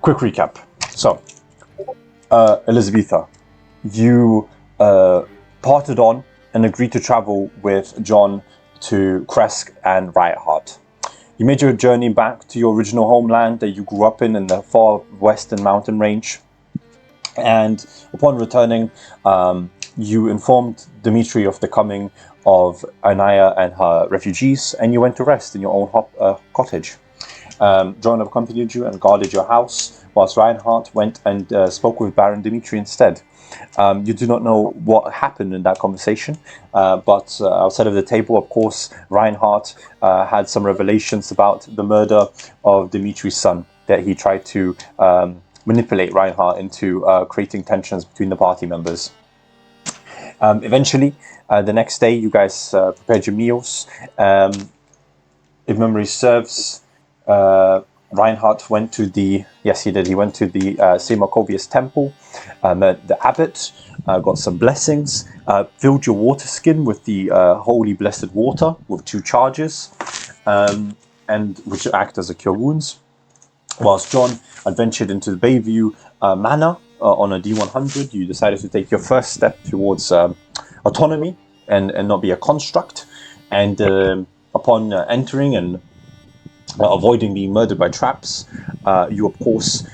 quick recap. So, Elisabeta, you parted on and agreed to travel with John to Kresk and Riotheart. You made your journey back to your original homeland that you grew up in the far western mountain range. And upon returning, you informed Dimitri of the coming of Anaya and her refugees, and you went to rest in your own cottage. John accompanied you and guarded your house, whilst Reinhardt went and spoke with Baron Dimitri instead. You do not know what happened in that conversation, but outside of the table, of course, Reinhardt had some revelations about the murder of Dimitri's son, that he tried to manipulate Reinhardt into creating tensions between the party members. Eventually, the next day, you guys prepared your meals. If memory serves, Reinhardt went to the... Yes, he did. He went to the St. Markovius temple, met the abbot, got some blessings, filled your water skin with the holy blessed water with 2 charges, and which act as a cure wounds. Whilst John adventured into the Bayview Manor on a D100, you decided to take your first step towards autonomy and not be a construct. And upon entering and avoiding being murdered by traps, you of course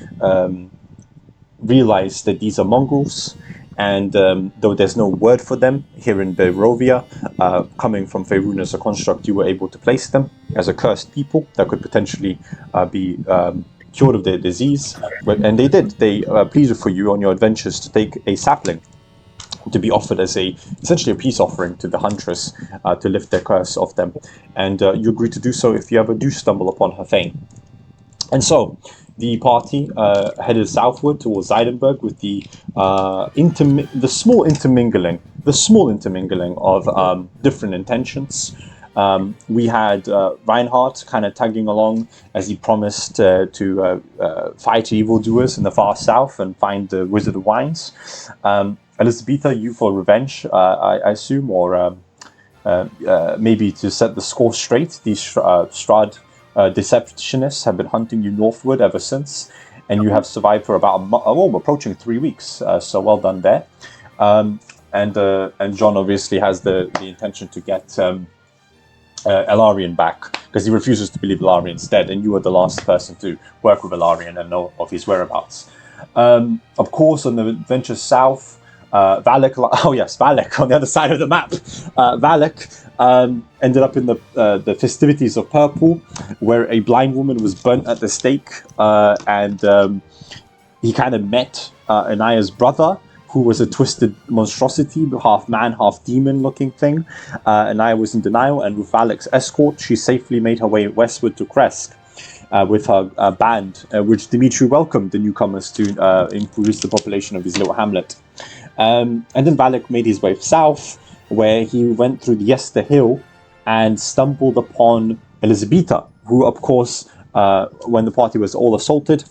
realize that these are mongrels, and though there's no word for them here in Barovia, coming from Faerun as a construct, you were able to place them as a cursed people that could potentially be cured of their disease. And they did. They pleaded for you on your adventures to take a sapling to be offered as essentially a peace offering to the huntress to lift their curse off them. And you agree to do so if you ever do stumble upon her fame. And so the party headed southward towards Zeidenberg with the small intermingling of different intentions. We had Reinhardt kind of tagging along as he promised to fight evildoers in the far south and find the Wizard of Wines. Elisabeta, you for revenge, I assume, or maybe to set the score straight. These Strahd deceptionists have been hunting you northward ever since, and you have survived for about approaching 3 weeks. So well done there. And John obviously has the intention to get Elarian back, because he refuses to believe Elarian's dead, and you are the last person to work with Elarian and know of his whereabouts. Of course, on the adventure south, Wallack, Wallack on the other side of the map. Wallack ended up in the festivities of Purple, where a blind woman was burnt at the stake, and he kind of met Anaya's brother, who was a twisted monstrosity, half man, half demon looking thing. Anaya was in denial, and with Wallack's escort, she safely made her way westward to Kresk with her band, which Dimitri welcomed the newcomers to increase the population of his little hamlet. And then Wallack made his way south, where he went through the Yester Hill and stumbled upon Elisabeta, who, of course, when the party was all assaulted,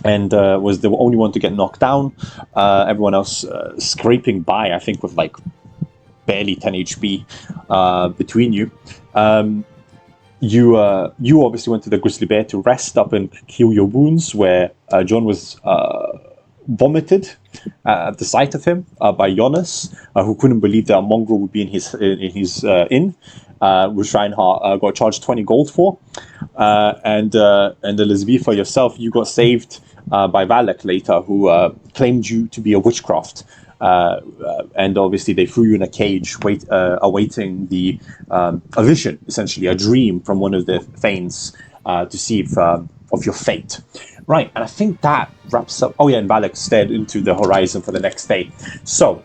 and was the only one to get knocked down. Everyone else scraping by, I think, with like barely 10 HP between you. You obviously went to the Grizzly Bear to rest up and heal your wounds, where John was vomited at the sight of him by Jonas, who couldn't believe that a mongrel would be in his inn, which Reinhardt got charged 20 gold for. And Elisabeta, yourself, you got saved by Wallack later, who claimed you to be a witchcraft. And obviously they threw you in a cage awaiting a vision, essentially a dream from one of the Thanes to see if, of your fate. Right, and I think that wraps up... Oh yeah, and Wallack stared into the horizon for the next day. So,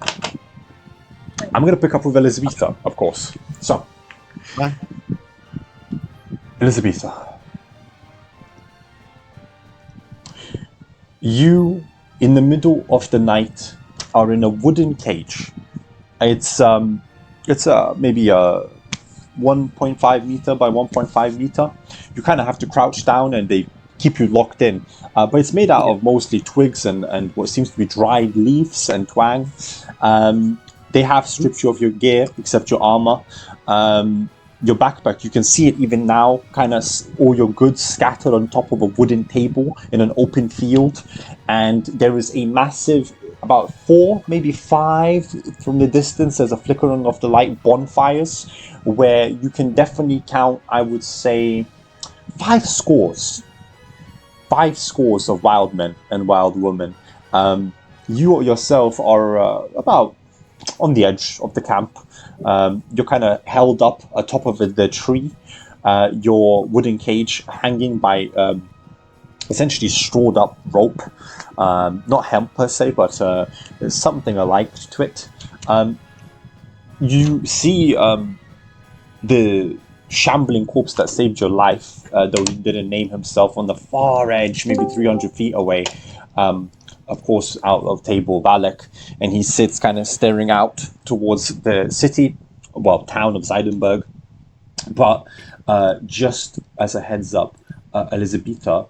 I'm going to pick up with Elisabeta, of course. So, Elisabeta. You, in the middle of the night, are in a wooden cage. It's maybe a 1.5 meter by 1.5 meter. You kind of have to crouch down, and they keep you locked in. But it's made out of mostly twigs and what seems to be dried leaves and twang. They have stripped you of your gear, except your armor. your backpack, you can see it even now, kind of all your goods scattered on top of a wooden table in an open field. And there is a massive, about 4, maybe 5 from the distance, there's a flickering of the light bonfires where you can definitely count, I would say, 5 scores. 5 scores of wild men and wild women. You yourself are about on the edge of the camp. You're kind of held up atop of the tree. Your wooden cage hanging by essentially strawed up rope. Not hemp per se, but there's something alike to it. You see the shambling corpse that saved your life, though he didn't name himself, on the far edge, maybe 300 feet away. Of course, out of table Wallack, and he sits kind of staring out towards the city, well, town of Zeidenberg. But just as a heads up, Elisabeta,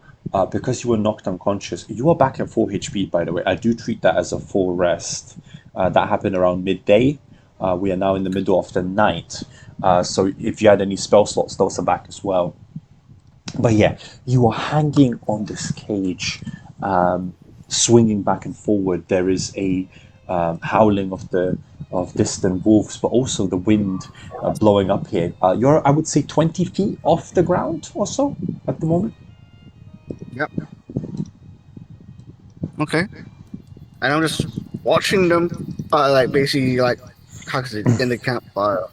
because you were knocked unconscious, you are back at 4 HP, by the way. I do treat that as a full rest. That happened around midday. We are now in the middle of the night. So if you had any spell slots, those are back as well. But yeah, you are hanging on this cage, swinging back and forward. There is a howling of distant wolves, but also the wind blowing up here. You're, I would say, 20 feet off the ground or so at the moment. Yep. Okay. And I'm just watching them, like basically like how is it in the campfire.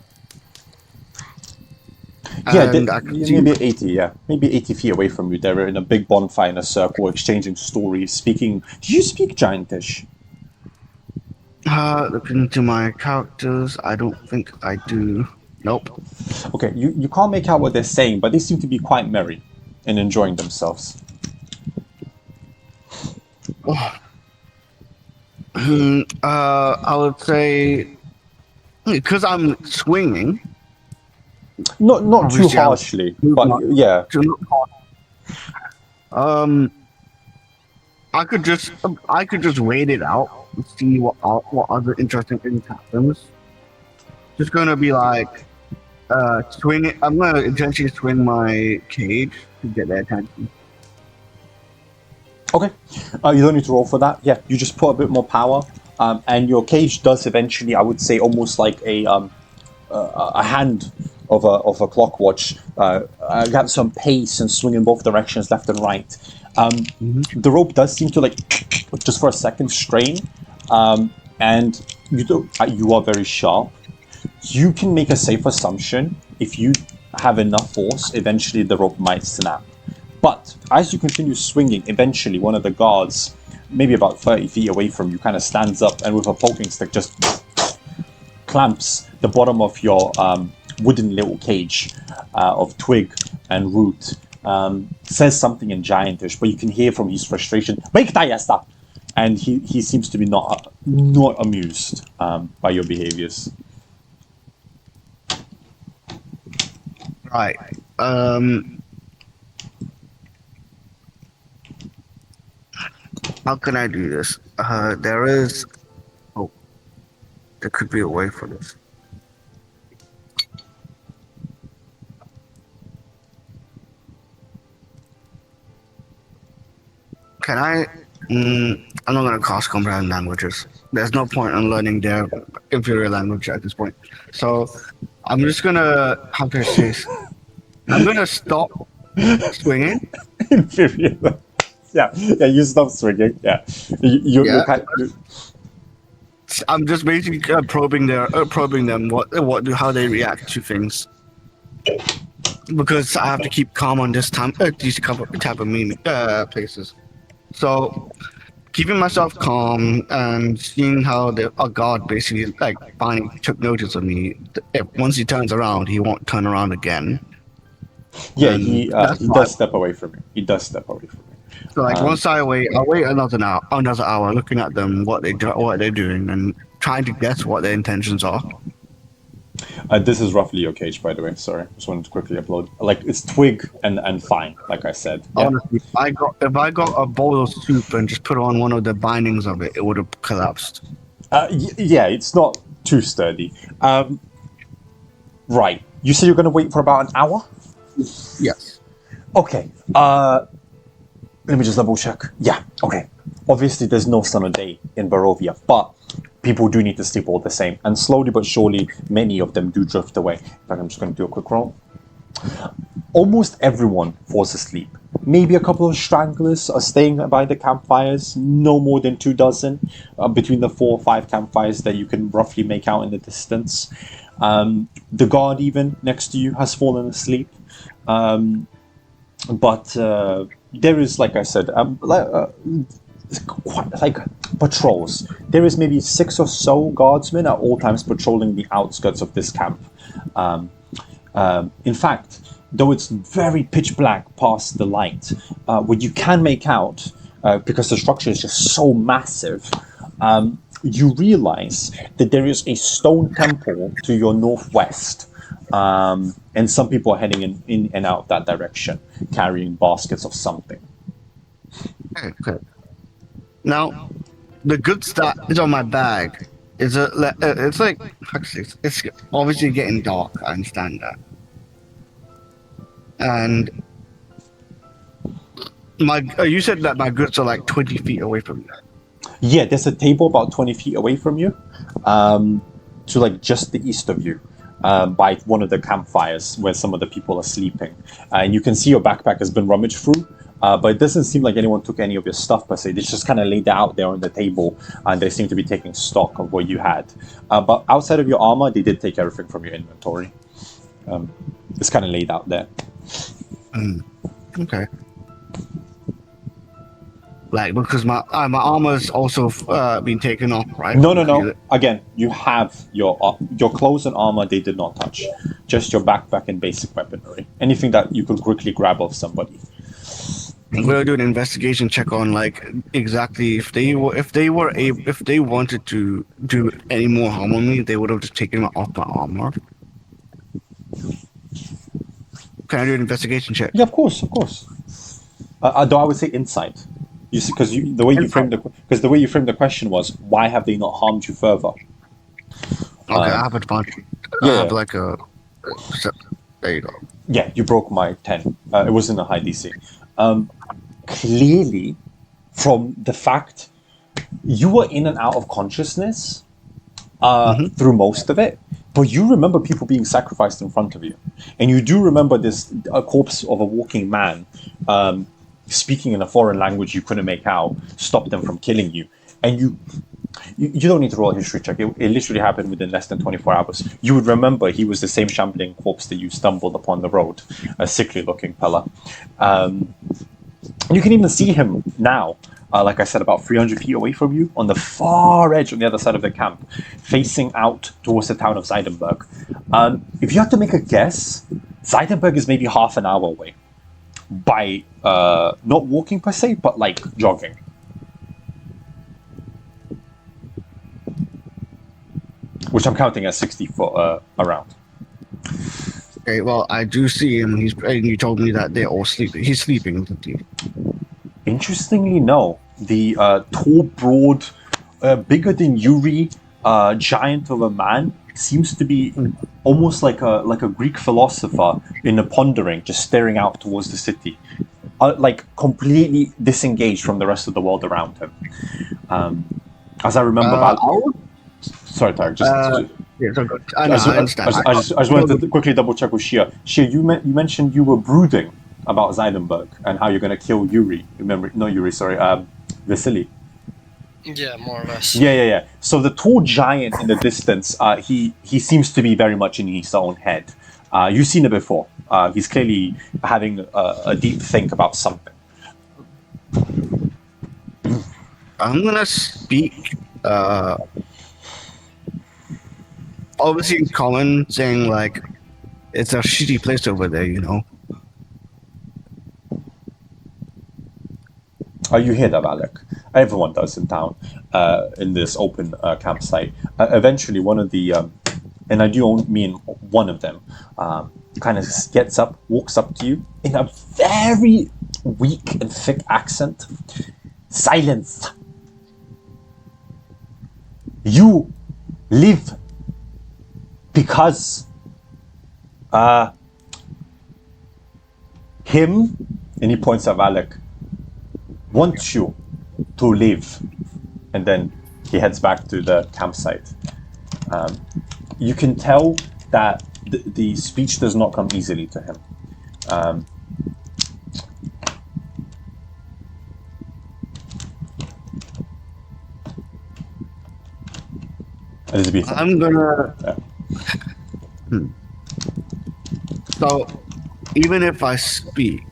Yeah, And I can see maybe 80, yeah. Maybe 80 feet away from you. They're in a big bonfire in a circle, exchanging stories, speaking. Do you speak Giantish? looking into my characters, I don't think I do. Nope. Okay, you can't make out what they're saying, but they seem to be quite merry and enjoying themselves. I would say because I'm swinging. Not too Obviously, harshly, but yeah. I could just wait it out and see what other interesting things happens. Just gonna be like, swing it. I'm gonna intentionally swing my cage to get their attention. Okay, you don't need to roll for that. Yeah, you just put a bit more power, and your cage does eventually, I would say, almost like a hand of a clock watch, got some pace and swing in both directions, left and right. The rope does seem to like just for a second strain, and you are very sharp. You can make a safe assumption if you have enough force, eventually the rope might snap. But as you continue swinging, eventually one of the guards, maybe about 30 feet away from you, kind of stands up and with a poking stick just clamps the bottom of your wooden little cage of twig and root. Says something in Giantish, but you can hear from his frustration, "Make that!" And he seems to be not amused by your behaviors. Right. How can I do this? There could be a way for this. Can I? I'm not gonna cast comprehend languages. There's no point in learning their inferior language at this point. So I'm just gonna, how can I say this? I'm gonna stop swinging. Inferior. Yeah, you stop swinging. Yeah, you're kind of, I'm just basically probing them. How they react to things. Because I have to keep calm on this time. These type of places. So keeping myself calm and seeing how a guard basically like finally took notice of me. Once he turns around, he won't turn around again. Yeah, he does step away from you. So like once I'll wait another hour looking at them, what they're doing, and trying to guess what their intentions are. This is roughly your cage, by the way. Sorry, just wanted to quickly upload. Like it's twig and fine, like I said. Yeah. Honestly, if I got a bowl of soup and just put on one of the bindings of it, it would have collapsed. Yeah, it's not too sturdy. Right, You say you're going to wait for about an hour? Yes. Okay. Let me just double check. Yeah, okay. Obviously, there's no sun or day in Barovia, but people do need to sleep all the same. And slowly but surely, many of them do drift away. In fact, I'm just going to do a quick roll. Almost everyone falls asleep. Maybe a couple of stragglers are staying by the campfires, no more than 24 between the 4 or 5 campfires that you can roughly make out in the distance. The guard even next to you has fallen asleep. But there is, like I said, quite like patrols. There is maybe 6 or so guardsmen at all times patrolling the outskirts of this camp. In fact, though it's very pitch black past the light, what you can make out, because the structure is just so massive, you realize that there is a stone temple to your northwest. And some people are heading in and out that direction, carrying baskets of something. Okay. Now, the goods that is on my bag is it's like actually it's obviously getting dark. I understand that, and you said that my goods are like 20 feet away from you. Yeah, there's a table about 20 feet away from you, to like just the east of you. By one of the campfires where some of the people are sleeping. And you can see your backpack has been rummaged through, but it doesn't seem like anyone took any of your stuff per se. They just kind of laid it out there on the table, and they seem to be taking stock of what you had. But outside of your armor, they did take everything from your inventory. It's kind of laid out there. Okay. Like, because my armor's also been taken off, right? No. Again, you have your clothes and armor. They did not touch. Just your backpack and basic weaponry. Anything that you could quickly grab off somebody. I'm gonna do an investigation check on like exactly if they wanted to do any more harm on me, they would have just taken off my armor. Can I do an investigation check? Yeah, of course. Though I would say insight. You see, because the way you framed the question was, why have they not harmed you further? Okay, I have a bunch. Yeah. I have like a. There you go. Yeah, you broke my 10. It wasn't a high DC. Clearly, from the fact you were in and out of consciousness through most of it, but you remember people being sacrificed in front of you, and you do remember a corpse of a walking man. Speaking in a foreign language you couldn't make out, stopped them from killing you. And you don't need to roll a history check. It literally happened within less than 24 hours. You would remember he was the same shambling corpse that you stumbled upon the road, a sickly-looking fella. You can even see him now, like I said, about 300 feet away from you, on the far edge on the other side of the camp, facing out towards the town of Zeidenberg. If you had to make a guess, Zeidenberg is maybe half an hour away. By not walking per se, but like jogging. Which I'm counting as 60 foot around. Okay, well, I do see him. And you told me that they're all sleeping. He's sleeping, isn't he? Interestingly, no. The tall, broad, bigger than Yuri, giant of a man seems to be almost like a Greek philosopher in a pondering, just staring out towards the city, like completely disengaged from the rest of the world around him. As I remember, sorry, Tarek. I understand. I just wanted to quickly double check with Shia. Shia, you mentioned you were brooding about Zeidenberg and how you're going to kill Yuri. Remember, not Yuri. Sorry, Vasily. Yeah, more or less. Yeah. So the tall giant in the distance, he seems to be very much in his own head. You've seen it before. He's clearly having a deep think about something. I'm gonna speak. Obviously in common, saying like, it's a shitty place over there, you know. You hear that, Wallack? Everyone does in town, in this open campsite. Eventually, one of the, and I do mean one of them, kind of gets up, walks up to you in a very weak and thick accent. Silence! You live because Him, and he points at Wallack, wants you to leave. And then he heads back to the campsite. You can tell that the speech does not come easily to him. Elisabeta. I'm gonna. Yeah. So, even if I speak,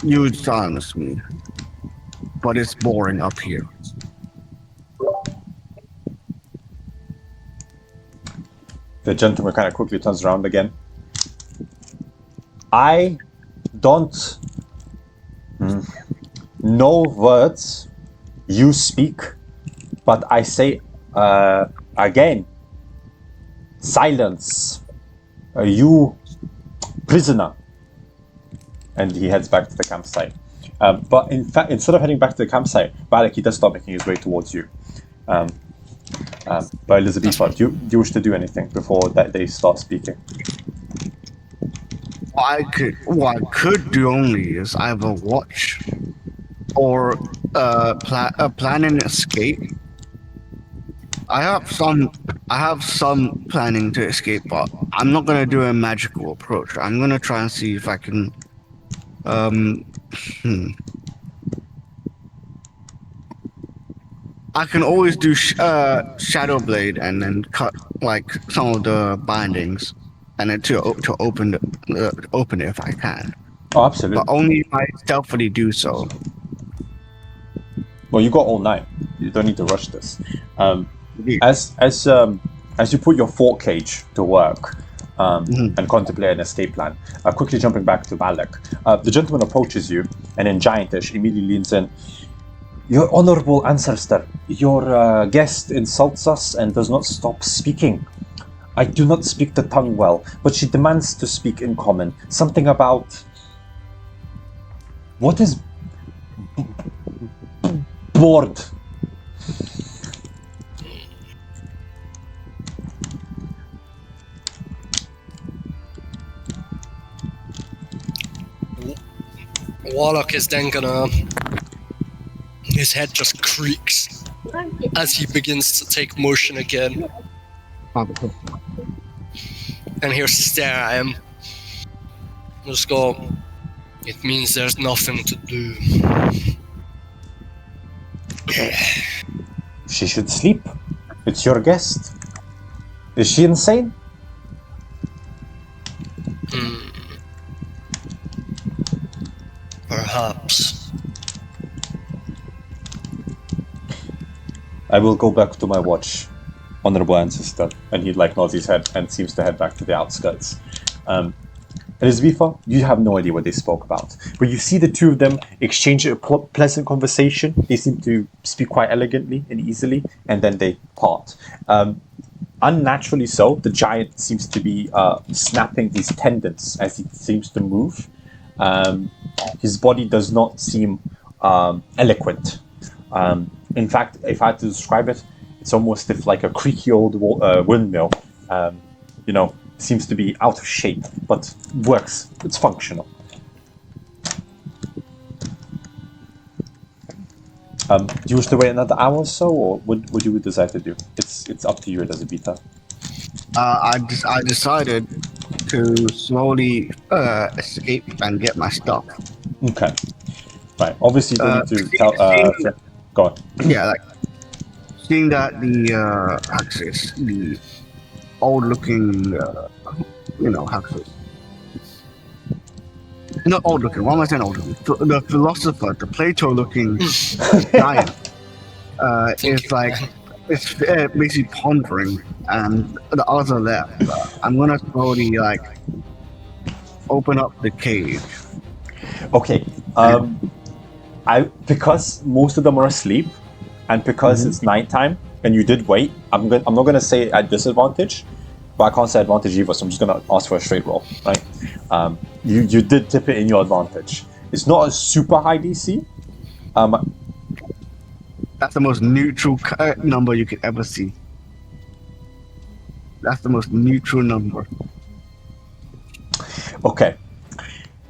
you would silence me. But it's boring up here. The gentleman kind of quickly turns around again. I don't know words you speak, but I say again, silence. You prisoner. And he heads back to the campsite. But in fact, instead of heading back to the campsite, Wallack, he does start making his way towards you. But Elisabeta, do you wish to do anything before that they start speaking? What I could do only is either watch or plan an escape. I have some planning to escape, but I'm not gonna do a magical approach. I'm gonna try and see if I can. I can always do Shadow Blade and then cut like some of the bindings, and then to open it if I can. Oh, absolutely. But only if I stealthily do so. Well, you got all night. You don't need to rush this. Indeed. As you put your fort cage to work and contemplate an escape plan, quickly jumping back to Wallack, the gentleman approaches you and in Giantish immediately leans in. Your honorable ancestor, your guest insults us and does not stop speaking. I do not speak the tongue well, but she demands to speak in common. Something about... What is... bored? Wallack is then gonna... His head just creaks as he begins to take motion again. And he'll stare at him. Just go, it means there's nothing to do. She should sleep. It's your guest. Is she insane? Perhaps. I will go back to my watch, honorable ancestor. And he nods his head and seems to head back to the outskirts. Elisabeta, you have no idea what they spoke about. But you see the two of them exchange a pleasant conversation. They seem to speak quite elegantly and easily, and then they part. Unnaturally so, the giant seems to be snapping his tendons as he seems to move. His body does not seem eloquent. In fact, if I had to describe it, it's almost if like a creaky old windmill, seems to be out of shape, but works. It's functional. Do you wish to wait another hour or so, or what you would decide to do? It's up to you, Elisabeta. I decided to slowly escape and get my stuff. Okay. Right. Obviously, you don't need to tell. Go on. Yeah, seeing that the Axis, the old-looking, Axis. Not old-looking. Why am I saying old-looking? The philosopher, the Plato-looking giant, it's basically pondering, and the others are left. I'm gonna slowly open up the cage. Okay. Because most of them are asleep, and because it's nighttime, and you did wait, I'm not gonna say at disadvantage, but I can't say advantage either. So I'm just gonna ask for a straight roll, right? You did tip it in your advantage. It's not a super high DC. That's the most neutral number you could ever see. That's the most neutral number. Okay.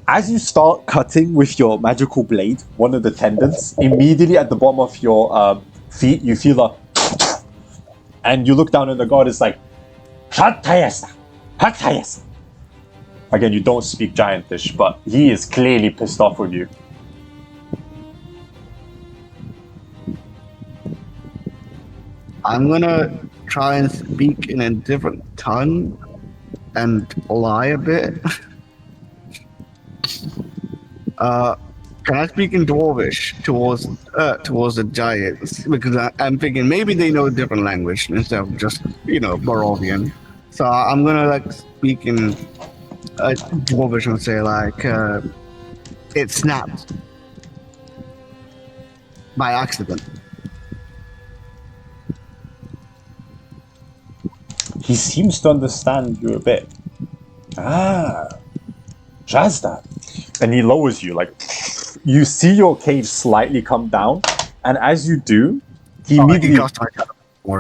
As you start cutting with your magical blade, one of the tendons, immediately at the bottom of your feet, you feel a and you look down and the god is like, Hatayasa! Hatayasa! Again, you don't speak Giantish, but he is clearly pissed off with you. I'm gonna try and speak in a different tongue and lie a bit. Can I speak in Dwarvish towards the giants? Because I'm thinking maybe they know a different language instead of just Barovian. So I'm gonna like speak in Dwarvish and say like it snapped by accident. He seems to understand you a bit. Jazda. And he lowers you, like, you see your cage slightly come down, and as you do, he immediately...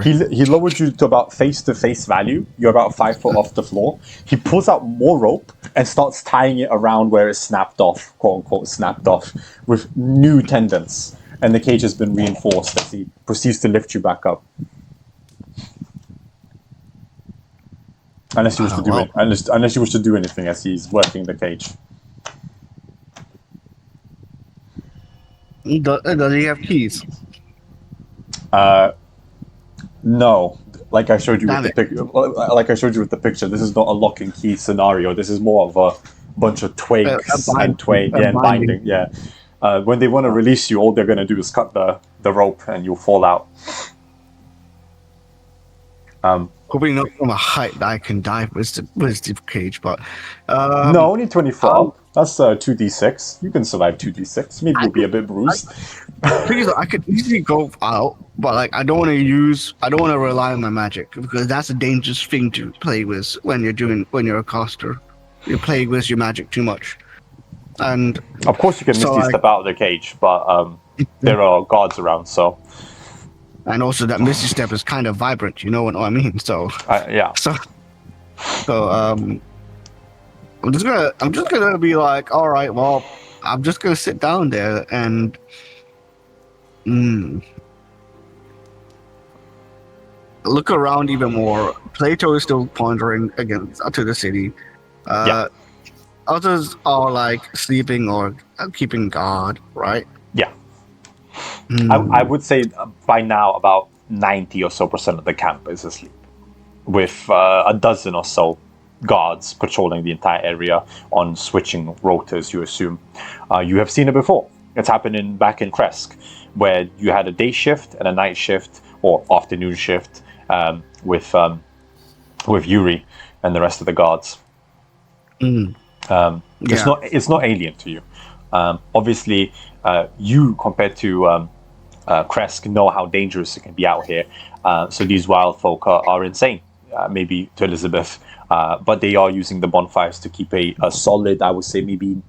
He lowered you to about face-to-face value. You're about 5 foot off the floor. He pulls out more rope and starts tying it around where it snapped off, quote-unquote snapped off, with new tendons. And the cage has been reinforced as he proceeds to lift you back up. Unless you wish to do it, unless you wish to do anything as he's working the cage. Does he have keys? No. Like I showed you with the picture. Like I showed you with the picture. This is not a lock and key scenario. This is more of a bunch of twigs and binding. Yeah. When they want to release you, all they're going to do is cut the rope, and you'll fall out. Hoping not from a height that I can dive with the cage, but no, only 24. That's 2d6. You can survive 2d6. Maybe you'll be a bit bruised. Because I could easily go out, but like I don't want to rely on my magic because that's a dangerous thing to play with when you're a caster. You're playing with your magic too much, and of course you can misty step out of the cage, but there are guards around, so. And also that misty step is kind of vibrant, you know what I mean? So yeah. So I'm just gonna be like, all right, well, I'm just gonna sit down there and look around even more. Plato is still pondering to the city. Others are like sleeping or keeping guard, right? Yeah. I would say by now about 90 or so % of the camp is asleep, with a dozen or so guards patrolling the entire area on switching rotas, you assume. You have seen it before. It's happening back in Kresk, where you had a day shift and a night shift, or afternoon shift, with Yuri and the rest of the guards. It's not alien to you. Obviously, you, compared to Kresk, know how dangerous it can be out here. So these wild folk are insane, maybe to Elisabeth, but they are using the bonfires to keep a solid, I would say, maybe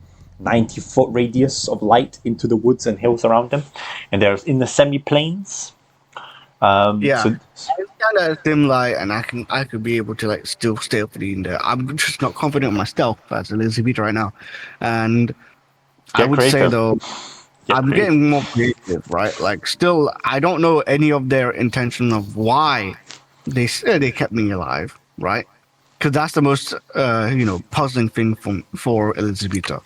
90-foot radius of light into the woods and hills around them. And they're in the semi-plains. So, it's kind of dim light, and I could be able to like still stealthily in there. I'm just not confident in my stealth as Elisabeta right now, and I would say though, I'm getting more creative, right? Like, still, I don't know any of their intention of why they kept me alive, right? Because that's the most puzzling thing for Elisabeta.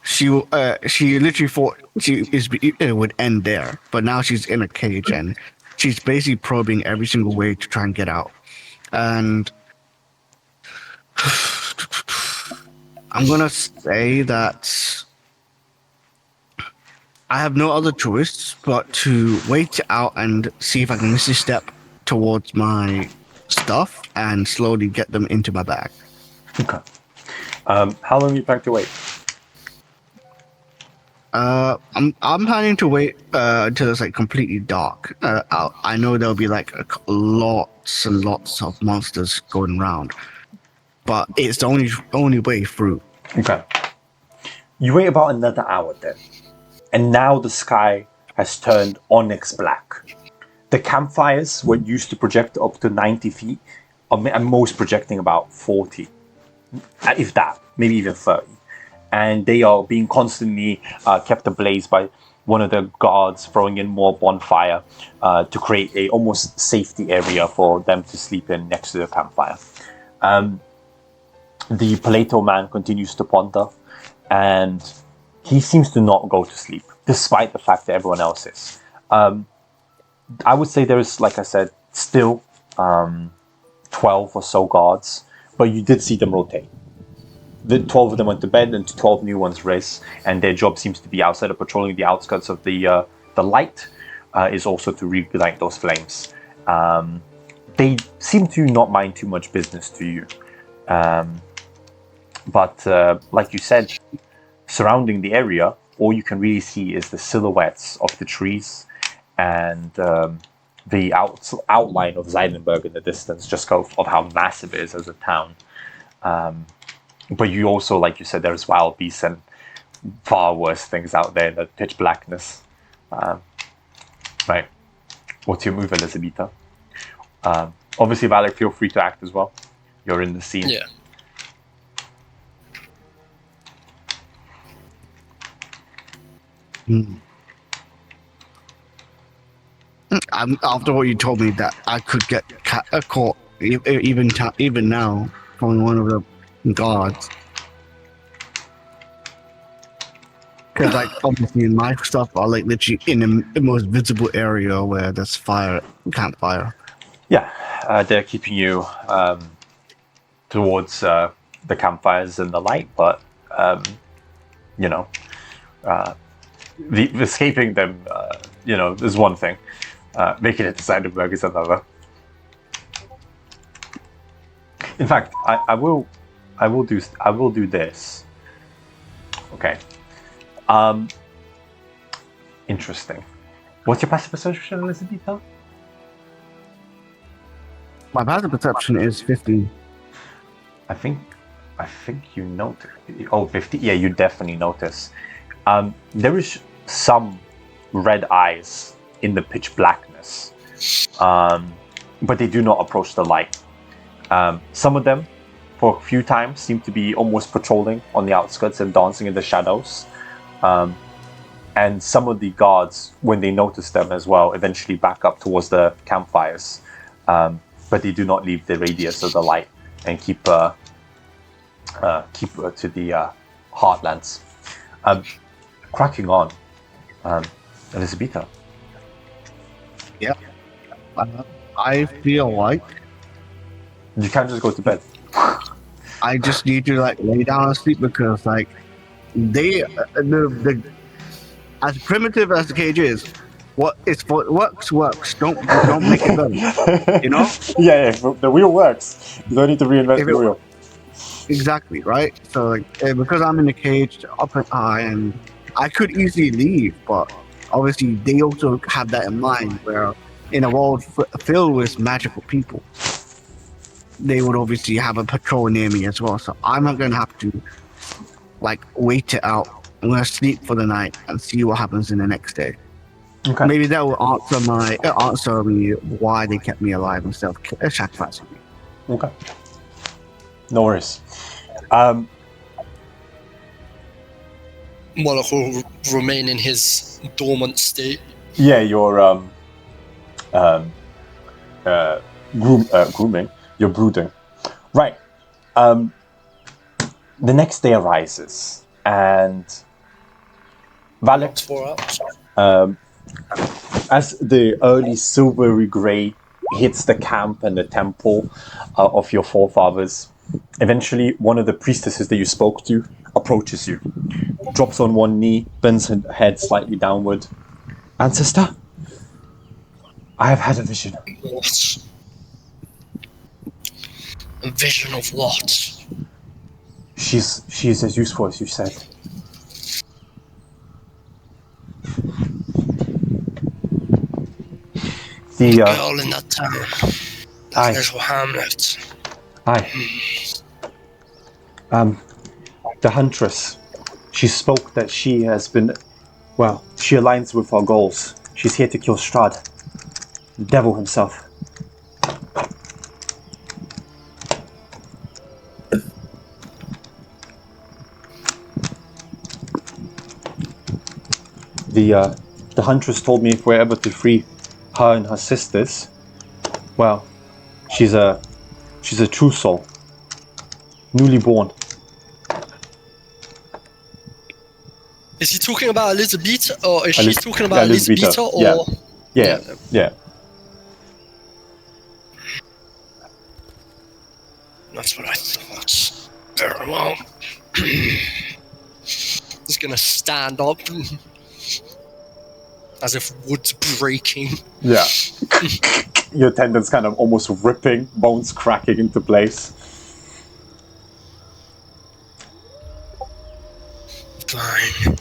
She literally thought it would end there, but now she's in a cage and she's basically probing every single way to try and get out. And I'm gonna say that I have no other choice but to wait out and see if I can misty step towards my stuff and slowly get them into my bag. Okay. How long do you plan to wait? I'm planning to wait until it's like completely dark out. I know there'll be like lots and lots of monsters going around, but it's the only way through. Okay. You wait about another hour then, and now the sky has turned onyx black. The campfires, what used to project up to 90 feet, at most projecting about 40, if that, maybe even 30. And they are being constantly kept ablaze by one of the guards throwing in more bonfire to create a almost safety area for them to sleep in next to the campfire. The Paleto man continues to ponder, and he seems to not go to sleep, despite the fact that everyone else is. I would say there is, like I said, still 12 or so guards, but you did see them rotate. The 12 of them went to bed, and 12 new ones race, and their job seems to be, outside of patrolling the outskirts of the light, is also to reignite those flames. They seem to not mind too much business to you. But like you said, surrounding the area, all you can really see is the silhouettes of the trees and the outline of Zeidenberg in the distance, just of how massive it is as a town. But you also, like you said, there's wild beasts and far worse things out there in the pitch blackness. Right. What's your move, Elisabeta? Obviously, Wallack, feel free to act as well. You're in the scene. Yeah. After what you told me that I could get caught even now from one of the guards, because like obviously in my stuff are like literally in the most visible area where there's campfire. Yeah, they're keeping you towards the campfires and the light, but escaping them, is one thing. Making it to Seidenberg is another. In fact, I will do this. Okay. Interesting. What's your passive perception, Elisabeta? My passive perception is 15. I think you notice. Oh, 50? Yeah, you definitely notice. There is some red eyes in the pitch blackness, but they do not approach the light. Some of them, for a few times, seem to be almost patrolling on the outskirts and dancing in the shadows. And some of the guards, when they notice them as well, eventually back up towards the campfires. But they do not leave the radius of the light and keep to the heartlands. Cracking on, Elisabeta. Yeah. I feel like you can't just go to bed. I just need to like lay down and sleep, because like they the as primitive as the cage is, what works. Don't make it better. You know? Yeah. The wheel works. You don't need to reinvent the wheel. Exactly, right? So like because I'm in the cage up and high, and I could easily leave, but obviously they also have that in mind, where in a world filled with magical people, they would obviously have a patrol near me as well. So I'm not going to have to like wait it out. I'm going to sleep for the night and see what happens in the next day. Okay. Maybe that will answer me why they kept me alive instead of sacrificing me. Okay. No worries. Wallack will remain in his dormant state. Yeah, you're grooming. You're brooding. Right. The next day arises, and Wallack, 4 hours. as the early silvery grey hits the camp and the temple of your forefathers, eventually one of the priestesses that you spoke to approaches you, drops on one knee, bends her head slightly downward. Ancestor, I have had a vision. What? A vision of what? She is as useful as you said. The girl in that town. Aye. Little hamlet. Aye. The huntress. She spoke that she has been, she aligns with our goals. She's here to kill Strahd, the devil himself. The huntress told me if we're ever to free her and her sisters, well, she's a true soul, newly born. Is he talking about Elisabeta, or is she talking about Elisabeta, Elisabeta, or? Yeah. That's what I thought. Very well. He's gonna stand up as if wood's breaking. Yeah. Your tendons kind of almost ripping, bones cracking into place. Fine.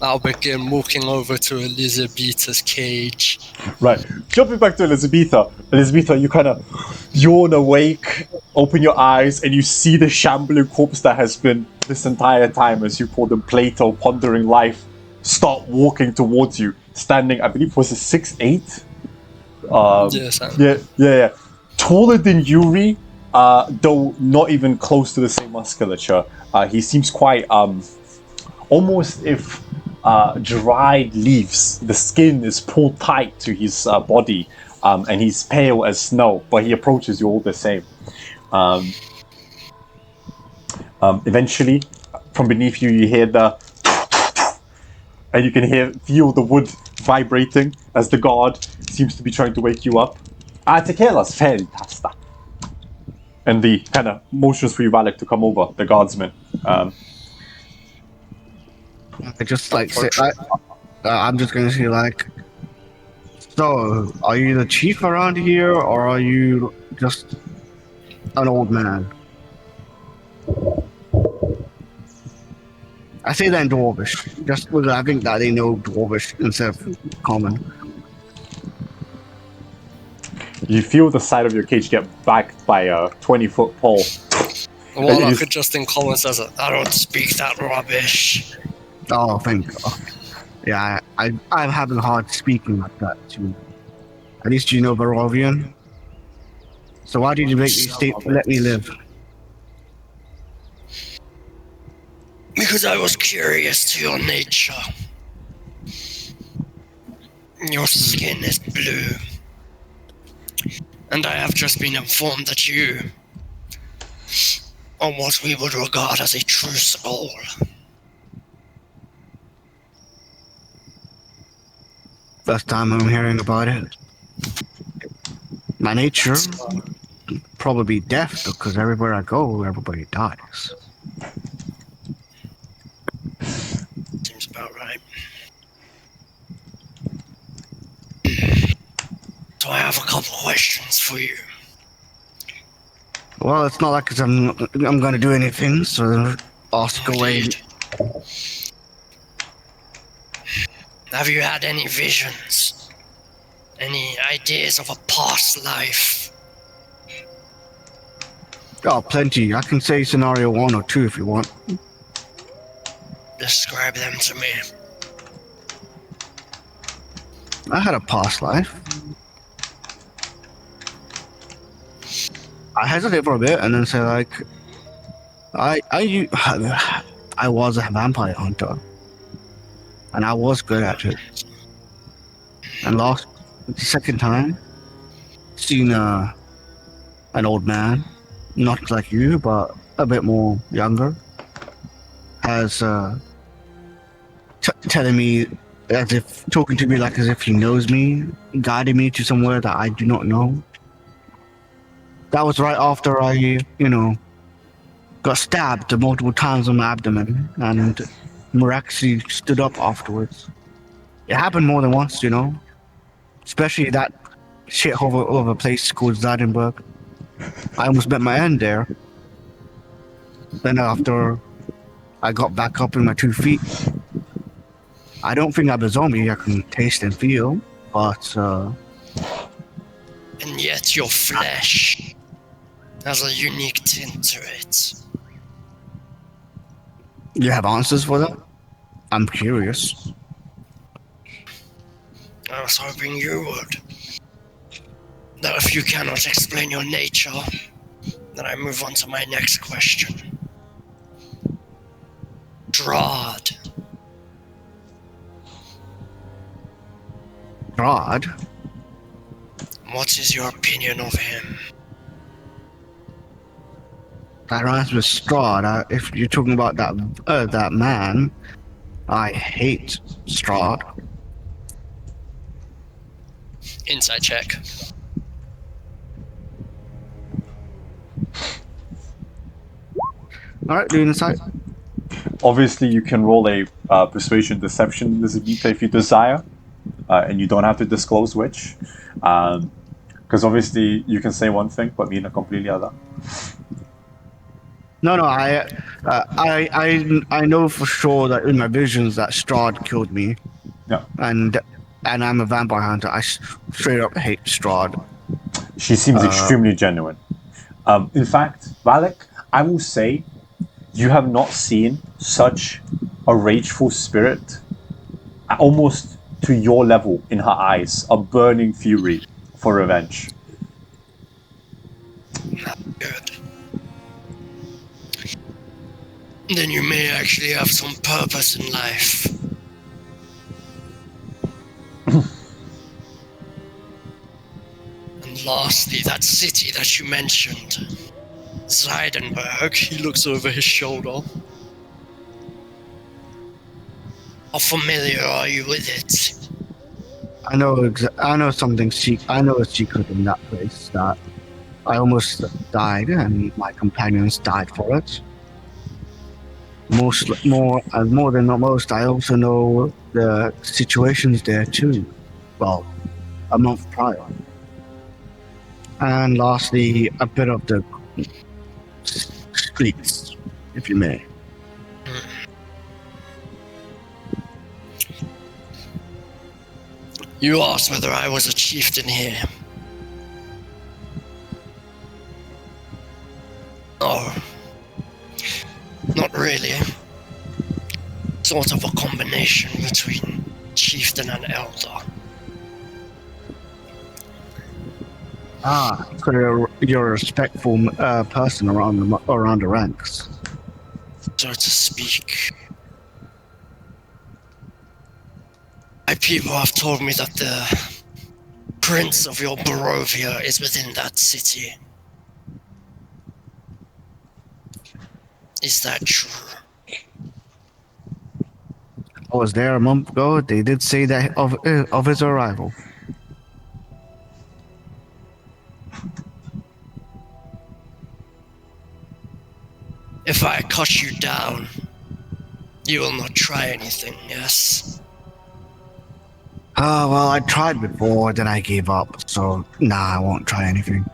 I'll begin walking over to Elisabeta's cage. Right. Jumping back to Elisabeta. Elisabeta, you kind of yawn awake, open your eyes, and you see the shambling corpse that has been this entire time, as you call them, Plato, pondering life, start walking towards you, standing, I believe, was it 6'8"? Yes, Yeah. Taller than Yuri, though not even close to the same musculature. He seems quite, almost if dried leaves. The skin is pulled tight to his body, and he's pale as snow, but he approaches you all the same. Eventually, from beneath you, you hear and you can feel the wood vibrating as the guard seems to be trying to wake you up. Tequila's fantastic. And the kind of motions for you, Wallack, to come over, the guardsman. I just like say, I'm just gonna say like, so are you the chief around here, or are you just an old man? I say that in Dwarvish, just because I think that they know Dwarvish instead of common. You feel the side of your cage get backed by a 20-foot pole. Wallack just in common says, I don't speak that rubbish. Oh, thank God. Yeah, I'm having a hard speaking like that too. At least you know Barovian. So why did you make me let me live? Because I was curious to your nature. Your skin is blue. And I have just been informed that you are what we would regard as a true soul. First time I'm hearing about it. My nature, probably death, because everywhere I go, everybody dies. Seems about right. So I have a couple questions for you. Well, it's not like I'm gonna do anything, so ask away. Have you had any visions? Any ideas of a past life? Oh, plenty. I can say scenario 1 or 2 if you want. Describe them to me. I had a past life. I hesitate for a bit and then say like, I was a vampire hunter, and I was good at it. And lost the second time, seen an old man, not like you, but a bit more younger, has telling me talking to me like as if he knows me, guiding me to somewhere that I do not know. That was right after I, got stabbed multiple times on my abdomen and miraculously stood up afterwards. It happened more than once, especially that shithole of a place called Zadenburg. I almost met my end there. Then after I got back up in my 2 feet, I don't think I'm a zombie. I can taste and feel, but And yet your flesh has a unique tint to it. You have answers for that? I'm curious. I was hoping you would. Now, if you cannot explain your nature, then I move on to my next question. Strahd. Strahd. What is your opinion of him? That rhymes with Strahd. If you're talking about that man, I hate Strahd. Insight check. Alright, do an insight. Obviously, you can roll a persuasion deception, Elisabeta, if you desire, and you don't have to disclose which. Because obviously, you can say one thing but mean a completely other. No, I know for sure that in my visions that Strahd killed me, Yeah. and I'm a vampire hunter. I straight up hate Strahd. She seems extremely genuine. In fact, Wallack, I will say, you have not seen such a rageful spirit, almost to your level in her eyes, a burning fury for revenge. Good. Then you may actually have some purpose in life. And lastly, that city that you mentioned, Zeidenberg, he looks over his shoulder. How familiar are you with it? I know something secret. I know a secret in that place that I almost died, and my companions died for it. More than most, I also know the situations there too. Well, a month prior. And lastly, a bit of the streets, if you may. You asked whether I was a chieftain here. No. Not really. Sort of a combination between chieftain and elder. So you're a respectful person around the ranks. So to speak. My people have told me that the prince of your Barovia is within that city. Is that true? I was there a month ago. They did say that of his arrival. If I cut you down, you will not try anything, yes? Well, I tried before, then I gave up. So, I won't try anything.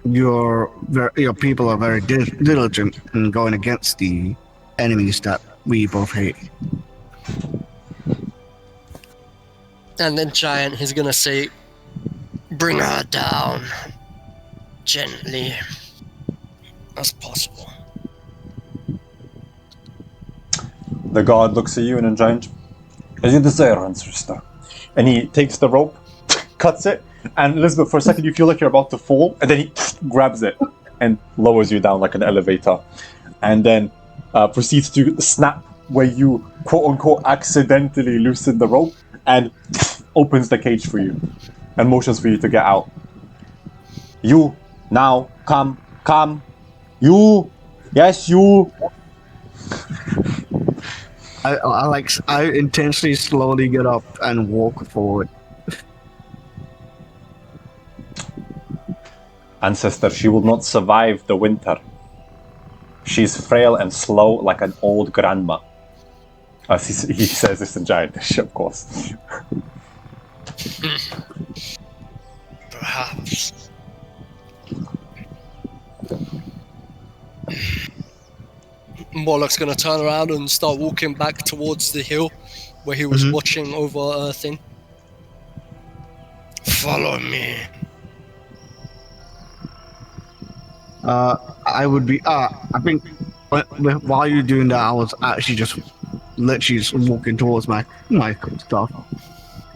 Your people are very diligent in going against the enemies that we both hate. And then Giant, he's gonna say, bring her down gently as possible. The guard looks at you and Giant, as you desire, ancestor. And he takes the rope, cuts it, and Elizabeth, for a second you feel like you're about to fall, and then he grabs it and lowers you down like an elevator. And then proceeds to snap where you, quote-unquote, accidentally loosen the rope, and opens the cage for you, and motions for you to get out. You, now, come. You, yes, you. I intentionally slowly get up and walk forward. Ancestor, she will not survive the winter. She's frail and slow like an old grandma. As he says this in Giantish, of course. Perhaps. Wallack's gonna turn around and start walking back towards the hill where he was watching over a thing. Follow me. I would be. I think while you're doing that, I was actually just literally just walking towards my stuff.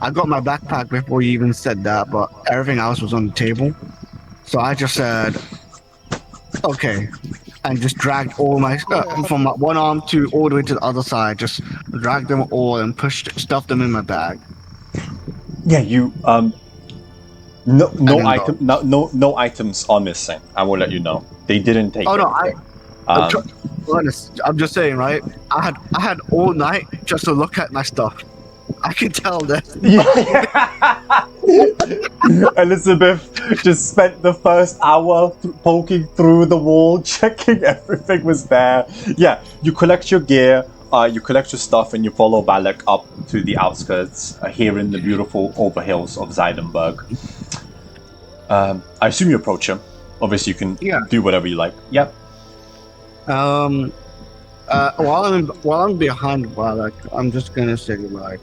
I got my backpack before you even said that, but everything else was on the table. So I just said, "Okay, and just dragged all my from my one arm to all the way to the other side. Just dragged them all and stuffed them in my bag. Yeah, you no no items are missing. I will let you know. They didn't take anything. I'm just saying, right? I had all night just to look at my stuff. I can tell that. Elizabeth just spent the first hour poking through the wall, checking everything was there. Yeah, you collect your gear, you collect your stuff, and you follow Wallack up to the outskirts, here in the beautiful overhills of Zeidenberg. I assume you approach him. Obviously, you can do whatever you like. Yep. While I'm behind Wallack, I'm just gonna say like.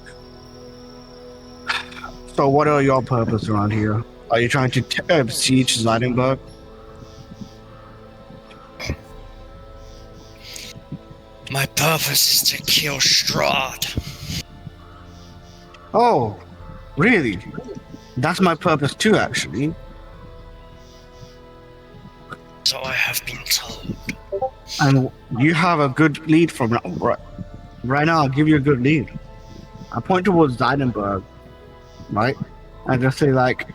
So what are your purpose around here? Are you trying to siege Zeidenberg? My purpose is to kill Strahd. Oh, really? That's my purpose too, actually. So I have been told. And you have a good lead from right now. I'll give you a good lead. I point towards Zeidenberg, right? And just say like,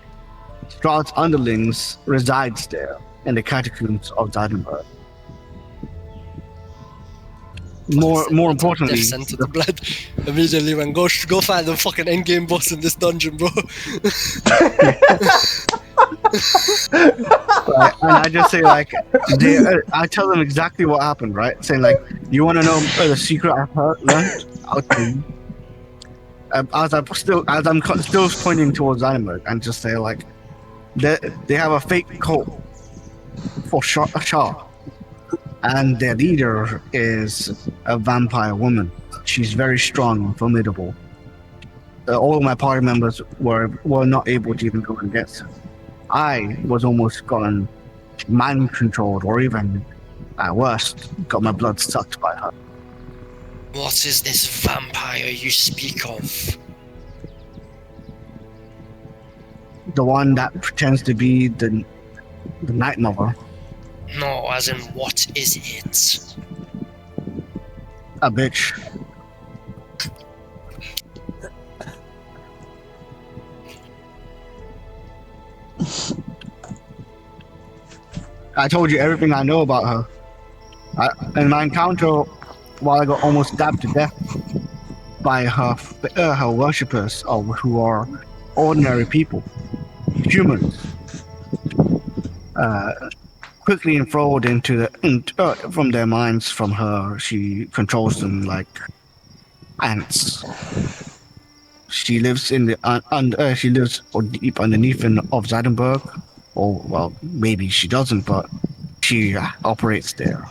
Strahd's underlings resides there in the catacombs of Zeidenberg. More importantly, Death sent to the blood. Immediately went, go find the fucking endgame boss in this dungeon, bro. Right, and I just say like, I tell them exactly what happened, right? Saying like, you want to know the secret I've learned? I'll tell you. As I'm still pointing towards Zeidenberg, and just say like, they have a fake cult for Shah. And their leader is a vampire woman. She's very strong and formidable. All of my party members were not able to even go against her. I was almost gotten mind controlled, or even at worst, got my blood sucked by her. What is this vampire you speak of? The one that pretends to be the Night Mother. No, as in, what is it? A bitch. I told you everything I know about her. In my encounter, while I got almost stabbed to death by her worshippers, who are ordinary people, humans, quickly enthralled from their minds from her. She controls them like ants. She lives in the she lives deep underneath of Zeidenberg, or well, maybe she doesn't, but she operates there.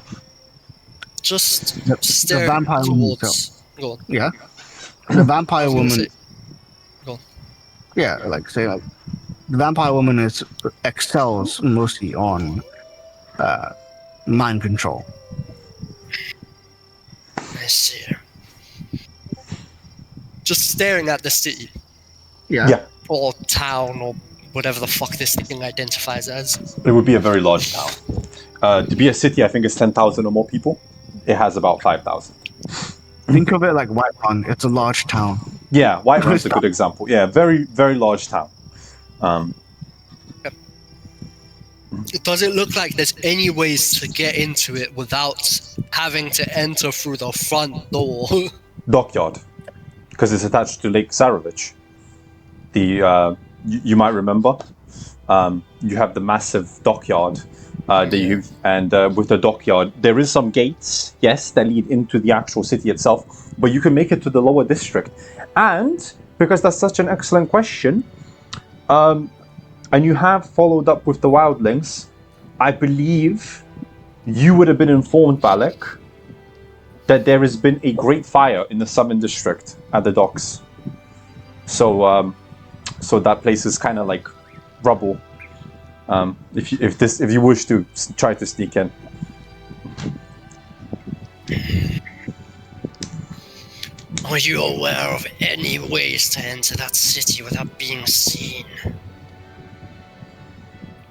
Just the stare vampire towards. Go on. Yeah, the vampire woman. Go on. Yeah, like say like the vampire woman excels mostly on mind control. I see. Just staring at the city. Yeah. Or town, or whatever the fuck this thing identifies as. It would be a very large town. To be a city, I think it's 10,000 or more people. It has about 5,000. Think of it like Whiterun. It's a large town. Yeah, Whiterun's a good example. Yeah, very, very large town. Does it look like there's any ways to get into it without having to enter through the front door? Dockyard, because it's attached to Lake Zarovich. You might remember, you have the massive dockyard. With the dockyard, there is some gates, yes, that lead into the actual city itself, but you can make it to the lower district. And because that's such an excellent question, and you have followed up with the wildlings, I believe you would have been informed, Wallack, that there has been a great fire in the southern district at the docks. So that place is kind of like rubble. If you wish to try to sneak in. Are you aware of any ways to enter that city without being seen?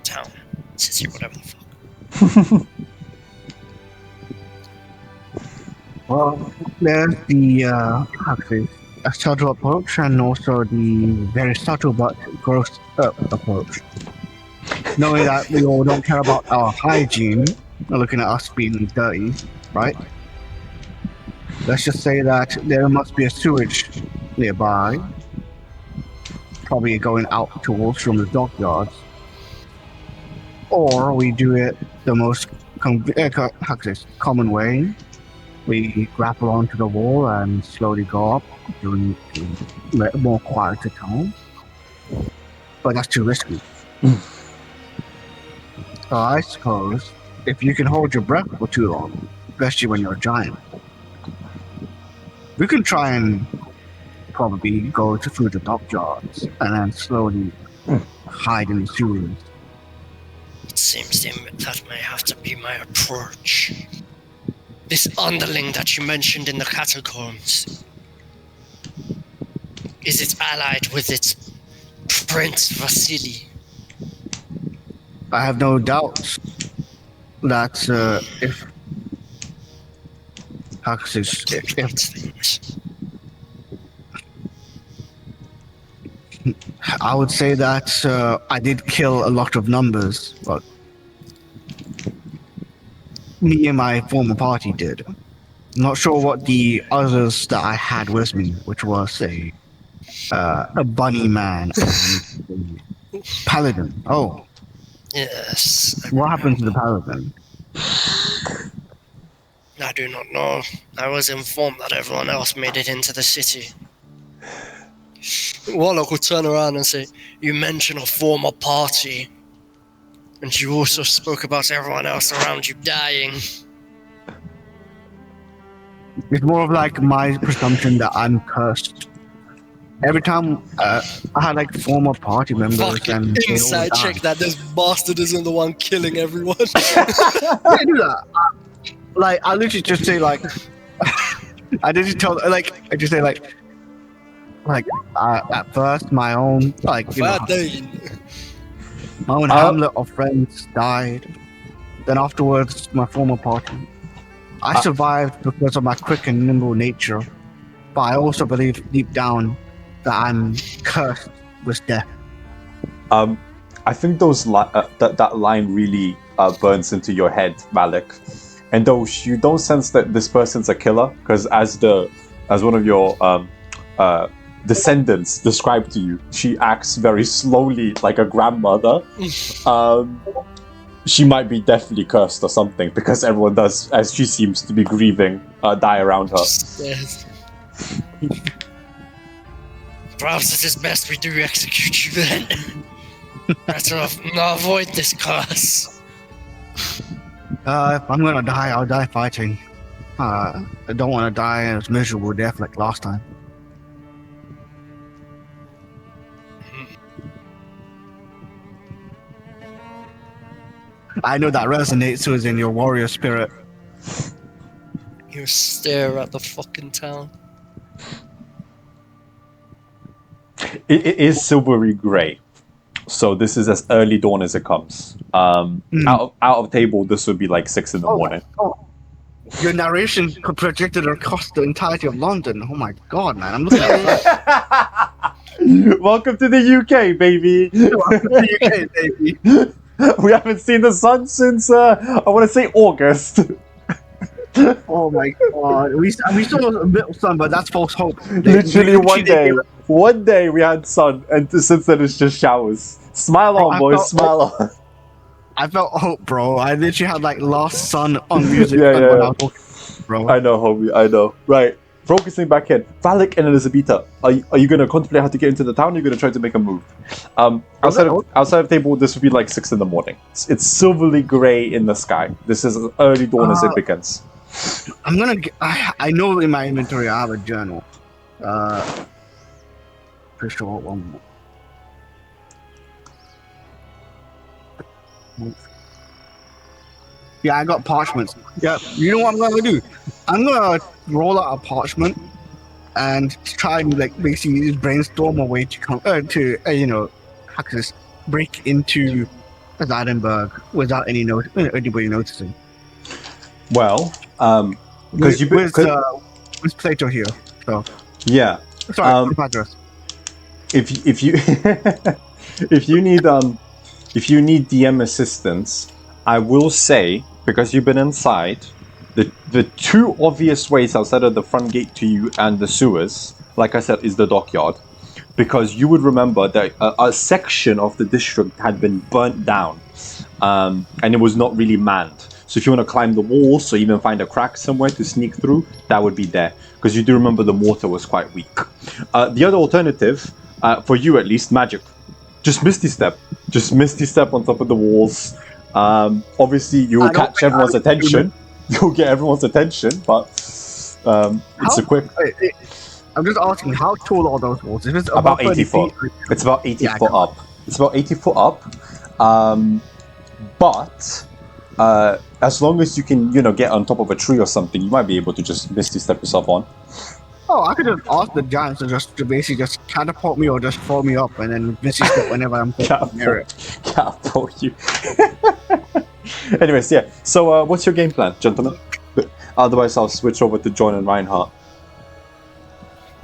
Town, city, whatever the fuck. Well, there's the how to say, a subtle approach and also the very subtle but gross approach. Knowing that we all don't care about our hygiene, looking at us being dirty, right? Let's just say that there must be a sewage nearby, probably going out towards from the dockyards. Or we do it the most common way. We grapple onto the wall and slowly go up during a more quieter tone. But that's too risky. So I suppose if you can hold your breath for too long, especially when you're a giant, we can try and probably go through the dockyards and then slowly hide in the sewers. It seems that may have to be my approach. This underling that you mentioned in the catacombs, is it allied with its Prince Vasily? I have no doubt that if I would say that I did kill a lot of numbers, but me and my former party did. Not sure what the others that I had with me, which was a bunny man and a paladin. Oh, yes. What happened to the paladin? I do not know. I was informed that everyone else made it into the city. Wallack will turn around and say, "You mentioned a former party, and you also spoke about everyone else around you dying." It's more of like my presumption that I'm cursed. Every time I had like former party members Fucking and they all inside died. check that this bastard isn't the one killing everyone. I do that. Like I literally just say like, I just tell like I just say like at first my own like you know, my own hamlet of friends died. Then afterwards my former party. I survived because of my quick and nimble nature, but I also believe deep down that I'm cursed with death. I think that line really burns into your head, Wallack. And though you don't sense that this person's a killer, because as one of your descendants described to you, she acts very slowly like a grandmother. She might be definitely cursed or something, because everyone does, as she seems to be grieving, die around her. Yes. Perhaps it is best we do execute you then. Better avoid this curse. If I'm gonna die, I'll die fighting. I don't want to die a miserable death like last time. I know that resonates with in your warrior spirit. You stare at the fucking town. It is silvery grey, so this is as early dawn as it comes. Out of table, this would be like 6 in the morning. Your narration projected across the entirety of London. Oh my god, man! I'm looking at that. Welcome to the UK, baby. Welcome to the UK, baby. We haven't seen the sun since I want to say August. Oh my god, we saw a bit of sun, but that's false hope. Literally one day we had sun, and since then it's just showers. Smile on, boys, smile on. I felt hope, bro. I literally had like Last Sun on music. Yeah. When I was talking, bro. I know, homie, I know. Right, focusing back in. Wallack and Elisabeta, are you going to contemplate how to get into the town, or are you going to try to make a move? Outside of table, this would be like 6 in the morning. It's silverly grey in the sky. This is as early dawn as it begins. I'm gonna. I know in my inventory I have a journal. Pretty sure one more. Yeah, I got parchments. Yeah, you know what I'm gonna do? I'm gonna roll out a parchment and try and like basically just brainstorm a way to come break into Edinburgh without anybody noticing. Well, because with Plato here. So yeah. sorry, Padres. If you if you need DM assistance, I will say, because you've been inside, the two obvious ways outside of the front gate to you and the sewers, like I said, is the dockyard, because you would remember that a section of the district had been burnt down, and it was not really manned. So if you want to climb the walls or even find a crack somewhere to sneak through, that would be there, because you do remember the mortar was quite weak. The other alternative, for you at least, magic. Just Misty Step. Just Misty Step on top of the walls. Obviously, you will catch everyone's attention. You'll get everyone's attention, but it's a quick... I'm just asking, how tall are those walls? If it's about 80 foot. It's about 80 foot up. It's about 80 foot up. But as long as you can, get on top of a tree or something, you might be able to just Misty Step yourself on. Oh, I could just ask the giants to basically just catapult me or just throw me up and then Misty Step whenever I'm near it. Catapult you. Anyways, yeah. So what's your game plan, gentlemen? Otherwise, I'll switch over to John and Reinhardt.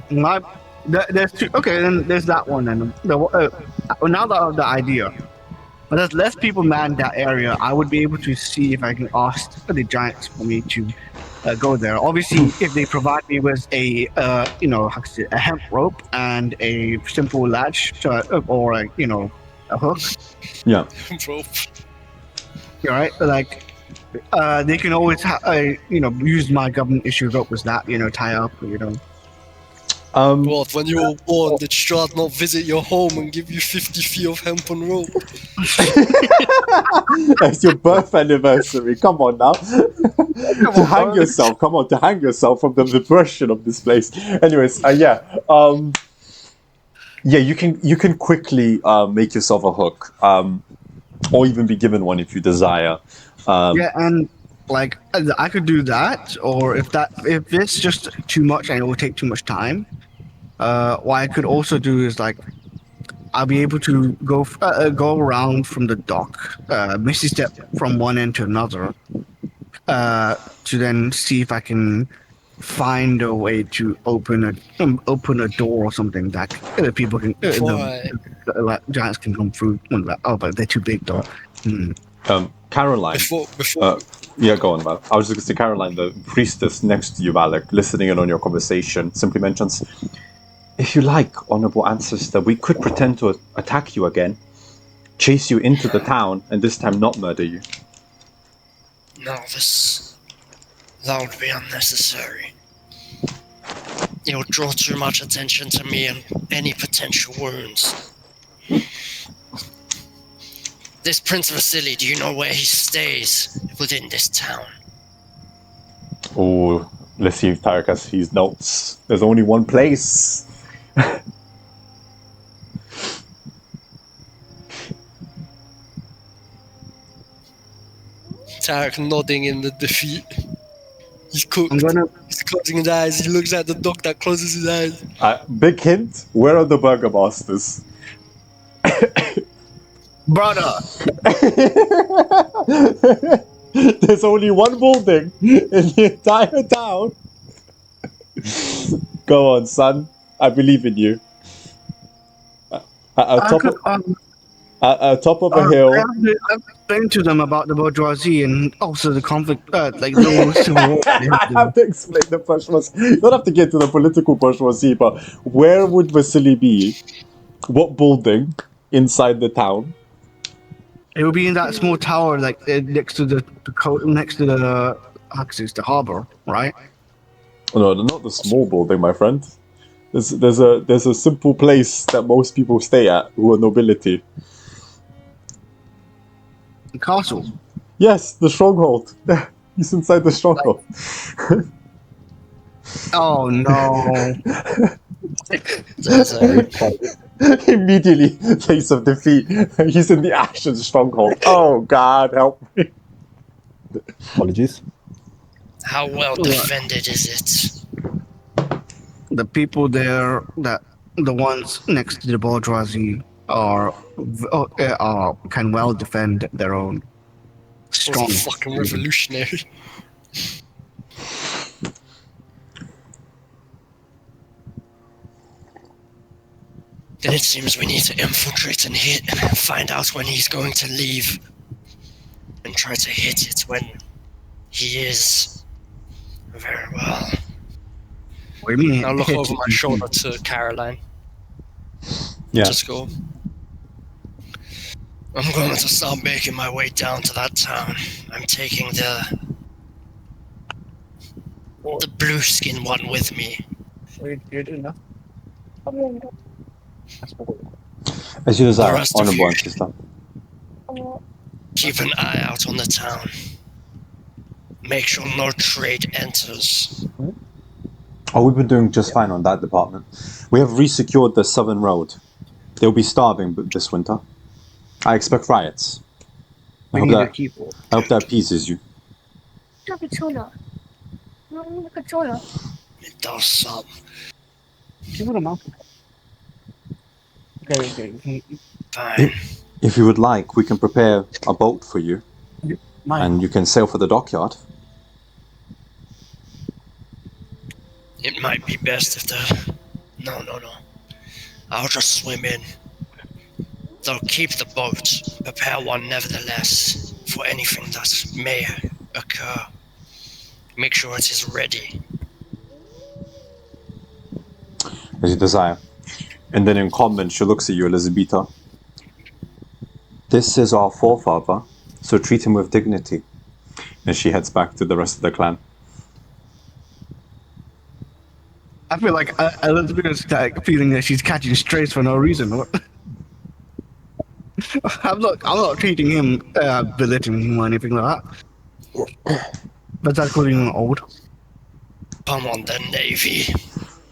There's two. Okay, then there's that one. And now that I have the idea, but there's less people man that area. I would be able to see if I can ask the giants for me to go there. Obviously, if they provide me with a a hemp rope and a simple latch or a hook. Yeah. Rope. Right, like they can always use my government issue rope with that. Tie up. What, when you were born, did Strahd not visit your home and give you 50 feet of hemp and rope? It's your birth anniversary. Come on now. To hang yourself. Come on, to hang yourself from the depression of this place. Anyways, you can quickly make yourself a hook, or even be given one if you desire. And like I could do that, or if it's just too much and it will take too much time. What I could also do is I'll be able to go around from the dock, Misty Step from one end to another, to then see if I can find a way to open a door or something that people can the giants can come through. But they're too big though. Caroline. Before. Go on, Val. I was just going to say, Caroline, the priestess next to you, Wallack, listening in on your conversation, simply mentions, if you like, honorable ancestor, we could pretend to attack you again, chase you into the town, and this time not murder you. No, that would be unnecessary. It would draw too much attention to me and any potential wounds. This Prince Vasily, do you know where he stays within this town? Oh, let's see if Tarek has his notes. There's only one place. Tarek nodding in the defeat. He's cooked. He's closing his eyes. He looks at the dog that closes his eyes. Big hint, where are the burgomasters? Brother! There's only one building in the entire town. Go on, son. I believe in you. At top of a hill. I've explained to them about the bourgeoisie and also the conflict, the civil war. I have to explain the bourgeoisie. You don't have to get to the political bourgeoisie, but where would Vasily be? What building inside the town? It would be in that small tower, next to the harbor, right? No, not the small building, my friend. There's a simple place that most people stay at who are nobility. The castle. Yes, the stronghold. He's inside the stronghold. Oh no! Immediately, face of defeat. He's in the Ashen stronghold. Oh God, help me! Apologies. How well defended is it? The people there, the ones next to the bourgeoisie, can well defend their own. Strong. Fucking revolutionary. Then it seems we need to infiltrate and find out when he's going to leave. And try to hit it when he is. Very well. What do you mean? I'll look hit over it? my shoulder to Caroline. Yeah. Just go. I'm going to start making my way down to that town. I'm taking the blue skin one with me. You're doing that. As you desire, The rest of honorable you- ancestor. Keep an eye out on the town. Make sure no trade enters. Oh, we've been doing just fine on that department. We have resecured the southern road. They'll be starving this winter. I expect riots. I We hope need to that, keep. I hope that appeases you. It does some. Give it a mouth. Okay. Fine. If you would like, we can prepare a boat for you, Mine. and you can sail for the dockyard. It might be best if the... No. I'll just swim in. They'll keep the boat. Prepare one nevertheless for anything that may occur. Make sure it is ready. As you desire. And then in common, she looks at you, Elisabeta. This is our forefather, so treat him with dignity. And she heads back to the rest of the clan. I feel like Elizabeth's like feeling that she's catching strays for no reason. I'm not treating him, belittling him or anything like that. But that's calling him old. Come on then, Navy.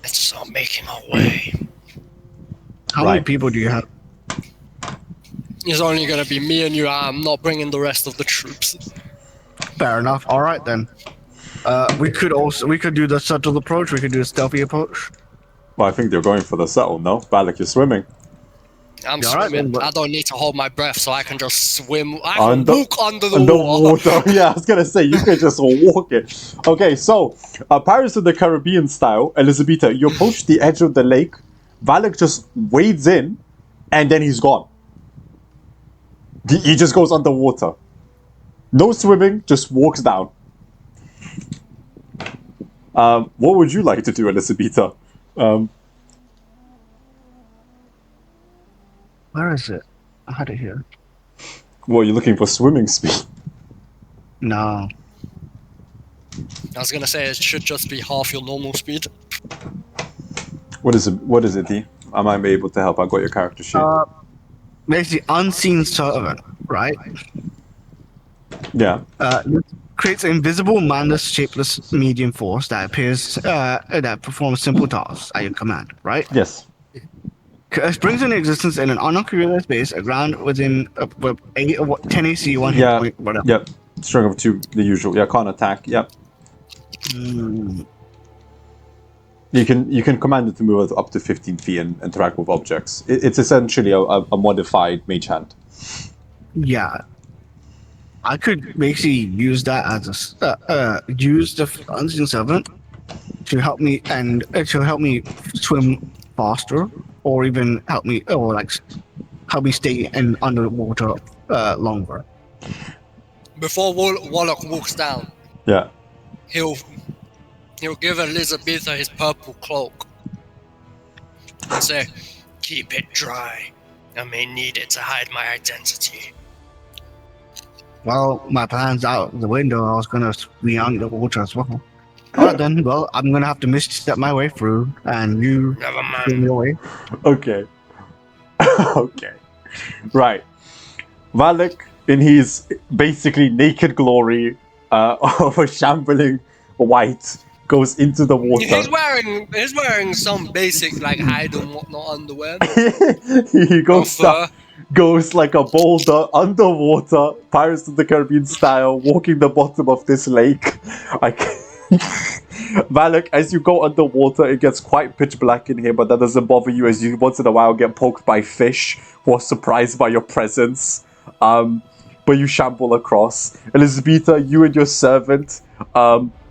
Let's start making our way. How many Right. people do you have? It's only gonna be me and you. I'm not bringing the rest of the troops. Fair enough. All right then. We could do the subtle approach. We could do a stealthy approach. Well, I think they're going for the settle, no? Wallack, you're swimming. I'm Yeah, alright, swimming. then, but- I don't need to hold my breath, so I can just swim. I can Under- walk under the water. Underwater. Yeah, I was gonna say, you could just walk it. Okay, so, Pirates of the Caribbean style, Elisabeta, you approach the edge of the lake, Wallack just wades in, and then he's gone. He just goes underwater. No swimming, just walks down. What would you like to do, Elisabeta? Where is it? I had it here. What, are you looking for swimming speed? No. I was gonna say it should just be half your normal speed. What is it, D? I might be able to help. I got your character sheet. Basically, unseen servant, right? Yeah. Creates an invisible, manless, shapeless medium force that appears that performs simple tasks at your command, right? Yes. Springs into existence in an unoccupied space, around within 10 AC, 1 hit Yeah. point, whatever. Yep. String of 2, the usual. Yeah, can't attack. Yep. Mm, You can command it to move up to 15 feet and interact with objects. It's essentially a modified mage hand. yeah. I could basically use that as use the unseen servant to help me swim faster, or even help me stay in underwater longer. Before Wallack walks down, Yeah. he'll give Elisabeta his purple cloak and say, "Keep it dry. I may need it to hide my identity." Well, my plan's out the window. I was gonna be underwater as well. Alright then, well, I'm gonna have to misstep my way through, and you Never swim mind. your way. Okay. Okay. Right. Wallack, in his basically naked glory of a shambling white, goes into the water. He's wearing some basic like hide and whatnot underwear. He goes Or fur. goes like a boulder underwater, Pirates of the Caribbean style, walking the bottom of this lake. Wallack, as you go underwater, it gets quite pitch black in here, but that doesn't bother you as you once in a while get poked by fish who are surprised by your presence. But you shamble across. Elisabeta, you and your servant,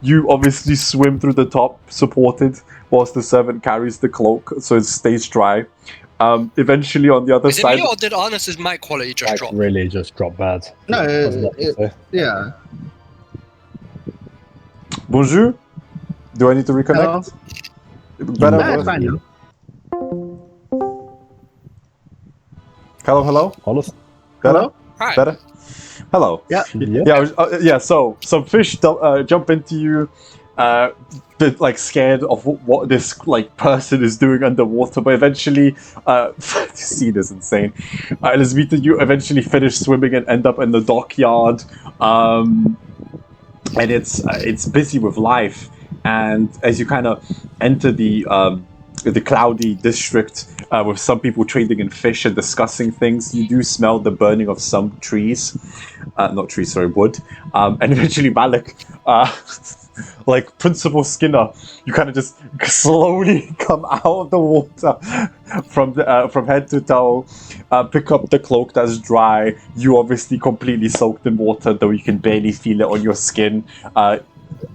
you obviously swim through the top, supported, whilst the servant carries the cloak so it stays dry. Eventually, on the other Is it side, me or did Arnes's mic quality just Like drop? really just dropped bad. No, What's that to say? yeah. bonjour. Do I need to reconnect? Better. No, it's Worse? fine. No. Hello. Honest? Better. Hello? Hi. Better. Hello. Yeah. Yeah. So some fish jump into you, bit like scared of what this like person is doing underwater. But eventually, the scene is insane. Elisabeta, you eventually finish swimming and end up in the dockyard, and it's busy with life. And as you kind of enter the cloudy district with some people trading in fish and discussing things, you do smell the burning of some trees. Not trees, sorry, wood. And eventually Wallack, like Principal Skinner, you kind of just slowly come out of the water from head to toe, pick up the cloak that's dry. You obviously completely soaked in water, though you can barely feel it on your skin.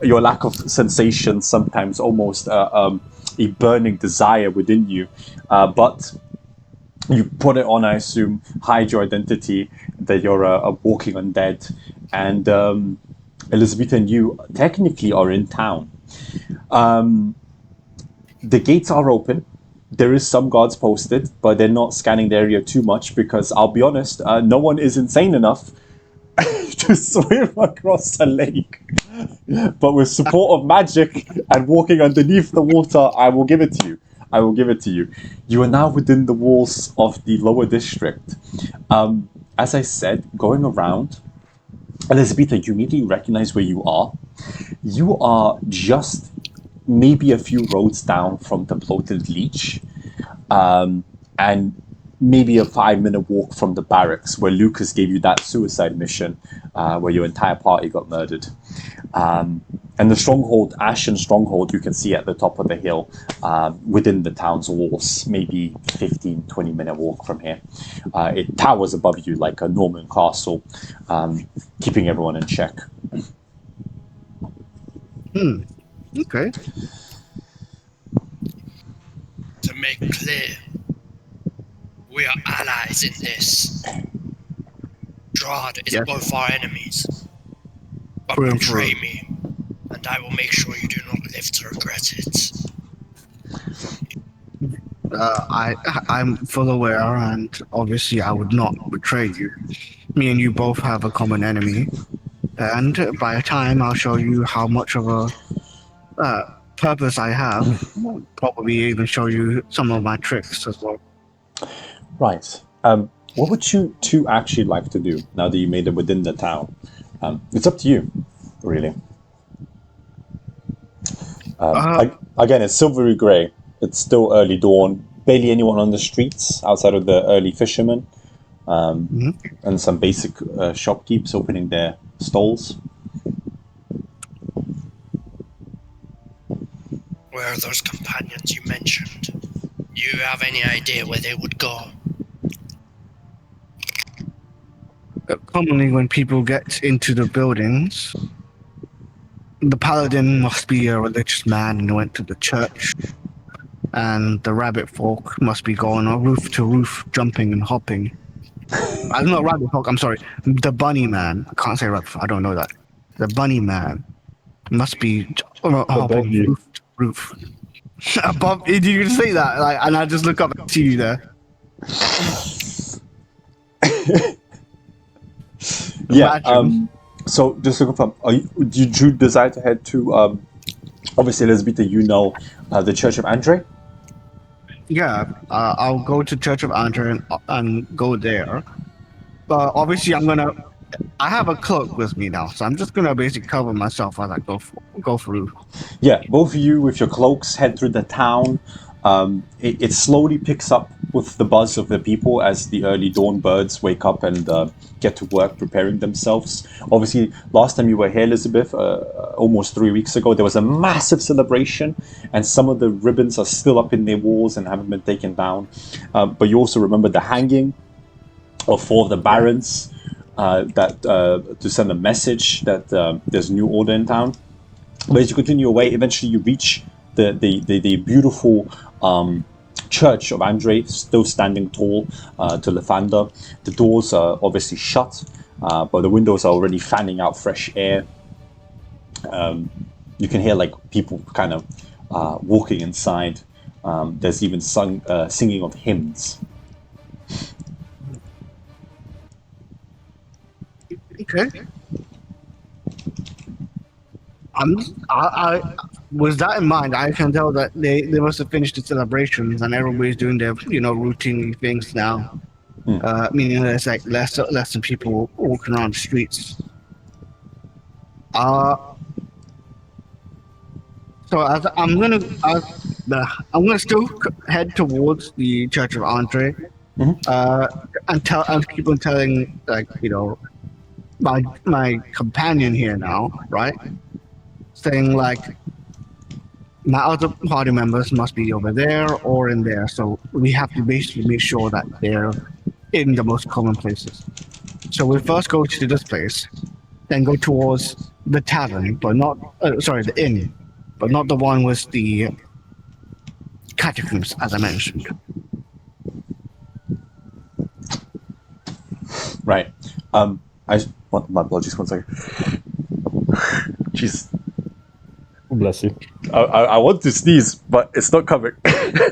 Your lack of sensation sometimes almost a burning desire within you, but you put it on, I assume, hide your identity, that you're walking undead, and Elisabeta and you technically are in town. The gates are open. There is some guards posted, but they're not scanning the area too much because, I'll be honest, no one is insane enough to swim across a lake. But with support of magic and walking underneath the water, I will give it to you. I will give it to you. You are now within the walls of the lower district. As I said, going around, Elisabeta, you immediately recognize where you are. You are just maybe a few roads down from the bloated leech, and maybe a 5-minute walk from the barracks where Lucas gave you that suicide mission, where your entire party got murdered. And the stronghold, Ashen Stronghold, you can see at the top of the hill, within the town's walls, maybe 15-20-minute walk from here. It towers above you like a Norman castle, keeping everyone in check. Okay. To make clear, we are allies in this. Strahd is Yes. both our enemies. But True and betray true. me, and I will make sure you do not live to regret it. I'm full aware, and obviously I would not betray you. Me and you both have a common enemy, and by the time I'll show you how much of a purpose I have, I'll probably even show you some of my tricks as well. Right. What would you two actually like to do now that you made it within the town? It's up to you, really. Again, it's silvery grey. It's still early dawn. Barely anyone on the streets outside of the early fishermen, and some basic shopkeepers opening their stalls. Where are those companions you mentioned? Do you have any idea where they would go? Commonly, when people get into the buildings, the paladin must be a religious man and went to the church, and the rabbit folk must be going on roof to roof, jumping and hopping. I'm not rabbit folk. I'm sorry. The bunny man. I can't say rabbit folk. I don't know that. The bunny man must be hopping you. roof to roof. Above, did you say that? Like, and I just look up to you there. Yeah. Imagine. So just to confirm, do you decide to head to? Obviously, Elisabeta, you know the Church of Andre. Yeah, I'll go to Church of Andre and go there. But obviously, I have a cloak with me now, so I'm just gonna basically cover myself as I go through. Yeah, both of you with your cloaks head through the town. It slowly picks up with the buzz of the people as the early dawn birds wake up and get to work preparing themselves. Obviously, last time you were here, Elizabeth, almost 3 weeks ago, there was a massive celebration, and some of the ribbons are still up in their walls and haven't been taken down. But you also remember the hanging of 4 of the barons to send a message that there's a new order in town. But as you continue your way, eventually you reach the beautiful church of Andre, still standing tall to Lathander. The doors are obviously shut, but the windows are already fanning out fresh air. You can hear like people kind of walking inside. There's even singing of hymns. Okay. I with that in mind, I can tell that they must have finished the celebrations and everybody's doing their routine things now. Meaning there's like less and people walking around the streets. So I'm gonna still head towards the Church of Andre, and keep on telling my companion here now, right? Saying like my other party members must be over there or in there, so we have to basically make sure that they're in the most common places. So we first go to this place, then go towards the tavern, but not the inn, but not the one with the catacombs, as I mentioned. Right. My apologies. 1 second. Jeez. Bless you. I want to sneeze, but it's not coming.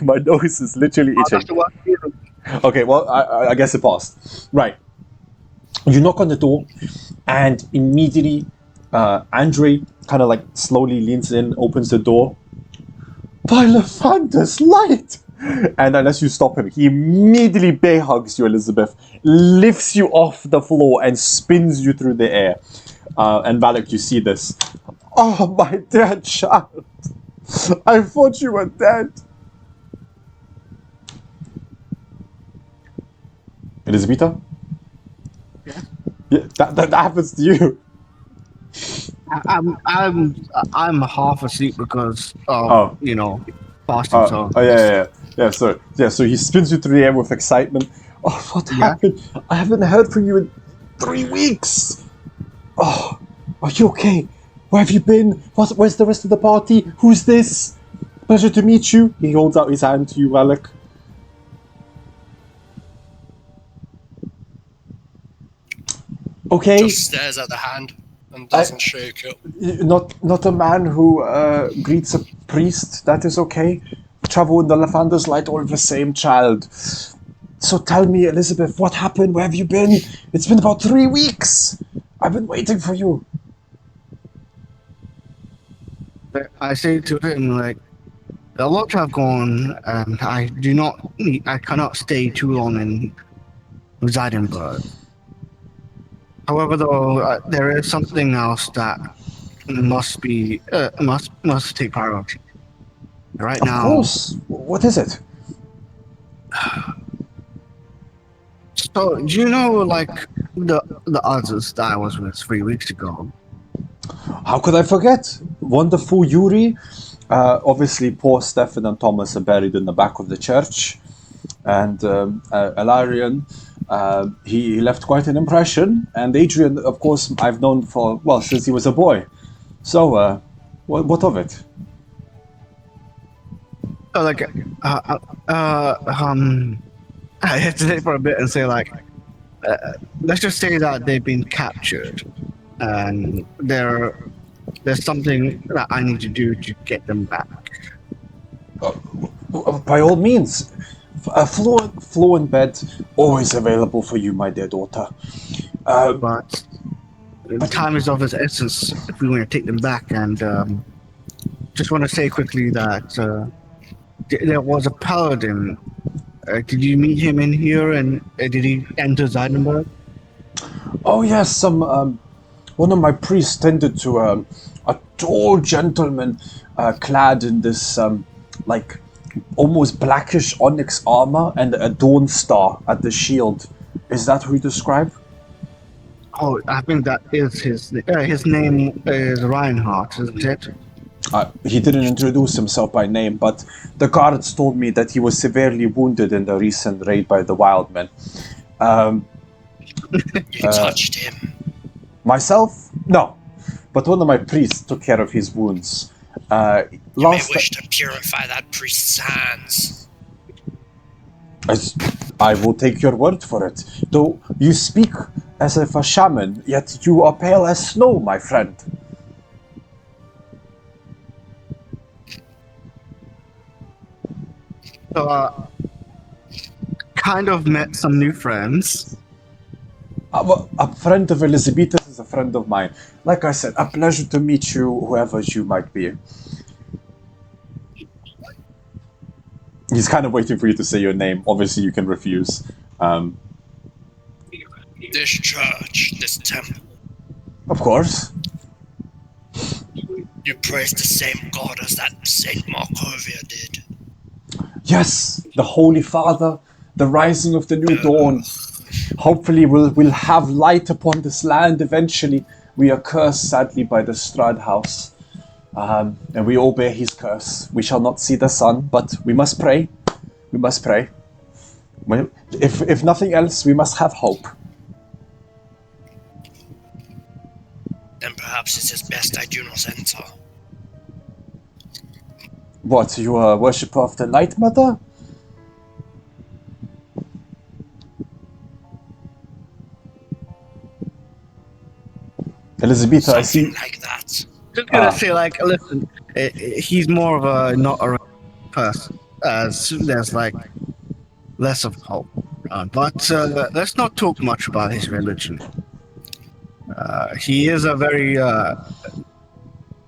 My nose is literally itching. Okay, well, I guess it passed. Right. You knock on the door, and immediately Andre kind of like slowly leans in, opens the door. By Lathander's light! And unless you stop him, he immediately bear hugs you, Elizabeth, lifts you off the floor, and spins you through the air. And Wallack, you see this. Oh, my dear child! I thought you were dead! Elisabeta? Yeah, that happens to you. I'm half asleep because of fasting. So he spins you through the air with excitement. Oh, what happened? I haven't heard from you in 3 weeks. Oh, are you okay? Where have you been? Where's the rest of the party? Who's this? Pleasure to meet you. He holds out his hand to you, Wallack. Okay. Just stares at the hand and doesn't shake it. Not a man who greets a priest. That is okay. Travel in the Lathander's light, all the same, child. So tell me, Elizabeth, what happened? Where have you been? It's been about 3 weeks. I've been waiting for you. I say to him like, a lot have gone, and I cannot stay too long in Zeidenberg. However, though, there is something else that must take priority. Right now. Of course. What is it? So, do you know, like, the others that I was with 3 weeks ago? How could I forget? Wonderful Yuri. Obviously, poor Stefan and Thomas are buried in the back of the church. And Ilarion, he left quite an impression. And Adrian, of course, I've known since he was a boy. So, what of it? I hesitate for a bit and say, like, let's just say that they've been captured, and there's something that I need to do to get them back. By all means, a floor and bed always available for you, my dear daughter. But the time is of its essence if we want to take them back, and just want to say quickly that there was a paladin. Did you meet him in here, and did he enter Zeidenberg? Oh yes, one of my priests tended to a tall gentleman clad in this like almost blackish onyx armor and a dawn star at the shield. Is that who you describe? Oh, I think that is his name is Reinhardt, isn't it? He didn't introduce himself by name, but the guards told me that he was severely wounded in the recent raid by the Wildmen. You touched him. Myself? No. But one of my priests took care of his wounds. You may wish to purify that priest's hands. I will take your word for it. Though you speak as if a shaman, yet you are pale as snow, my friend. So, kind of met some new friends. A friend of Elisabeta is a friend of mine. Like I said, a pleasure to meet you, whoever you might be. He's kind of waiting for you to say your name. Obviously, you can refuse. This church, this temple, Of course. you praise the same god as that Saint Markovia did. Yes, the Holy Father, the rising of the new dawn. Hopefully we'll have light upon this land eventually. We are cursed, sadly, by the Strahd house. And we all bear his curse. We shall not see the sun, but we must pray. We must pray. Well, if nothing else, we must have hope. Then perhaps it is best I do not enter. What, you are a worshipper of the Light Mother? Elisabeta, I see. Something like that. Just gonna say, like, listen, he's more of a not a person, as there's like less of hope. But let's not talk much about his religion. He is a very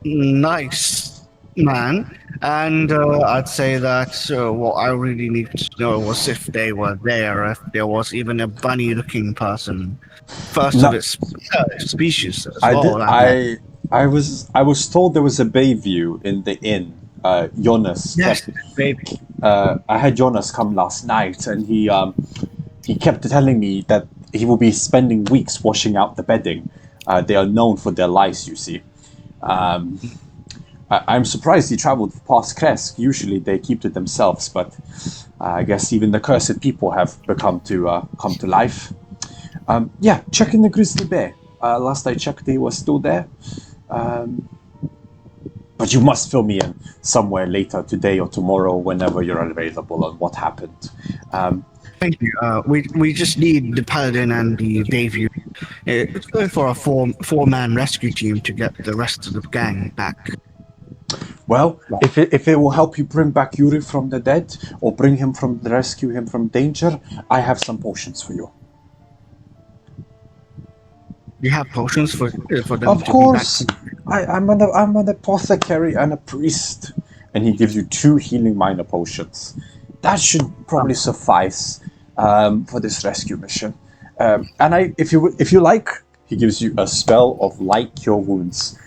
nice man, and I'd say that what I really needed to know was if they were there, if there was even a bunny-looking person, first of its species as well. I was told there was a Bayview in the inn. Jonas. Yes, baby. I had Jonas come last night, and he kept telling me that he will be spending weeks washing out the bedding. They are known for their lice, you see. I'm surprised he traveled past Kresk. Usually they keep to themselves, but I guess even the cursed people have become to come to life. Yeah, check in the grizzly bear. Last I checked, he was still there. But you must fill me in somewhere later today or tomorrow, whenever you're available, on what happened. Thank you. We just need the paladin and the Bayview for a four-man rescue team to get the rest of the gang back. Well, if it will help you bring back Yuri from the dead, or rescue him from danger, I have some potions for you. You have potions for them Of to course, be back. I'm an apothecary and a priest, and he gives you 2 healing minor potions. That should probably suffice for this rescue mission. And if you like, he gives you a spell of light cure wounds.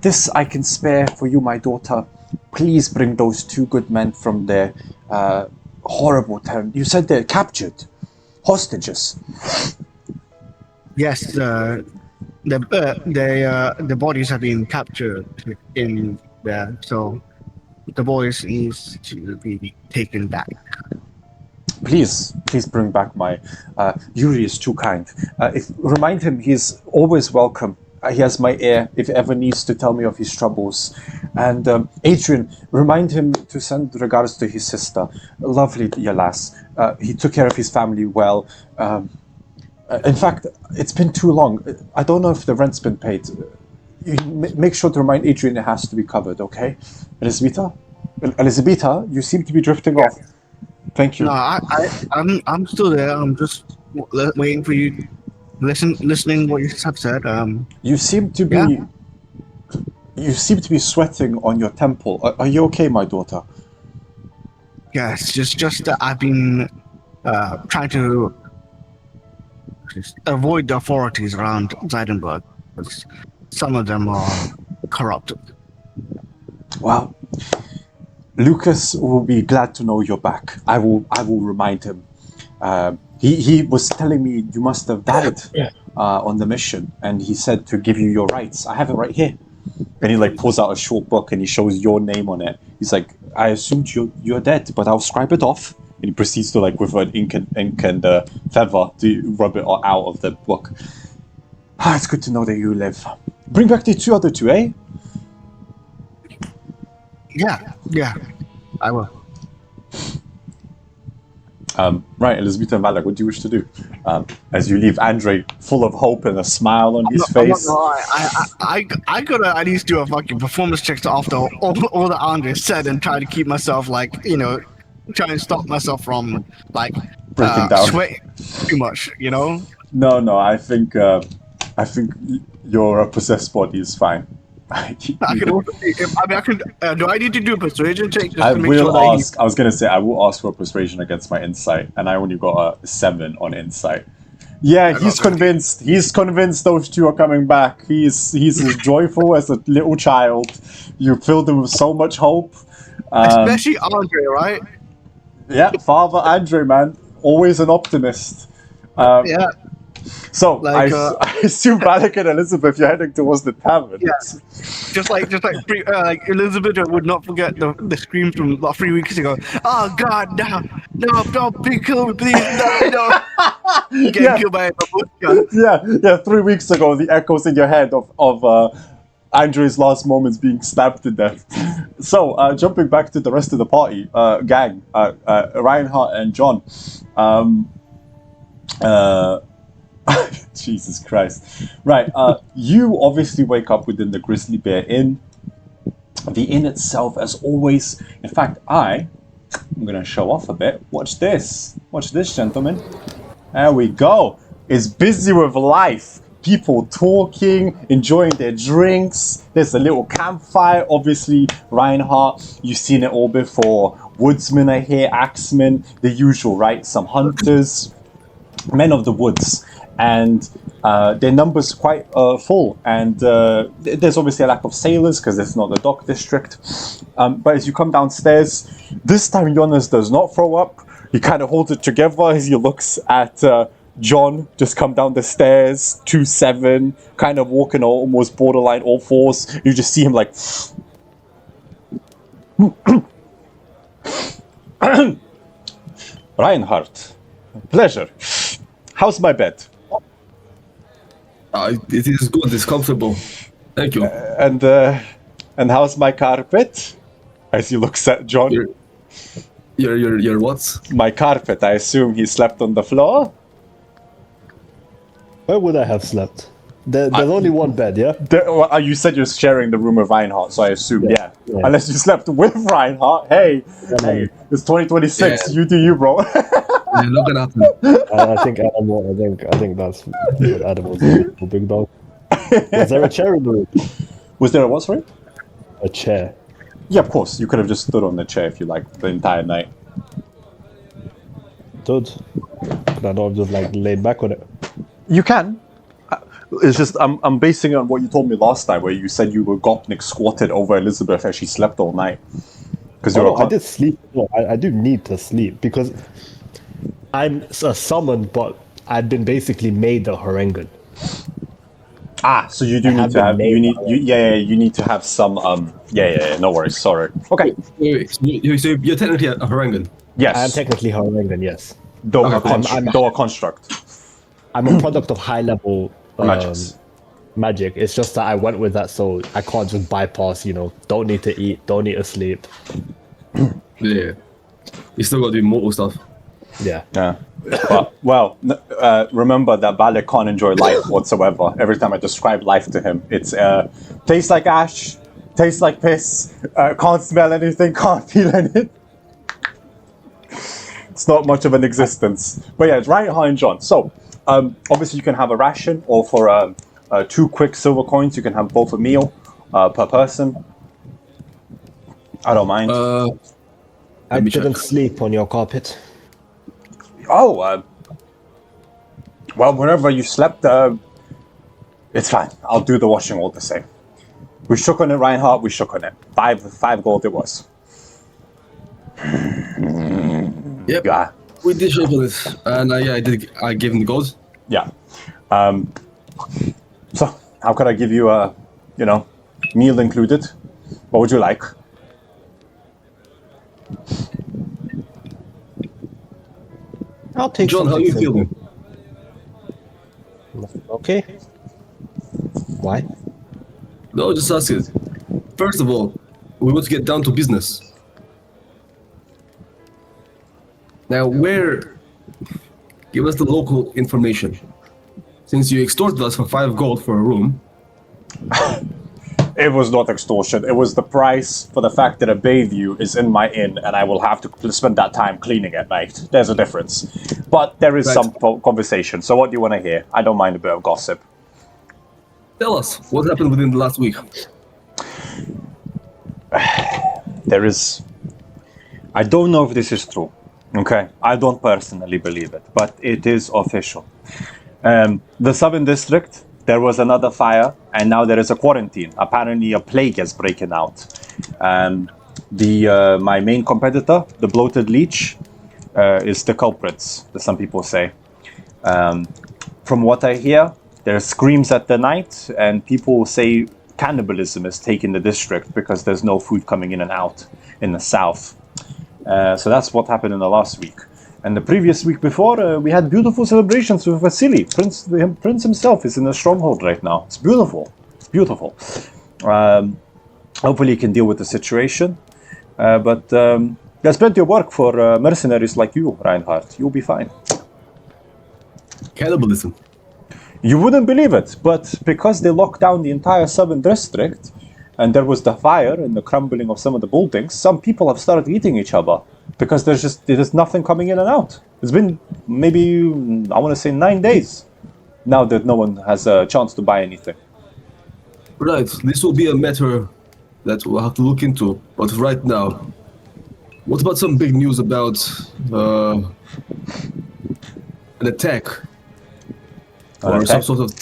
This I can spare for you, my daughter. Please bring those 2 good men from their horrible town. You said they're captured, hostages. Yes, the bodies have been captured in there, so the boys needs to be taken back. Please bring back my Yuri is too kind. Remind him he's always welcome. He has my ear if he ever needs to tell me of his troubles. And Adrian, remind him to send regards to his sister. Lovely, your lass. He took care of his family well. In fact, it's been too long. I don't know if the rent's been paid. You make sure to remind Adrian it has to be covered, okay? Elisabeta, you seem to be drifting off. Thank you. No, I'm still there. I'm just waiting for you. Listening what you have said. You seem to be sweating on your temple. Are you okay, my daughter? Yes, just that I've been trying to avoid the authorities around Zeidenberg. Some of them are corrupted. Well, Lucas will be glad to know you're back. I will remind him. He was telling me you must have died on the mission, and he said to give you your rights. I have it right here. And he pulls out a short book and he shows your name on it. He's like, I assumed you're dead, but I'll scribe it off. And he proceeds to with an ink and feather to rub it out of the book. It's good to know that you live. Bring back the other two, eh? Yeah, I will. Right, Elisabeta and Wallack, what do you wish to do? As you leave Andre full of hope and a smile on his I'm not face. gonna lie. I gotta at least do a fucking performance check after all that Andre said and try to keep myself like try and stop myself from like Breaking down. sweating too much. No, I think your possessed body is fine. I can also. I can. Do I need to do a persuasion check just I to make sure will that ask. I was gonna say I will ask for a persuasion against my insight, and I only got a 7 on insight. Yeah, he's convinced. He's convinced those two are coming back. He's as joyful as a little child. You filled him with so much hope. especially Andre, right? Yeah, Father Andre, man, always an optimist. Yeah. So Like, I assume Wallack and Elizabeth, you're heading towards the tavern. Yeah. Just like Elisabeta would not forget the scream from about 3 weeks ago. Oh God, no, don't be killed, please, no. Getting killed by a babushka. Yeah. 3 weeks ago, the echoes in your head of Andre's last moments being stabbed to death. So, jumping back to the rest of the party, gang, Reinhardt and John. Jesus Christ. Right, you obviously wake up within the Grizzly Bear Inn. The inn itself, as always, in fact, I'm going to show off a bit. Watch this, gentlemen. There we go. It's busy with life. People talking, enjoying their drinks. There's a little campfire. Obviously, Reinhardt, you've seen it all before. Woodsmen are here, axemen, the usual, right? Some hunters, men of the woods. And their numbers quite full. And there's obviously a lack of sailors because it's not the dock district. But as you come downstairs, this time Jonas does not throw up. He kind of holds it together as he looks at John just come down the stairs, 2-7, kind of walking almost borderline all fours. You just see him like... Reinhardt, pleasure. How's my bed? It is good. It's comfortable. Thank you. And how's my carpet? As he looks at John. Your what? My carpet. I assume he slept on the floor? Where would I have slept? There's only one bed, yeah? You said you're sharing the room with Reinhardt, so I assume, yeah. Unless you slept with Reinhardt. Hey, it's 2026. You do you, bro. Yeah, look at I think that's what Adam was doing, big dog. Was there a chair in the room? Was there a what, sorry? A chair. Yeah, of course. You could have just stood on the chair if you like the entire night. Stood. Could I not have just laid back on it? You can. It's just I'm basing it on what you told me last time, where you said you were Gopnik squatted over Elizabeth as she slept all night. Because I did sleep. No, I do need to sleep because I'm a summon, but I've been basically made a Harengan. So you do need to have you need to have some no worries, sorry. Okay. Wait. So you're technically a Harengan? Yes. I am technically Harengan, yes. Though a construct. I'm a product of high level magic. It's just that I went with that, so I can't just bypass, don't need to eat, don't need to sleep. Yeah. You still got to do mortal stuff. Yeah. But, remember that Wallack can't enjoy life whatsoever. Every time I describe life to him, it's tastes like ash, tastes like piss, can't smell anything, can't feel anything. It's not much of an existence. But yeah, it's Reinhardt and John. So, obviously you can have a ration, or for 2 quick silver coins, you can have both a meal per person. I don't mind. I didn't sleep on your carpet. Oh, well, wherever you slept, it's fine. I'll do the washing all the same. We shook on it, Reinhardt. We shook on it. 5 gold it was. Yep. Yeah. We did show for this, and I gave him the gold. Yeah. So, how could I give you a, meal included? What would you like? I'll take John, how are you simple. feeling? Okay. Why? No, just ask it. First of all, we want to get down to business. Now, give us the local information. Since you extorted us for 5 gold for a room. It was not extortion. It was the price for the fact that a Bayview is in my inn and I will have to spend that time cleaning it, mate. There's a difference. But there is Right. some conversation. So what do you want to hear? I don't mind a bit of gossip. Tell us, what happened within the last week? There is... I don't know if this is true. Okay? I don't personally believe it. But it is official. The Southern District... There was another fire, and now there is a quarantine. Apparently, a plague is breaking out. My main competitor, the bloated leech, is the culprits, as some people say. From what I hear, there are screams at the night, and people say cannibalism is taking the district because there's no food coming in and out in the south. So that's what happened in the last week. And the previous week before, we had beautiful celebrations with Vasily. Prince himself is in the stronghold right now. It's beautiful. It's beautiful. Hopefully he can deal with the situation. But there's plenty of work for mercenaries like you, Reinhardt. You'll be fine. Cannibalism. You wouldn't believe it, but because they locked down the entire Southern District, and there was the fire and the crumbling of some of the buildings, some people have started eating each other. Because there's nothing coming in and out. It's been maybe, I want to say 9 days now that no one has a chance to buy anything. Right, this will be a matter that we'll have to look into. But right now, what about some big news about an attack? Or some sort of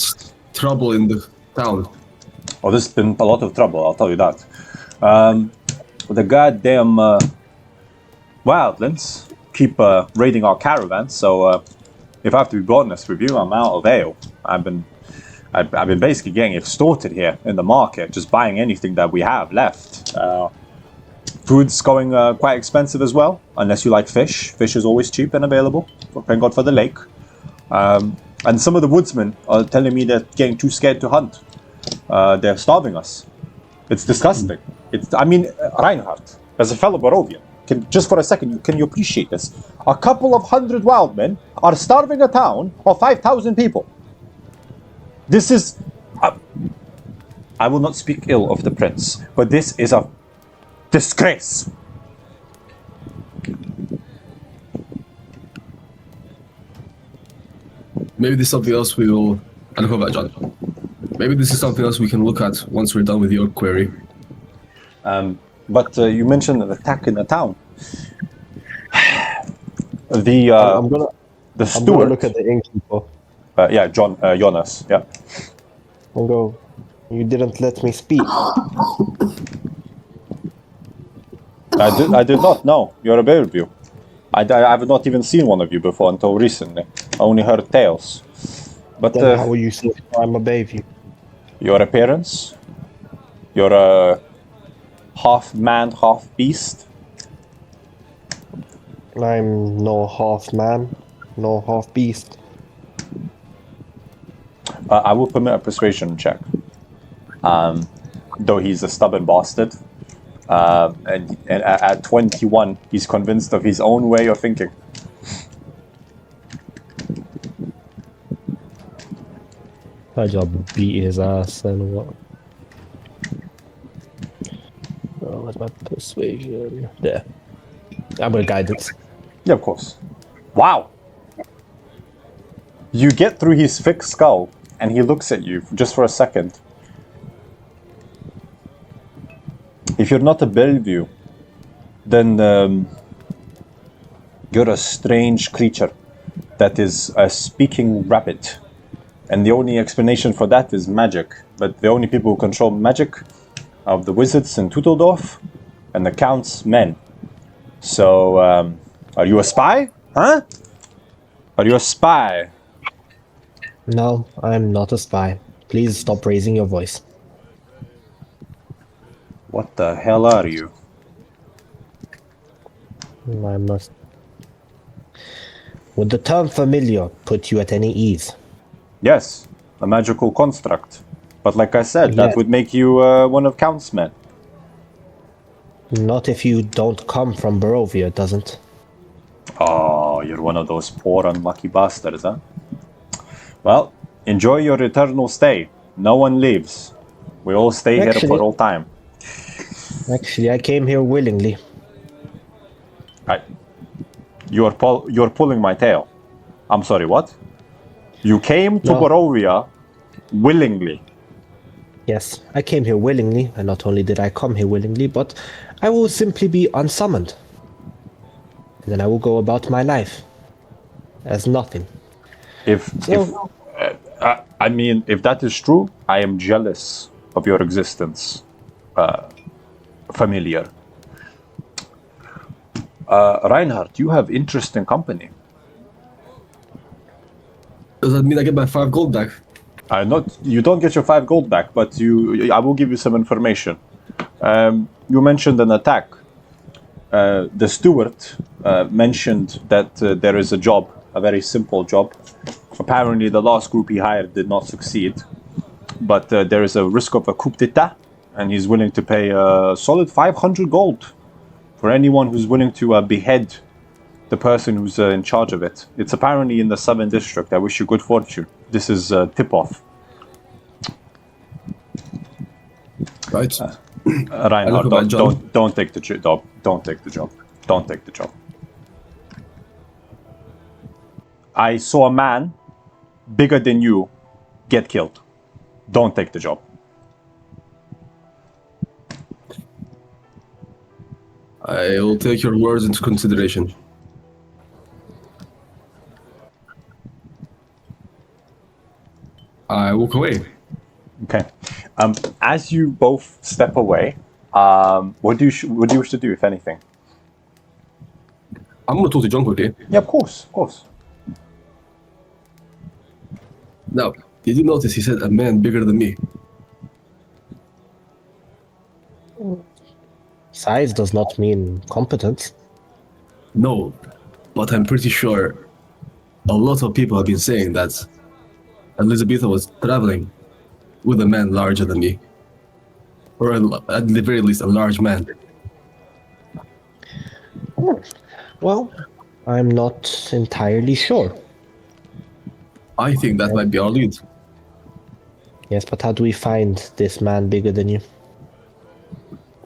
trouble in the town? Oh, there's been a lot of trouble, I'll tell you that. The goddamn... wildlands keep raiding our caravans, so if I have to be honest with you, I'm out of ale. I've been basically getting extorted here in the market, just buying anything that we have left. Food's going quite expensive as well, unless you like fish. Fish is always cheap and available. Thank God for the lake. And some of the woodsmen are telling me they're getting too scared to hunt. They're starving us. It's disgusting. Reinhardt, as a fellow Barovian, just for a second, can you appreciate this? A couple of 100 wild men are starving a town of 5,000 people. This is... I will not speak ill of the prince, but this is a disgrace. Maybe this is something else we will... I don't know about John. Maybe this is something else we can look at once we're done with your query. But you mentioned an attack in the town. I'm gonna steward. look at the innkeeper. Jonas. Yeah. And go. You didn't let me speak. I did not know. You're a Bayview. I have not even seen one of you before until recently. I only heard tales. But Then how will you say I'm a baby? your appearance, you're a half man, half beast. I'm no half man, no half beast. I will permit a persuasion check. Though he's a stubborn bastard. And at 21, he's convinced of his own way of thinking. I just beat his ass and what? Oh, where's my persuasion? There. I'm gonna guidance. Yeah, of course. Wow! You get through his thick skull, and he looks at you just for a second. If you're not a Bellevue, then you're a strange creature that is a speaking rabbit. And the only explanation for that is magic. But the only people who control magic are the wizards in Tuteldorf and the Count's men. So, are you a spy? Huh? Are you a spy? No, I'm not a spy. Please stop raising your voice. What the hell are you? I must... Would the term familiar put you at any ease? Yes, a magical construct. But like I said, that would make you one of Count's men. Not if you don't come from Barovia, doesn't. Oh, you're one of those poor unlucky bastards, huh? Well, enjoy your eternal stay. No one leaves. We all stay here for all time. Actually, I came here willingly. You're pulling my tail. I'm sorry, what? You came to No. Barovia willingly. Yes, I came here willingly, and not only did I come here willingly, but I will simply be unsummoned. And then I will go about my life as nothing. If that is true, I am jealous of your existence, familiar. Reinhardt, you have interesting company. Does that mean I get my 5 gold back? You don't get your 5 gold back, but I will give you some information. You mentioned an attack. The steward mentioned that there is a job, a very simple job. Apparently, the last group he hired did not succeed, but there is a risk of a coup d'état, and he's willing to pay a solid 500 gold for anyone who's willing to behead the person who's in charge of it. It's apparently in the Southern District. I wish you good fortune. This is a tip-off. Right. Reinhardt, don't take the job. Don't take the job. Don't take the job. I saw a man bigger than you get killed. Don't take the job. I will take your words into consideration. I walk away. Okay. As you both step away, what do you wish to do, if anything? I'm gonna talk to John quickly. Yeah, of course. Now, did you notice he said a man bigger than me? Size does not mean competence. No, but I'm pretty sure a lot of people have been saying that Elisabeta was traveling with a man larger than me. Or at the very least, a large man. Well, I'm not entirely sure. I think that might be our lead. Yes, but how do we find this man bigger than you?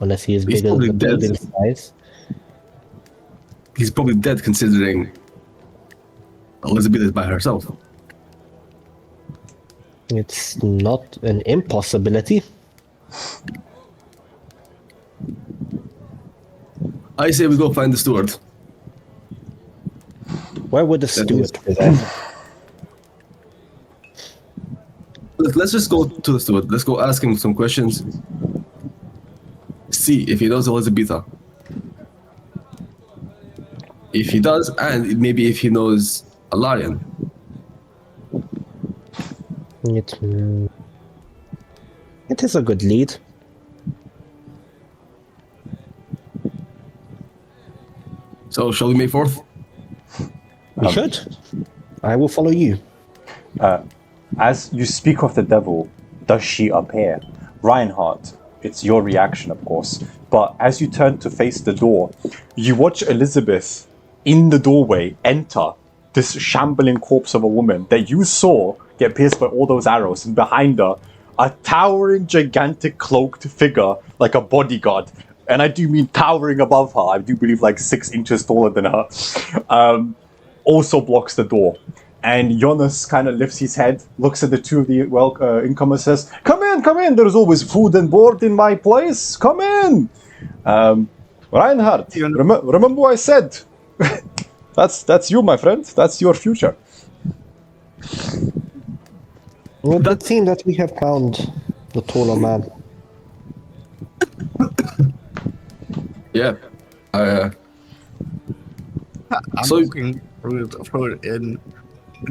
Unless he is He's bigger probably than the dead. building size. He's probably dead considering Elisabeta is by herself. It's not an impossibility. I say we go find the steward. Where would the steward reside? Let's just go to the steward. Let's go ask him some questions. See if he knows Elisabeta. If he does, and maybe if he knows Alarian. It is a good lead. So, shall we make forth? We should. I will follow you. As you speak of the devil, does she appear? Reinhardt, it's your reaction, of course. But as you turn to face the door, you watch Elizabeth in the doorway enter this shambling corpse of a woman that you saw get pierced by all those arrows, and behind her, a towering, gigantic, cloaked figure, like a bodyguard. And I do mean towering above her. I do believe like 6 inches taller than her. Also blocks the door. And Jonas kind of lifts his head, looks at the two of the incomers, says, come in, there's always food and board in my place, come in. Reinhardt, remember what I said? That's you, my friend, that's your future. Well, it would seem that we have found the taller man. Yeah. I'm So- looking through it in.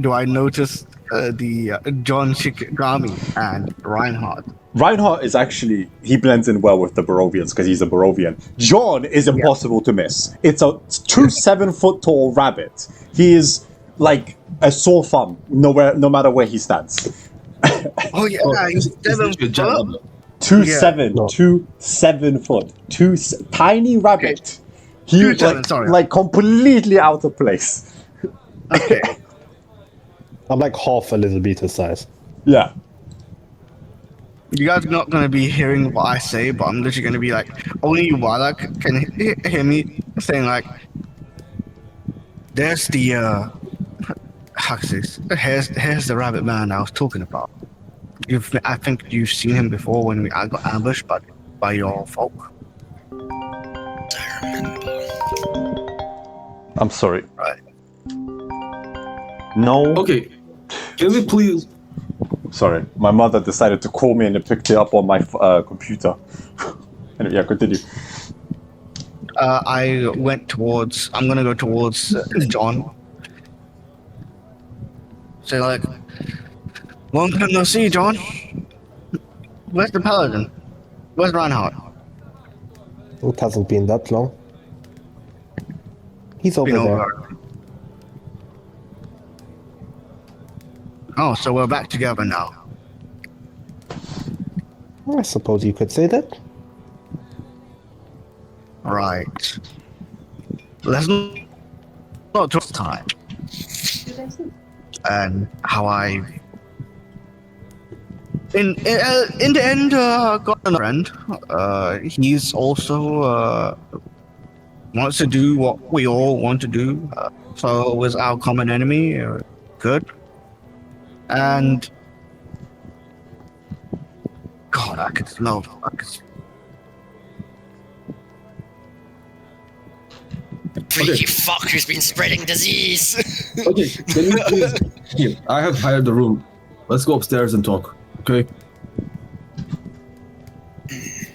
Do I notice the John Shikigami and Reinhardt? Reinhardt is actually, he blends in well with the Barovians because he's a Barovian. John is impossible to miss. It's a true 7-foot tall rabbit. He is like a sore thumb, no matter where he stands. Oh yeah, he's 7 foot. 2'7", 7 foot, tiny rabbit. He Do tell me, sorry. like completely out of place. Okay. I'm like half Elisabeta's size. Yeah. You guys are not gonna be hearing what I say, but I'm literally gonna be like, only Wallack can hear me saying like, "There's the Huxley's. Here's the rabbit man I was talking about. I think you've seen him before when I got ambushed by your folk, I remember. I'm sorry. right?" No. Okay, can we please? Sorry. My mother decided to call me and it picked it up on my computer. Anyway, yeah, continue. I'm gonna go towards John. Say like, "Long time no see, John. Where's the paladin? Where's Reinhardt?" It hasn't been that long. He's over there. Oh, so we're back together now. I suppose you could say that. Right. Let's not talk time. And how I, in the end, got a friend. He's also wants to do what we all want to do. So was our common enemy good? And God, I could smell. Freaky fuck who's been spreading disease. Okay, can you please? Here, I have hired the room. Let's go upstairs and talk. Okay.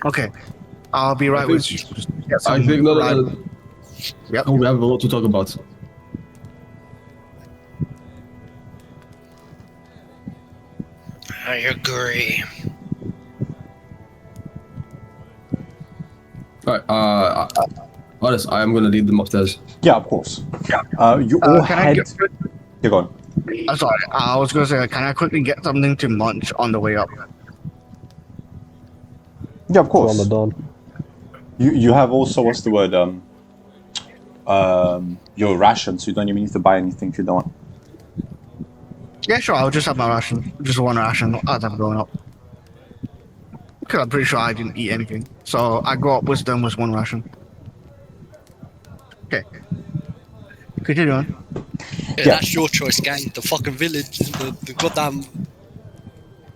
Okay, I'll be right with you. I think no. Yep. We have a lot to talk about. I agree. Alright, honest, I am gonna lead them upstairs. Yeah, of course. You all Can I head. get? You're gone. I'm sorry. I was gonna say, can I quickly get something to munch on the way up? Yeah, of course. Ramadan. You have also, what's the word? Your ration, so you don't even need to buy anything if you don't want. Yeah, sure. I'll just have my ration. Just one ration as I'm going up. Because I'm pretty sure I didn't eat anything. So I go up wisdom with one ration. Okay. Continue on. Yeah, that's your choice, gang. The fucking village, the goddamn,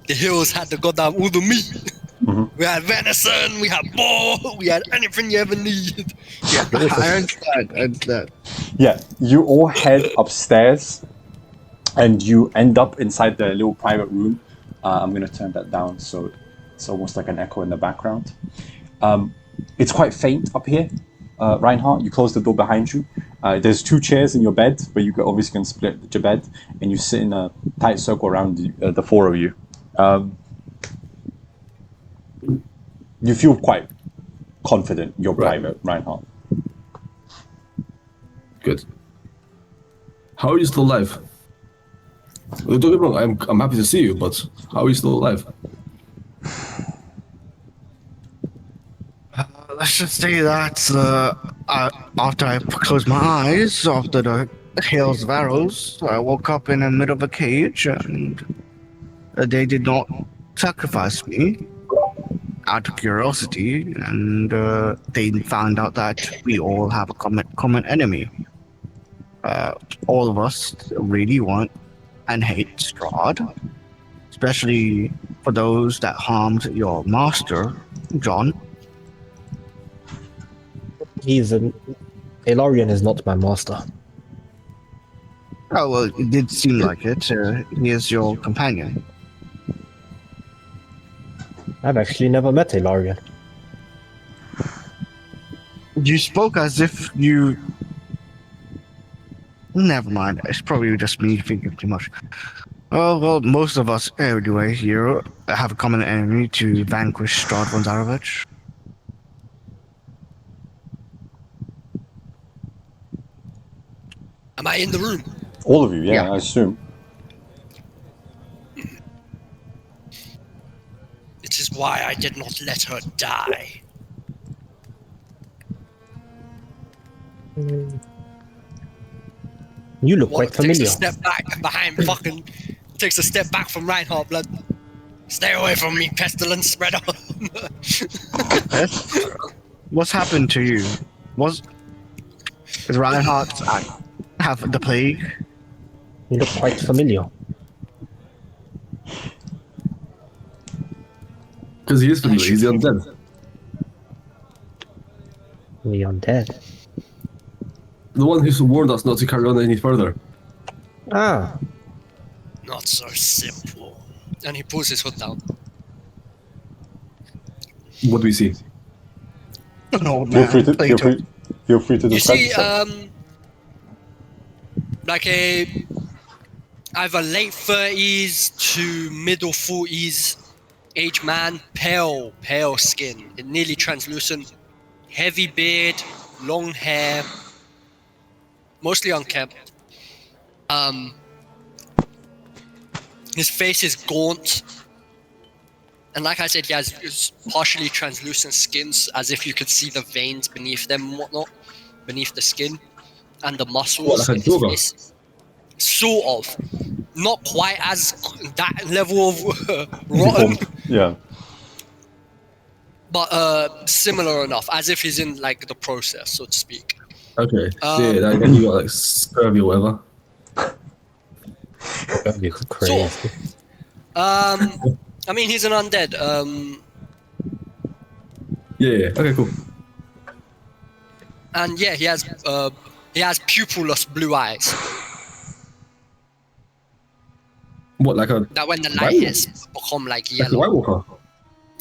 the hills had the goddamn all the meat. Mm-hmm. We had venison, we had boar, we had anything you ever need. Yeah, I understand. Yeah, you all head upstairs and you end up inside the little private room. I'm going to turn that down so it's almost like an echo in the background. It's quite faint up here. Reinhardt, you close the door behind you. There's 2 chairs in your bed, but you obviously can split your bed, and you sit in a tight circle around the 4 of you. You feel quite confident you're private, Reinhardt. Good. How are you still alive? Don't get me wrong, I'm happy to see you, but how are you still alive? Let's just say that after I closed my eyes, after the hails of arrows, I woke up in the middle of a cage, and they did not sacrifice me out of curiosity, and they found out that we all have a common enemy. All of us really want and hate Strahd, especially for those that harmed your master, John. Elarian is not my master. Oh, well, it did seem like it. He is your companion. I've actually never met Elarian. You spoke as if you... Never mind. It's probably just me thinking too much. Oh, well, most of us, anyway, here have a common enemy to vanquish Strahd van Zarovich. Am I in the room? All of you, yeah. Yeah. I assume. It is why I did not let her die. You look Wallack quite takes familiar. a step back takes a step back from Reinhardt, blood. Stay away from me, pestilence spreader. What's happened to you? Is Reinhardt have the plague? You look quite familiar. Because he is familiar. He's the undead. The undead. The one who warned us not to carry on any further. Ah, Not so simple. And he pulls his hood down. What do we see? An old Feel man. free to Plato. feel free to You describe see, yourself. like a either late 30s to middle 40s age man, pale skin, nearly translucent, heavy beard, long hair, mostly unkempt. His face is gaunt, and like I said, he has partially translucent skins, as if you could see the veins beneath them and whatnot, beneath the skin, and the muscles What, like a in his Yoga? face. Sort of. Not quite as that level of rotten, Deformed. Yeah. but similar enough, as if he's in like the process, so to speak. Okay. Yeah, then you got like scurvy or whatever. that'd be crazy. I mean, he's an undead. Yeah. Okay, cool. And yeah, he has pupilless blue eyes. What, like a That when the White light Wolf? hits, become like White yellow. Walker?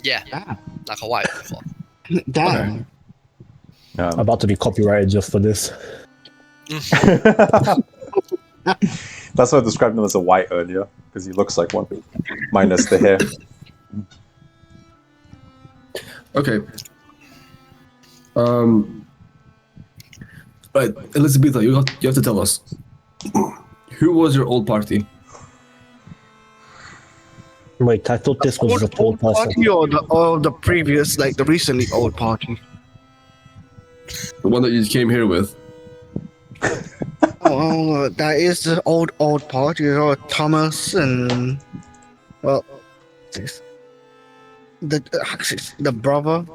Yeah, like a white wolf. Damn. About to be copyrighted just for this. That's why I described him as a white earlier, because he looks like one, minus the hair. Okay. Right, Elisabeta, you have to tell us. Who was your old party? Wait, I thought this was the old person. party or the previous, like the recently old party? The one that you came here with? Oh, that is the old party. Thomas and well, the brother.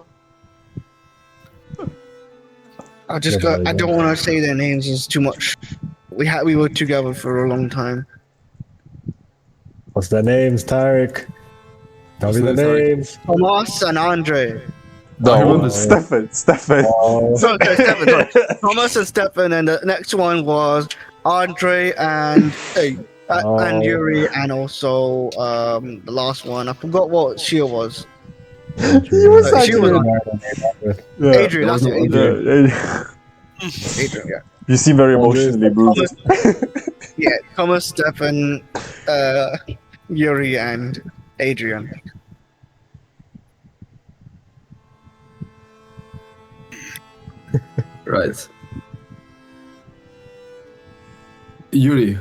I don't want to say their names. It's too much. We were together for a long time. What's their names, Tarek? Tell me the names. Thomas and Andre. No, Stefan. So, okay, Stefan, sorry. Thomas and Stefan, and the next one was Andre and Yuri, and also the last one. I forgot what she was. He was She was Adrian. That's it, Adrian. Adrian, yeah. You seem very emotionally moved. Yeah, Thomas, Stefan, Yuri, and Adrian. Right. Yuri,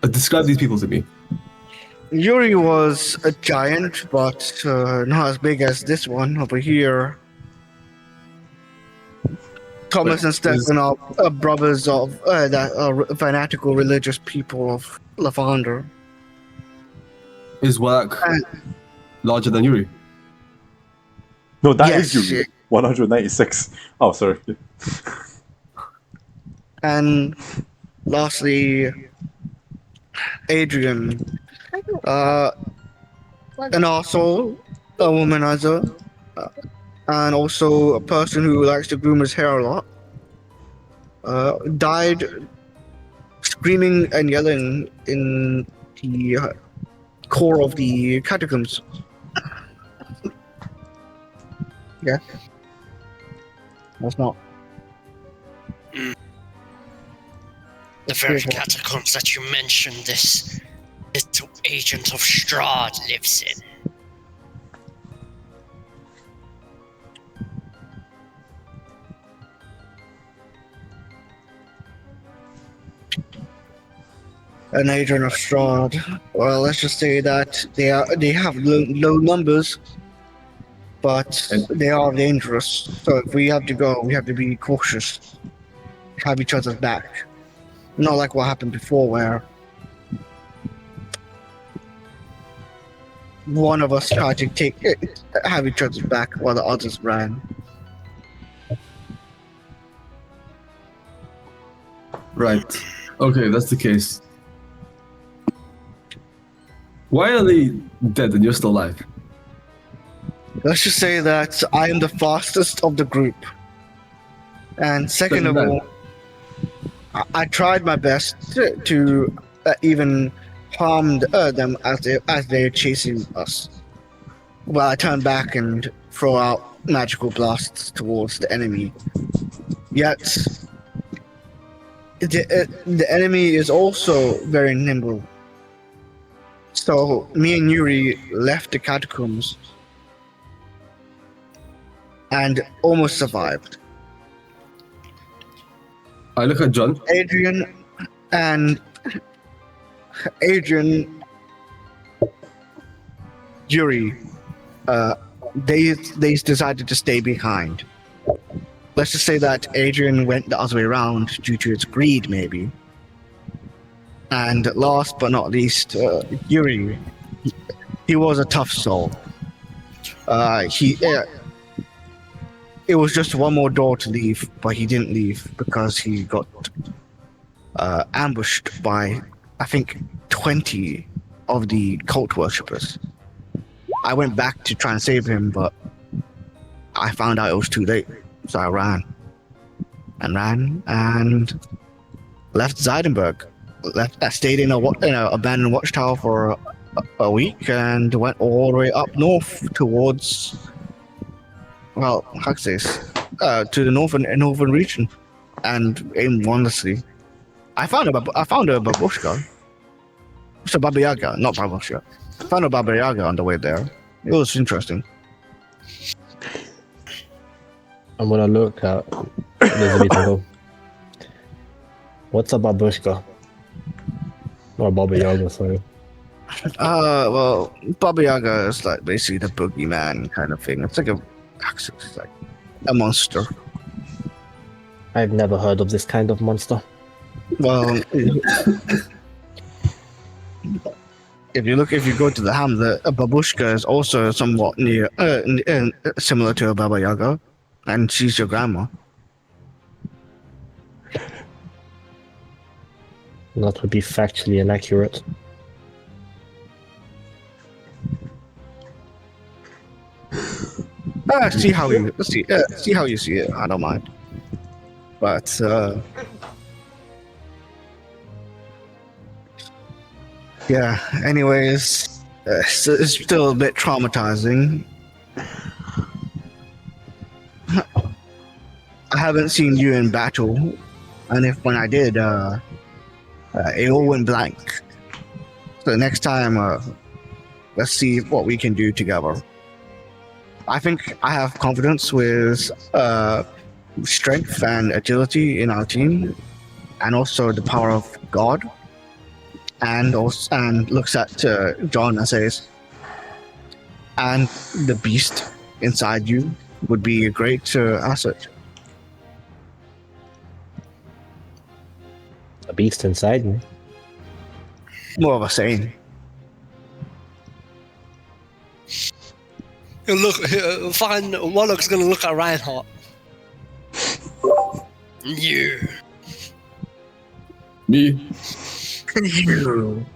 describe these people to me. Yuri was a giant, but not as big as this one over here. Thomas and Stefan are brothers of that are fanatical religious people of Lavender. Is Wallack larger than Yuri? No, that Yes, is you. 196. Oh, sorry. And lastly, Adrian, and also a womanizer, and also a person who likes to groom his hair a lot. Died screaming and yelling in the core of the catacombs. Yeah. That's not. The very catacombs that you mentioned, this little agent of Strahd lives in. An agent of Strahd. Well, let's just say that they have low numbers, but they are dangerous. So if we have to go, we have to be cautious. Have each other's back. Not like what happened before, where one of us tried to have each other's back while the others ran. Right. Okay, that's the case. Why are they dead and you're still alive? Let's just say that I am the fastest of the group. And second of all, I tried my best to even harm them as they're chasing us. Well, I turn back and throw out magical blasts towards the enemy. Yet, the enemy is also very nimble. So, me and Yuri left the catacombs and almost survived. I look at John. Adrian, Yuri, they decided to stay behind. Let's just say that Adrian went the other way around due to his greed, maybe. And last but not least, Yuri, he was a tough soul. It was just one more door to leave, but he didn't leave because he got ambushed by, I think, 20 of the cult worshippers. I went back to try and save him, but I found out it was too late, so I ran and left Zeidenberg. I stayed in a abandoned watchtower for a week and went all the way up north towards, well, Huxley's, to the northern region, and aimed wondrously. I found a babushka. It's a Baba Yaga, not babushka. I found a Baba Yaga on the way there. It was interesting. I'm gonna look at Elisabeta and go, what's a babushka? Or Baba Yaga, sorry. Well, Baba Yaga is like basically the boogeyman kind of thing. It's like a monster. I've never heard of this kind of monster. Well, if you go to the Hamlet, a babushka is also somewhat similar to a Baba Yaga, and she's your grandma. That would be factually inaccurate. See how you see it. I don't mind, but yeah. Anyways, it's still a bit traumatizing. I haven't seen you in battle, and when I did, it all went blank. So next time, let's see what we can do together. I think I have confidence with strength and agility in our team, and also the power of God. And looks at John and says, and the beast inside you would be a great asset. A beast inside me? More of a saying. Look, fucking Wallack's gonna look at Reinhardt. You. Me? You.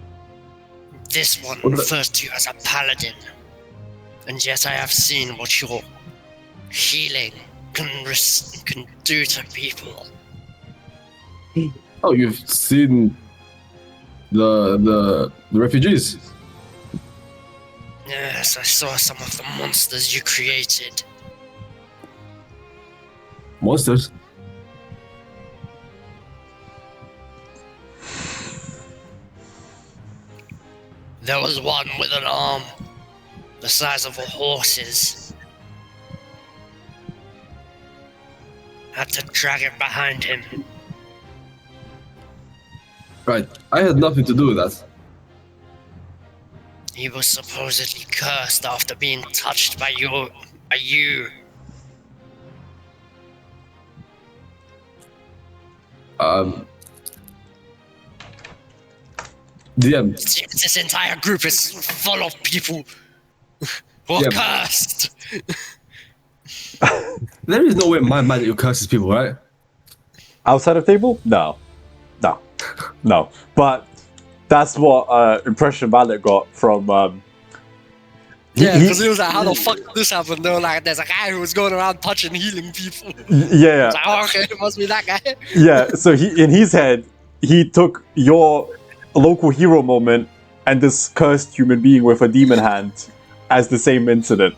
This one refers to you as a paladin. And yet I have seen what your healing can do to people. Oh, you've seen the refugees? Yes, I saw some of the monsters you created. Monsters? There was one with an arm the size of a horse's. Had to drag it behind him. Right. I had nothing to do with that. He was supposedly cursed after being touched by are you? DM. This entire group is full of people who are Yeah. cursed. There is no way my magic curses people, right? Outside of table? No. But that's what impression Wallack got from. Yeah, because he was like, how the fuck did this happen? They were like, there's a guy who was going around touching, healing people. Yeah. Like, oh, okay, it must be that guy. Yeah, so he in his head, he took your local hero moment and this cursed human being with a demon hand as the same incident.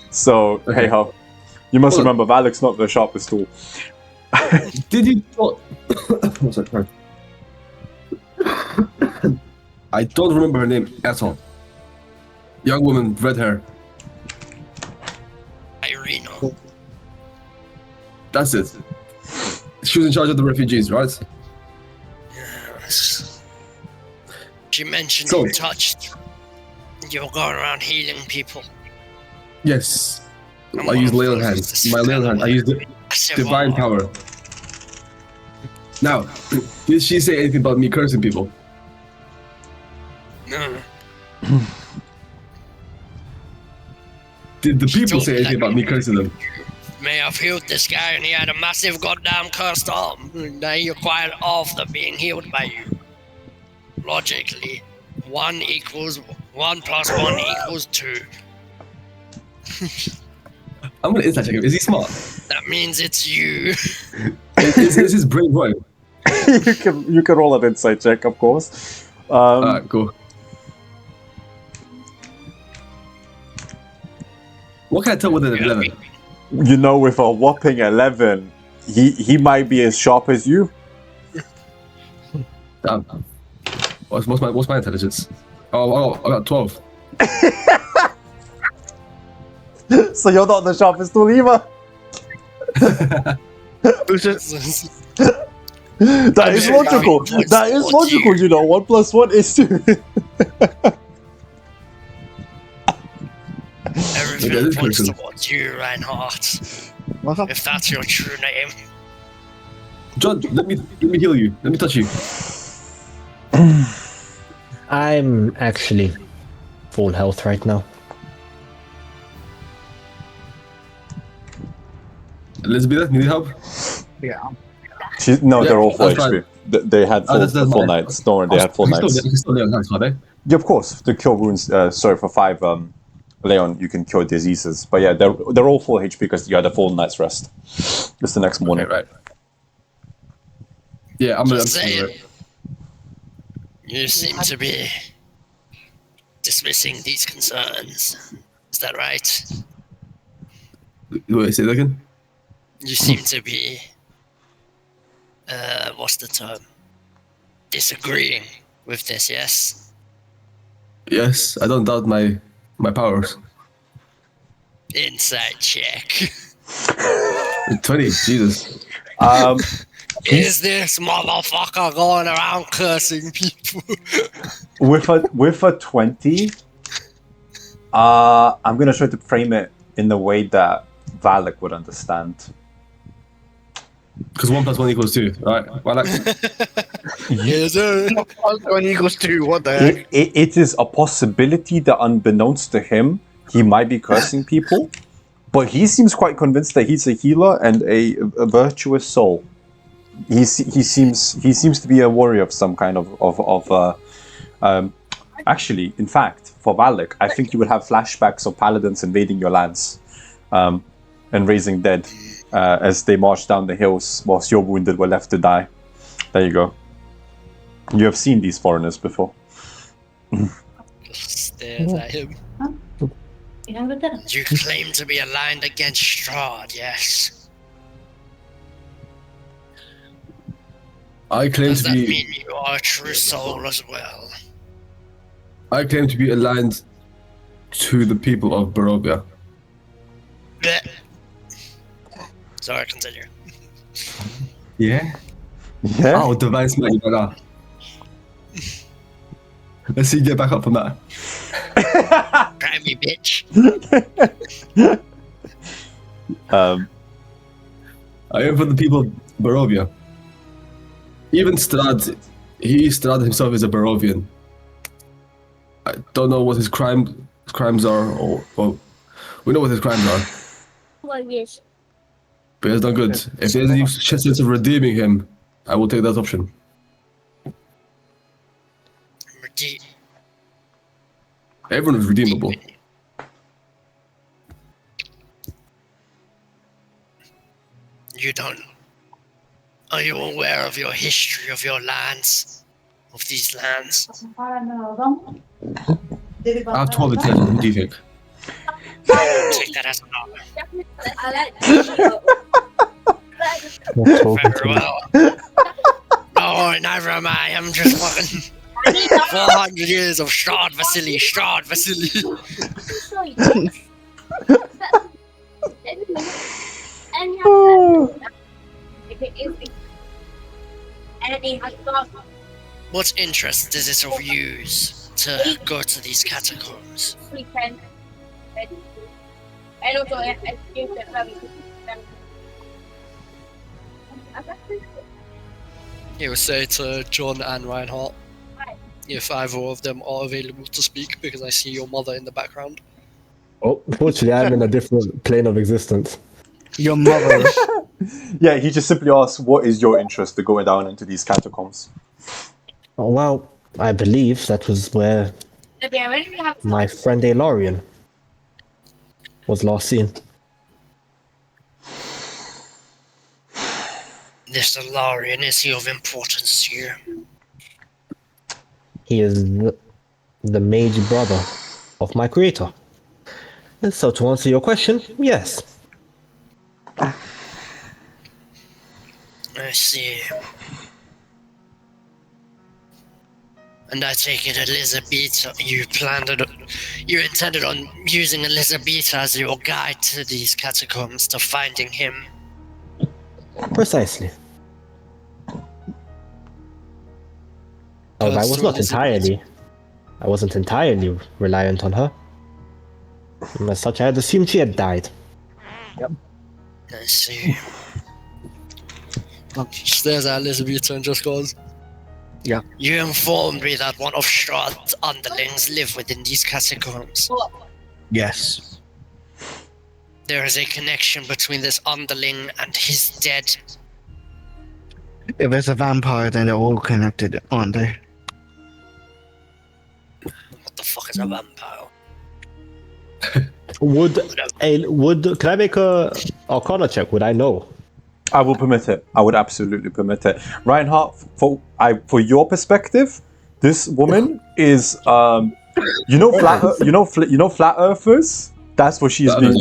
So, hey ho. You must remember, Wallack's not the sharpest tool. Did you not? What's that card? I don't remember her name at all. Young woman, red hair. Irina. That's it. She was in charge of the refugees, right? Yes. She mentioned So- you touched. You were going around healing people. Yes. And I one use of Leyland them hand. was this My Leyland hand. I use the I said, divine well, power. Now, did she say anything about me cursing people? No. Did the people told say me anything that about me cursing them? May have healed this guy and he had a massive goddamn cursed arm. Now he acquired after being healed by you. Logically, 1 plus 1 equals 2. I'm gonna insight check him. Is he smart? That means it's you. Is his brain right? you can roll an insight check, of course. Alright, cool. What can I tell with an 11? You know, with a whopping 11, he might be as sharp as you. Damn. What's my intelligence? Oh, I got 12. So you're not the sharpest tool either. That is logical. That is logical, you know. 1 plus 1 is 2. Everything points towards you, Reinhardt. If that's your true name. John, let me heal you. Let me touch you. I'm actually full health right now. Elisabeta, need help? Yeah. They're all full that's HP. right. They had Oh, that's full mine. nights. Don't worry, they had full nights. Still there, are they? Yeah, of course. The cure wounds. Sorry, for 5, Leon, you can cure diseases. But yeah, they're all full HP because you had a full night's rest. It's the next morning. Okay, right. Yeah, I'm Just gonna. saying. You seem to be dismissing these concerns. Is that right? Wait, say that again? You seem to be, what's the term? Disagreeing with this, yes? Yes, I don't doubt my powers. Insight check. 20, Jesus. Is this motherfucker going around cursing people? With a 20, I'm gonna try to frame it in the way that Wallack would understand. Because 1 plus 1 equals 2, right? Wallack? Yes, sir. 1 equals 2, what the heck? It is a possibility that, unbeknownst to him, he might be cursing people, but he seems quite convinced that he's a healer and a virtuous soul. He seems to be a warrior of some kind of actually, in fact, for Wallack, I think you would have flashbacks of paladins invading your lands and raising dead as they marched down the hills whilst your wounded were left to die. There you go. You have seen these foreigners before. Stares at him. You claim to be aligned against Strahd, yes? I claim Does to that be. mean you are a true soul as well? I claim to be aligned to the people of Barovia. Blech. Sorry, continue. Yeah? Yeah. Oh, divine smite, brother. Let's see you get back up from that. Grab me, bitch. I am for the people of Barovia. Even Strahd, Strahd himself is a Barovian. I don't know what his crimes are, or we know what his crimes are. But he has done good. If there's any chance of redeeming him, I will take that option. Everyone is redeemable. You don't. Are you aware of your history of your lands? Of these lands? I've told the tale. What do you think? Take that as an honor. Very well. No, never mind. I'm just fucking 400 years of Strahd Vasily. What interest does it of use to go to these catacombs? He will say to John and Reinhardt, if either of them are available to speak, because I see your mother in the background. Oh, fortunately, I'm in a different plane of existence. Your mother. Yeah, he just simply asks, what is your interest to going down into these catacombs? Oh, well, I believe that was where my friend Alorian was last seen. This Alarian, is he of importance here? He is the mage brother of my creator. And so to answer your question, yes. I see. And I take it Elisabeta, you intended on using Elisabeta as your guide to these catacombs, to finding him. Precisely. Oh, I wasn't entirely reliant on her. And as such, I had assumed she had died. I see. She stares at Elisabeta and just goes, Yeah. You informed me that one of Strahd's underlings live within these catacombs. Yes. There is a connection between this underling and his dead. If it's a vampire, then they're all connected, aren't they? What the fuck is a vampire? Can I make a Arcana check? Would I know? I will permit it. I would absolutely permit it. Reinhardt, for your perspective, this woman is, flat earthers. That's what she's being.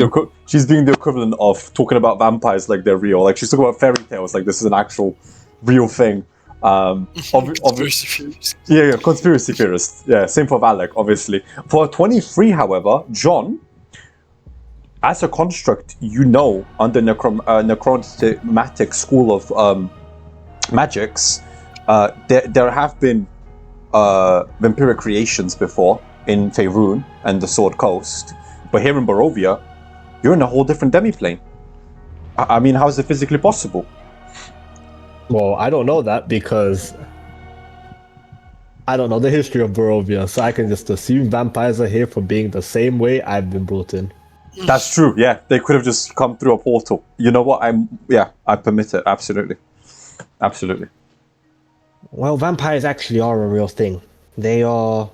She's being the equivalent of talking about vampires like they're real. Like she's talking about fairy tales like this is an actual, real thing. conspiracy theorist. Yeah, conspiracy theorist. Yeah, same for Wallack, obviously. For 23, however, John, as a construct, under necromantic school of magics, there have been vampiric creations before in Faerun and the Sword Coast, but here in Barovia, you're in a whole different demiplane. I mean, how is it physically possible? Well, I don't know that because I don't know the history of Barovia, so I can just assume vampires are here for being the same way I've been brought in. That's true, yeah. They could have just come through a portal. You know what? I permit it, absolutely. Absolutely. Well, vampires actually are a real thing. They are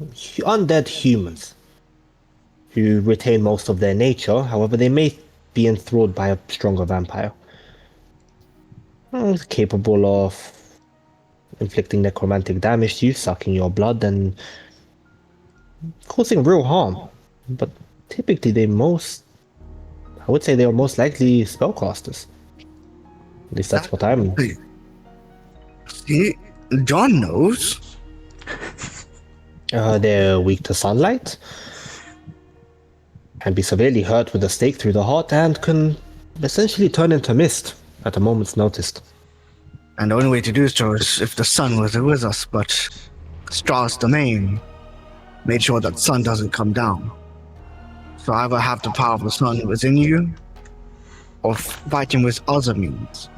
undead humans who retain most of their nature. However, they may be enthralled by a stronger vampire. Capable of inflicting necromantic damage to you, sucking your blood, and causing real harm. But typically I would say they are most likely spellcasters. At least that's what I'm... See, John knows. They're weak to sunlight, can be severely hurt with a stake through the heart, and can essentially turn into mist at a moment's notice. And the only way to do so is if the sun was with us, but Strahd's domain made sure that sun doesn't come down. So either have the power of the sun within you, or fighting with other means.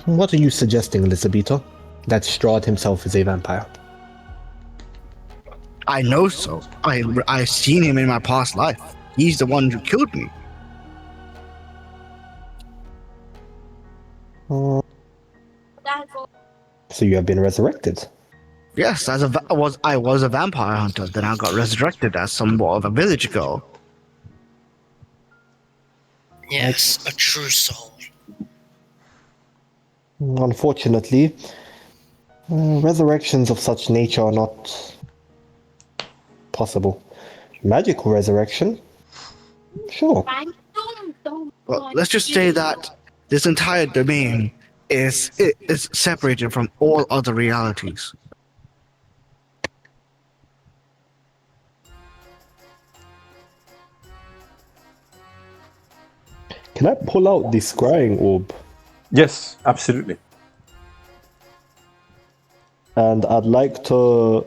What are you suggesting, Elisabeta? That Strahd himself is a vampire? I know so. I've seen him in my past life. He's the one who killed me. So you have been resurrected? Yes, I was a vampire hunter. Then I got resurrected as somewhat of a village girl. Yes, a true soul. Unfortunately, resurrections of such nature are not possible. Magical resurrection? Sure. Well, let's just say that this entire domain is separated from all other realities. Can I pull out the scrying orb? Yes, absolutely. And I'd like to...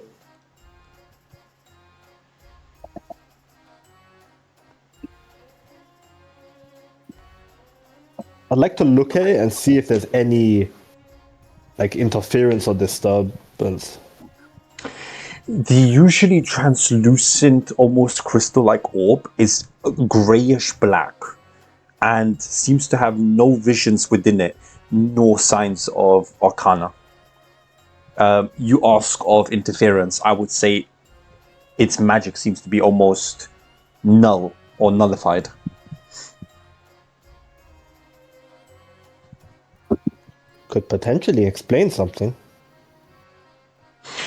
I'd like to look at it and see if there's any like interference or disturbance. The usually translucent, almost crystal-like orb is grayish black and seems to have no visions within it, nor signs of arcana. You ask of interference, I would say its magic seems to be almost null or nullified. Could potentially explain something.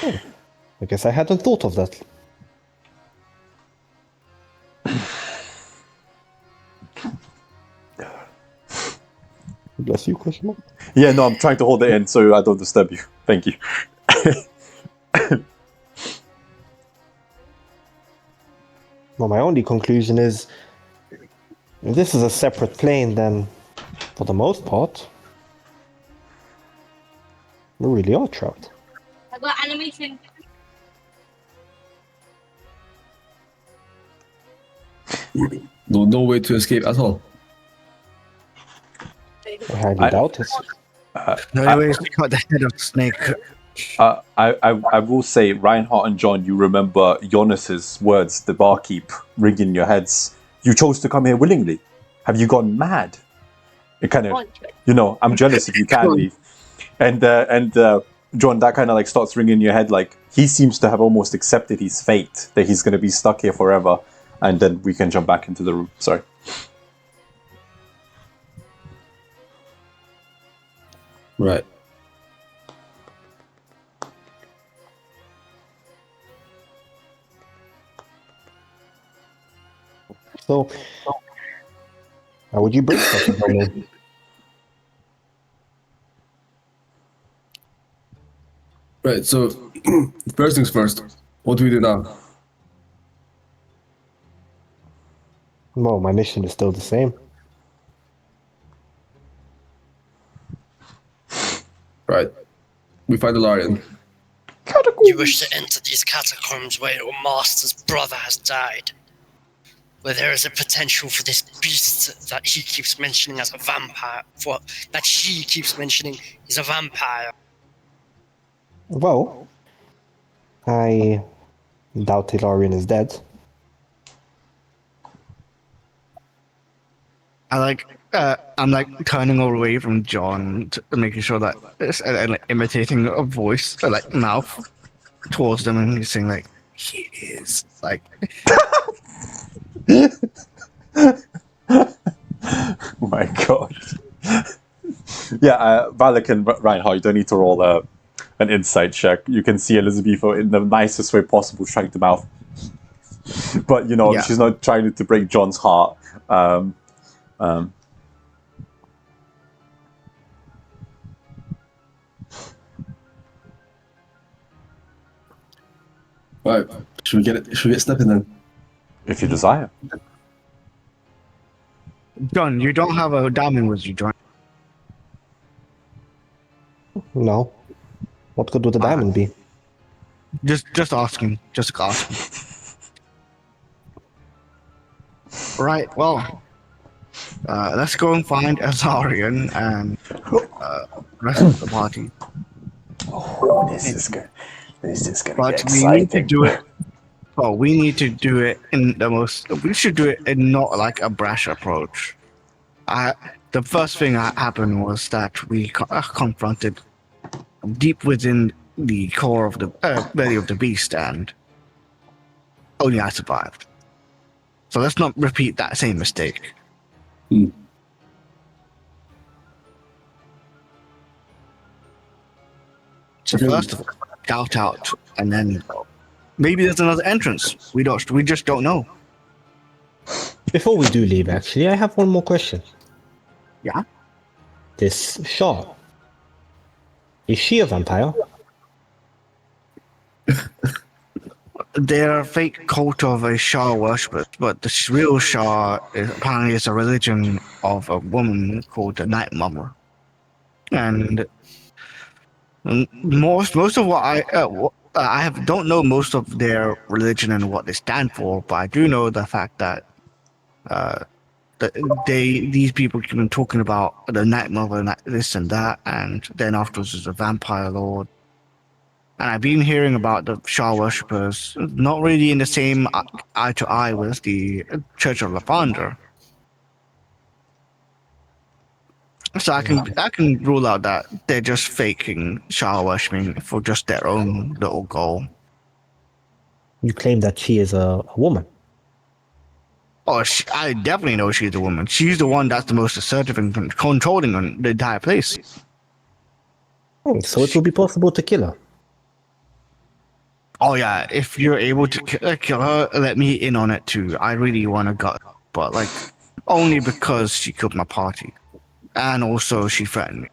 Oh, I guess I hadn't thought of that. Bless you, question mark. Yeah, no, I'm trying to hold it in so I don't disturb you. Thank you. Well, my only conclusion is, if this is a separate plane, then, for the most part, we really are trapped. I got animation. No way to escape at all. I highly doubt it. The only way is to cut the head of the snake. I will say, Reinhardt and John, you remember Jonas's words, the barkeep, ringing in your heads. You chose to come here willingly. Have you gone mad? It kind of, I'm jealous if you can leave. And John, that kind of like starts ringing in your head, like he seems to have almost accepted his fate, that he's going to be stuck here forever. And then we can jump back into the room. Sorry. Right. So, how would you break such a domain? Right, so first things first, what do we do now? Well, my mission is still the same. Right. We find the Larian. You wish to enter these catacombs where your master's brother has died. Where there is a potential for this beast that he keeps mentioning as a vampire, that she keeps mentioning is a vampire. Well, I doubt Hilarion is dead. I'm like turning away from John, making sure that and like imitating a voice, like mouth, towards them, and he's saying like, "He is like." Oh my god. Yeah, Wallack and Reinhardt, you don't need to roll an insight check. You can see Elisabeta in the nicest way possible trying to mouth. But, she's not trying to break John's heart. Right. Should we get stepping then? If you desire. John, you don't have a diamond with you, John. No. What good would the diamond be? Just asking. Just asking. Right. Well, let's go and find Azarian and rest of the party. Oh, this is gonna get But we need to exciting. do it. Well, we need to do it in the most. We should do it in not like a brash approach. The first thing that happened was that we confronted deep within the core of the belly of the beast, and only I survived. So let's not repeat that same mistake. So first of all, scout out, and then maybe there's another entrance. We just don't know. Before we do leave, actually, I have one more question. Yeah. This Shaw, is she a vampire? They're a fake cult of a Shah worshippers, but the real Shah apparently is a religion of a woman called the Night Mother. And most of what I don't know most of their religion and what they stand for, but I do know the fact that these people keep been talking about the Night Mother and this and that, and then afterwards there's a vampire lord. And I've been hearing about the Shah worshippers, not really in the same eye to eye with the Church of Lavender. So I can rule out that they're just faking Shah worshipping for just their own little goal. You claim that she is a woman. Oh, I definitely know she's a woman. She's the one that's the most assertive and controlling on the entire place. So it will be possible to kill her. Oh yeah, if you're able to kill her, let me in on it too. I really want to gut, but like only because she killed my party, and also she threatened me.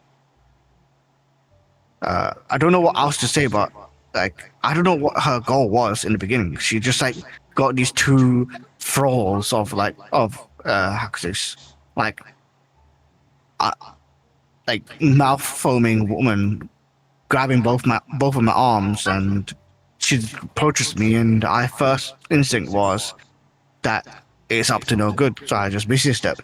I don't know what else to say, but like I don't know what her goal was in the beginning. She just like got these two thralls of how could this like mouth foaming woman grabbing both of my arms, and she approaches me, and I first instinct was that it's up to no good, so I just resist it.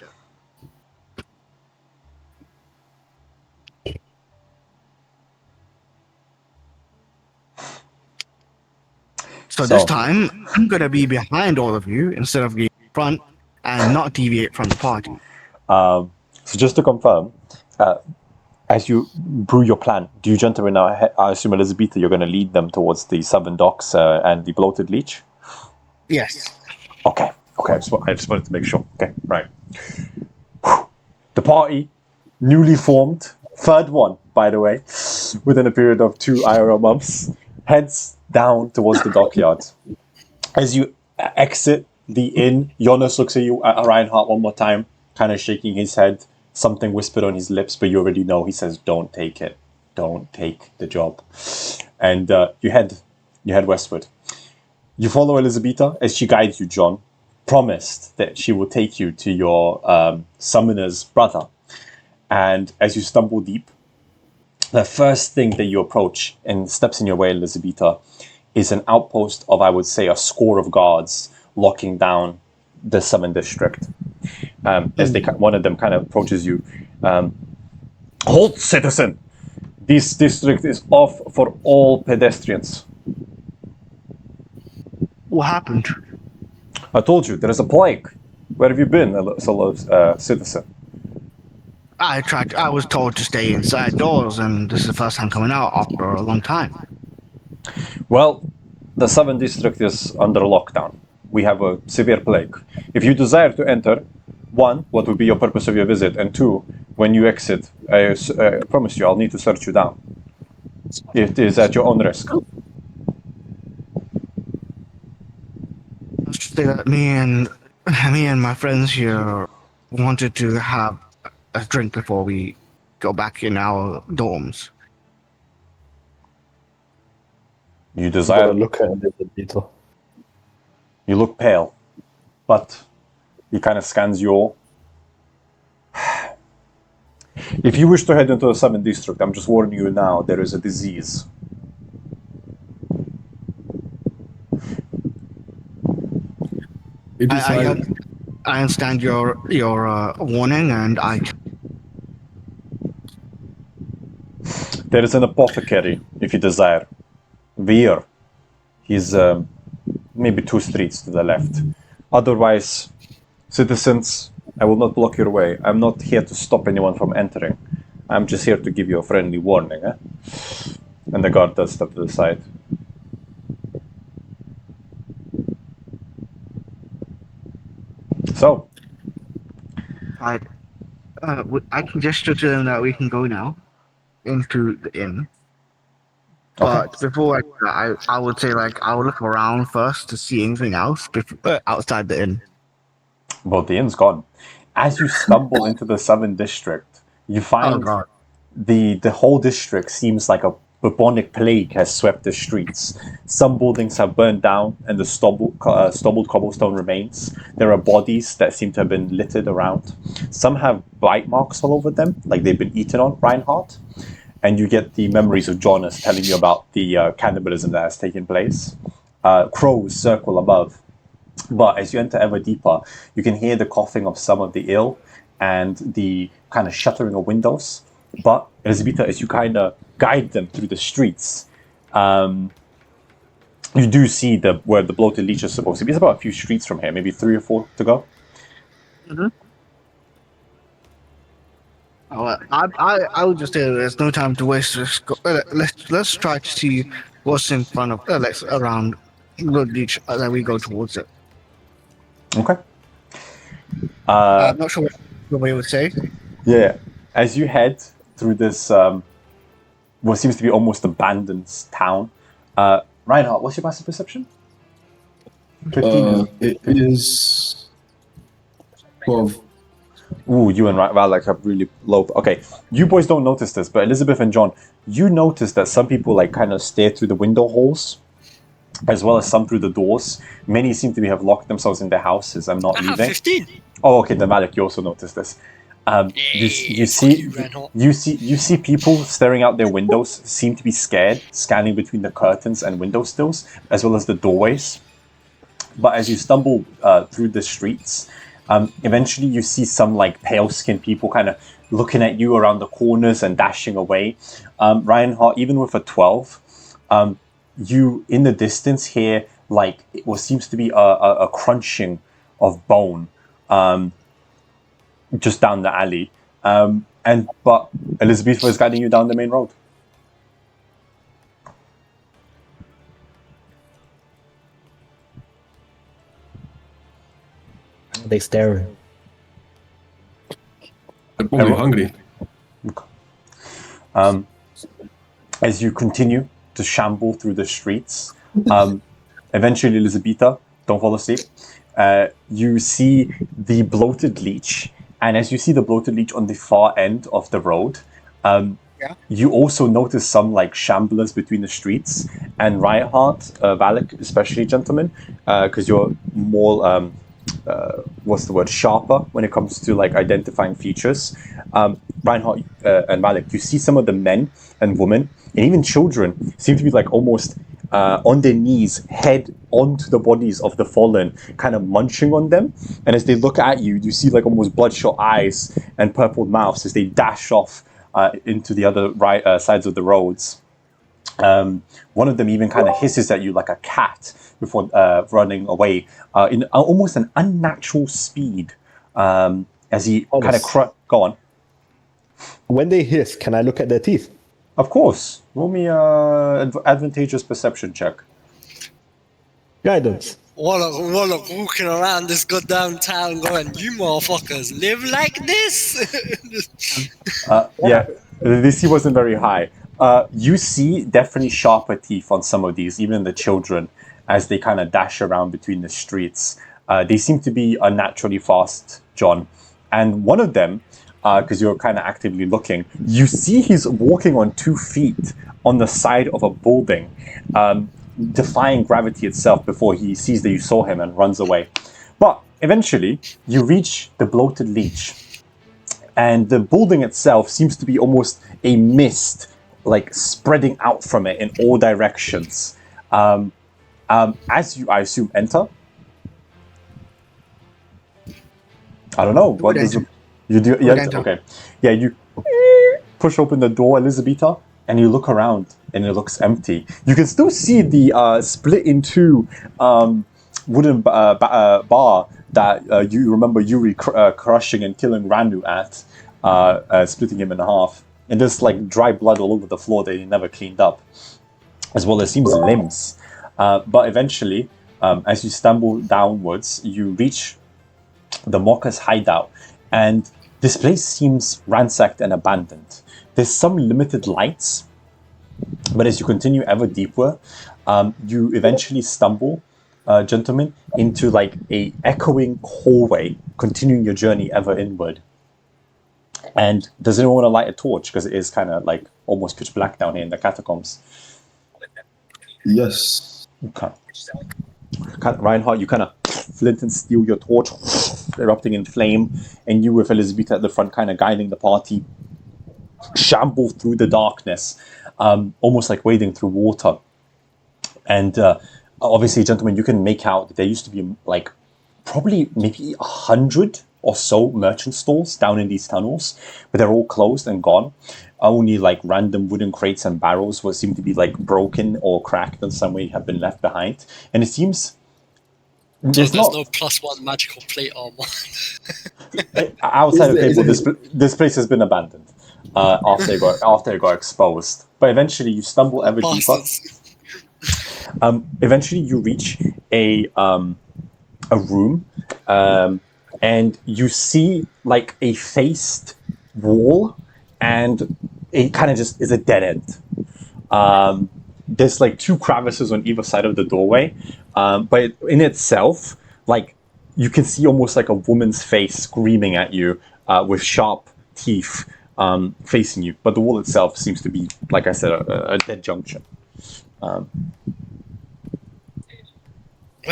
So this time, I'm gonna be behind all of you instead of being in front and not deviate from the party. So just to confirm, as you brew your plan, do you gentlemen now, I assume Elisabeta, you're going to lead them towards the southern docks and the bloated leech? Yes. Okay, I just wanted to make sure. Okay, right. The party, newly formed, third one, by the way, within a period of 2 IRL months, heads down towards the dockyards. As you exit the inn, Jonas looks at you, Reinhardt, one more time, kind of shaking his head. Something whispered on his lips, but you already know. He says, "Don't take it. Don't take the job." And you head westward. You follow Elisabeta as she guides you, John. Promised that she will take you to your summoner's brother. And as you stumble deep, the first thing that you approach and steps in your way, Elisabeta, is an outpost of, I would say, a score of guards locking down the Southern District. As one of them kind of approaches you. Halt, citizen! This district is off for all pedestrians. What happened? I told you, there is a plague. Where have you been, citizen? I was told to stay inside doors, and this is the first time coming out after a long time. Well, the Southern District is under lockdown. We have a severe plague. If you desire to enter, one, what would be your purpose of your visit? And two, when you exit, I promise you, I'll need to search you down. It is at your own risk. Me and my friends here wanted to have a drink before we go back in our dorms. You desire... look at Elisabeta. You look pale, but he kind of scans you all. If you wish to head into the Southern District, I'm just warning you now, there is a disease It is I like understand your warning, and I There is an apothecary, if you desire. Veer. He's maybe 2 streets to the left. Otherwise, citizens, I will not block your way. I'm not here to stop anyone from entering. I'm just here to give you a friendly warning, eh? And the guard does step to the side. So, I can gesture to them that we can go now into the inn. But okay. before I would say like I would look around first to see anything else outside the inn. Well, the inn's gone. As you stumble into the southern district, you Oh find god! the whole district seems like a bubonic plague has swept the streets. Some buildings have burned down and the stubbled cobblestone remains. There are bodies that seem to have been littered around. Some have bite marks all over them, like they've been eaten on, Reinhardt. And you get the memories of Jonas telling you about the cannibalism that has taken place. Crows circle above. But as you enter ever deeper, you can hear the coughing of some of the ill and the kind of shuttering of windows. But Elisabeta, as you kind of guide them through the streets, you do see where the bloated leech is supposed to be. It's about a few streets from here, maybe 3 or 4 to go. Mm-hmm. I would just say there's no time to waste. Let's try to see what's in front of around the beach, and then we go towards it. Okay. I'm not sure what we would say. Yeah. As you head through this, what seems to be almost abandoned town, Reinhardt, what's your passive perception? 15. it is 12. Ooh, you and Wallack have really low. Okay, you boys don't notice this, but Elizabeth and John, you notice that some people like kind of stare through the window holes, as well as some through the doors. Many seem to have locked themselves in their houses and not I have leaving. 15. Oh, okay, then Wallack, you also notice this. You see people staring out their windows, seem to be scared, scanning between the curtains and window sills, as well as the doorways. But as you stumble through the streets, eventually you see some like pale-skinned people kind of looking at you around the corners and dashing away. Reinhardt, even with a 12, you in the distance hear like what seems to be a crunching of bone just down the alley. But Elisabeta is guiding you down the main road. They staring. I'm probably hungry. As you continue to shamble through the streets, eventually, Elisabeta, don't fall asleep. You see the bloated leech, and as you see the bloated leech on the far end of the road, you also notice some like shamblers between the streets. And Reinhardt, Wallack, especially, gentlemen, because you're more sharper when it comes to like identifying features. Reinhardt and Wallack, you see some of the men and women and even children seem to be like almost on their knees, head onto the bodies of the fallen, kind of munching on them. And as they look at you, you see like almost bloodshot eyes and purpled mouths as they dash off into the other sides of the roads. One of them even kind of hisses at you like a cat before running away in almost an unnatural speed as he kind of go on. When they hiss, can I look at their teeth? Of course. Roll me advantageous perception check. Guidance. Wallack walking around this goddamn town going, you motherfuckers live like this? Yeah, the DC wasn't very high. You see definitely sharper teeth on some of these, even the children, as they kind of dash around between the streets. They seem to be unnaturally fast, John. And one of them, because you're kind of actively looking, you see he's walking on 2 feet on the side of a building, defying gravity itself before he sees that you saw him and runs away. But eventually, you reach the bloated leech. And the building itself seems to be almost a mist, like spreading out from it in all directions. As you, I assume, enter. I don't know. What does you do? You enter, okay. Yeah, you push open the door, Elisabeta, and you look around, and it looks empty. You can still see the split in two wooden bar that you remember Yuri crushing and killing Randu at, splitting him in half. And there's like dry blood all over the floor that he never cleaned up, as well as seems limbs. But eventually, as you stumble downwards, you reach the Mockers' hideout, and this place seems ransacked and abandoned. There's some limited lights, but as you continue ever deeper, you eventually stumble, gentlemen, into like a echoing hallway, continuing your journey ever inward. And does anyone want to light a torch? Because it is kind of like almost pitch black down here in the catacombs. Yes. Okay. Reinhardt, you kind of flint and steel your torch, erupting in flame, and you with Elisabeta at the front kind of guiding the party, shamble through the darkness, almost like wading through water. And obviously, gentlemen, you can make out that there used to be like probably maybe 100 or so merchant stalls down in these tunnels, but they're all closed and gone. Only like random wooden crates and barrels what seem to be like broken or cracked in some way have been left behind. And it seems there's no +1 magical plate armor. Outside of people, this place has been abandoned after it got exposed. But eventually, you stumble ever deeper. Eventually, you reach a room, and you see like a faced wall, and it kind of just is a dead end. There's like 2 crevices on either side of the doorway, but in itself, like you can see almost like a woman's face screaming at you with sharp teeth facing you. But the wall itself seems to be, like I said, a dead junction. Where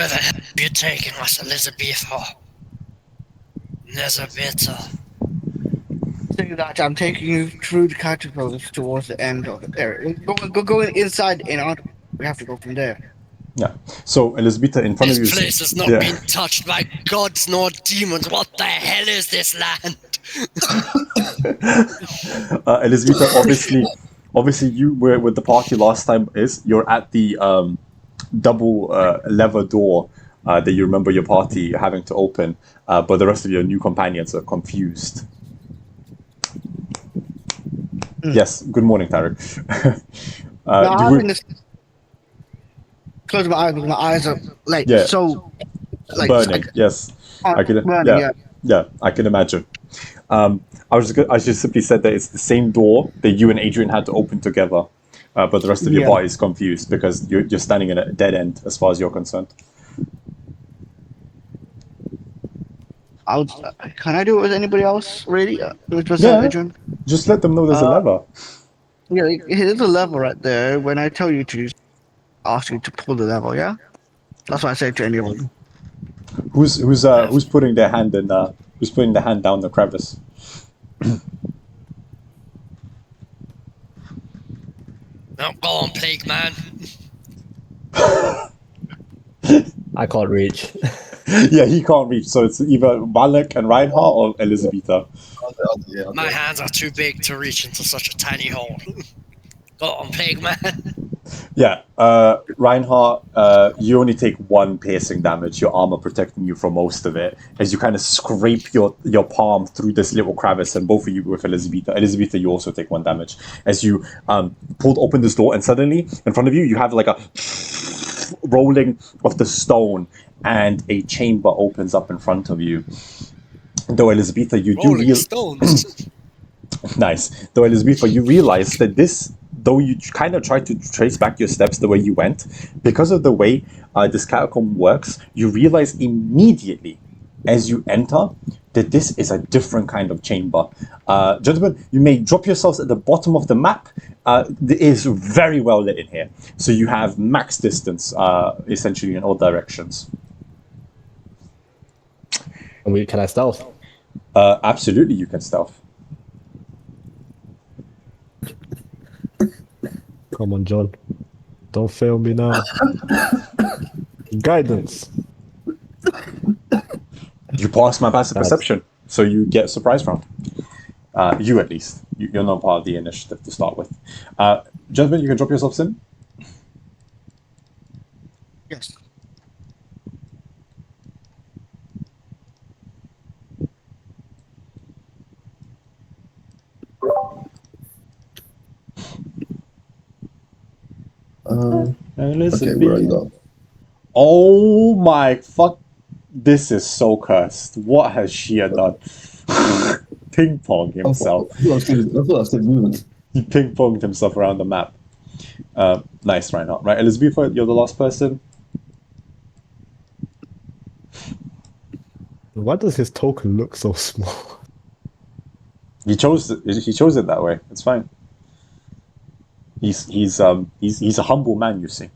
the hell are you taking us, Elisabeta? That I'm taking you through the catacombs towards the end of the area. Going inside and out. We have to go from there. Yeah. So Elisabeta in front of you. This place has not been touched by gods nor demons. What the hell is this land? Elisabeta, obviously, you were with the party last time. You're at the double lever door that you remember your party having to open, but the rest of your new companions are confused. Yes. Good morning, Tarek. Close my eyes because my eyes are like so like burning. Yes, I can. Burning, I can imagine. I just simply said that it's the same door that you and Adrian had to open together, but the rest of your party is confused because you're standing in a dead end as far as you're concerned. Can I do it with anybody else? Really? Adrian? Just let them know there's a lever. Yeah, there's a lever right there. When I tell you to ask you to pull the lever, yeah? That's what I say to anyone. Who's putting their hand in? Who's putting their hand down the crevice? Now go on, Plague Man. I can't reach. Yeah, he can't reach. So it's either Wallack and Reinhardt or Elisabeta. My hands are too big to reach into such a tiny hole. Go on, Plague Man. Yeah, Reinhardt, you only take 1 piercing damage, your armor protecting you from most of it, as you kind of scrape your palm through this little crevice, and both of you with Elisabeta. Elisabeta, you also take 1 damage, as you pulled open this door, and suddenly, in front of you, you have like a rolling of the stone, and a chamber opens up in front of you. Though Elisabeta, you do stones. Nice. Though Elisabeta, you realize that though you kind of try to trace back your steps the way you went, because of the way this catacomb works, you realize immediately as you enter that this is a different kind of chamber. Gentlemen, you may drop yourselves at the bottom of the map. It is very well lit in here. So you have max distance, essentially, in all directions. Can I stealth? Absolutely, you can stealth. Come on, John. Don't fail me now. Guidance. You pass my passive perception. So you get surprise round. You at least. You're not part of the initiative to start with. Gentlemen, you can drop yourselves in. Yes. Okay, where are you going? Oh my fuck. This is so cursed. What has Shia done? Ping pong himself. That's the movement. He ping ponged himself around the map. Nice, Reinhardt. Right, Elisabeta, you're the last person. Why does his token look so small? He chose it that way. It's fine. He's a humble man, you see.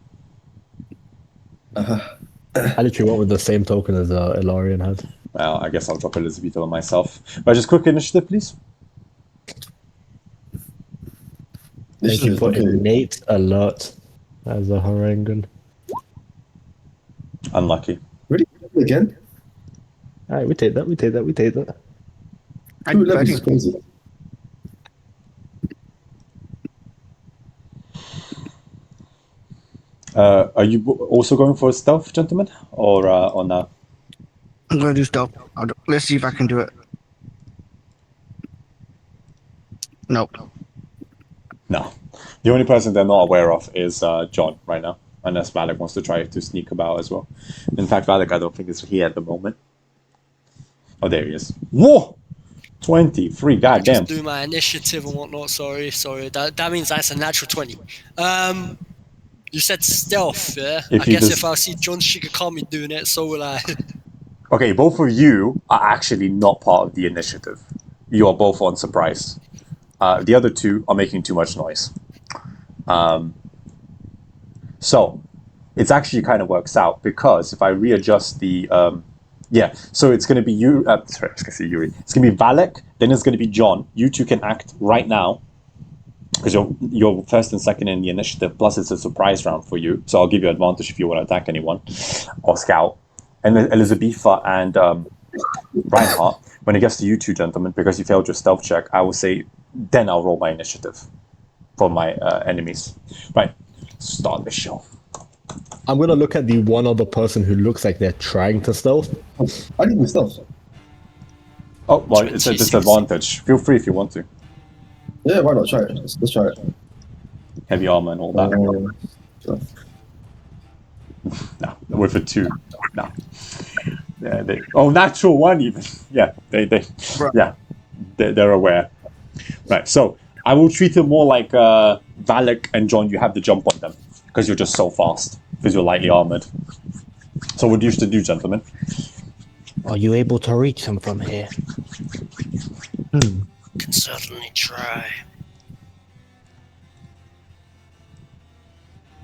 I literally went with the same token as Ilarion had. Well, I guess I'll drop Elisabeta on myself. But just quick initiative, please. Thank you for innate alert as a Harangan. Unlucky. Ready again? Alright, we take that. 2 levels is crazy. Are you also going for stealth, gentlemen, or no? I'm gonna do stealth. Let's see if I can do it. Nope. No. The only person they're not aware of is John right now, unless Wallack wants to try to sneak about as well. In fact, Wallack, I don't think is here at the moment. Oh, there he is. Whoa! 23, goddamn. Just do my initiative and whatnot. Sorry. That means that's a natural 20. You said stealth, yeah? I guess if I see John Shigakami doing it, so will I. Okay, both of you are actually not part of the initiative. You are both on surprise. The other two are making too much noise. So, it actually kind of works out, because if I readjust the... so it's going to be you... sorry, I was going to say Yuri. It's going to be Wallack, then it's going to be John. You two can act right now, because you're first and second in the initiative, plus it's a surprise round for you, so I'll give you advantage if you want to attack anyone, or scout. And then Elisabeta and Reinhardt, when it gets to you two gentlemen, because you failed your stealth check, I will say, then I'll roll my initiative for my enemies. Right, start the show. I'm gonna look at the one other person who looks like they're trying to stealth. I didn't stealth. Oh, well, it's a disadvantage. Feel free if you want to. Yeah, why not? Try it. Let's try it. Heavy armor and all that. No, with a 2. No. Yeah, natural 1 even. Yeah, they're aware. Right, so I will treat it more like Wallack and John. You have the jump on them because you're just so fast, because you're lightly armored. So what do you used to do, gentlemen? Are you able to reach them from here? Can certainly try.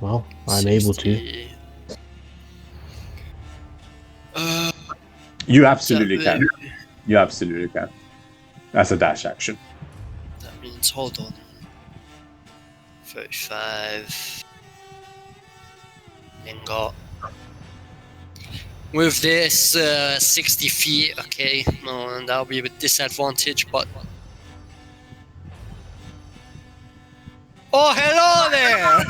Well, I'm able to. You absolutely can. You absolutely can. That's a dash action. That means, hold on. 35. Then got. With this 60 feet, okay, no, and that'll be a disadvantage, but. Oh, hello there!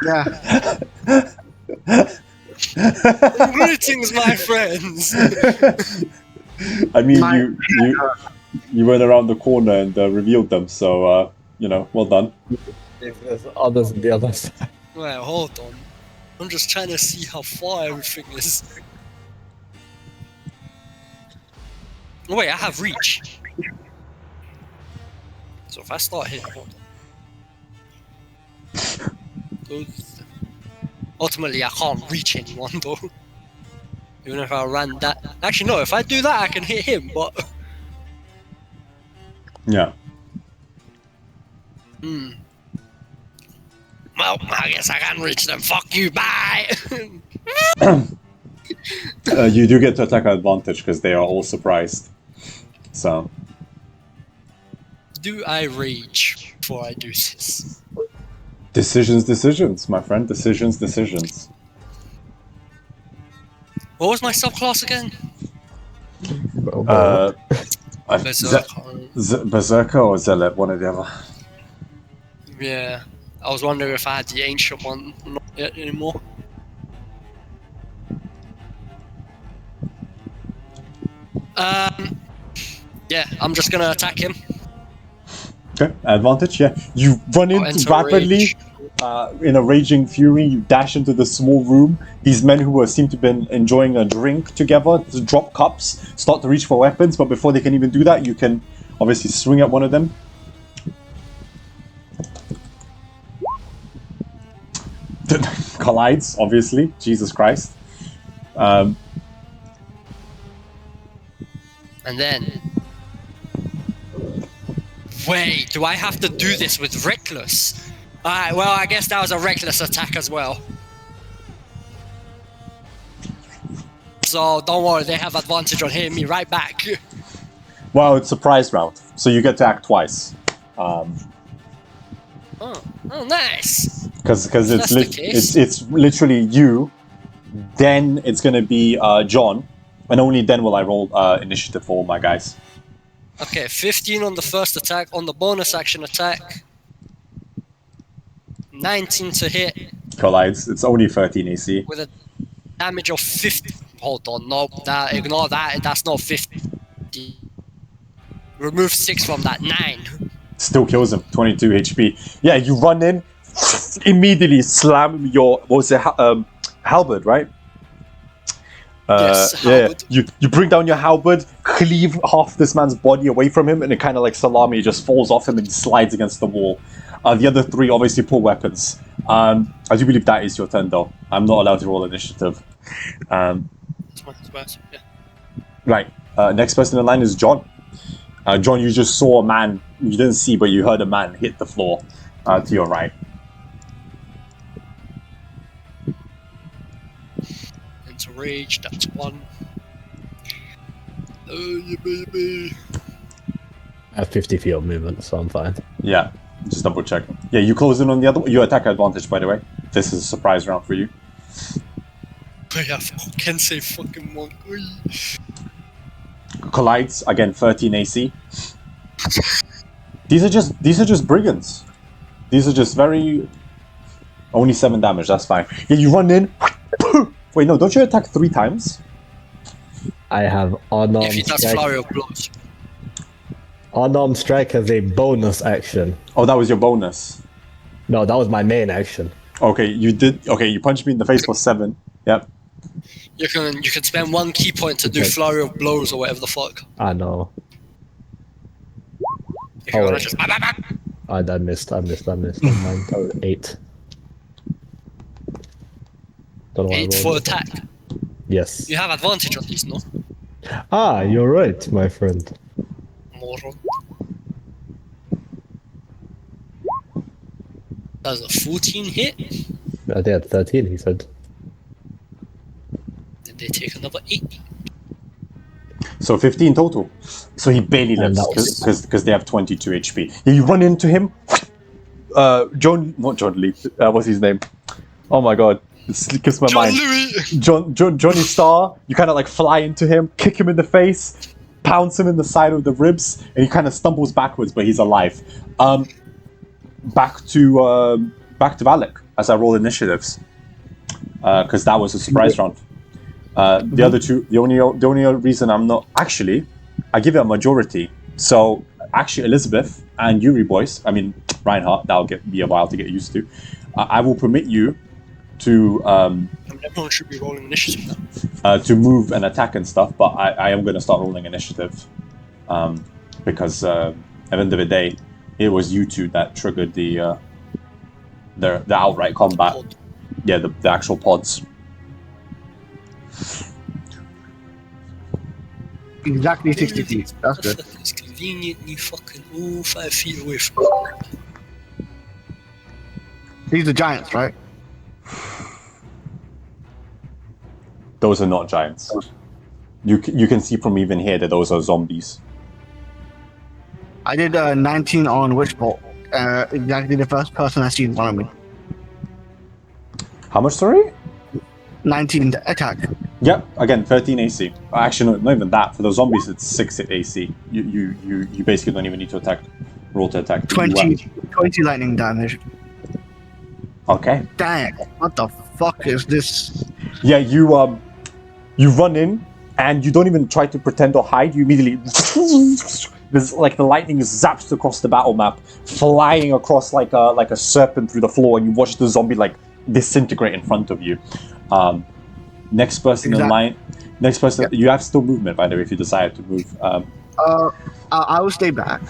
Yeah. Greetings, my friends! I mean, you went around the corner and revealed them, so, well done. There's others on the other side. Wait, hold on. I'm just trying to see how far everything is. Oh, wait, I have reach. So if I start here, hold on. Ultimately, I can't reach anyone though. Even if I ran that. Actually, no, if I do that, I can hit him, but. Yeah. Well, I guess I can reach them. Fuck you, bye! You do get to attack advantage because they are all surprised. So. Do I rage before I do this? Decisions, my friend. Decisions. What was my subclass again? Berserker or Zealot, one or the other. Yeah, I was wondering if I had the ancient one, not yet anymore. Yeah, I'm just gonna attack him. Okay, advantage, yeah. You run in rapidly, in a raging fury, you dash into the small room. These men who seem to have been enjoying a drink together, to drop cups, start to reach for weapons, but before they can even do that, you can obviously swing at one of them. Collides, obviously. Jesus Christ. And then... Wait, do I have to do this with Reckless? Alright, well, I guess that was a reckless attack as well. So, don't worry, they have advantage on hitting me right back. Well, it's a surprise round, so you get to act twice. Oh, nice! Because it's literally you, then it's going to be John, and only then will I roll initiative for all my guys. Okay, 15 on the first attack. On the bonus action attack, 19 to hit. Collides. It's only 13 AC. With a damage of 50. Hold on, no, ignore that. That's not 50. Remove 6 from that, 9. Still kills him. 22 HP. Yeah, you run in, immediately slam your halberd, right? Yes, yeah, you bring down your halberd, cleave half this man's body away from him, and it kind of like salami just falls off him and he slides against the wall. The other 3 obviously pull weapons. I do believe that is your turn, though. I'm not allowed to roll initiative. Right. Next person in line is John. John, you just saw a man. You didn't see, but you heard a man hit the floor to your right. Into rage, that's 1. Oh, yeah, baby. I have 50 feet of movement, so I'm fine. Yeah, just double check. Yeah, you close in on the other one. You attack advantage, by the way. This is a surprise round for you. I can say fucking monk. Collides, again, 13 AC. These are just brigands. These are just very... Only 7 damage, that's fine. Yeah, you run in. Wait, no, don't you attack 3 times? I have unarmed if he does strike. flurry of blows. Unarmed strike as a bonus action. Oh, that was your bonus. No, that was my main action. Okay, you did. Okay, you punched me in the face for 7. Yep. You can spend 1 key point to do flurry of blows or whatever the fuck. I know. You can just... I missed. I'm 8. Don't know 8 for attack. Yes. You have advantage on these, no? Ah, you're right, my friend. Moron. That's a 14 hit. I did 13, he said. Then they take another 8. So 15 total. So he barely lives because they have 22 HP. Yeah, you run into him. Not John Lee. What's his name? Oh my god. It skips my mind. Johnny Starr. You kind of like fly into him, kick him in the face, pounce him in the side of the ribs, and he kind of stumbles backwards, but he's alive. Back to Wallack as I roll initiatives, because that was a surprise round. The other 2, the only reason I'm not actually, I give it a majority. So actually, Elizabeth and Yuri boys, I mean Reinhardt, that'll be a while to get used to. I will permit you to everyone should be rolling initiative now. To move and attack and stuff, but I am going to start rolling initiative because at the end of the day, it was you 2 that triggered the outright combat. Yeah, the actual pods. Exactly 60 feet. That's good. It's conveniently fucking all 5 feet away from me. These are giants, right? Those are not giants. You can see from even here that those are zombies. I did 19 on Witch Bolt. Exactly the first person I see in front of me. How much, sorry? 19 attack. Yep, again, 13 AC. Actually, no, not even that. For the zombies, it's 6 hit AC. You basically don't even need to attack. Roll to attack. 20 lightning damage. Okay. Dang, what the fuck is this? Yeah, you run in, and you don't even try to pretend or hide. You immediately... There's like the lightning zaps across the battle map, flying across like a serpent through the floor, and you watch the zombie like disintegrate in front of you. Next person in line. Next person. You have still movement, by the way, if you decide to move. I will stay back.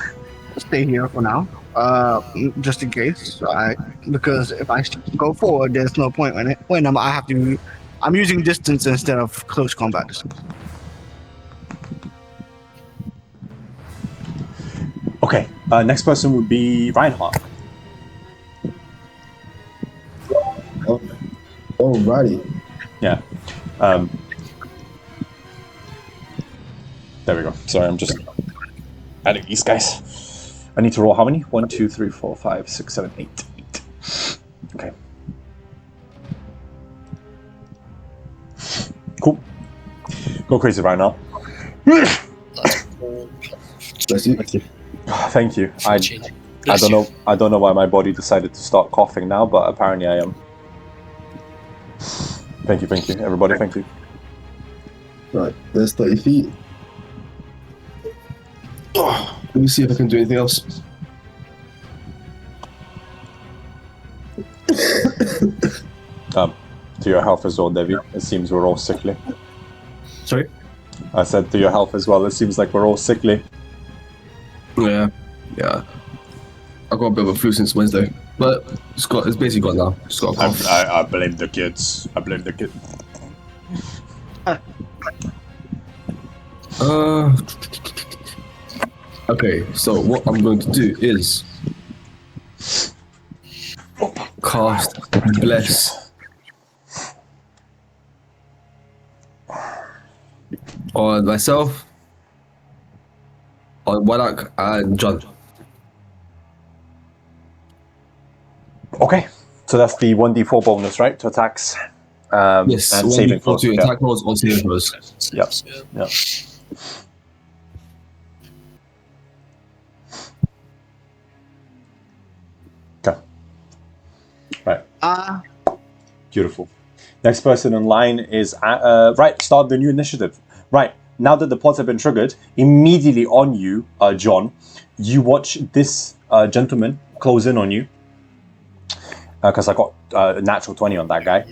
I'll stay here for now. Just in case. Because if I go forward, there's no point when I'm using distance instead of close combat distance. Okay. Next person would be Reinhardt. Alrighty. Yeah. There we go. Sorry, I'm just adding these guys. I need to roll how many? 1, 2, 3, 4, 5, 6, 7, 8. 8. Okay. Cool. Go crazy right now. Bless you. Thank you. I don't know why my body decided to start coughing now, but apparently I am. Thank you, everybody. Thank you. Right, there's 30 feet. Let me see if I can do anything else. To your health as well, Devi. It seems we're all sickly. Sorry? I said to your health as well. It seems like we're all sickly. Yeah. I got a bit of a flu since Wednesday, but it's basically gone now. Just got a cough. I blame the kids. Okay, so what I'm going to do is cast Bless on myself, on Wallack, and John. Okay, so that's the 1d4 bonus, right? To attacks. Yes, and saving throws. To attack rolls or saving throws. Yep. Okay. Right. Beautiful. Next person in line is right. Start the new initiative. Right. Now that the pods have been triggered, immediately on you, John, you watch this gentleman close in on you. Because I got a natural 20 on that guy.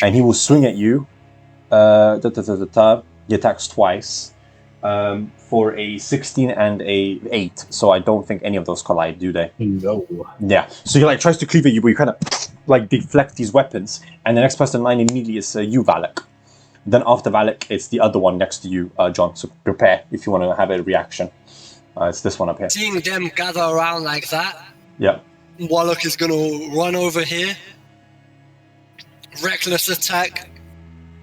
And he will swing at you. He attacks twice for a 16 and a 8. So I don't think any of those collide, do they? No. Yeah. So he like tries to cleave at you, but you kind of like deflect these weapons. And the next person in line immediately is you, Wallack. Then after Wallack, it's the other one next to you, John. So prepare if you want to have a reaction. It's this one up here. Seeing them gather around like that, Yeah. Wallack is going to run over here, reckless attack,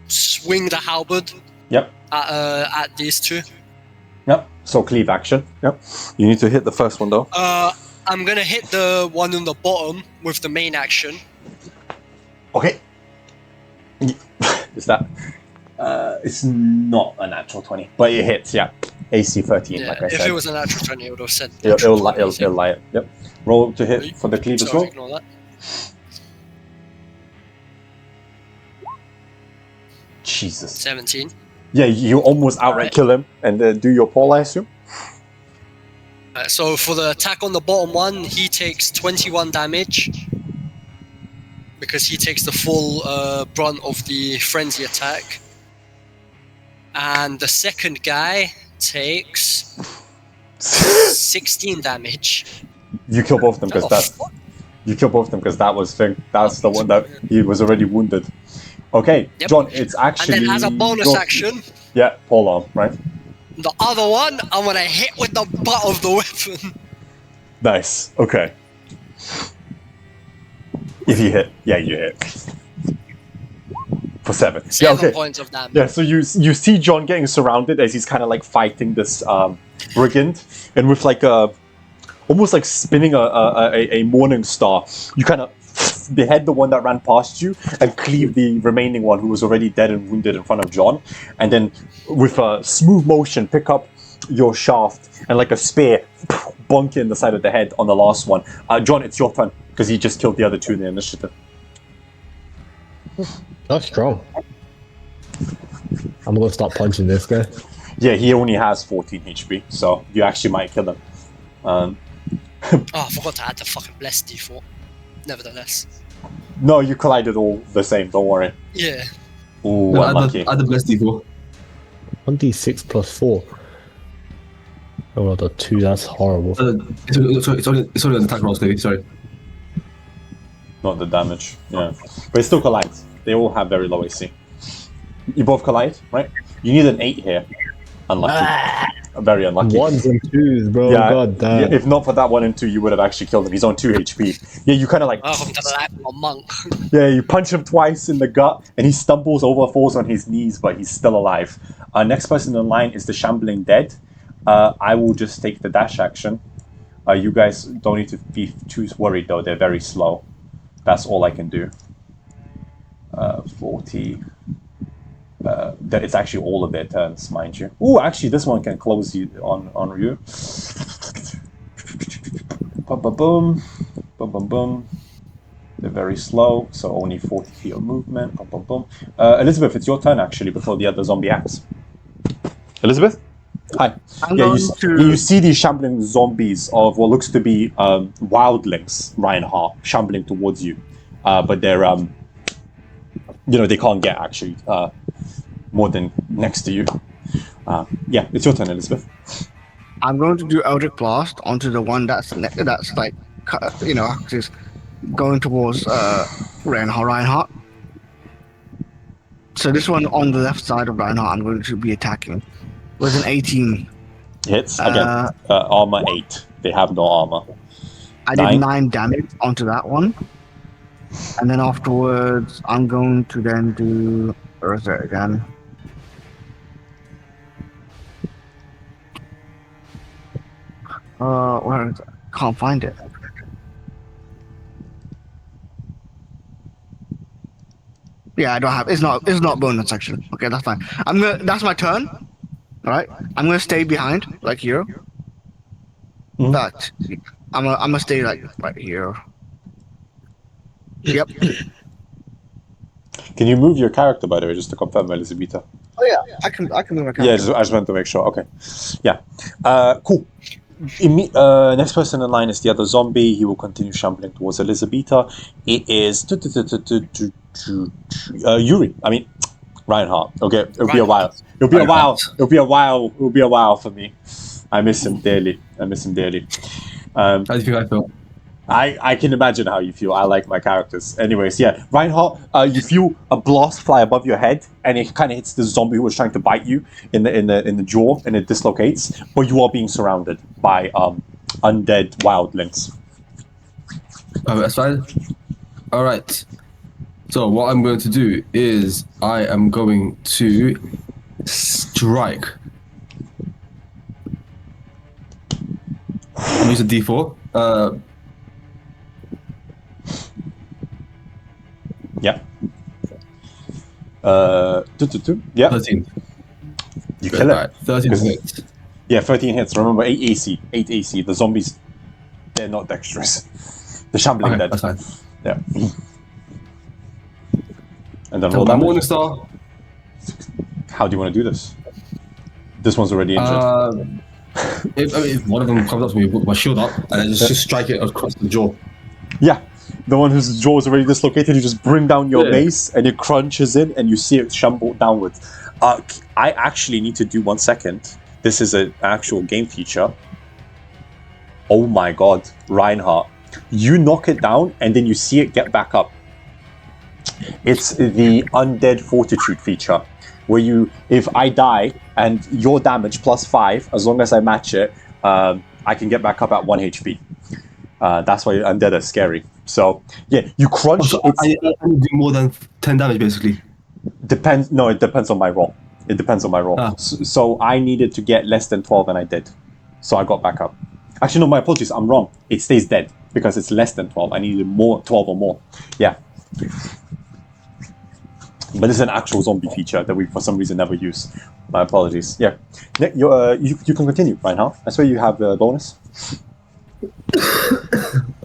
swing the halberd Yep. at these two. Yep. So cleave action. Yep. You need to hit the first one though. I'm going to hit the one on the bottom with the main action. Okay. Is that? It's not a natural 20, but it hits. Yeah. AC 13. Yeah, like I if said. it was a natural 20, it would have said. It'll lie it. Yep. Roll to hit for the cleave as well. Ignore that. Jesus. 17. Yeah, you almost outright kill him and then do your Paul, I assume? So for the attack on the bottom one, he takes 21 damage. Because he takes the full brunt of the frenzy attack. And the second guy takes 16 damage. You kill both of them because that was thing. That's the one that he was already wounded. Okay, Yep. John, it's actually... And then as a bonus action, Yeah, pole arm, right? the other one, I'm gonna hit with the butt of the weapon. Nice, okay. If you hit, yeah, you hit. For 7. 7 points of damage. Yeah, so you see John getting surrounded as he's kind of like fighting this brigand, and with like a almost like spinning a morning star, you kind of behead the one that ran past you and cleave the remaining one who was already dead and wounded in front of John, and then with a smooth motion pick up your shaft and like a spear bonk in the side of the head on the last one. John, it's your turn because he just killed the other two in the initiative. That's strong. I'm gonna start punching this guy. Yeah, he only has 14 HP, so you actually might kill him. Oh, I forgot to add the fucking blessed D4. Nevertheless. No, you collided all the same, don't worry. Yeah. Ooh, No, unlucky. add the blessed D4. 1d6 plus 4. Oh, well, the 2, that's horrible. It's only an attack roll, Stevie, sorry. Not the damage, yeah. But it still collides. They all have very low AC. You both collide, right? You need an 8 here. Unlucky. Very unlucky. 1s and 2s, bro. Yeah, God damn. yeah, if not for that 1 and 2, you would have actually killed him. He's on 2 HP. Yeah, you kind of like... Welcome to the life of a monk. Yeah, you punch him twice in the gut, and he stumbles over, falls on his knees, but he's still alive. Next person in line is the Shambling Dead. I will just take the dash action. You guys don't need to be too worried, though. They're very slow. That's all I can do. 40... it's actually all of their turns, mind you. Ooh, actually, this one can close you on you. Boom, boom, boom, boom, boom, boom. They're very slow, so only 40 feet of movement. Boom, boom, boom. Elizabeth, it's your turn actually before the other zombie acts. Elizabeth, hi. You see these shambling zombies of what looks to be wildlings, Reinhardt, shambling towards you, but they're they can't get actually. More than next to you. Yeah, it's your turn, Elizabeth. I'm going to do Eldritch Blast onto the one that's like, just going towards Reinhardt. So this one on the left side of Reinhardt, I'm going to be attacking with an 18. Hits again. Armor 8. They have no armor. I did 9 damage onto that one, and then afterwards, I'm going to then do. Where is it again? Where is it? Can't find it. Yeah, I don't have. It's not bonus section. Okay, that's fine. That's my turn. All right. I'm gonna stay behind, like here. Mm-hmm. But I'm gonna stay like right here. Yep. Can you move your character, by the way, just to confirm, Elisabeta? Oh yeah, I can move my character. Yeah, I just wanted to make sure. Okay. Yeah. Cool. Next person in line is the other zombie. He will continue shambling towards Elisabeta. It is Yuri. I mean, Reinhardt. Okay, it'll be a while. It'll be a while for me. I miss him dearly. How do you think I feel? I can imagine how you feel. I like my characters. Anyways, yeah, Reinhardt, you feel a blast fly above your head, and it kind of hits the zombie who was trying to bite you in the jaw, and it dislocates. But you are being surrounded by undead wildlings. Oh, that's fine. All right. So what I'm going to do is I am going to strike. Use a D4. Yeah. Yeah. 13. You kill it. Right, 13 hits. Yeah, 13 hits. Remember, 8 AC. 8 AC. The zombies, they're not dexterous. The shambling dead. That's fine. Yeah. And then So roll my damage. Morning Star. How do you want to do this? This one's already injured. If one of them comes up to me with my shield up, and I just strike it across the jaw. Yeah. The one whose jaw is already dislocated, you just bring down your mace and it crunches in and you see it shamble downwards. I actually need to do 1 second. This is an actual game feature. Oh my god, Reinhardt. You knock it down and then you see it get back up. It's the Undead Fortitude feature, where if I die and your damage plus 5, as long as I match it, I can get back up at 1 HP. That's why undead are scary. So yeah, you crunch. So I only do more than 10 damage, basically. Depends. No, it depends on my roll. It depends on my roll. So I needed to get less than 12, and I did. So I got back up. Actually, no, my apologies. I'm wrong. It stays dead. because it's less than 12. I needed more, 12 or more. Yeah. But this is an actual zombie feature that we, for some reason, never use. My apologies. Yeah. Nick, you can continue right now. I swear you have the bonus.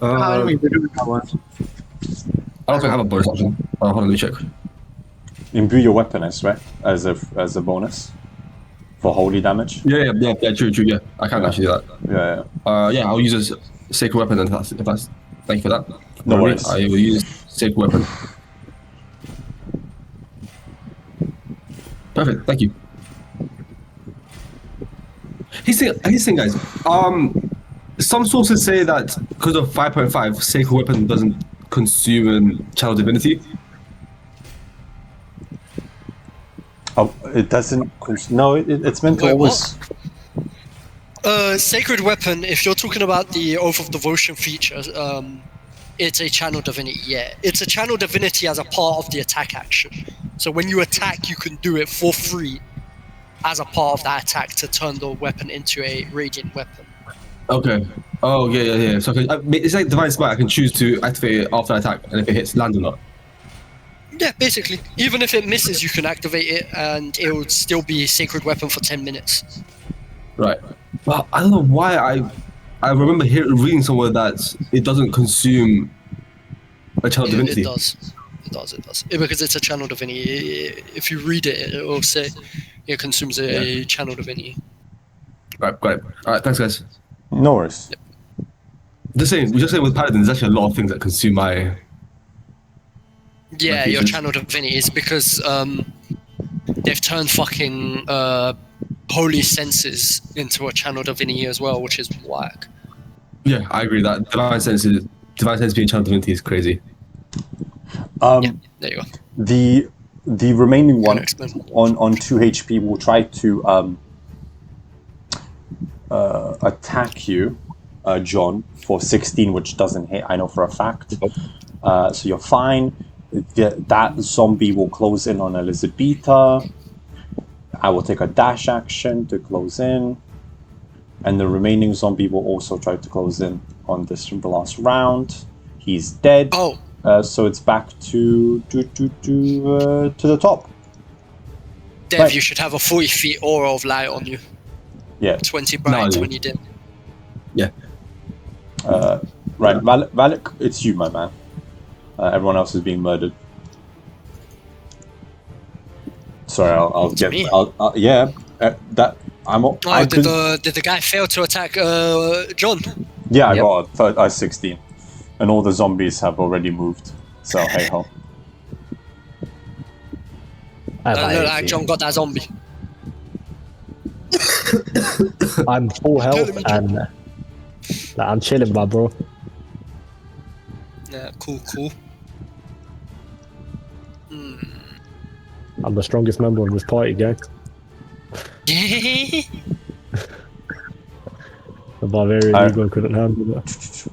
How do we do that one? I don't think I have a bonus option. Hold on, let me check. Imbue your weapon, I swear, as a bonus for holy damage. Yeah, true, yeah. I can actually do that. Yeah. I'll use a sacred weapon if that's. Thank you for that. No worries. I will use sacred weapon. Perfect. Thank you. Here's the thing, guys. Some sources say that because of 5.5, sacred weapon doesn't consume channel divinity. Oh, it doesn't. No, it's meant to Wait, always. Sacred weapon. If you're talking about the Oath of Devotion feature, it's a channel divinity. Yeah, it's a channel divinity as a part of the attack action. So when you attack, you can do it for free as a part of that attack to turn the weapon into a radiant weapon. Okay. Oh yeah. So it's like Divine Smite. I can choose to activate it after attack, and if it hits land or not. Yeah, basically. Even if it misses, you can activate it, and it will still be a sacred weapon for 10 minutes. Right. Well, I don't know why I remember reading somewhere that it doesn't consume a channel divinity. It does. Because it's a channel divinity. If you read it, it will say it consumes a channel divinity. Right, got it. Alright, thanks guys. No worries. Yep. Just saying with Paladin, there's actually a lot of things that consume my... Yeah, your channel divinity is because they've turned fucking holy senses into a channel divinity as well, which is whack. Yeah, I agree that Divine Sense being channel divinity is crazy. Yeah, there you go. The remaining one on 2 HP will try to attack you, John, for 16, which doesn't hit. I know for a fact. So you're fine. That zombie will close in on Elisabeta. I will take a dash action to close in, and the remaining zombie will also try to close in on this last round. He's dead. Oh. So it's back to the top. Dev, Right. you should have a 40 feet aura of light on you. Yeah. 20 bright, 20 dim. Yeah. Right, Wallack, it's you, my man. Everyone else is being murdered. Sorry, I'll get. me? That I'm. Oh, did the guy fail to attack John? Yeah, I Yep. got a 16, and all the zombies have already moved. So hey ho. Doesn't look like John got that zombie. I'm full health and I'm chilling, my bro. Yeah, cool. I'm the strongest member of this party, gang. The barbarian ego couldn't handle that.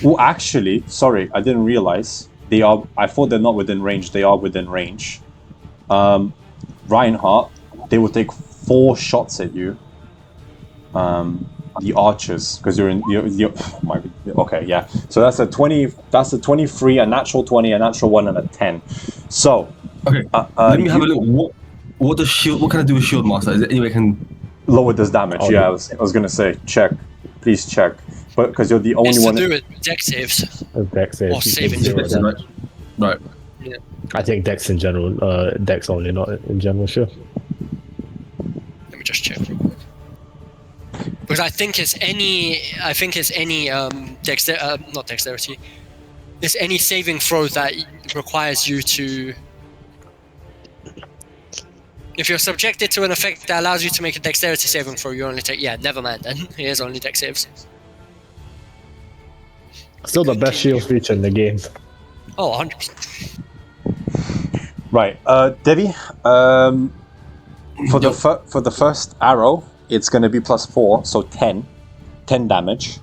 Well, actually, sorry, I didn't realize they are. I thought they're not within range. They are within range. Reinhardt, they will take 4 shots at you. The archers, because you're in. Okay, yeah. So that's a 20. That's a 23, a natural 20, a natural 1, and a 10. So. Okay. Let me have a look. What does shield? What can I do with shield master? Is there any way I can lower this damage? Oh, yeah, I was gonna say check. Please check, but because you're the only It's one. to do with deck saves. Dex saves. Or saving throws. right? I think Dex in general. Dex only, not in general. Sure. Let me just check. Because I think it's any not dexterity. It's any saving throw that requires you to. If you're subjected to an effect that allows you to make a dexterity saving throw, you only take. Yeah, never mind then. Here's only dex saves. Still the best shield feature in the game. Oh, 100%. Right, Devi. For the first arrow, it's going to be +4, so 10 damage,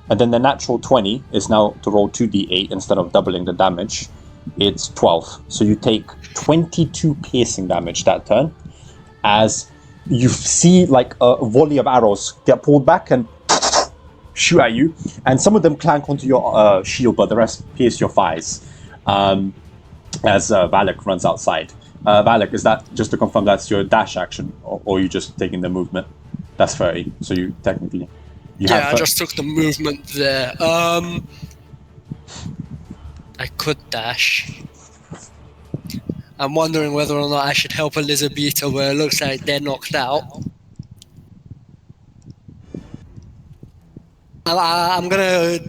and then the natural 20 is now to roll 2d8 instead of doubling the damage. It's 12, so you take 22 piercing damage that turn, as you see like a volley of arrows get pulled back and shoot at you, and some of them clank onto your shield, but the rest pierce your thighs. As Wallack runs outside. Wallack, is that, just to confirm, that's your dash action, or are you just taking the movement? That's 30, so you technically... I just took the movement there. I could dash. I'm wondering whether or not I should help Elisabeta where it looks like they're knocked out. I'm gonna...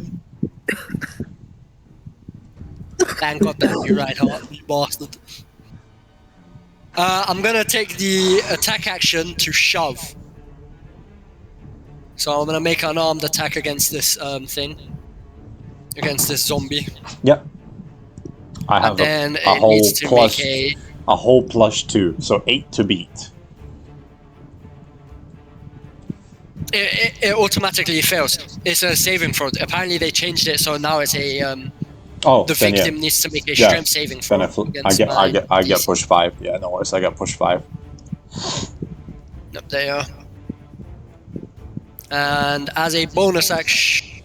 Thank God that you right heart, you bastard. I'm gonna take the attack action to shove. So I'm gonna make an armed attack against this thing. Against this zombie. Yep. I have and then a it whole needs to plus, make a whole plus 2, so 8 to beat. It automatically fails. It's a saving throw. Apparently they changed it, so now it's a the victim needs to make a strength saving throw. Then I get push 5. Yeah, no worries. I get push 5. Yep, there. And as a bonus action,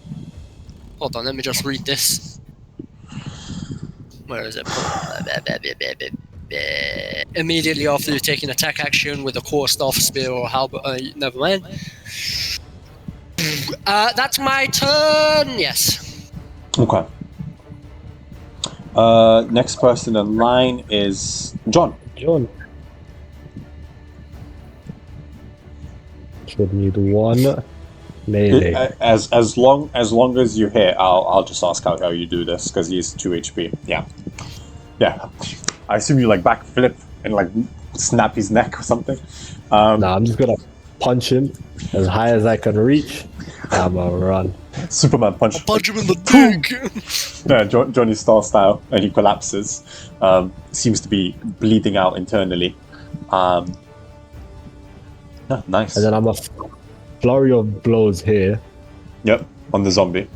hold on, let me just read this. Where is it? Immediately after you take an attack action with a core staff, spear, or halberd, never mind. That's my turn. Yes. Okay. Next person in line is John. John. Should need 1 melee. As long as you're here, I'll just ask how you do this, because he's 2 HP. Yeah. I assume you like backflip and like snap his neck or something. Nah, I'm just gonna punch him as high as I can reach. I'm gonna run. Superman punch. I'll punch him in the dick. Yeah, Johnny Star style, and he collapses. Seems to be bleeding out internally. Nice. And then I'm a flurry of blows here. Yep, on the zombie.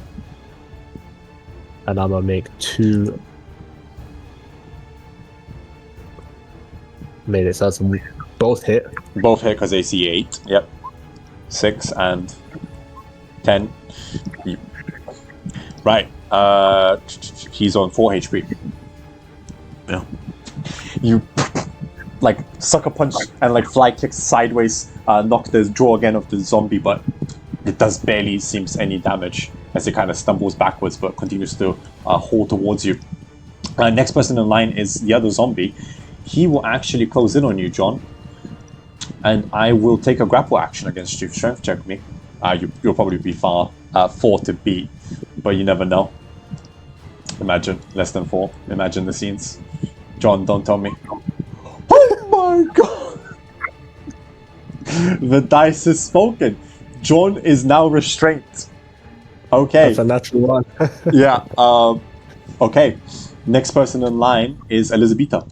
And I'm gonna make 2 melee. So that's both hit. Both hit because AC 8. Yep. 6 and 10. Right. He's on 4 HP. Yeah. You like sucker punch and like fly kicks sideways, knock the jaw again of the zombie, but it does barely seems any damage as it kind of stumbles backwards, but continues to haul towards you. Next person in line is the other zombie. He will actually close in on you, John, and I will take a grapple action against you. Strength check me. You'll probably be 4 to beat, but you never know. Imagine less than 4. Imagine the scenes. John, don't tell me. Oh my god! The dice is spoken. John is now restrained. Okay. That's a natural 1. Yeah. Okay. Next person in line is Elisabeta.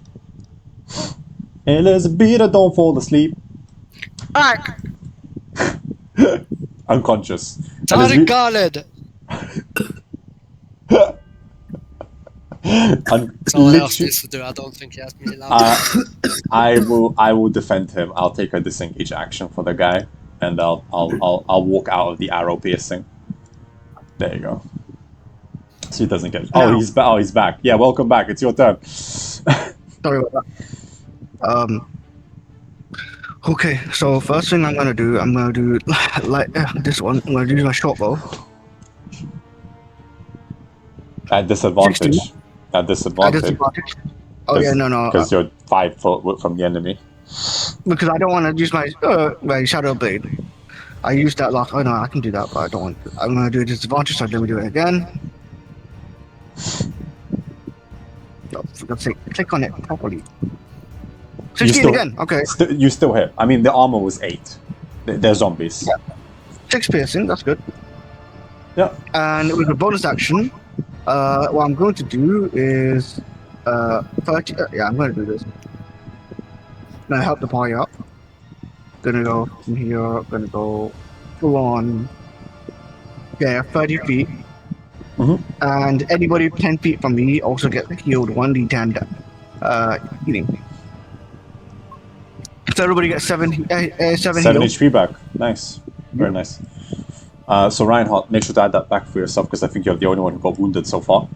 Elisabeta, don't fall asleep. Back. Unconscious. Tarek Khaled. Someone else needs to do. I don't think he has me allowed. I will defend him. I'll take a disengage action for the guy, and I'll walk out of the arrow piercing. There you go. So he doesn't get. Oh, he's back. Yeah, welcome back. It's your turn. Sorry about that. Okay, so first thing I'm gonna do like this one. I'm gonna use my short bow. At disadvantage. 16. At disadvantage. Oh yeah, no. Because you're 5 foot from the enemy. Because I don't want to use my shadow blade. I used that last. Oh no, I can do that, but I don't want to. I'm gonna do a disadvantage, so let me do it again. Oh, for God's sake, click on it properly. 16 again. Okay. You still hit. I mean, the armor was 8. They're zombies. Yeah. 6 piercing. That's good. Yeah. And with a bonus action, what I'm going to do is 30. Yeah, I'm going to do this. Gonna help the party up. Gonna go from here. Gonna go full on. Yeah, 30 feet. Mm-hmm. And anybody 10 feet from me also gets healed 1d10 healing. So everybody gets 7 7 heals. HP back. Nice. Very nice. So Reinhardt, make sure to add that back for yourself because I think you're the only one who got wounded so far.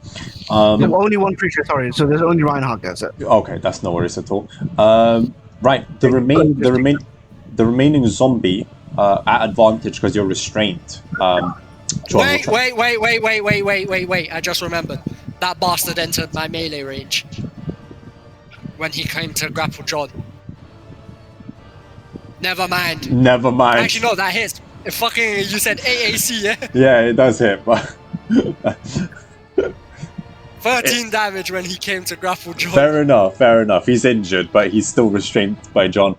No, only one creature. Sorry, so there's only Reinhardt gets it. Okay, that's no worries at all. Right, the remaining zombie at advantage because you're restrained. John, Wait! I just remembered. That bastard entered my melee range when he came to grapple John. Never mind. Never mind. Actually, no, that hits. You said AAC, yeah? Yeah, it does hit, but 13 damage when he came to grapple John. fair enough. He's injured, but he's still restrained by John.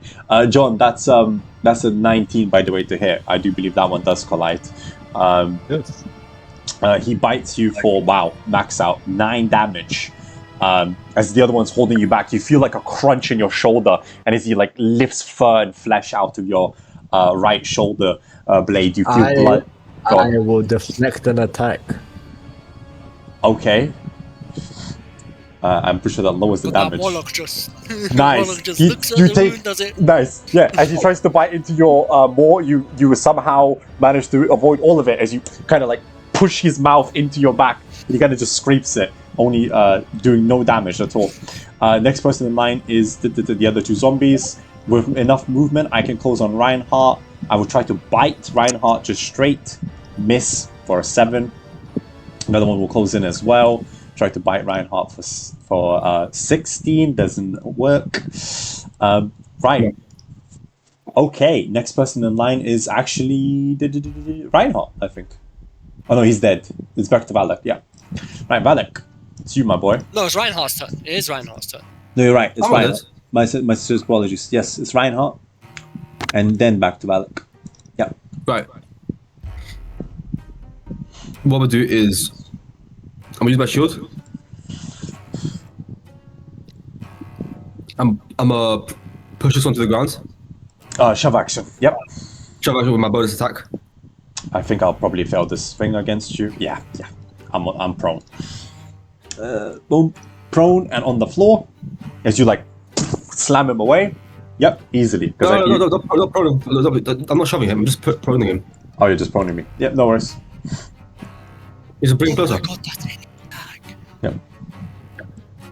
John, that's a 19, by the way, to hit. I do believe that one does collide. Yes. He bites you for, max out, 9 damage. As the other one's holding you back, you feel like a crunch in your shoulder, and as he like lifts fur and flesh out of your right shoulder blade, you feel blood. I will deflect an attack. Okay. I'm pretty sure that lowers the But damage. that Wallack just... Nice. Wallack just You- looks at you the take- wound, does it? Nice. Yeah, as he tries to bite into your maw, you somehow manage to avoid all of it as you kind of like push his mouth into your back. And he kind of just scrapes it, only doing no damage at all. Next person in line is the other 2 zombies. With enough movement, I can close on Reinhardt. I will try to bite Reinhardt just straight. Miss for a 7. Another one will close in as well. Try to bite Reinhardt for 16. Doesn't work. Right. Okay, next person in line is actually Reinhardt, I think. Oh no, he's dead. It's back to Wallack, yeah. Right, Wallack. It's you, my boy. No, it's Reinhardt's turn. It is Reinhardt's turn. No, you're right. It's Oh, Reinhardt. it My sister's apologies. Yes, it's Reinhardt. And then back to Wallack. Yeah. Right. What I'm gonna do is I'm gonna use my shield. I'm gonna push this one to the ground. Shove action. Yep. Shove action with my bonus attack. I think I'll probably fail this thing against you. Yeah. I'm prone. Boom. Prone and on the floor. As you like slam him away. Yep, easily. No, I'm not shoving him. I'm just proning him. Oh, you're just proning me. Yep, no worries. He's bring him Oh closer. my god, that's any attack. Yep.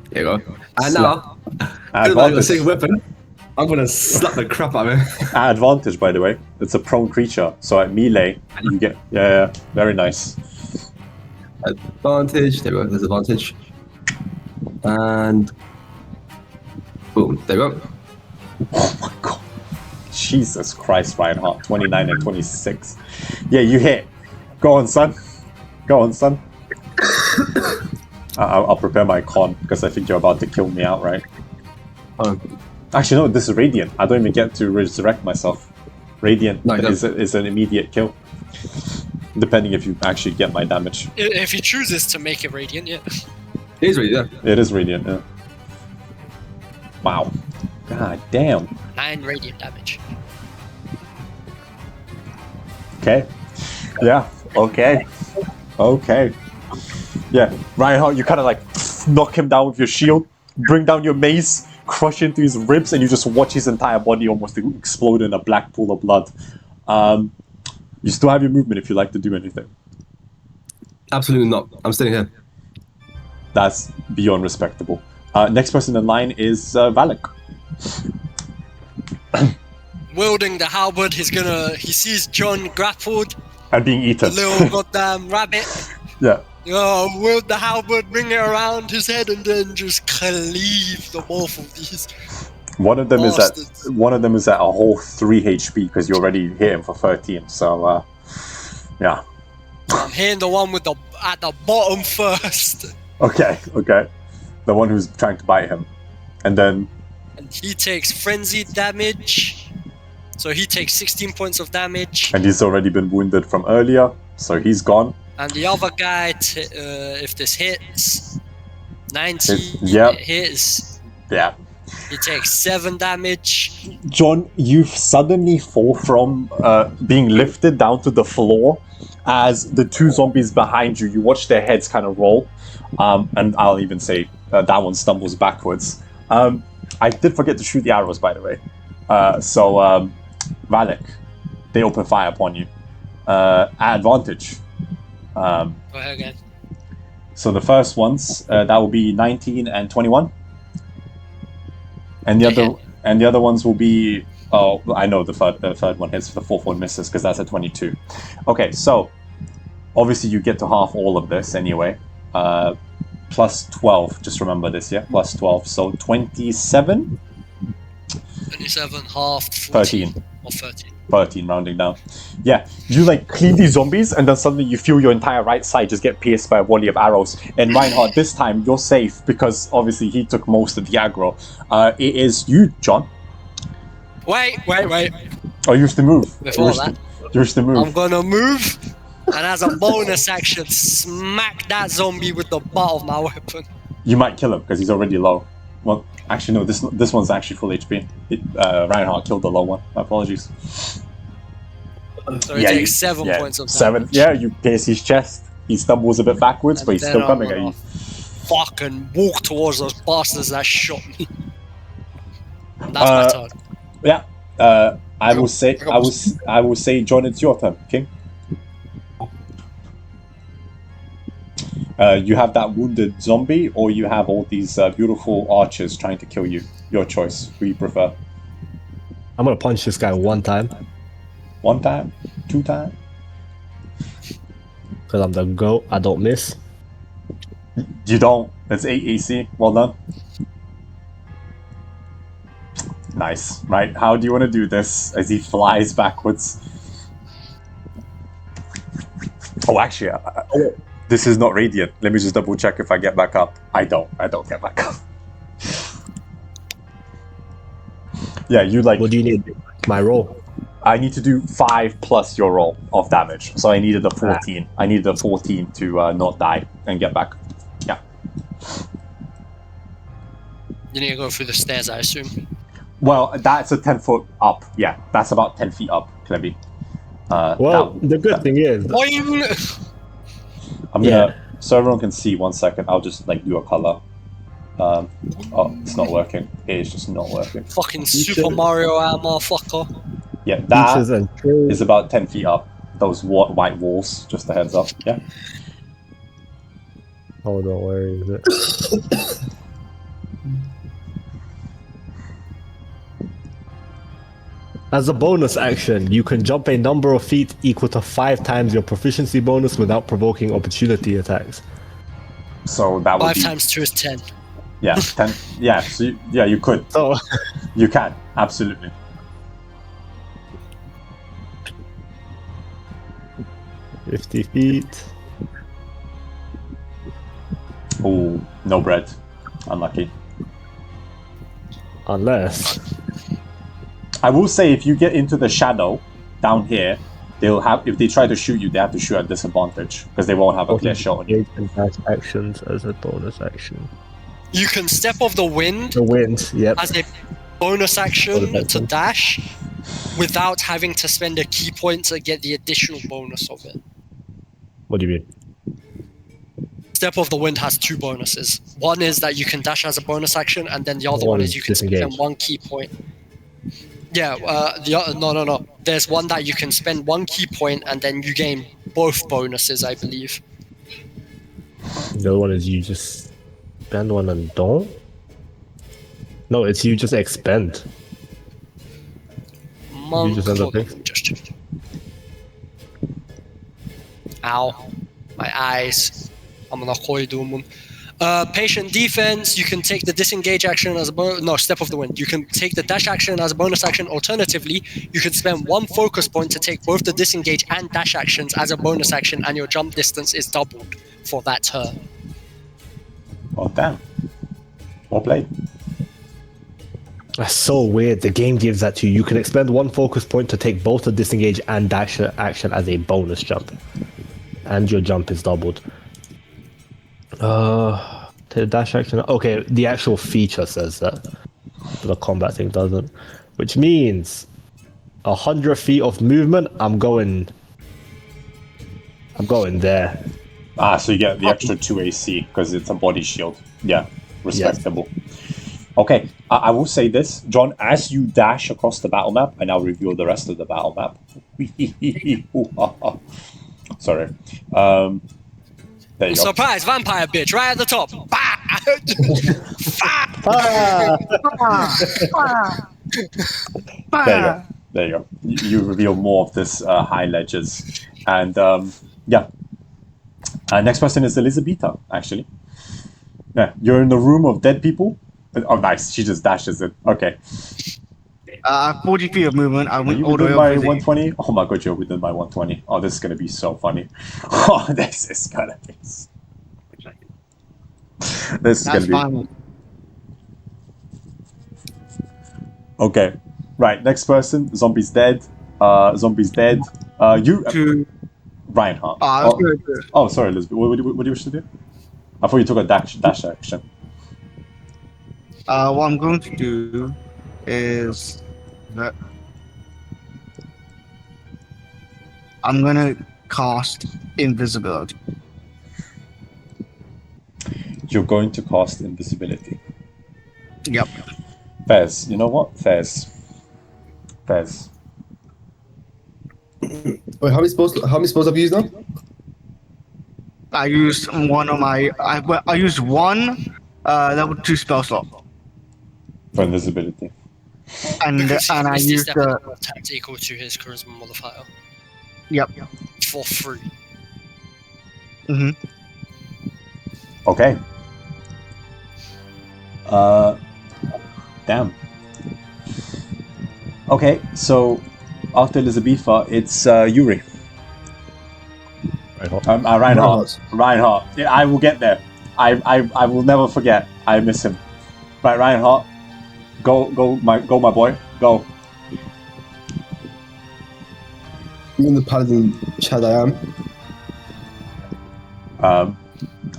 There you go. And Slap. now, At with my advantage. same weapon, I'm gonna slap the crap out of him. At advantage, by the way. It's a prone creature. So at melee, you get... Yeah, very nice. Advantage. There we go. There's advantage. And boom. There we go. Oh my god. Jesus Christ, Reinhardt. 29 and 26. Yeah, you hit. Go on, son. I'll prepare my con, because I think you're about to kill me outright. Actually, no, this is Radiant. I don't even get to resurrect myself. Radiant No, you don't. is an immediate kill. Depending if you actually get my damage. If he chooses to make it radiant, yeah. It is really, yeah. It is Radiant, yeah. Wow. God damn. 9 radiant damage. Okay. Yeah. Okay. Yeah. Reinhardt, you kind of like knock him down with your shield, bring down your mace, crush into his ribs, and you just watch his entire body almost explode in a black pool of blood. You still have your movement if you like to do anything. Absolutely not. I'm staying here. That's beyond respectable. Next person in line is Wallack. Wielding the halberd, he sees John grappled, And being the eaten. little goddamn rabbit. Yeah. Wield the halberd, bring it around his head, and then just cleave the both of these. One of them Bastards. is at a whole 3 HP because you already hit him for 13. So yeah. I'm hitting the one at the bottom first. Okay. The one who's trying to bite him. And then And he takes frenzied damage. So he takes 16 points of damage. and he's already been wounded from earlier, so he's gone. And the other guy, if this hits, 90, Yep. it hits. Yeah. He takes 7 damage. John, you suddenly fall from being lifted down to the floor as the 2 zombies behind you, you watch their heads kind of roll. And I'll even say that one stumbles backwards. I did forget to shoot the arrows, by the way. So Wallack, they open fire upon you. at advantage. Go ahead again. So the first ones, that will be 19 and 21. And the other ones will be, oh, I know the third one hits, the fourth one misses because that's a 22. Okay, so obviously you get to half all of this anyway. Plus 12, just remember this, yeah? Plus 12, so 27? 27, half, 14. 13. Or 13. 13, rounding down. Yeah, you like clean these zombies, and then suddenly you feel your entire right side just get pierced by a volley of arrows. And Reinhardt, this time you're safe because obviously he took most of the aggro. It is you, John. Wait. Oh, you used to move. Before that, you used to move. I'm gonna move, and as a bonus action, smack that zombie with the butt of my weapon. You might kill him because he's already low. Well, actually no, this one's actually full HP. Reinhardt killed the low one. My apologies. So he takes 7 points of damage. 7. Yeah, you pierce his chest. He stumbles a bit backwards, but he's still coming at you. Fucking walk towards those bastards that shot me. That's my turn. Yeah. I will say, John, it's your turn, King. You have that wounded zombie, or you have all these beautiful archers trying to kill you. Your choice. Who you prefer? I'm gonna punch this guy one time. 1 time? 2 times? Because I'm the GOAT, I don't miss. You don't. It's 8 AC. Well done. Nice. Right, how do you want to do this? As he flies backwards. Oh, actually, this is not radiant. Let me just double check if I get back up. I don't get back up. Yeah, you like... What do you need? My roll? I need to do 5 plus your roll of damage. So I needed a 14. I needed a 14 to not die and get back. Yeah. You need to go through the stairs, I assume. Well, that's a 10 foot up. Yeah, that's about 10 feet up, Clebby. The good thing is... I'm gonna... So everyone can see, 1 second. I'll just like do a color. Oh, it's not working. It is just not working. Fucking Super Mario out, motherfucker. Yeah, that is about 10 feet up. Those white walls, just a heads up, yeah? Hold on, where is it? As a bonus action, you can jump a number of feet equal to 5 times your proficiency bonus without provoking opportunity attacks. So that would 5 be... times 2 is 10. Yeah, 10. Yeah, so you could. So you can, absolutely. $50 feet. Oh, no bread. Unlucky. Unless... I will say, if you get into the shadow down here, they'll have... If they try to shoot you, they have to shoot at disadvantage because they won't have a clear shot on you. And dash actions as a bonus action. You can step off the wind. The wind, yep. As a bonus action to dash, without having to spend a key point to get the additional bonus of it. What do you mean? Step of the Wind has 2 bonuses. One is that you can dash as a bonus action, and then the other one is you can spend 1 key point. Yeah, no. There's one that you can spend 1 key point, and then you gain both bonuses, I believe. The other one is you just spend one and don't? No, it's you just expend. You just end up Ow. My eyes. I'm gonna do them. Patient defense, you can take the disengage action as a bonus. No, step of the wind. You can take the dash action as a bonus action. Alternatively, you can spend 1 focus point to take both the disengage and dash actions as a bonus action, and your jump distance is doubled for that turn. Oh, damn. Well played. That's so weird. The game gives that to you. You can expend 1 focus point to take both the disengage and dash action as a bonus jump. And your jump is doubled. To dash action. Okay, the actual feature says that. The combat thing doesn't. Which means 100 feet of movement, I'm going there. Ah, so you get the extra 2 AC because it's a body shield. Yeah, respectable. Yes. Okay, I will say this, John, as you dash across the battle map, and I'll reveal the rest of the battle map. Sorry. There you go. Surprise, vampire bitch, right at the top. Bah! There you go. There you go. You reveal more of this high ledges. And yeah. Next person is Elisabeta, actually. Yeah, you're in the room of dead people. Oh, nice. She just dashes it. Okay. 40 feet of movement. I Are went you all the way within my over there. 120? Oh my god, you're within my 120. Oh, this is going to be so funny. Oh, this is going to be... This is going That's to be... fine. Okay. Right, next person. Zombie's dead. Zombie's dead. You... To Reinhardt. oh, Sorry, Elizabeth. What do you wish to do? I thought you took a dash action. what I'm going to do is that I'm gonna cast invisibility. You're going to cast invisibility. Yep. Fez, you know what? Fez. Wait, how many spells have you used now? I used one of my. I used one level 2 spell slot, For invisibility. and I Misty used Step attack equal to his charisma modifier yep. for free. Mm-hmm. Okay. Damn. Okay, so after Elisabeta, it's Yuri. Reinhardt. Yeah, I will get there. I will never forget. I miss him. Right, Reinhardt. Go, my boy. Go. Even the paladin Chad I am.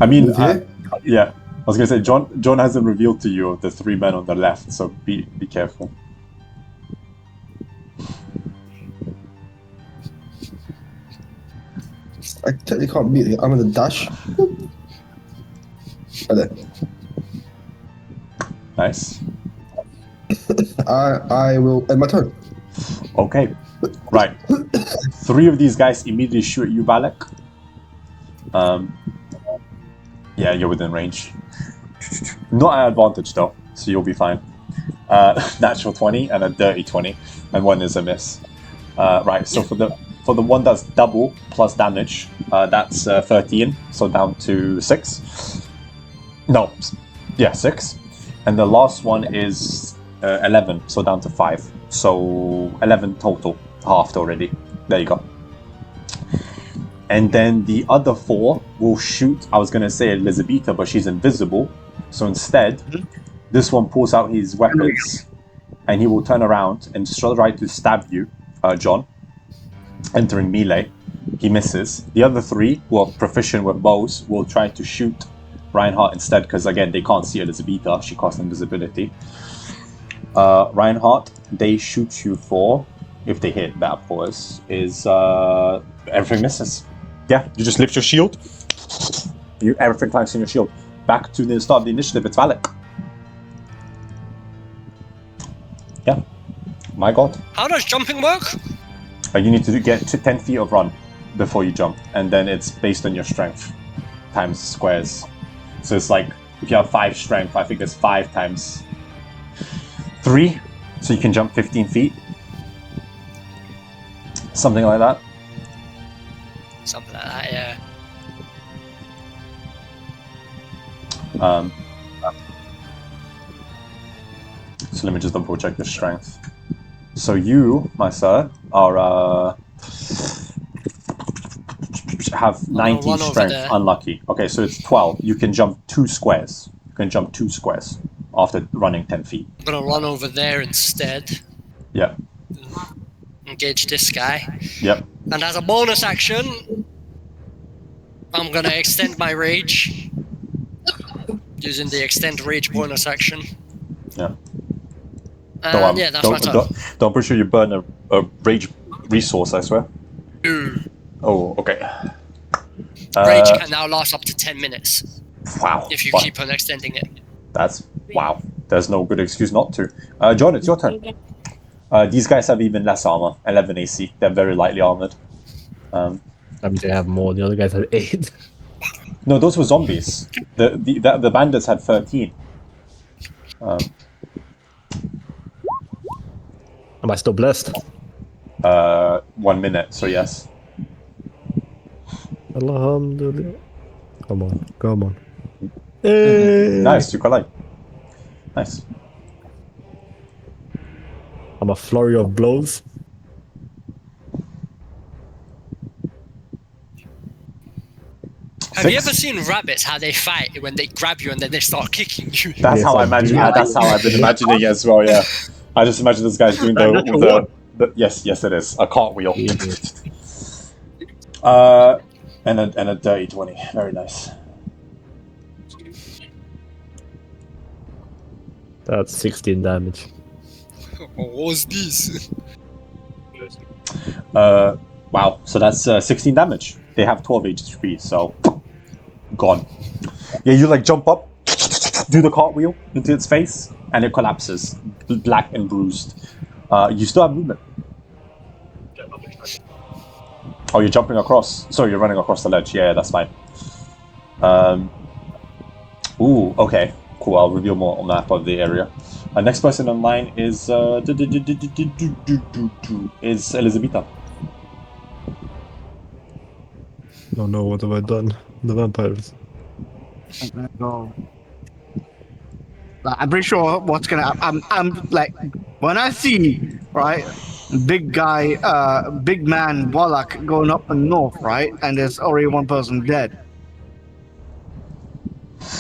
I mean, With here? yeah. I was gonna say John hasn't revealed to you the 3 men on the left, so be careful. I technically can't beat it. I'm in the dash. Right there. Nice. I will end my turn. Okay. Right. 3 of these guys immediately shoot at you, Wallack. Yeah, you're within range. Not an advantage though, so you'll be fine. Natural 20 and a dirty 20, and 1 is a miss. Right, so for the one that's double plus damage, that's 13, so down to 6. No, yeah, 6. And the last one is 11, so down to 5. So 11 total, halved already. There you go. And then the other 4 will shoot, I was going to say Elisabeta, but she's invisible. So instead, this one pulls out his weapons, and he will turn around and try to stab you, John, entering melee. He misses. The other 3, who are proficient with bows, will try to shoot Reinhardt instead, because again, they can't see Elisabeta. She casts invisibility. Reinhardt, they shoot you for, if they hit, that of course, is everything misses. Yeah, you just lift your shield. Everything clanks in your shield. Back to the start of the initiative, it's Wallack. Yeah. My god. How does jumping work? You need to get to 10 feet of run before you jump, and then it's based on your strength times squares. So it's like, if you have 5 strength, I think it's 5 times 3, so you can jump 15 feet. Something like that. Something like that, yeah. So let me just double check your strength. So you, my sir, are have 90 strength. Unlucky. Okay, so it's 12. You can jump 2 squares. You can jump 2 squares after running 10 feet. I'm gonna run over there instead. Yeah. Engage this guy. Yep. And as a bonus action, I'm gonna extend my rage. Using the extend rage bonus action. Yeah. Yeah, that's my turn. Don't be sure you burn a rage resource, I swear. Oh, okay. Rage can now last up to 10 minutes. Wow. If you keep on extending it. That's wow. there's no good excuse not to. John, it's your turn. These guys have even less armor, 11 AC. They're very lightly armored. I mean, they have more. The other guys have 8. No, those were zombies. The bandits had 13. Am I still blessed? 1 minute, so yes. Alhamdulillah. Come on. Hey! Nice, you got light. Nice. I'm a flurry of blows. Have you ever seen rabbits, how they fight when they grab you and then they start kicking you? That's Yes, how I I imagine. do. That's how I've been imagining it as well. Yeah, I just imagine this guy's doing the yes, it is a cartwheel. And a dirty 20. Very nice. That's 16 damage. What was this? Wow. So that's 16 damage. They have 12 HP, so gone. Yeah, you like jump up, do the cartwheel into its face, and it collapses, black and bruised. You still have movement. Oh, you're jumping across. Sorry, you're running across the ledge. Yeah, that's fine. Ooh, okay. Cool, I'll reveal more on map of the area. Next person online is Elisabeta. Oh no, what have I done? The vampires. No. I'm pretty sure what's gonna happen. I'm like, when I see, right, big guy, big man Wallack going up and north, right, and there's already one person dead.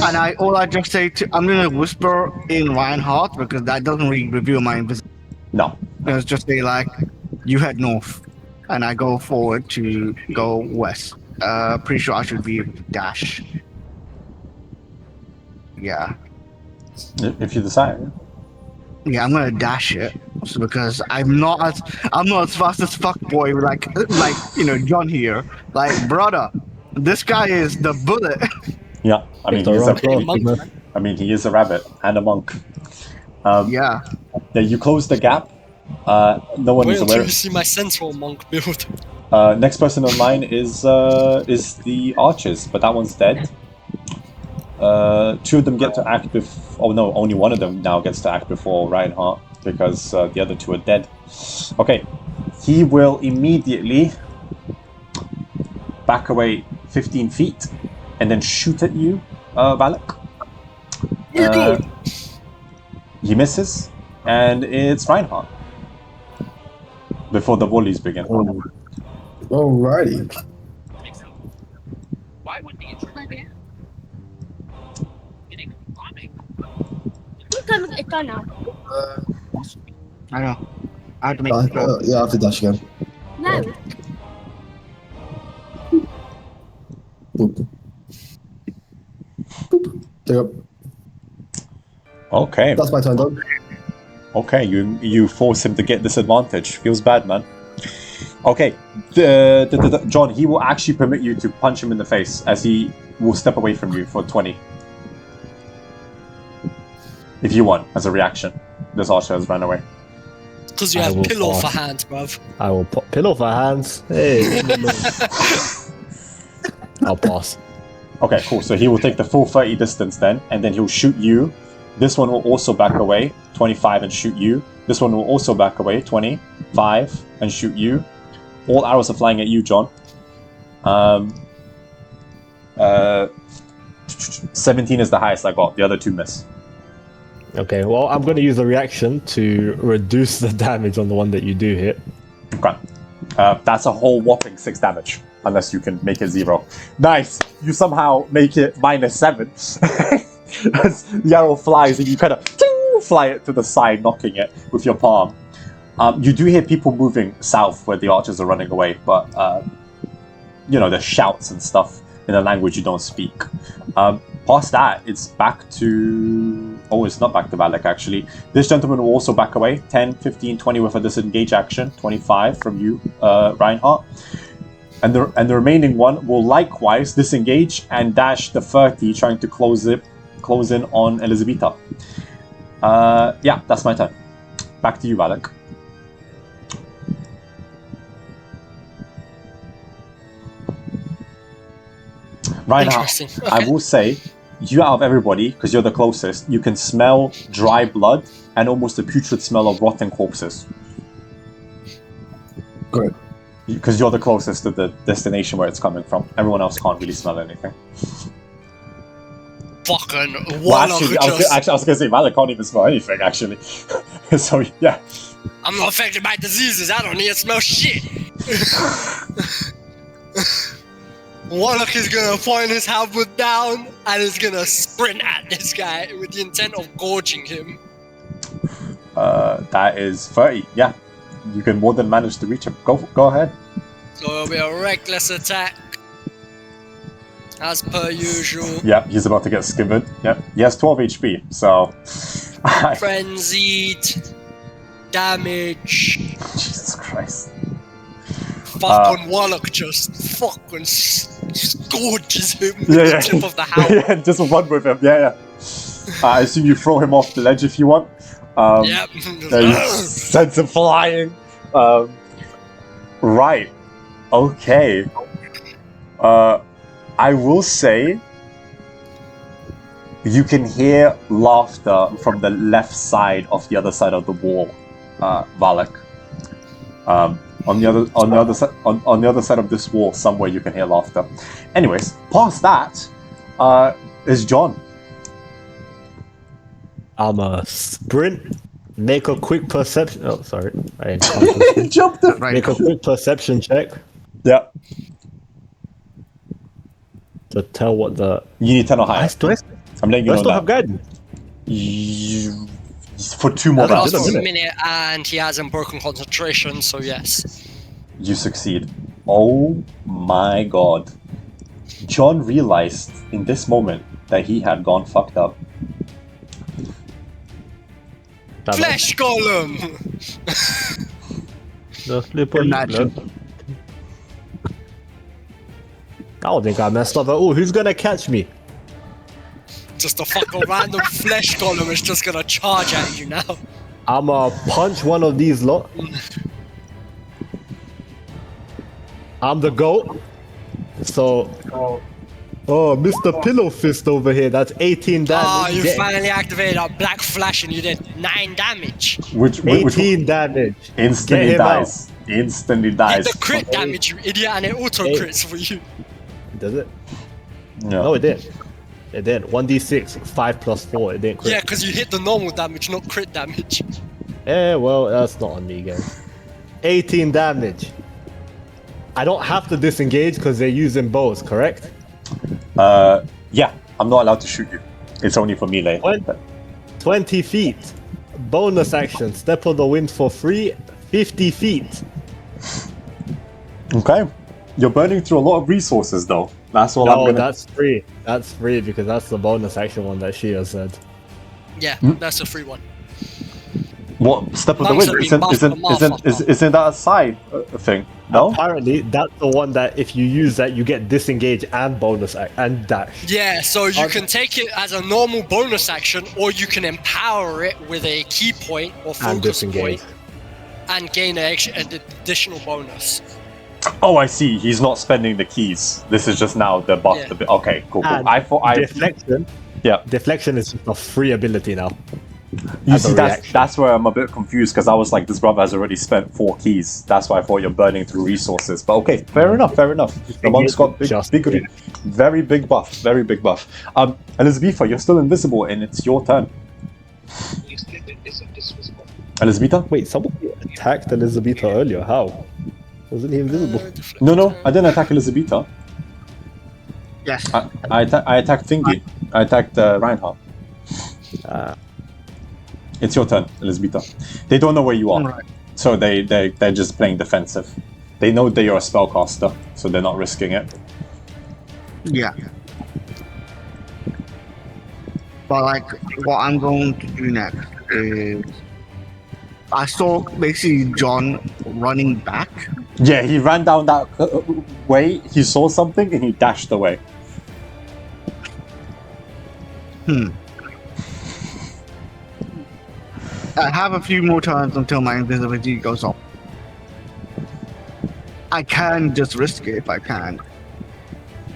And I just say I'm gonna whisper in Reinhardt because that doesn't really reveal my invisibility. No. It's just say like, you head north, and I go forward to go west. Pretty sure I should be able to dash. Yeah. If you decide. Yeah, I'm gonna dash it because I'm not as fast as fuck boy like John here. Like, brother, this guy is the bullet. Yeah, I mean, he is a rabbit and a monk. Yeah. Yeah, you close the gap. No one Wait is until aware. you see my central monk build. Next person online is the archers, but that one's dead. 2 of them get to act oh no, only one of them now gets to act before Reinhardt because the other 2 are dead. Okay, he will immediately back away 15 feet and then shoot at you, Wallack. He misses, and it's Reinhardt before the volleys begin. Alrighty. Why would be I know. I have to make Yeah, I have to dash again. No. Boop. Boop. There you go. Okay. That's my turn, dog. Okay, you force him to get disadvantage. Feels bad, man. Okay, John, he will actually permit you to punch him in the face as he will step away from you for 20. If you want, as a reaction. This archer has run away. Because you I have will pillow for pass. hands, bruv. I will put pillow for hands. Hey. I'll pass. Okay, cool. So he will take the full 30 distance then, and then he'll shoot you. This one will also back away, 25, and shoot you. This one will also back away, 25, and shoot you. All arrows are flying at you, John. 17 is the highest I got. The other 2 miss. Okay, well, I'm going to use a reaction to reduce the damage on the one that you do hit. Okay. That's a whole whopping 6 damage. Unless you can make it 0. Nice! You somehow make it -7. As the arrow flies and you kind of fly it to the side, knocking it with your palm. You do hear people moving south where the archers are running away, but there's shouts and stuff in a language you don't speak. Past that, it's back to... Oh, it's not back to Wallack, actually. This gentleman will also back away. 10, 15, 20 with a disengage action. 25 from you, Reinhardt. And the remaining one will likewise disengage and dash the 30, trying to close in on Elisabeta. Yeah, that's my turn. Back to you, Wallack. Right now, Interesting. I Okay. will say, you out of everybody, because you're the closest, you can smell dry blood and almost a putrid smell of rotten corpses. Good. Because you're the closest to the destination where it's coming from. Everyone else can't really smell anything. Fucking Well, Wallack I was going to say, Wallack can't even smell anything, actually. So, yeah. I'm not affected by diseases. I don't need to smell shit. Wallack is gonna point his halberd down and is gonna sprint at this guy with the intent of gorging him. That is 30. Yeah. You can more than manage to reach him. Go ahead. So it'll be a reckless attack. As per usual. Yeah, he's about to get skimmered. Yeah, he has 12 HP, so... Frenzied. Damage. Jesus Christ. Fucking Wallack just fucking gorges him with Yeah, the yeah. tip of the hammer. Yeah, just run with him. Yeah. I assume you throw him off the ledge if you want. Yep. You send him flying. Right. Okay. I will say you can hear laughter from the left side of the other side of the wall, Wallack. On the other side of this wall, somewhere you can hear laughter. Anyways, past that is John. I'm a sprint. Make a quick perception. Oh, sorry. I didn't He jumped him. Right. Make a quick perception check Yeah. to tell what the. You need 10 or higher. Do I I'm letting you know still have that. guidance? For 2 more That's Lasts rounds, for a minute. minute and he hasn't broken concentration, so yes. you succeed. Oh my god. John realized in this moment that he had gone fucked up. Flesh Golem! The slippery Imagine. blood. I don't think I messed up at all. Who's gonna catch me? Just a fucking random flesh golem is just gonna charge at you now. I'ma punch one of these lot. I'm the GOAT. So, Mr. Pillow Fist over here. That's 18 damage. Ah, you Get- finally activated a black flash and you did 9 damage. Which 18 damage. instantly Get him dies. Instantly Hit dies. the crit damage, you idiot, and it auto crits for you. Does it? Yeah. No, it did. It did. 1d6, 5 plus 4. It didn't crit. Yeah, because you hit the normal damage, not crit damage. Well, that's not on me, guys. 18 damage. I don't have to disengage because they're using bows, correct? Yeah, I'm not allowed to shoot you. It's only for melee. 20 feet. Bonus action. Step on the wind for free. 50 feet. Okay. You're burning through a lot of resources, though. That's all I'm No, gonna. that's free. That's free because that's the bonus action one that Shia said. Yeah, that's a free one. What step of the Monks wind? have been buffed for Isn't that a side thing? No. Apparently, that's the one that if you use that, you get disengage and bonus and dash. Yeah, so you can take it as a normal bonus action, or you can empower it with a key point or And focus disengage. point and gain an additional bonus. Oh, I see. He's not spending the keys. This is just now the buff. Yeah. Okay, cool. And I thought deflection. Yeah. Deflection is just a free ability now. You as a see, reaction. that's where I'm a bit confused because I was like, this brother has already spent 4 keys. That's why I thought you're burning through resources. But okay, fair enough. The monk's got big, very big buff. Very big buff. Elisabeta, you're still invisible and it's your turn. Elisabeta? Wait, somebody attacked Elisabeta earlier. How? Wasn't he invisible? No, I didn't attack Elisabeta. Yes. I attacked Thingy. I attacked Reinhardt. It's your turn, Elisabeta. They don't know where you are, Alright. so they're just playing defensive. They know that you're a spellcaster, so they're not risking it. Yeah. But like, what I'm going to do next is, I saw basically John running back. Yeah, he ran down that way. He saw something and he dashed away. I have a few more turns until my invisibility goes off. I can just risk it if I can.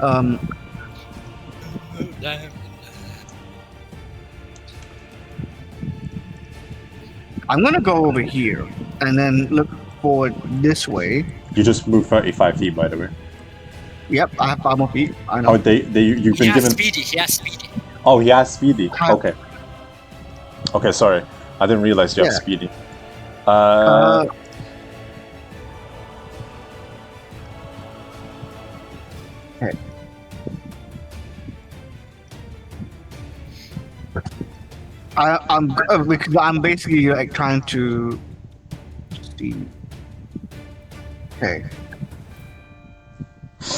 I'm gonna go over here and then look forward this way. You just moved 35 feet, by the way. Yep, I have 5 more feet. I know. Oh, you've He been has given. speedy. He has speedy. Oh, he has speedy. I have- Okay. Okay, sorry. I didn't realize you have Yeah. speedy. Okay. Because I'm basically like trying to see. Okay.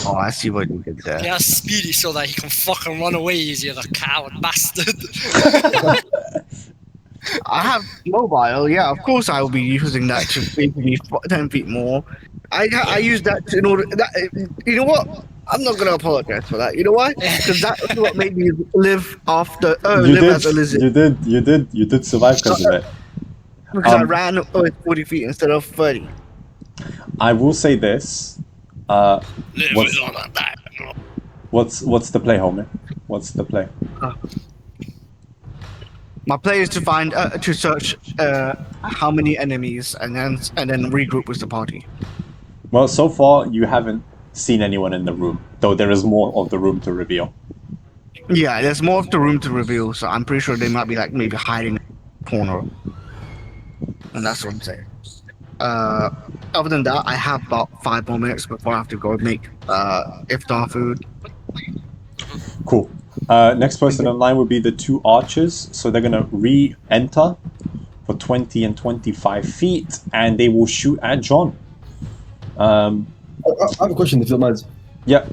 Oh, I see what you did there. He has speedy so that he can fucking run away easier, the coward bastard. I have mobile, yeah, of course I will be using that to make me 10 feet more. I use that in order that, you know what? I'm not gonna apologize for that. You know why? Because that's what made me live after live as a lizard. You did survive because of it. Because I ran with 40 feet instead of 30. I will say this. Live What's- on a die. What's the play, homie? What's the play? My play is to find to search how many enemies and then regroup with the party. Well, so far you haven't seen anyone in the room, though there is more of the room to reveal. Yeah, there's more of the room to reveal, so I'm pretty sure they might be like maybe hiding in a corner. And that's what I'm saying. Other than that, I have about 5 more minutes before I have to go make iftar food. Cool. Next person in line would be the 2 archers, so they're gonna re-enter for 20 and 25 feet, and they will shoot at John. I have a question, if you don't mind. Yeah,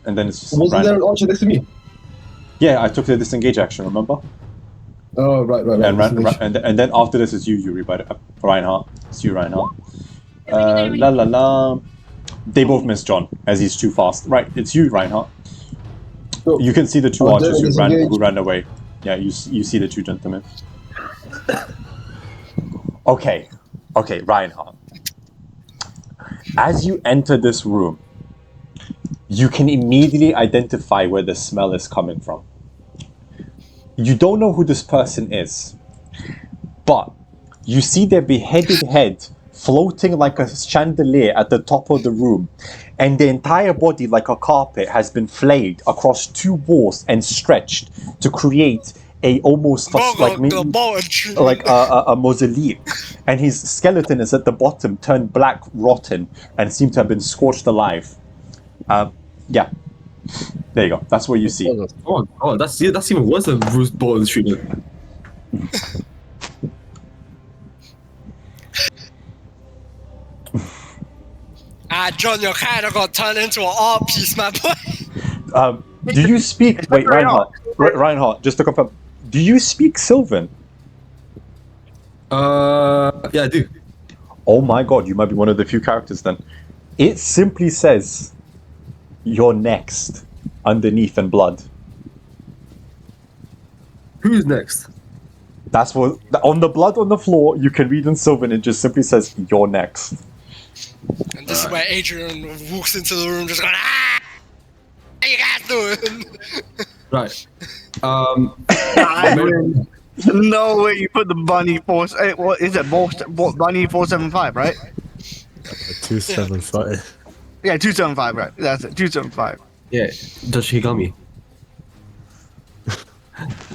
and then it's just Wasn't there random. an archer next to me? Yeah, I took the disengage action, remember? Oh, right. And then after this is you, Yuri, but Reinhardt. It's you, Reinhardt. La la la. They both miss John, as he's too fast. Right, it's you, Reinhardt. Oh. You can see the 2 Oh, archers there who ran away. Yeah, you see the 2 gentlemen. Okay, Reinhardt. As you enter this room, you can immediately identify where the smell is coming from. You don't know who this person is, but you see their beheaded head floating like a chandelier at the top of the room, and the entire body, like a carpet, has been flayed across 2 walls and stretched to create a almost like a mausoleum, and his skeleton is at the bottom, turned black, rotten, and seemed to have been scorched alive. Yeah, there you go. That's what you see. Oh, that's even worse than Bruce Bolton's treatment. John, you're kind of gonna turn into an art piece, my boy. Do you speak? Wait, Reinhardt. Just to confirm, do you speak Sylvan? Yeah, I do. Oh my god, you might be one of the few characters then. It simply says, "You're next," underneath in blood. Who's next? That's what on the blood on the floor. You can read in Sylvan. It just simply says, "You're next." And this is where Adrian walks into the room just going, ah! How you guys doing? Right. No way you put the bunny force. What is it? Bunny 475, right? 275. Yeah, 275, right? That's it. 275. Yeah, Judge Higami.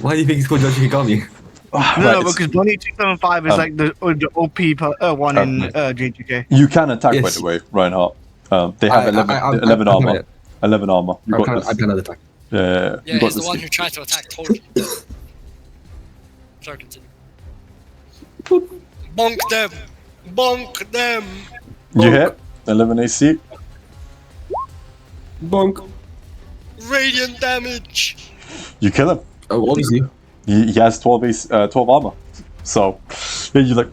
Why do you think he's called Judge Higami? No, because Bunny 275 is like the OP one in JGK. You can attack, by Yes. the way, Reinhardt. They have 11 armor. 11 armor. You got this. I cannot attack. Yeah, Yeah, you got he's the this. one who tried to attack Toji. Sorry, continue. Bonk them! Bonk them! You hit 11 AC. Bonk. Radiant damage! You kill him. Oh, obviously. He has 12 armor. So, yeah, you like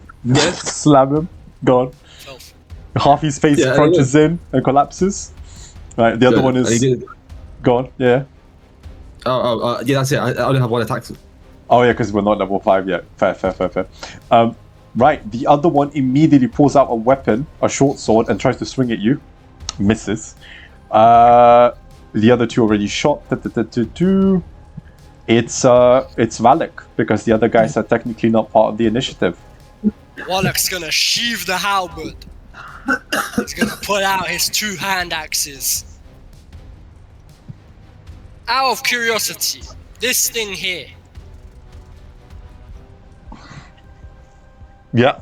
slam him, gone. Filth. Half his face Yeah, crunches in and collapses. Right, the other one is gone. Yeah. Yeah, that's it. I only have 1 attack. Oh yeah, because we're not level 5 yet. Fair. Right, the other one immediately pulls out a weapon, a short sword, and tries to swing at you. Misses. The other two already shot. It's Wallack, because the other guys are technically not part of the initiative. Wallack's gonna sheathe the halberd. He's gonna pull out his 2 hand axes. Out of curiosity, this thing here, Yeah.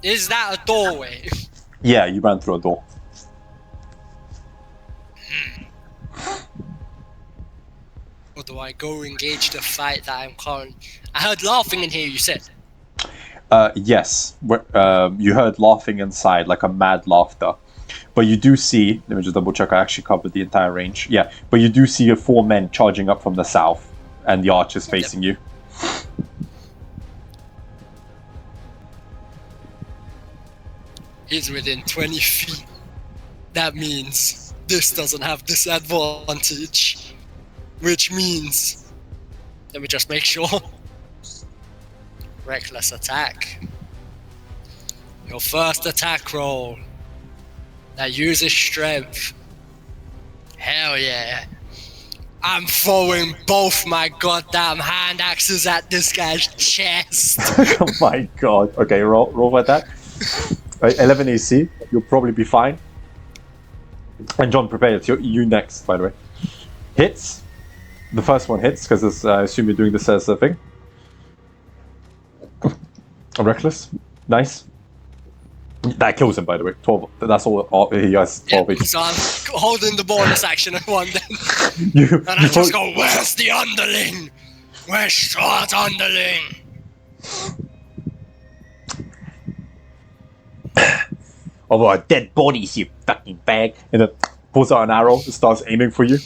is that a doorway? Yeah, you ran through a door. Or do I go engage the fight that I'm current? I heard laughing in here, you said. Yes. You heard laughing inside, like a mad laughter. But you do see, let me just double check, I actually covered the entire range. Yeah, but you do see 4 men charging up from the south, and the archers facing you. He's within 20 feet. That means this doesn't have disadvantage. Which means... Let me just make sure. Reckless attack. Your first attack roll. That uses strength. Hell yeah. I'm throwing both my goddamn hand axes at this guy's chest. Oh my god. Okay, roll with that. 11 AC, you'll probably be fine. And John, prepare it. You next, by the way. Hits. The first one hits, because I assume you're doing this as a thing. Reckless. Nice. That kills him, by the way. 12. That's all he has. 12 Yeah, HP. so I'm holding the bonus action at one then. You, And I just go, where's the underling? Where's Strahd's underling? Over our dead bodies, you fucking bag. And then pulls out an arrow and starts aiming for you.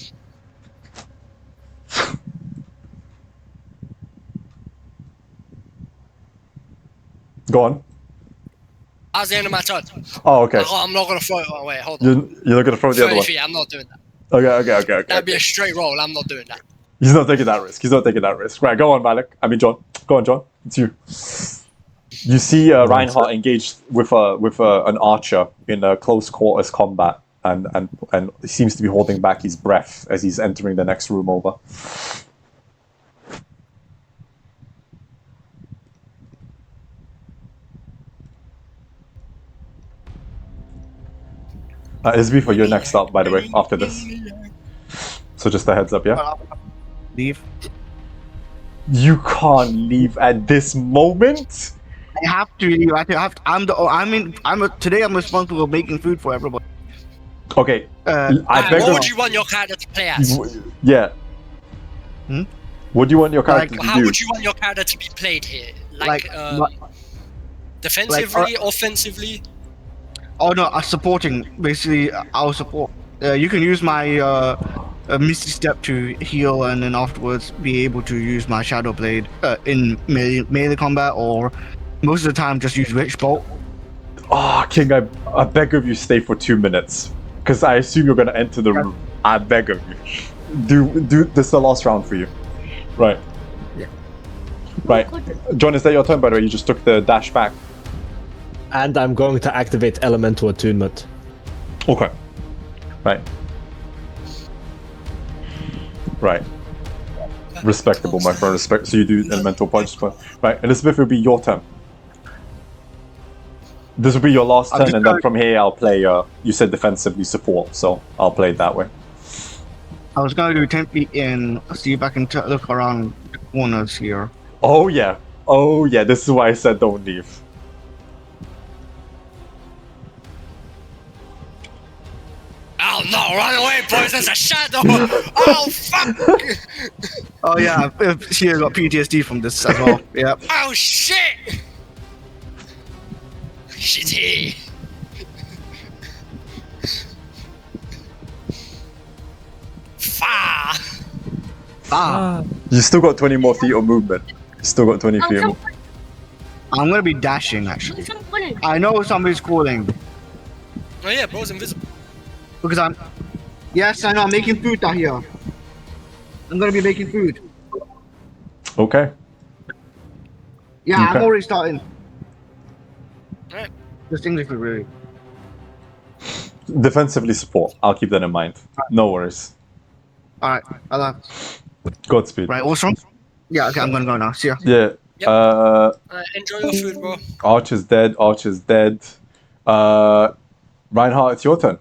Go on. That's the end of my turn. Oh, okay. I'm not gonna throw it. Oh, wait, hold on. You're not gonna throw the other 30 one. feet, I'm not doing that. Okay. That'd be a straight roll, I'm not doing that. He's not taking that risk. Right, go on, Wallack. I mean, John. Go on, John. It's you. You see Reinhardt engaged with an archer in a close quarters combat, and he seems to be holding back his breath as he's entering the next room over. Elisabeta, you're next up, by the way, after this. So just a heads up, yeah? Leave. You can't leave at this moment? I have to leave. Today I'm responsible for making food for everybody. Okay. I beg what of would you want your character to play as? Yeah. Hmm? What do you want your character to How do? would you want your character to be played here? Defensively, offensively? Oh no, supporting. Basically, I'll support. You can use my Misty Step to heal, and then afterwards be able to use my Shadow Blade in melee combat, or most of the time just use Witch Bolt. Oh, King, I beg of you, stay for 2 minutes, because I assume you're gonna enter the room. I beg of you. Do this is the last round for you. Right. Yeah. Right. John, is that your turn? By the way, you just took the dash back. And I'm going to activate Elemental Attunement. Okay. Right. Right. Respectable, my friend. Respect. So you do elemental punch, but right. Elisabeta, will be your turn. This will be your last turn, and then from here I'll play. You said defensively support, so I'll play it that way. I was gonna do 10 feet in, see if I can look around the corners here. Oh yeah. This is why I said don't leave. Oh no, run away, boys, there's a shadow! Oh fuck! Oh yeah, she got PTSD from this as well. Yep. Oh shit! She's here. Far! You still got 20 more feet of movement. You still got 20 feet. I'm gonna be dashing actually. I know somebody's calling. Oh yeah, bro's invisible. Because yes, I know, I'm making food out here. I'm gonna be making food. Okay. Yeah, Okay. I'm already starting. Alright. Just English would really. Defensively support. I'll keep that in mind. No worries. Alright, I love. Godspeed. Right, what's wrong? Yeah, okay, I'm gonna go now. See ya. Yeah. Yep. Enjoy your food, bro. Arch is dead. Arch is dead. Reinhardt, it's your turn.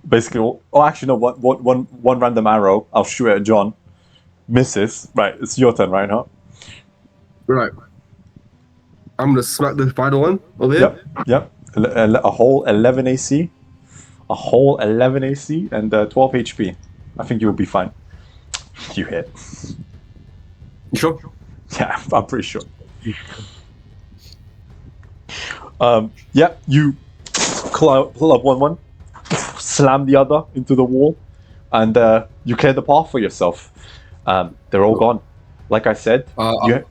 Basically, actually, no. One random arrow. I'll shoot at John. Misses. Right, it's your turn, Reinhardt. Right. I'm gonna smack the final one over here. Yep. A whole 11 AC. A whole 11 AC and 12 HP. I think you'll be fine. You hit. You sure? Yeah, I'm pretty sure. Yeah, you pull up one, slam the other into the wall, and you clear the path for yourself. They're all gone. Like I said, I'm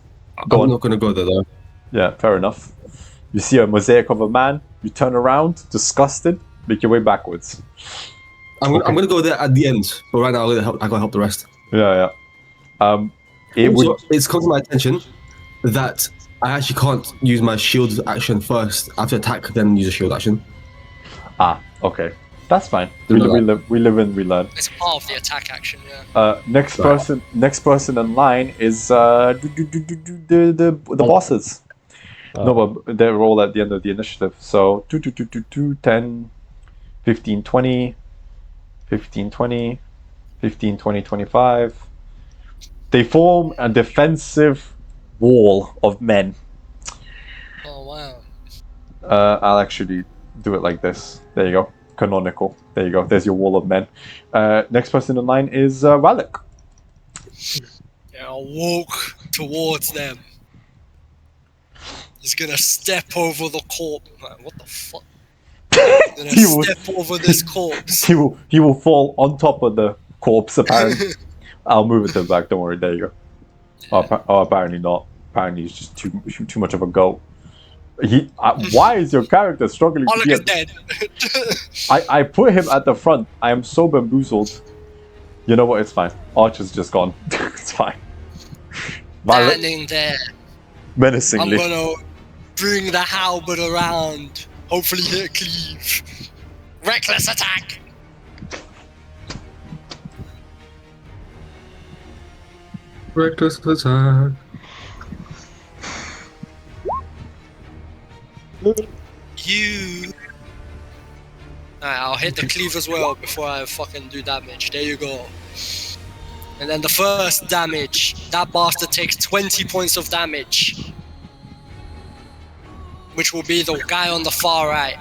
not gonna go there though. Yeah, fair enough. You see a mosaic of a man. You turn around, disgusted, make your way backwards. I'm gonna go there at the end. But right now, I gotta help the rest. Yeah. It's come to my attention that I actually can't use my shield action first. I have to attack, then use a shield action. Okay. That's fine. Didn't know We live and we learn. It's part of the attack action, yeah. Next person in line is the bosses. No, but they're all at the end of the initiative. So 10, 15, 20, 15, 20, 15, 20, 25. They form a defensive wall of men. Oh, wow. I'll actually do it like this. There you go. Canonical. There you go. There's your wall of men. Next person in line is Wallack. Yeah, I'll walk towards them. He's gonna step over the corpse. Man, what the fuck? Gonna step over this corpse. He will fall on top of the corpse, apparently. I'll move it to the back, don't worry, there you go. Oh, apparently not. Apparently he's just too much of a goat. Why is your character struggling to Wallack be is dead. I put him at the front. I am so bamboozled. You know what, it's fine. Archer's just gone. It's fine. Standing there. Menacingly. I'm gonna bring the halberd around. Hopefully hit a cleave. Reckless attack! Reckless attack. You. Alright, I'll hit the cleave as well before I fucking do damage. There you go. And then the first damage, that bastard takes 20 points of damage. Which will be the guy on the far right.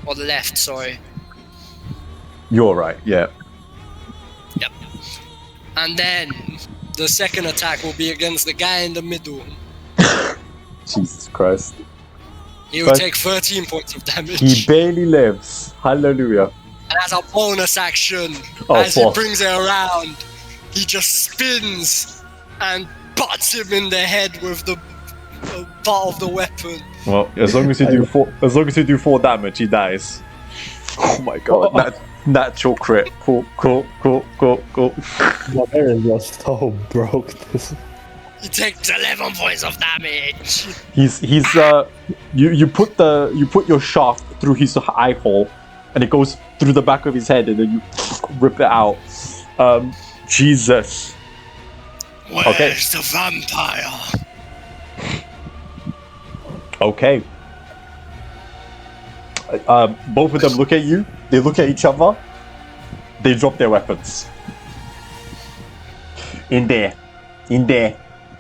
Or the left, sorry. You're right, yeah. Yep. And then the second attack will be against the guy in the middle. Jesus Christ. He will take 13 points of damage. He barely lives. Hallelujah. And as a bonus action, fuck. he brings it around, he just spins and butts him in the head with the part of the weapon. Well, as long as you do 4 damage, he dies. Oh my god. Natural crit. Cool. Barbarian was so broke. He takes 11 points of damage. You put your shaft through his eye hole, and it goes through the back of his head, and then you rip it out. Jesus. Where's the vampire? Okay. Both of them look at you. They look at each other. They drop their weapons. In there.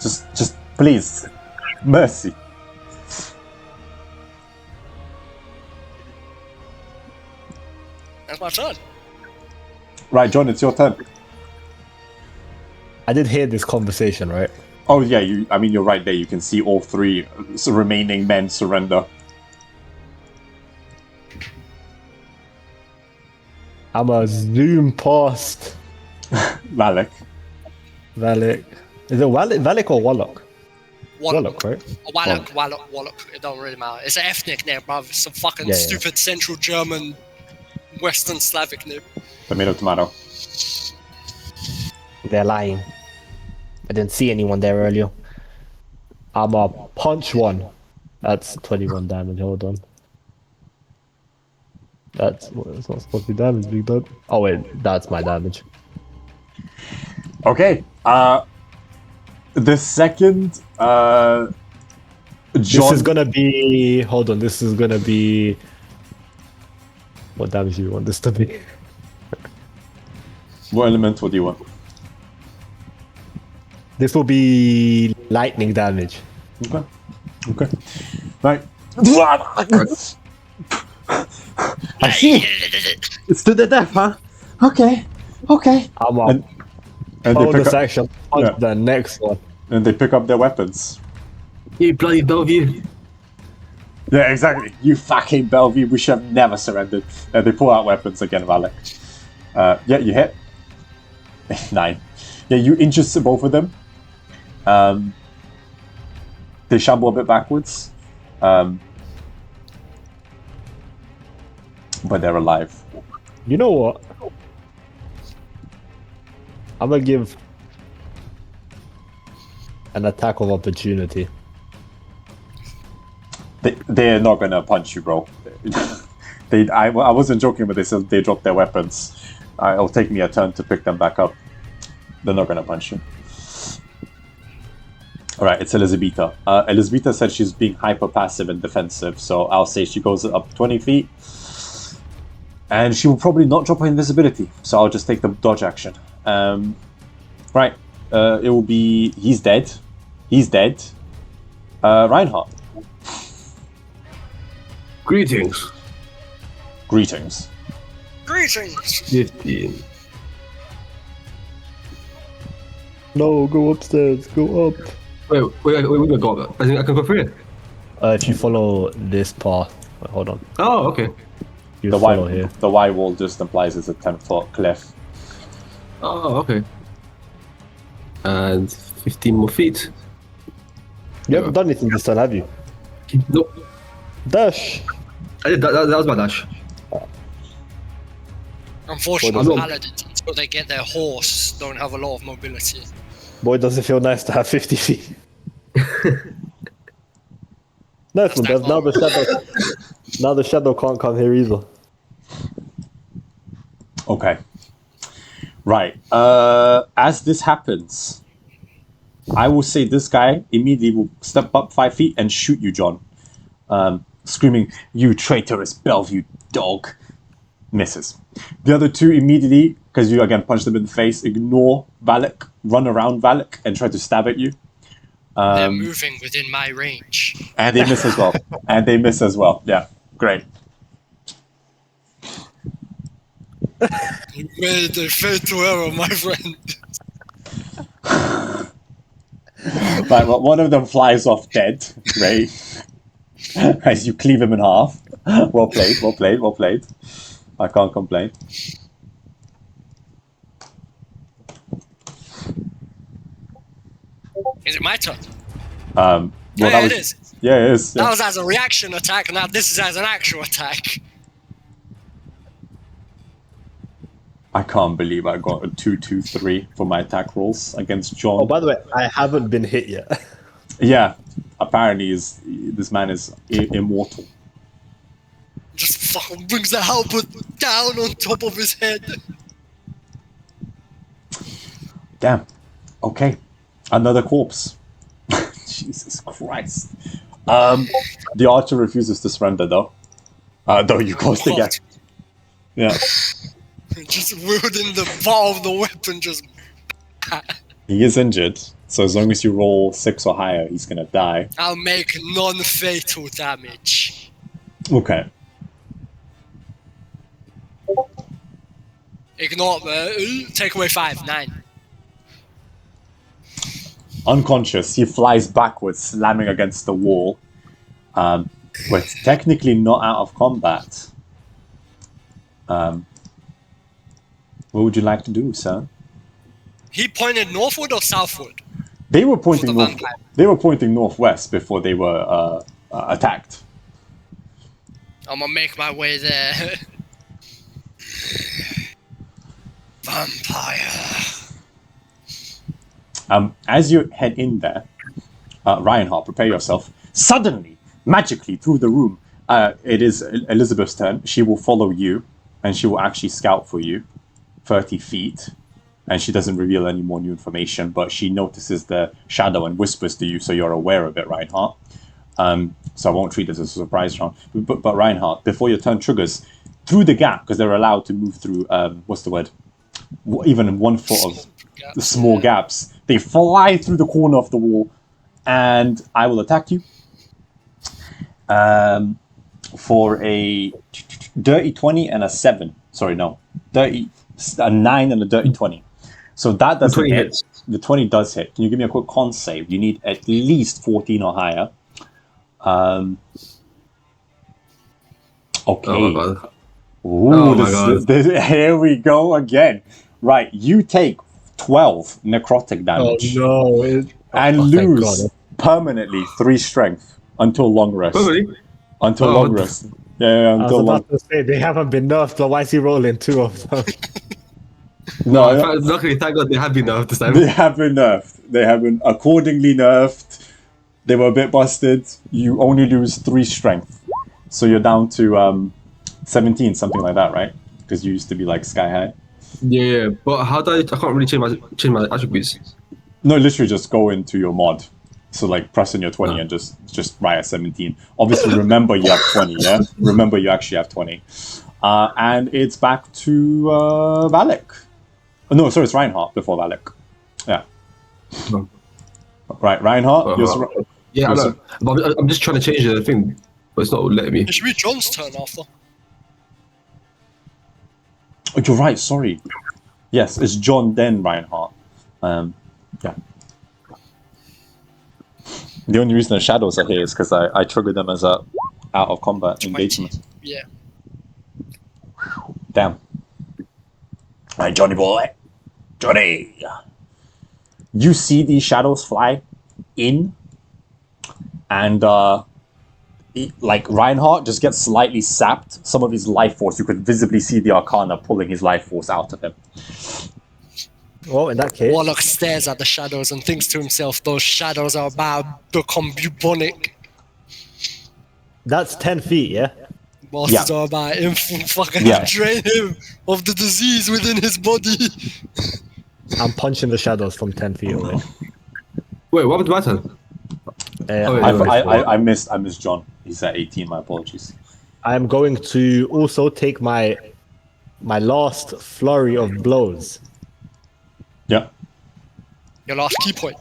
Just please. Mercy. That's my turn. Right, John, it's your turn. I did hear this conversation, right? Oh yeah, you're right there. You can see all 3 remaining men surrender. I'm a zoom past Wallack. Wallack. Is it Wallack or Wallack? Wallack, right? Wallack. It don't really matter. It's an ethnic name, bruv. It's some fucking stupid Central German, Western Slavic name. Tomato. They're lying. I didn't see anyone there earlier. I'ma punch one. That's 21 damage. Hold on. That's not supposed to be damage being done. Oh wait, that's my damage. Okay. The second John. This is gonna be. Hold on. This is gonna be. What damage do you want this to be? What elemental do you want? This will be lightning damage. Okay. Okay. Right. I see. It's to the death, huh? Okay. Okay. I'm up. And they Bonus pick up, action. Punch yeah. the next one. and they pick up their weapons. You bloody Bellevue. Yeah, exactly. You fucking Bellevue. We should have never surrendered. They pull out weapons again, Wallack. Yeah, you hit. 9. Yeah, you injure both of them. They shamble a bit backwards. But they're alive. You know what? I'm gonna give an attack of opportunity. They're not gonna punch you, bro. I wasn't joking, but they said they dropped their weapons. It'll take me a turn to pick them back up. They're not gonna punch you. Alright, it's Elisabeta. Elisabeta said she's being hyper passive and defensive, so I'll say she goes up 20 feet. And she will probably not drop her invisibility, so I'll just take the dodge action. Right, it will be... He's dead. He's dead. Reinhardt. Greetings. Greetings. Greetings! 15. No, go upstairs. Go up. Wait, we can go up. I think I can go through it. If you follow this path, wait, hold on. Oh, okay. You The follow Y, here. the Y wall just implies it's a 10-foot cliff. Oh, okay. And 15 more feet. You haven't done anything this time, have you? Nope. Dash. I did that was my dash. Unfortunately, Well, paladins, until they get their horse, don't have a lot of mobility. Boy, does it feel nice to have 50 feet. Nice one, Dev. Now the shadow. Now the shadow can't come here either. Okay. Right. As this happens, I will say this guy immediately will step up 5 feet and shoot you, John. Screaming, "You traitorous Bellevue dog!" Misses. The other two immediately, because you again punched them in the face, ignore Wallack, run around Wallack, and try to stab at you. They're moving within my range. And they miss as well. And they miss as well. Yeah, great. You made a fatal error, my friend. Right, well, one of them flies off dead. Great. As you cleave him in half. Well played, well played, well played. I can't complain. Is it my turn? Well, Yeah, that was, it is. Yeah, it is. That Yeah. was as a reaction attack, now this is as an actual attack. I can't believe I got a 2-2-3 for my attack rolls against John. Oh, by the way, I haven't been hit yet. Yeah, apparently this man is immortal. Just fucking brings the halberd down on top of his head. Damn. Okay. Another corpse. Jesus Christ. The archer refuses to surrender though. Though you close the gap. Yeah. Just wielding the ball of the weapon, just... He is injured, so as long as you roll 6 or higher, he's gonna die. I'll make non-fatal damage. Okay. Ignore take away 5, 9. Unconscious, he flies backwards, slamming against the wall. But technically not out of combat. What would you like to do, sir? He pointed northward or southward? They were pointing the north. vampire. They were pointing northwest before they were attacked. I'm gonna make my way there. Vampire. As you head in there, Reinhardt, prepare yourself. Suddenly, magically, through the room, it is Elizabeth's turn. She will follow you, and she will actually scout for you, 30 feet. And she doesn't reveal any more new information, but she notices the shadow and whispers to you, so you're aware of it, Reinhardt. So I won't treat this as a surprise round. But Reinhardt, before your turn triggers, through the gap, because they're allowed to move through, what's the word? Even in 1 foot of the small gaps, they fly through the corner of the wall, and I will attack you. For a dirty 20 and a 7. Sorry, no. A 9 and a dirty 20. So that doesn't hit. Hits. The 20 does hit. Can you give me a quick con save? You need at least 14 or higher. Okay. Oh my god. Ooh, Oh my God. Here we go again. Right, you take 12 necrotic damage no! and thank lose God. permanently 3 strength until long rest. Really? Until Oh, long what the- rest. Yeah, I was until long. about to say they haven't been nerfed, but why is he rolling 2 of them? No, Luckily, thank God they have been nerfed this time. they have been nerfed. They have been accordingly nerfed. They were a bit busted. You only lose 3 strength, so you're down to 17, something like that, right? Because you used to be like sky high. Yeah, but how do I can't really change my attributes. No, literally just go into your mod. So like press in your 20 and just write a 17. Obviously remember you have 20, yeah? Remember you actually have 20. And it's back to Wallack. No, sorry, it's Reinhardt before Wallack. Yeah. No. Right, Reinhardt. Yeah, I know. But I'm just trying to change the thing, but it's not letting me. It should be John's turn after. Oh, you're right, sorry. Yes, it's John, then Reinhardt. Yeah. The only reason the shadows are here is because I triggered them as a out of combat engagement. Yeah. Damn. Right, Johnny boy. Johnny! You see these shadows fly in, and like Reinhardt just gets slightly sapped. Some of his life force, you could visibly see the Arcana pulling his life force out of him. Well, in that case, Wallack stares at the shadows and thinks to himself, those shadows are about to become bubonic. that's 10 feet, yeah? Monsters Yeah. are about to fucking Yeah. drain him of the disease within his body. I'm punching the shadows from 10 feet away. Wait, what happened to my turn? Oh, wait, I missed John. He's at 18. My apologies. I'm going to also take my last flurry of blows. Yeah. Your last key point.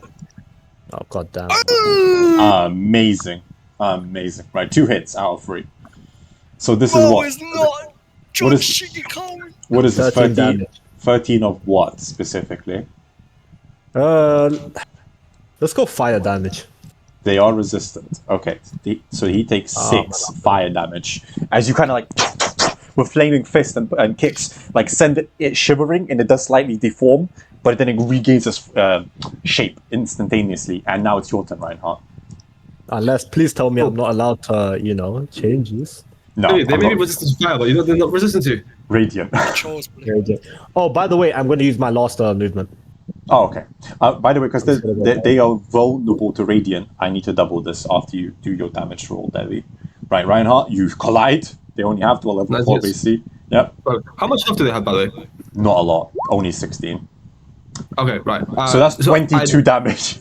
Oh, god damn. Amazing. Right, 2 hits out of 3. So this is No, what? it's not. John What is- Shigekami. What is this? 13 13? damage. 13 of what specifically? Let's go fire damage. They are resistant. Okay, so he takes 6 fire damage. As you kind of like, with flaming fist and kicks, like send it shivering, and it does slightly deform, but then it regains its shape instantaneously. And now it's your turn, Reinhardt. Unless, please tell me I'm not allowed to, change this. No, Wait, they I'm may be not- resistant to fire, but they're not resistant to. Radiant. Chose blue. Oh, by the way, I'm going to use my last movement. Oh, okay. By the way, because they are vulnerable to radiant, I need to double this after you do your damage roll, Devi. Right, Reinhardt, you collide. They only have to a level Nice 4 hits. BC. Yep. How much health do they have, by the way? Not a lot. Only 16. Okay, right. So that's 22 damage.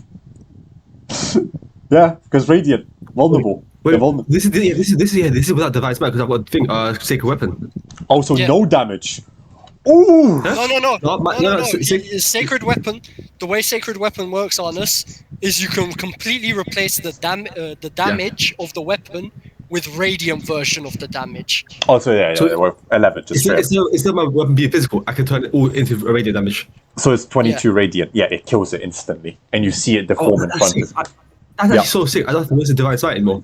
Yeah, because radiant, vulnerable. They're vulnerable. This is without divine smite because I've got thing sacred weapon. Also, Yeah. no damage. Ooh! No. Sacred weapon. The way sacred weapon works on us is you can completely replace the damage of the weapon with radiant version of the damage. Also, yeah, So- they were 11. Just straight up. Instead of my weapon being physical, I can turn it all into radiant damage. So it's 22 radiant. Yeah, it kills it instantly, and you see it deform in front of you. That's actually so sick. I don't have to use the divine smite anymore.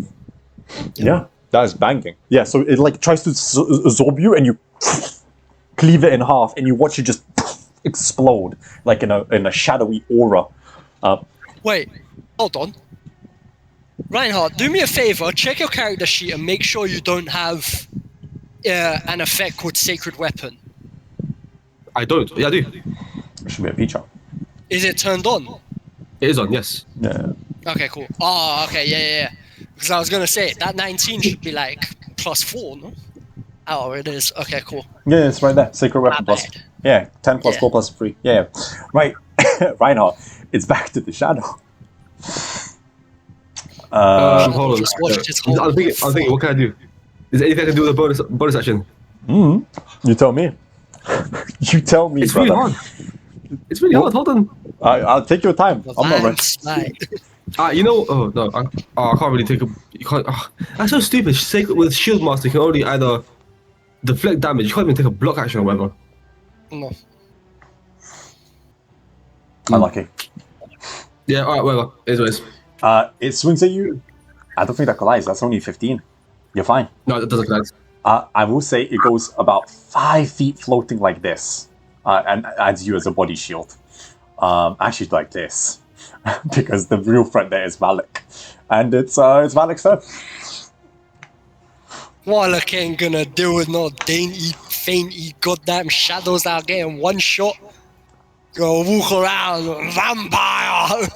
Yeah, that is banging. Yeah, so it like tries to absorb you, and you cleave it in half, and you watch it just explode like in a shadowy aura. Wait, hold on. Reinhardt, do me a favor, check your character sheet and make sure you don't have an effect called Sacred Weapon. I don't. Yeah, I do. Should be a feature. Is it turned on? It is on, yes. Yeah. Okay, cool. Oh, okay, yeah. Because I was gonna say that 19 should be like +4, no? Oh, it is. Okay, cool. Yeah, it's right there. Sacred My weapon plus. bad. Yeah, 10 plus Yeah. 4 plus 3. Yeah. Right. Reinhardt, it's back to the shadow. Hold on. Just watched his whole. I'm thinking, what can I do? Is there anything I can do with the bonus action? You tell me. You tell me, It's brother. really hard. It's really hard. Hold on. I'll take your time. I'm not ready. Slide. Oh no, I can't really take a. You can't. That's so stupid. With Shield Master, you can only either deflect damage. You can't even take a block action or whatever. No. Unlucky. Yeah. All right. Whatever. Anyways. It swings at you. I don't think that collides. That's only 15. You're fine. No, that doesn't collide. I will say it goes about 5 feet floating like this, and adds you as a body shield. Actually, like this, because the real threat there is Wallack, and it's Wallack's turn. Wallack ain't gonna deal with no dainty, fainty, goddamn shadows that are getting one shot. Go walk around, vampire!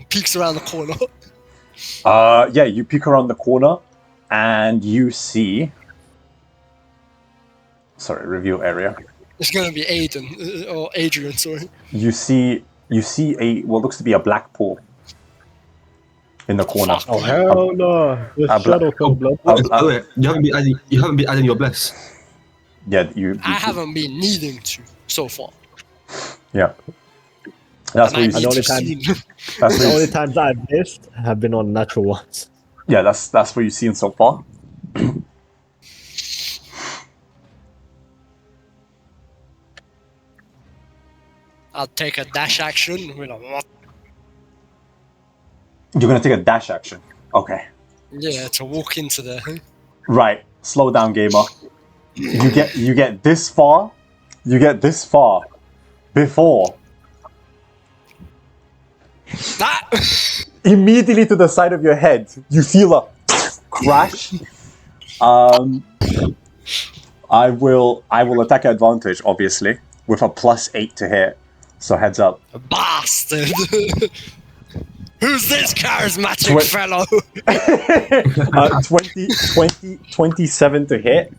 Peeks around the corner. Yeah, you peek around the corner, and you see. Sorry, review area. It's gonna be Aiden, or Adrian, sorry. You see a what looks to be a black pool in the corner. Oh hell no! The shadow from blood. Wait, you haven't been adding your bless. Yeah, you I haven't been needing to so far. Yeah. That's what I you need the only to time- see. That's what The you only times I've missed have been on natural ones. Yeah, that's what you've seen so far. I'll take a dash action with a what? You're gonna take a dash action. Okay. Yeah, to walk into there. Right. Slow down, gamer. You get this far. You get this far before That immediately to the side of your head you feel a crash. I will attack at advantage, obviously, with a +8 to hit. So heads up. bastard! Who's this charismatic fellow? 27 to hit.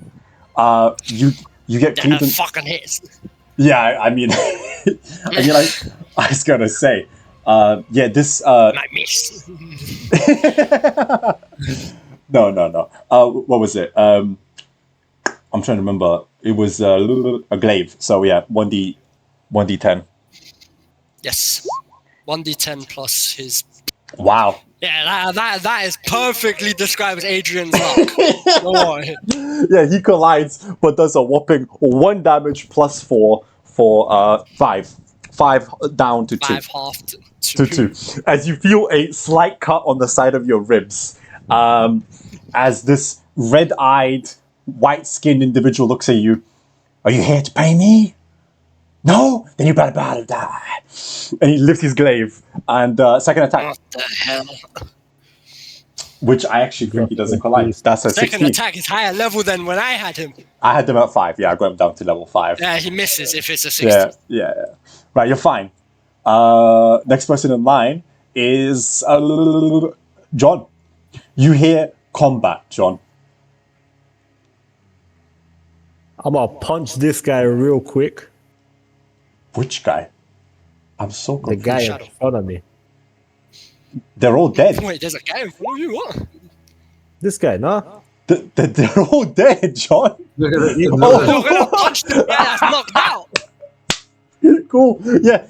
You get That cleaved in- fucking hits. Yeah, I mean, I was gonna say, yeah, this. I missed. No. What was it? I'm trying to remember. It was a glaive. So yeah, 1d10. Yes. 1d10 plus his. Wow. Yeah, that is perfectly describes Adrian's luck. Don't worry. Yeah, he collides, but does a whopping 1 damage +4 for 5. 5 down to 2. 5 half to 2. As you feel a slight cut on the side of your ribs, as this red-eyed, white-skinned individual looks at you. Are you here to pay me? No? Then you better die. And he lifts his glaive. And second attack, What the hell? which I actually think he doesn't collide. That's a Second 16. attack is higher level than when I had him. I had him at 5. Yeah, I got him down to level 5. Yeah, he misses if it's a 60. Yeah. Right, you're fine. Next person in line is John. You hear combat, John. I'm gonna punch this guy real quick. Which guy? I'm so The confused. guy in Shadow. front of me. They're all dead. Wait, there's a guy in front of you? What? This guy, nah. They're all dead, John. You're gonna punch the guy that's knocked out. Cool. Yeah,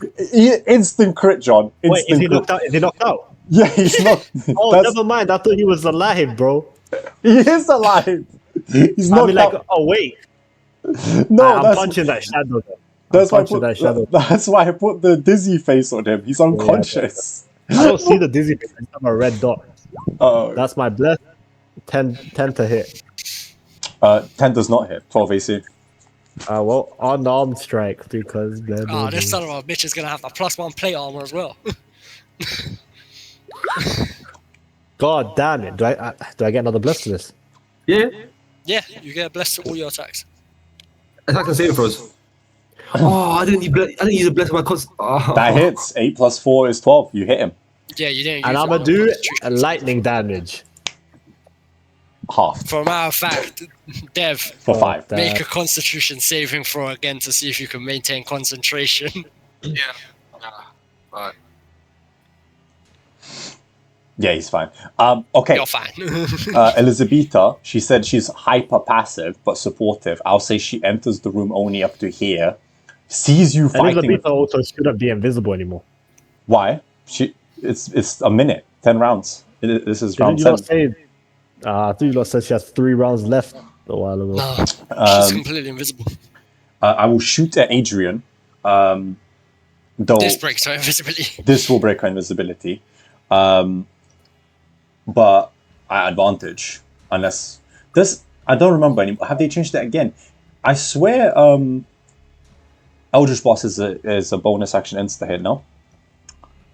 instant crit, John. Wait, Instant is he crit. knocked out? Is he knocked out? Yeah, he's not. Oh, That's- never mind. I thought he was alive, bro. He is alive. He's I not. mean, like, oh wait. No, I'm that's punching that shadow. that's why I punching put that shadow. that's why I put the dizzy face on him. He's unconscious. I don't see the dizzy face. I have a red dot. Oh, That's my bless. 10 to hit. 10 does not hit. 12 AC. Well, unarmed strike because. Oh, this son of a bitch is gonna have the +1 plate armor as well. God damn it! Do I get another bless to this? Yeah. Yeah, you get blessed to all your attacks. Attack and saving throws. Oh, I didn't use a bless of my cons. Oh. That hits. 8 plus 4 is 12. You hit him. Yeah, you didn't use And I'm your gonna do Constitution a lightning damage. Half. For a matter of fact, Dev, For 5. make a Constitution saving throw again to see if you can maintain concentration. Yeah. Alright. Yeah, he's fine. Okay. You're fine. Elisabeta, she said she's hyper passive but supportive. I'll say she enters the room only up to here, sees you And fighting. Elisabeta also shouldn't be invisible anymore. Why? It's a minute, 10 rounds. This is round Didn't you 7. not say? I thought you lot said she has 3 rounds left a while ago. No, she's completely invisible. I will shoot at Adrian. Though This breaks her invisibility. this will break her invisibility. But at advantage. Unless this, I don't remember anymore. Have they changed that again? I swear Eldritch Blast is a bonus action insta hit, no?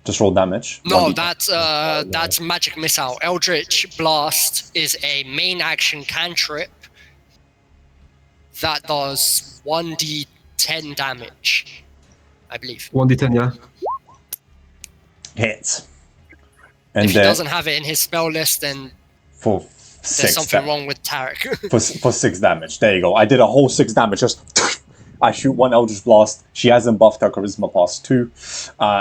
Just roll damage. No, 1d10. that's magic missile. Eldritch Blast is a main action cantrip that does 1d10 damage, I believe. 1d10, yeah. Hits. And If he then doesn't have it in his spell list, then for there's 6 something wrong with Tarek. for 6 damage. There you go. I did a whole 6 damage. Just I shoot 1 Eldritch Blast. She hasn't buffed her charisma past 2.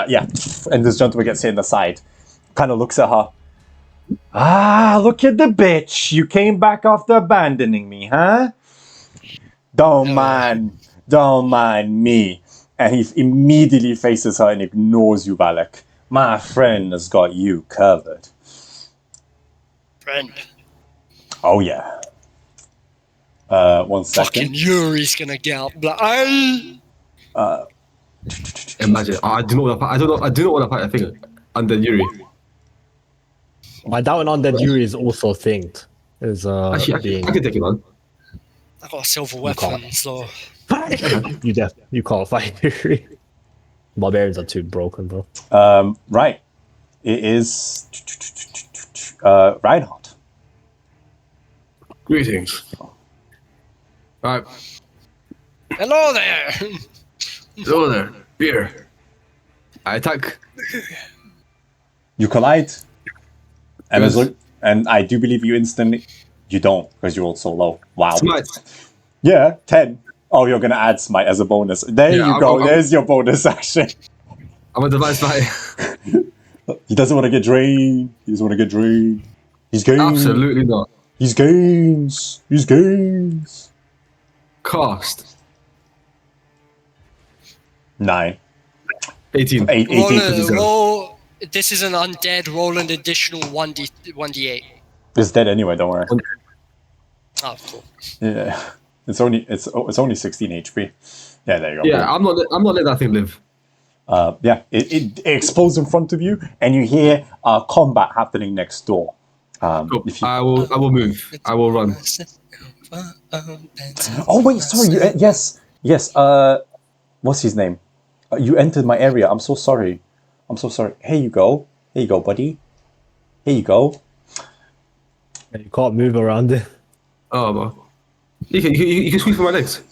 Yeah, and this gentleman gets hit in the side. Kind of looks at her. Ah, look at the bitch. You came back after abandoning me, huh? Don't mind me. And he immediately faces her and ignores you, Wallack. My friend has got you covered. Friend. Oh yeah. 1 second. Fucking Yuri's gonna get up. Like, "Aye." Imagine. I do not want to fight a thing under Yuri. I doubt Undead Yuri is also synced. Is Actually, being I can take it on. I got a silver weapon, can't. so you can't fight Yuri. Barbarians are too broken, bro. Right. It is Reinhardt. Greetings. Alright. hello there. Hello there. Beer. I attack. You collide. And, Yes. and I do believe you instantly... You don't, because you rolled so low. Wow. Smite. Yeah, 10. Oh, you're going to add Smite as a bonus. There Yeah, you go. I'll- There's your bonus action. I'm a device fight. He doesn't want to get drained. He doesn't want to get drained. He's gains. Absolutely not. He's gains. He's gains. Cast. 9. 18. 8. Roll. This is an undead. Roll an additional 1d8. It's dead anyway, don't worry. Oh, cool. Yeah. It's only 16 HP. Yeah, there you go. Yeah, I'm not letting that thing live. Yeah, it explodes in front of you, and you hear combat happening next door. Cool. If you... I will move. I will run. Oh wait, sorry. Yes. What's his name? You entered my area. I'm so sorry. Here you go, buddy. Here you go. You can't move around it. Oh, well. You can squeeze for my legs.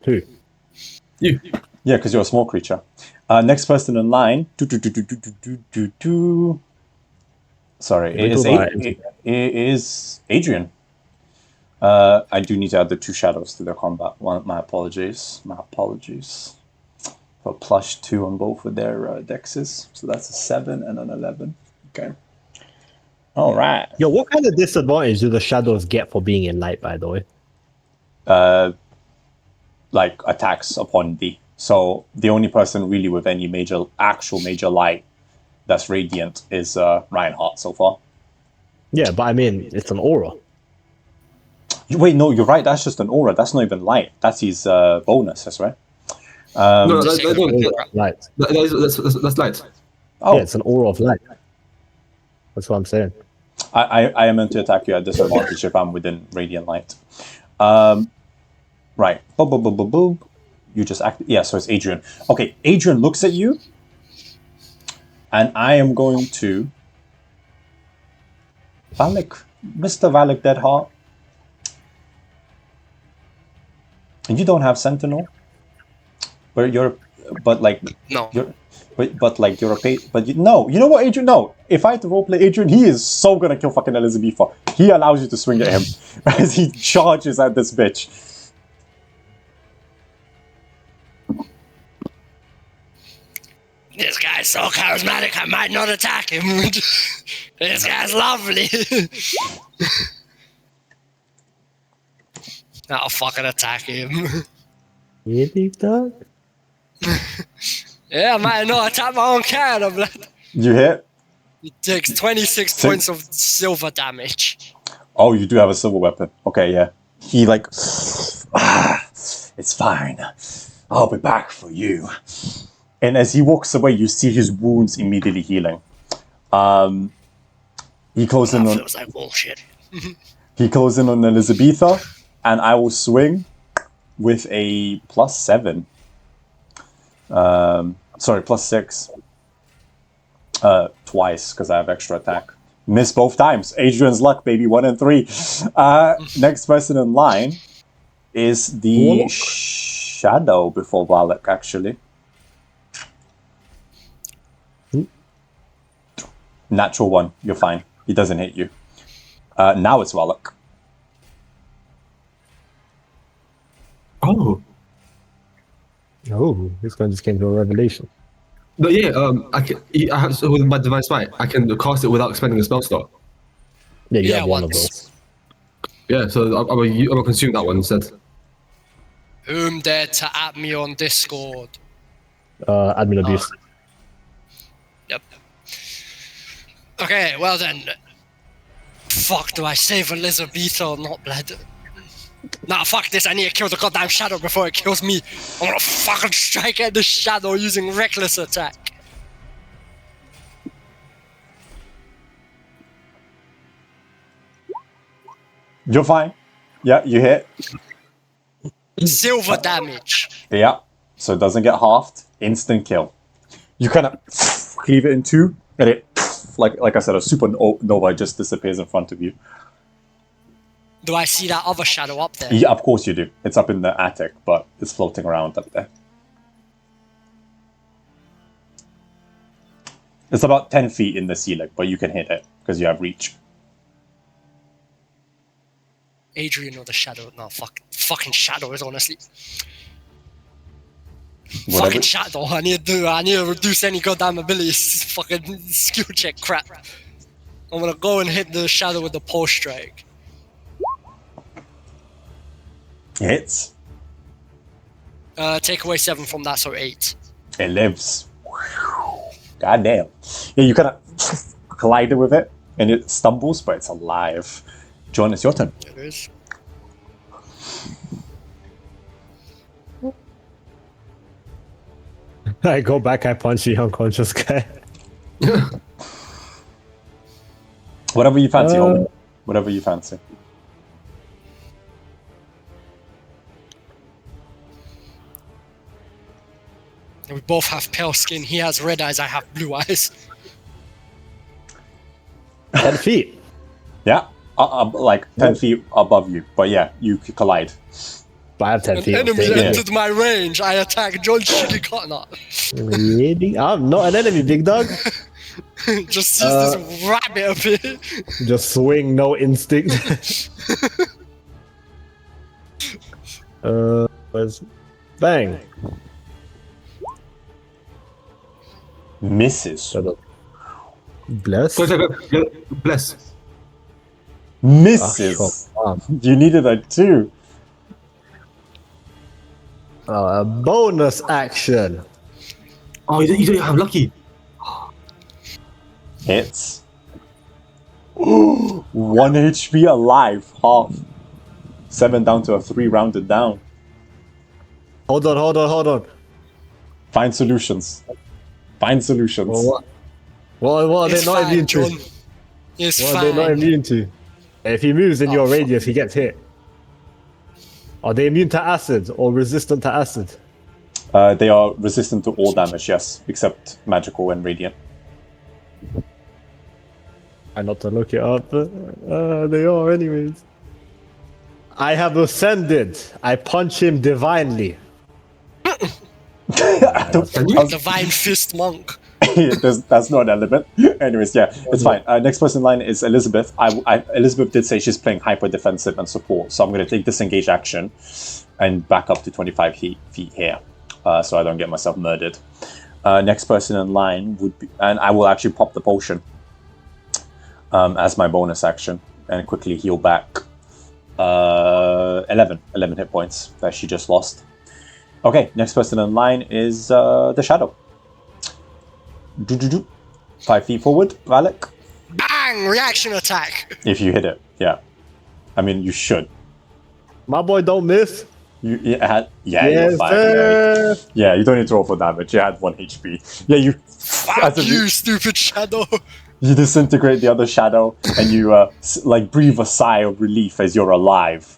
Who? You. Yeah, because you're a small creature. Next person in line. Sorry, it is Adrian. I do need to add the 2 shadows to their combat. My apologies. For +2 on both of their dexes. So that's a 7 and an 11. Okay. All right. Yo, what kind of disadvantage do the shadows get for being in light, by the way? Like attacks upon thee. So the only person really with any actual major light that's radiant is Reinhardt so far. Yeah, but I mean, it's an aura. Wait, no, you're right. That's just an aura. That's not even light. That's his bonus. That's right. No, Just say Light. that's light. Oh, Yeah, it's an aura of light. That's what I'm saying. I am meant to attack you at disadvantage if I'm within radiant light. Right. Boom. You just act. Yeah, so it's Adrian. Okay, Adrian looks at you, and I am going to Wallack, Mr. Wallack Deadheart. And you don't have Sentinel, but you're No. no. You know what, Adrian? No. If I had to roleplay Adrian, he is so gonna kill fucking Elisabeta. He allows you to swing at him as he charges at this bitch. This guy's so charismatic, I might not attack him. This guy's lovely. I'll fucking attack him. You big dog? Yeah, I might not attack my own character, blood. You hit. He takes 26 points of silver damage. Oh, you do have a silver weapon. Okay, yeah. He it's fine. I'll be back for you. And as he walks away, you see his wounds immediately healing. He closes in on. Feels like bullshit. He closes in on Elisabeta, and I will swing with a +7. Sorry, +6. Twice because I have extra attack. Miss both times. Adrian's luck, baby. 1 and 3. Next person in line is the Wallack. shadow before Wallack, actually. Natural 1. You're fine. He doesn't hit you. Now it's Wallack. Oh. Oh, this one just came to a revelation. But yeah, I have with my divine smite, I can cast it without spending a spell slot. Yeah, you Yeah, have one of once. those. Yeah, so I'm gonna consume that one instead. Whom dared to at me on Discord? Admin abuse. Yep. Okay, well then. Fuck, do I save Elisabeta or not, blood? Nah, fuck this, I need to kill the goddamn shadow before it kills me. I'm gonna fucking strike at the shadow using reckless attack. You're fine. Yeah, you hit. Silver damage. Yeah. So it doesn't get halved. Instant kill. You kind of cleave it in two, and it, like I said, a supernova just disappears in front of you. Do I see that other shadow up there? Yeah, of course you do. It's up in the attic, but it's floating around up there. It's about 10 feet in the ceiling, but you can hit it because you have reach. Adrian or the shadow? No, fucking shadow is honestly. Whatever. Fucking shadow. I need to reduce any goddamn abilities. Fucking skill check crap. I'm gonna go and hit the shadow with the pulse strike. Hits. Take away 7 from that, so 8. It lives. God damn. Yeah, you kind of collide with it, and it stumbles, but it's alive. John, it's your turn. It is. I go back, I punch the unconscious guy. Whatever you fancy, homie. Whatever you fancy. We both have pale skin. He has red eyes, I have blue eyes. 10 feet. Yeah, like 10 feet above you. But yeah, you collide. But I have 10 An feet. enemy Yeah. entered my range. I attack John Shigikana. Really? I'm not an enemy, big dog. Just sees this rabbit appear. Just swing, no instinct. Let's bang. Misses. Bless. Bless. Misses. You needed a 2. A bonus action. Oh, you don't have lucky. Hits. 1 HP alive. Half. 7 down to a 3, rounded down. Hold on. Find solutions. Find solutions. What are It's they not fine, immune to? John. It's What are they not fine. immune to? If he moves in your radius, he gets hit. Are they immune to acid or resistant to acid? They are resistant to all damage, yes, except magical and radiant. I not to look it up, but they are anyways. I have ascended. I punch him divinely. Divine Fist Monk. That's not an element. Anyways, yeah, it's fine. Next person in line is Elizabeth. Elizabeth did say she's playing hyper defensive and support, so I'm going to take disengage action and back up to 25 feet here, so I don't get myself murdered. Next person in line would be, and I will actually pop the potion as my bonus action and quickly heal back 11 hit points that she just lost. Okay, next person in line is the Shadow. 5 feet forward, Wallack. Bang! Reaction attack. If you hit it, yeah. I mean, you should. My boy don't miss. You're Yes, fine. sir. Yeah, you don't need to roll for damage. You had 1 HP. Yeah, you. Fuck you, stupid Shadow. You disintegrate the other Shadow, and you like breathe a sigh of relief as you're alive.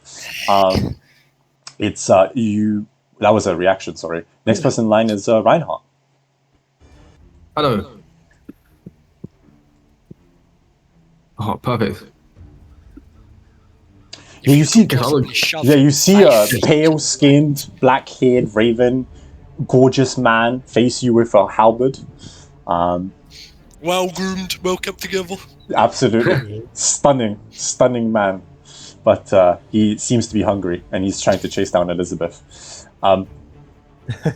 It's you. That was a reaction. Sorry. Next person in line is Reinhardt. Hello. Oh, perfect. Yeah, you see. Possibly shove Yeah, you see a my- pale-skinned, black-haired raven, gorgeous man face you with a halberd. Well groomed, well kept together. Absolutely stunning man. But he seems to be hungry, and he's trying to chase down Elizabeth.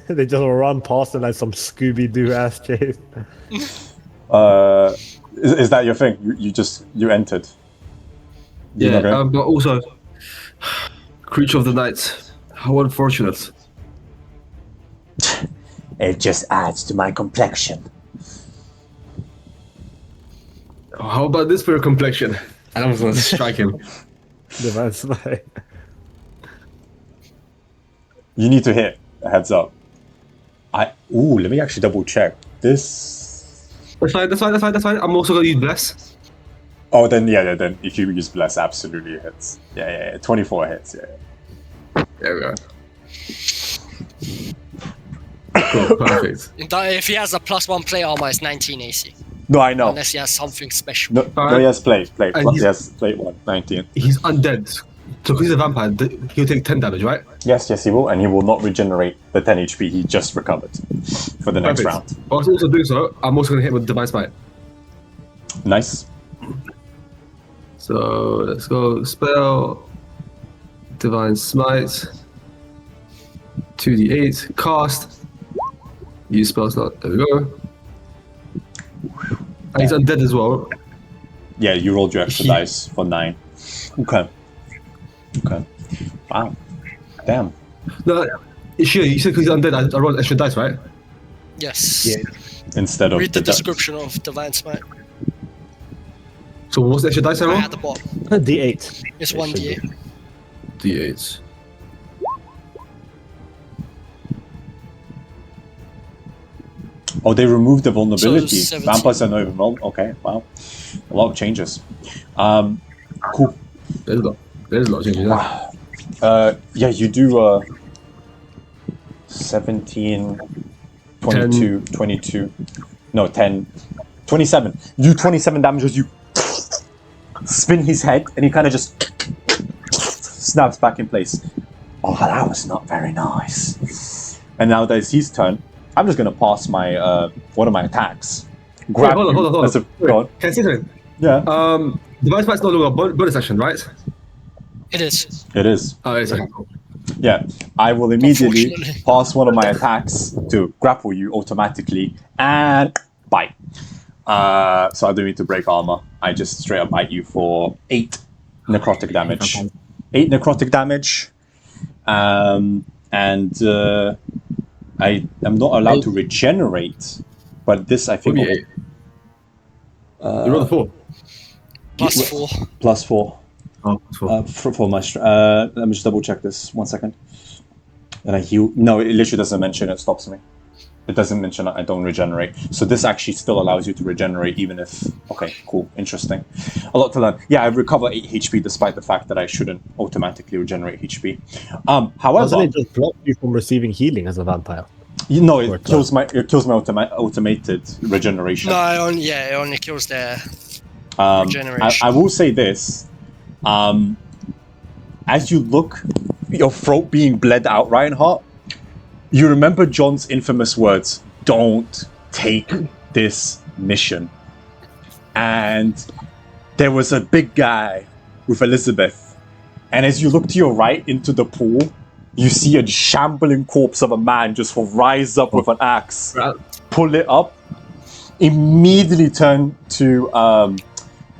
They just run past him like some Scooby-Doo ass chase. Is that your thing? You entered. You're Yeah, not going- but also, creature of the night. How unfortunate. It just adds to my complexion. How about this for your complexion? And I was gonna strike him. That's like... You need to hit. Heads up. Let me actually double check. This. That's fine. I'm also gonna use bless. Oh, then if you use bless, absolutely it hits. Yeah. 24 hits. Yeah. There we go. Cool, perfect. If he has a +1 play armor, it's 19 AC. No, I know. Unless he has something special. No, he has play. And he's- He has play 1, 19. He's undead. So he's a vampire. He'll take 10 damage, right? Yes, he will, and he will not regenerate the 10 HP he just recovered for the next round. Whilst also doing so, I'm also gonna hit with Divine Smite. Nice. So let's go spell Divine Smite 2d8 cast. Use spell slot. There we go. And he's undead as well. Yeah, you rolled your extra dice for 9. Okay. Wow. Damn. No, sure. You said because he's undead, I rolled extra dice, right? Yes. Yeah. Instead of Read the description of Divine Smite. So what's the extra dice I roll? Right at the bottom. D8. It's It 1d8. should D8. Oh, they removed the vulnerability. So 17. Vampires are not even vulnerable. Okay, wow. A lot of changes. Cool. There's a lot of changes. Yeah. Yeah, you do 17, 22, 22. No, 10, 27. You do 27 damage as you spin his head, and he kind of just snaps back in place. Oh, that was not very nice. And now that it's his turn, I'm just gonna pass my one of my attacks. Grab Wait, hold on. That's go on. Can I say something? Yeah. Divine Smite's no longer a bonus action, right? It is. It is. Oh, it's Yeah. I will immediately Unfortunately. pass one of my attacks to grapple you automatically and bite. So I don't need to break armor. I just straight up bite you for 8 necrotic damage. 8 necrotic damage. I am not allowed to regenerate, but this I think. Maybe 8. You rolled a 4. +4. +4. Oh, that's 4. For my let me just double check this 1 second. And I heal. No, it literally doesn't mention it stops me. It doesn't mention I don't regenerate. So this actually still allows you to regenerate even if... Okay, cool. Interesting. A lot to learn. Yeah, I recover 8 HP despite the fact that I shouldn't automatically regenerate HP. However... Doesn't it just block you from receiving healing as a vampire? it kills my automated regeneration. No, it only kills their regeneration. I will say this. as you look, your throat being bled out, Reinhardt, you remember John's infamous words, "Don't take this mission." And there was a big guy with Elisabeth. And as you look to your right into the pool, you see a shambling corpse of a man just rise up with an axe, pull it up, immediately turn to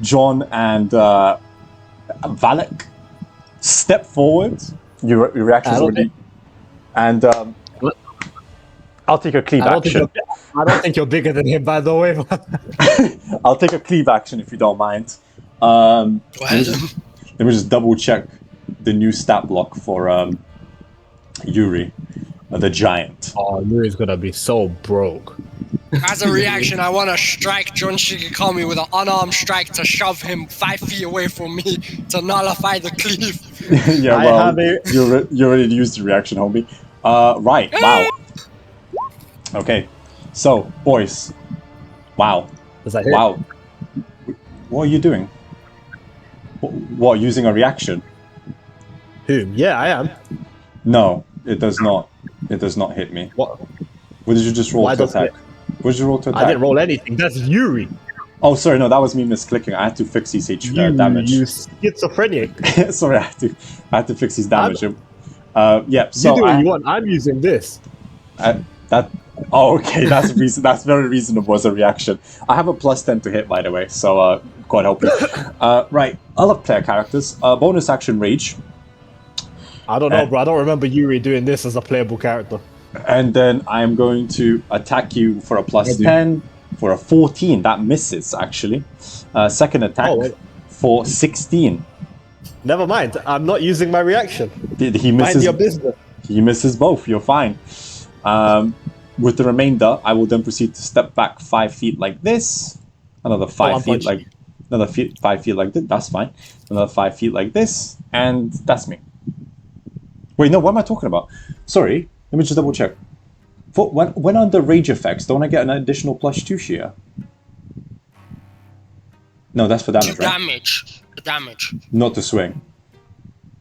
John and Wallack, step forward. Your reaction's already... And I'll take a cleave action. I don't think you're bigger than him, by the way. I'll take a cleave action if you don't mind. Go ahead. Let me just double check the new stat block for Yuri, the giant. Oh, Yuri's gonna be so broke. As a reaction, I want to strike John Shigekami with an unarmed strike to shove him 5 feet away from me to nullify the cleave. Yeah, well, you already used the reaction, homie. Right, wow. Okay, so, boys. Wow. Does that hit? Wow. What are you doing? What, using a reaction? Who? Yeah, I am. No, it does not. It does not hit me. What? What did you just roll to attack? What did you roll to attack? I didn't roll anything. That's Yuri. Oh, sorry, no, that was me misclicking. I had to fix his damage. You schizophrenic. Sorry, I had to fix his damage. Yeah, so you do what you want. I'm using this. Oh, okay, that's very reasonable as a reaction. I have a +10 to hit, by the way, so God help you. Right, other player characters. Bonus action rage. I don't know, bro. I don't remember Yuri doing this as a playable character. And then I am going to attack you for a +10 for a 14. That misses, actually. Second attack for 16. Never mind. I'm not using my reaction. He misses. Mind your business. He misses both. You're fine. With the remainder, I will then proceed to step back 5 feet like this. Another 5 feet like... Another 5 feet like this. That's fine. Another 5 feet like this. And that's me. Wait, no, what am I talking about? Sorry. Let me just double check. When under rage effects, don't I get an additional +2 shear? No, that's for damage, right? The damage. Not to swing.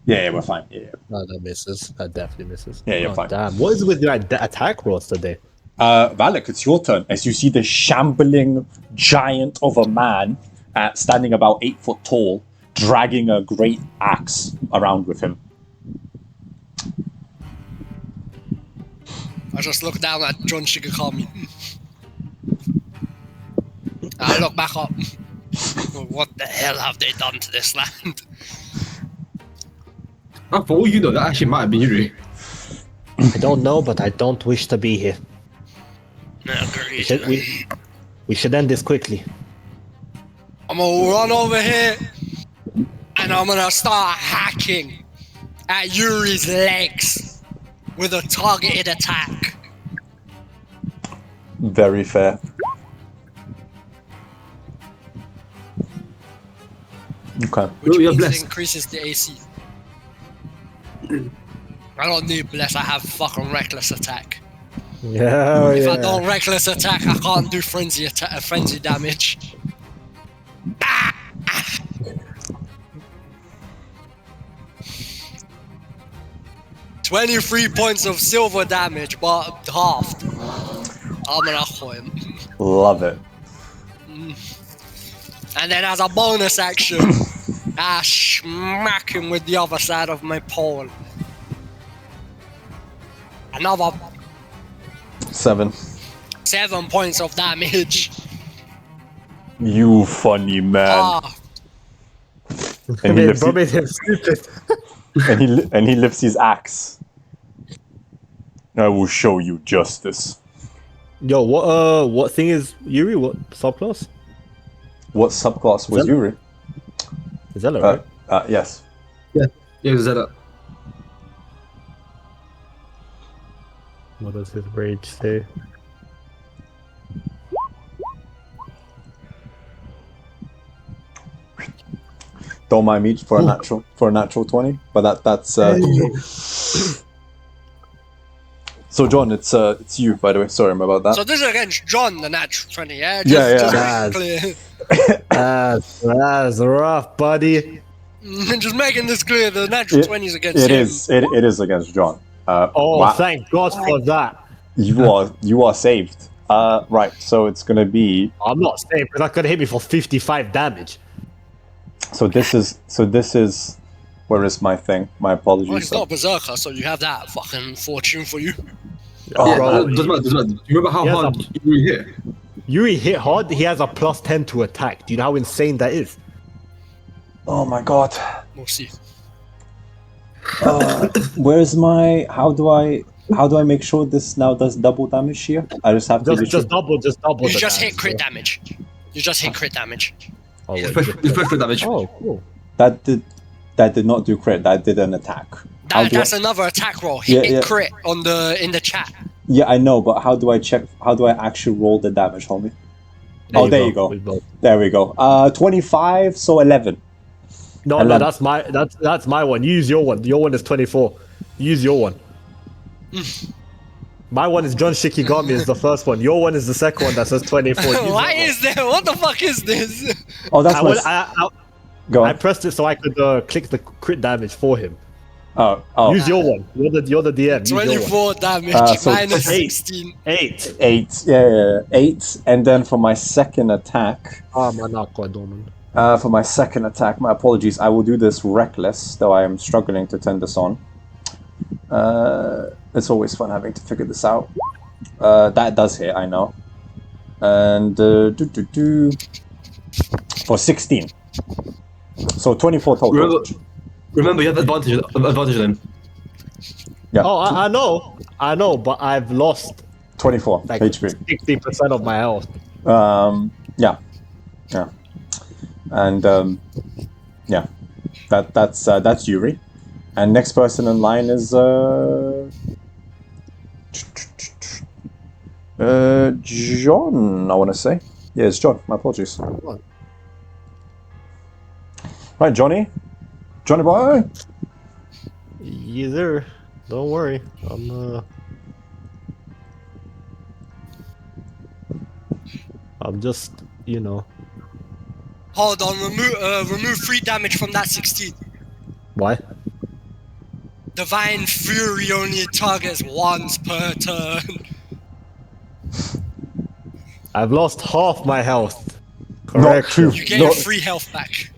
Yeah, we're fine. Yeah. No, that misses. That definitely misses. Yeah, you're fine. Damn. What is with your attack rolls today? Wallack, it's your turn. As you see the shambling giant of a man standing about 8 foot tall, dragging a great axe around with him. I just look down at John Shigekami. I look back up. What the hell have they done to this land? For all you know, that actually might have been Yuri. I don't know, but I don't wish to be here. Agreed. We should end this quickly. I'm gonna run over here and I'm gonna start hacking at Yuri's legs with a targeted attack. Very fair. Okay. Which You're means blessed. it increases the AC. I don't need bless, I have fucking reckless attack. Yeah, If I don't reckless attack, I can't do frenzy damage. 23 points of silver damage, but halved. I'm gonna kill him. Love it. And then as a bonus action, I smack him with the other side of my pole. Another 7. 7 points of damage. You funny man. Ah, And he lifts, made him stupid. and he lifts his axe. I will show you justice. Yo, what thing is Yuri? What subclass? What subclass was Yuri? Is that right? Yes. Yeah, Zeta. What does his rage say? Don't mind me for a natural 20, but that's. So John, it's you, by the way. Sorry about that. so this is against John, the natural 20, yeah? Yeah. Just to be clear. That's rough, buddy. Just making this clear, the natural 20s against It him. is. It is against John. Oh, wow. thank God for that. You are saved. Right. So it's gonna be. I'm not safe because that's gonna hit me for 55 damage. So this is. Where is my thing? My apologies. Well, he's not a berserker, so you have that fucking fortune for you. Oh, Bro, doesn't matter. You remember how Yes, hard you hit? Yuri hit hard. He has a +10 to attack. Do you know how insane that is? Oh my god. We'll see. Where's my? How do I make sure this now does double damage here? I just have to. Just double. You the just hit damage, crit bro. damage. You just hit crit damage. Oh, wait, It's first damage. oh, cool. That did not do crit. That did an attack. That's another attack roll. Hit crit in the chat. Yeah, I know, but how do I check? How do I actually roll the damage, homie? There you go. There we go. 25, so 11. No, 11. that's my one. Use your one. Your one is 24. Use your one. My one is John Shikigami is the first one. Your one is the second one that says 24. Why is there? What the fuck is this? Oh, that's Go on. I pressed it so I could click the crit damage for him. Oh. Use your one. You're the DM. Use your one. 24 damage so minus 8. 16. 8. 8. Yeah. 8. And then for my second attack. For my second attack, my apologies. I will do this reckless, though I am struggling to turn this on. It's always fun having to figure this out. That does hit, I know. And for 16. So 24 total. Remember, you have advantage then. Yeah. Oh, I know, but I've lost 24 like HP. 60% of my health. Yeah. And yeah, that's Yuri. And next person in line is John. I want to say, yeah, it's John. My apologies. Right, Johnny boy. Either. Don't worry. I'm just, Hold on, remove 3 damage from that 16. Why? Divine Fury only targets once per turn. I've lost half my health. Not Correct. true. You gain 3 health back.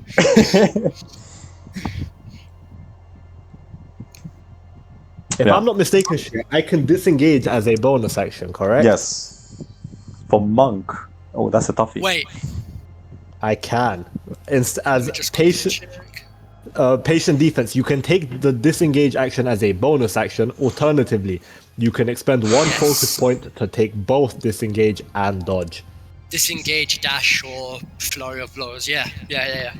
If Yeah. I'm not mistaken, I can disengage as a bonus action, correct? Yes. For monk. Oh, that's a toughie. Wait, I can. As just patient defense, you can take the disengage action as a bonus action. Alternatively, you can expend 1 focus point to take both disengage and dodge. disengage, dash, or flurry of blows. Yeah.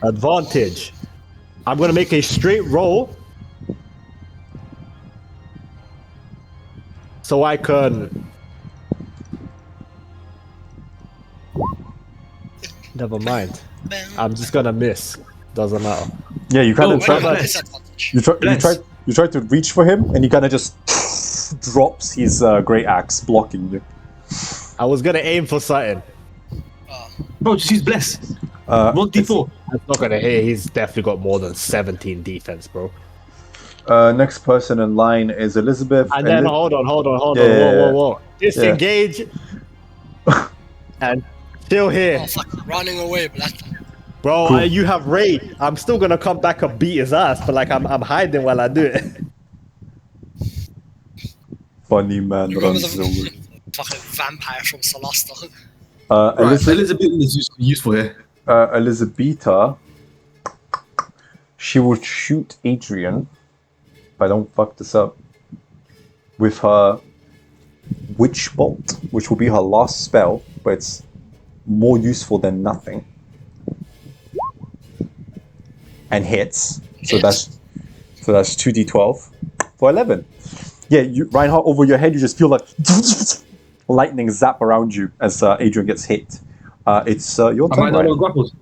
Advantage. I'm gonna make a straight roll. So I can... Never mind. I'm just gonna miss. Doesn't matter. Yeah, you kind of Wait, try. no, disadvantage. You try to reach for him, and he kind of just drops his great axe, blocking you. I was gonna aim for something. Bro, just use bless. Roll d4. That's not gonna hit. He's definitely got more than 17 defense, bro. Next person in line is Elizabeth. And then hold on. Yeah. Whoa. Disengage. And still here. Oh, fuck, running away, but that's... Bro, Cool. you have raid. I'm still gonna come back and beat his ass, but like I'm hiding while I do it. Funny man You remember runs away. the fucking vampire from Solasta? Right, Elizabeth, Elizabeth is useful here. Elisabeta, she will shoot Adrian, if I don't fuck this up, with her Witch Bolt, which will be her last spell, but it's more useful than nothing. And hits. So Hits. that's 2d12 for 11. Yeah, Reinhardt, over your head, you just feel like lightning zap around you as Adrian gets hit. It's your Am I turn, not Ryan. grappled?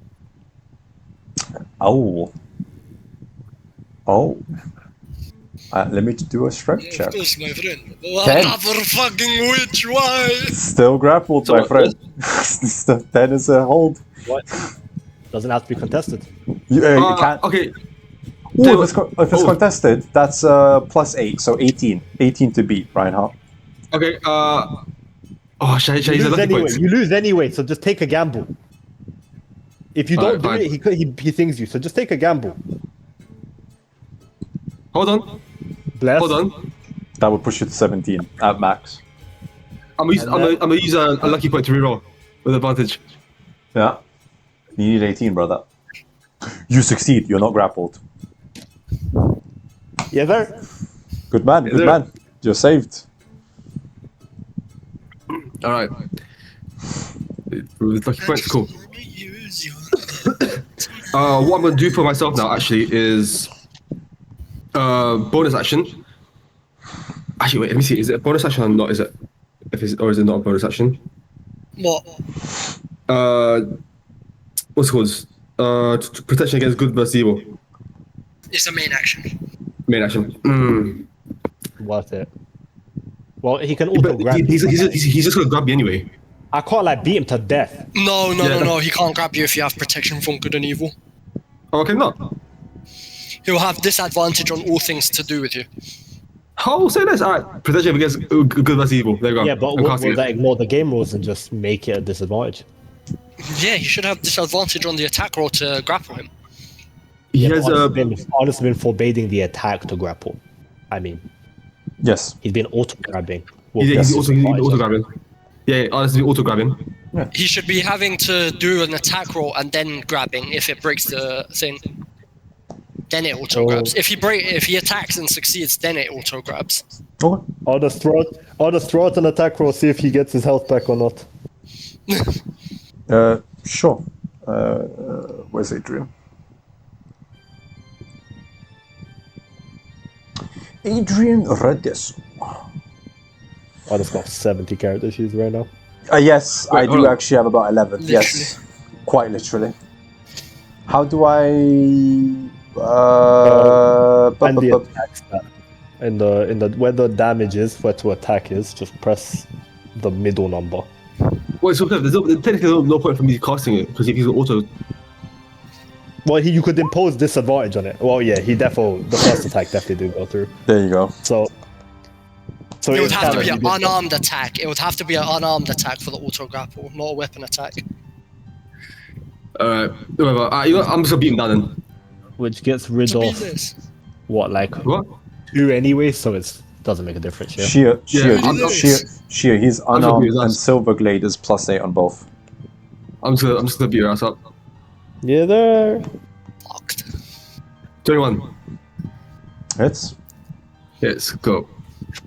Oh. Let me do a strength Of check. course, my friend. 10. Another fucking witch, why? Still grappled, So my what- friend. 10 is a hold. What? Doesn't have to be contested. You can't. Okay, Ooh, if it's contested, that's +8, so 18. 18 to beat, Reinhardt. Okay. Should I You use a lose lucky anyway. point? You lose anyway, so just take a gamble. If you don't Alright, do it, he things you. So just take a gamble. Hold on. Bless. Hold on. That would push you to 17 at max. I'm gonna use a lucky point to reroll with advantage. Yeah. You need 18, brother. You succeed. You're not grappled. Yeah, there. Good man. Good man. You're saved. All right. With lucky points, cool. What I'm gonna do for myself now actually is bonus action. Actually, wait. Let me see. Is it a bonus action or not? Is it? Or is it not a bonus action? What? What's it called? Protection against good versus evil. It's a main action. Main action. Worth it. Well, he can auto grab. He's just gonna grab me anyway. I can't like beat him to death. No. He can't grab you if you have protection from good and evil. Oh, okay, no. He'll have disadvantage on all things to do with you. Oh, say this. Alright, protection against good versus evil. There you go. Yeah, but I'm will casting it. that ignore the game rules and just make it a disadvantage? Yeah, he should have disadvantage on the attack roll to grapple him. He Yeah, has honestly been forbidding the attack to grapple. I mean, Yes. he's been auto grabbing. he's also grabbing. Yeah, honestly, auto grabbing. He should be having to do an attack roll and then grabbing if it breaks the thing. Then it auto grabs. If he attacks and succeeds, then it auto grabs. Okay. I'll just throw out an attack roll, see if he gets his health back or not. Sure. Where's Adrian? Adrian Redes. I just got 70 character sheets right now. Yes, Wait, I hold do on. actually have about 11. Yes. Quite literally. How do I... And the attack stat. In the where the damage is, where to attack is, just press the middle number. Wait, so there's technically no point for me casting it because if he's auto. Well, you could impose disadvantage on it. Well, yeah, the first attack definitely did go through. There you go. So It would have to be kinda- an unarmed attack. It would have to be an unarmed attack for the auto grapple, not a weapon attack. Alright, whatever. You know, I'm just gonna beat him down then. which gets rid To be of this. what, like What? 2 anyway, so it doesn't make a difference. Yeah. Sheer, he's gonna unarmed beat his and ass. Silverglade is +8 on both. I'm just gonna beat your ass up. Yeah, there. Fucked. 21. Hits. Yes, go.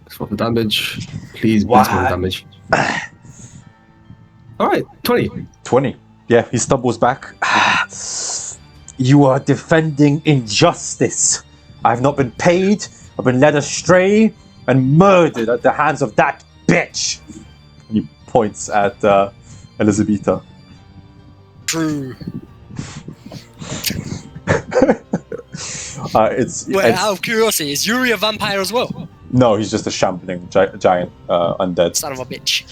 Swap the damage. Please, bless me with damage. Alright, 20. 20. Yeah, he stumbles back. You are defending injustice. I've not been paid. I've been led astray and murdered at the hands of that bitch. He points at Elisabeta. True. It's Out of curiosity, is Yuri a vampire as well? no, he's just a shambling giant undead. Son of a bitch.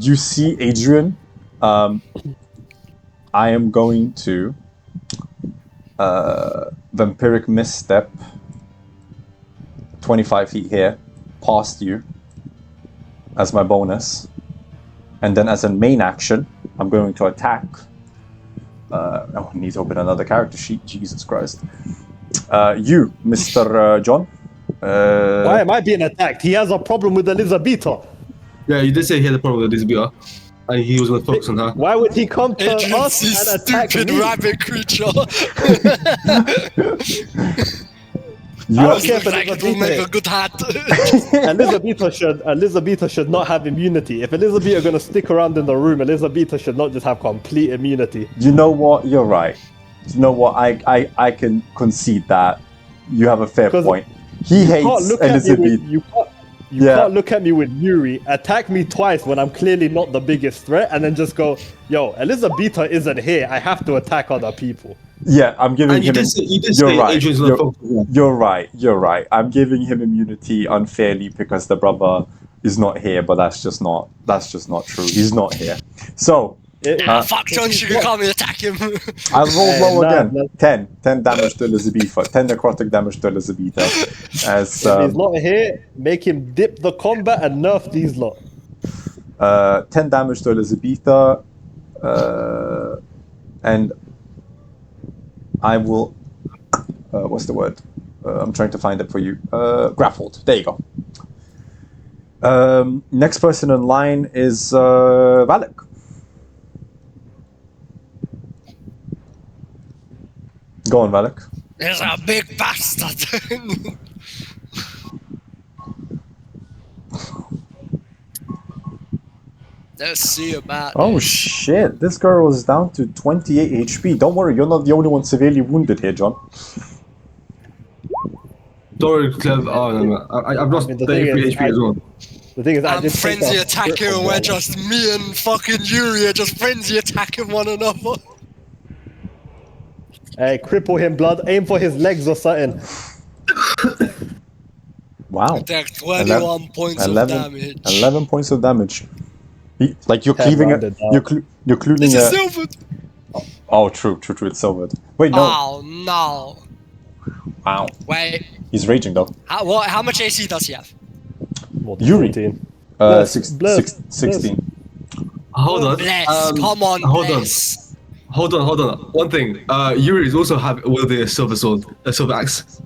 You see Adrian. I am going to vampiric misstep 25 feet here past you as my bonus, and then as a main action I'm going to attack. I need to open another character sheet. Jesus Christ. You, Mr. John. Why am I being attacked? He has a problem with Elisabeta. Yeah, you did say he had a problem with this beer. And he was gonna focus on her. Why would he come to Adrian's us this and attack stupid me? rabbit creature. You I don't have- care if Looks like it will make a good hat. Elisabeta should not have immunity. If Elisabeta are gonna stick around in the room, Elisabeta should not just have complete immunity. You know what? You're right. You know what? I can concede that. You have a fair 'Cause point. He You can't hates look at me Elizabeth. with, you Yeah. can't look at me with Yuri, attack me twice when I'm clearly not the biggest threat, and then just go, yo, Elisabeta isn't here, I have to attack other people. Yeah, I'm giving And you him. did say You're right. Adrian's gonna focus on her. You're right. You're right. I'm giving him immunity unfairly because the brother is not here, but that's just not true. He's not here. So, Fuck John Shigakami, attack him. I rolled low nah, again. nah. 10 damage to Elisabeta. 10 necrotic damage to Elisabeta. As If he's not here, make him dip the combat and nerf these lot. 10 damage to Elisabeta. And I will. What's the word? I'm trying to find it for you. Grappled. There you go. Next person in line is Wallack. Go on, Wallack. There's a big bastard. Let's see about Oh this. shit, this girl is down to 28 HP. Don't worry, you're not the only one severely wounded here, John. Don't worry, Clev. Oh, no. I've lost the 33 thing is, HP as well. The thing is, I I'm did take frenzy out attacking, and we're just me and fucking Yuri are just frenzy attacking one another. Hey, cripple him, blood. Aim for his legs or something. Wow. Take 21 points of damage. 11 points of damage. Like you're Head cleaving it. rounded down. You're cleaving This is it. silvered. Oh, true. It's silvered. Wait, no. Oh no. Wow. Wait. He's raging though. How much AC does he have? More than Yuri. 14. Bless, 16. Hold on. Bless. Come on, hold bless. Hold on. One thing. Yuri is also wielding a silver sword, a silver axe.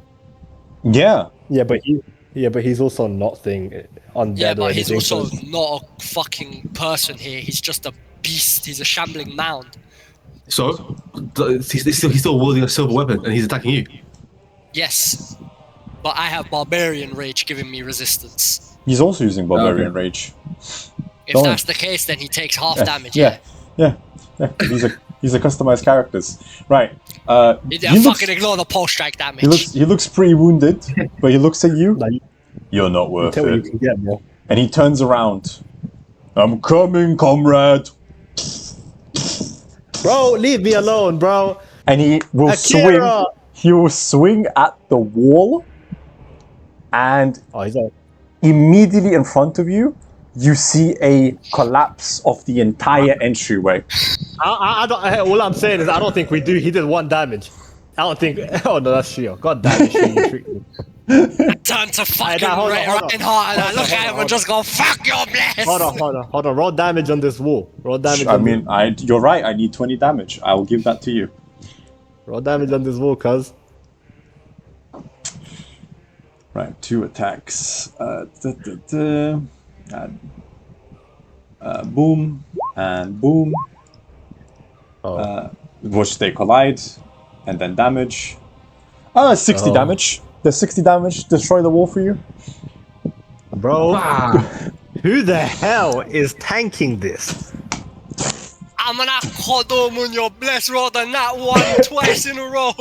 Yeah. Yeah, but he's also not undead Yeah, or but he's anything. also not a fucking person here. He's just a beast. He's a shambling mound. So, he's still wielding a silver weapon and he's attacking you. Yes. But I have Barbarian Rage giving me resistance. He's also using Barbarian Rage. If Don't that's the case, then he takes half damage. Yeah. These are customized characters. Right. Yeah, fucking ignore the pulse strike damage. He looks pretty wounded, but he looks at you. Like, You're not worth tell what you it. can get, bro. And he turns around. I'm coming, comrade. Bro, leave me alone, bro. And he will Akira! swing at the wall, and Oh, he's like, immediately in front of you, you see a collapse of the entire entryway. I don't. All I'm saying is, I don't think we do. He did 1 damage. I don't think. Oh no, that's Shio. God damn it, Shio, you tricked me. Turn to fucking hold on, hold on. Reinhardt and I look at him hold and just go, fuck your bless! Hold on. Roll damage on this wall. Roll damage. You're right. I need 20 damage. I will give that to you. Roll damage on this wall, cuz. Right, 2 attacks. Boom and boom. Which they collide, and then damage. 60 damage. There's 60 damage. Destroy the wall for you. Bro, who the hell is tanking this? I'm gonna condom on your bless roll than that one twice in a row.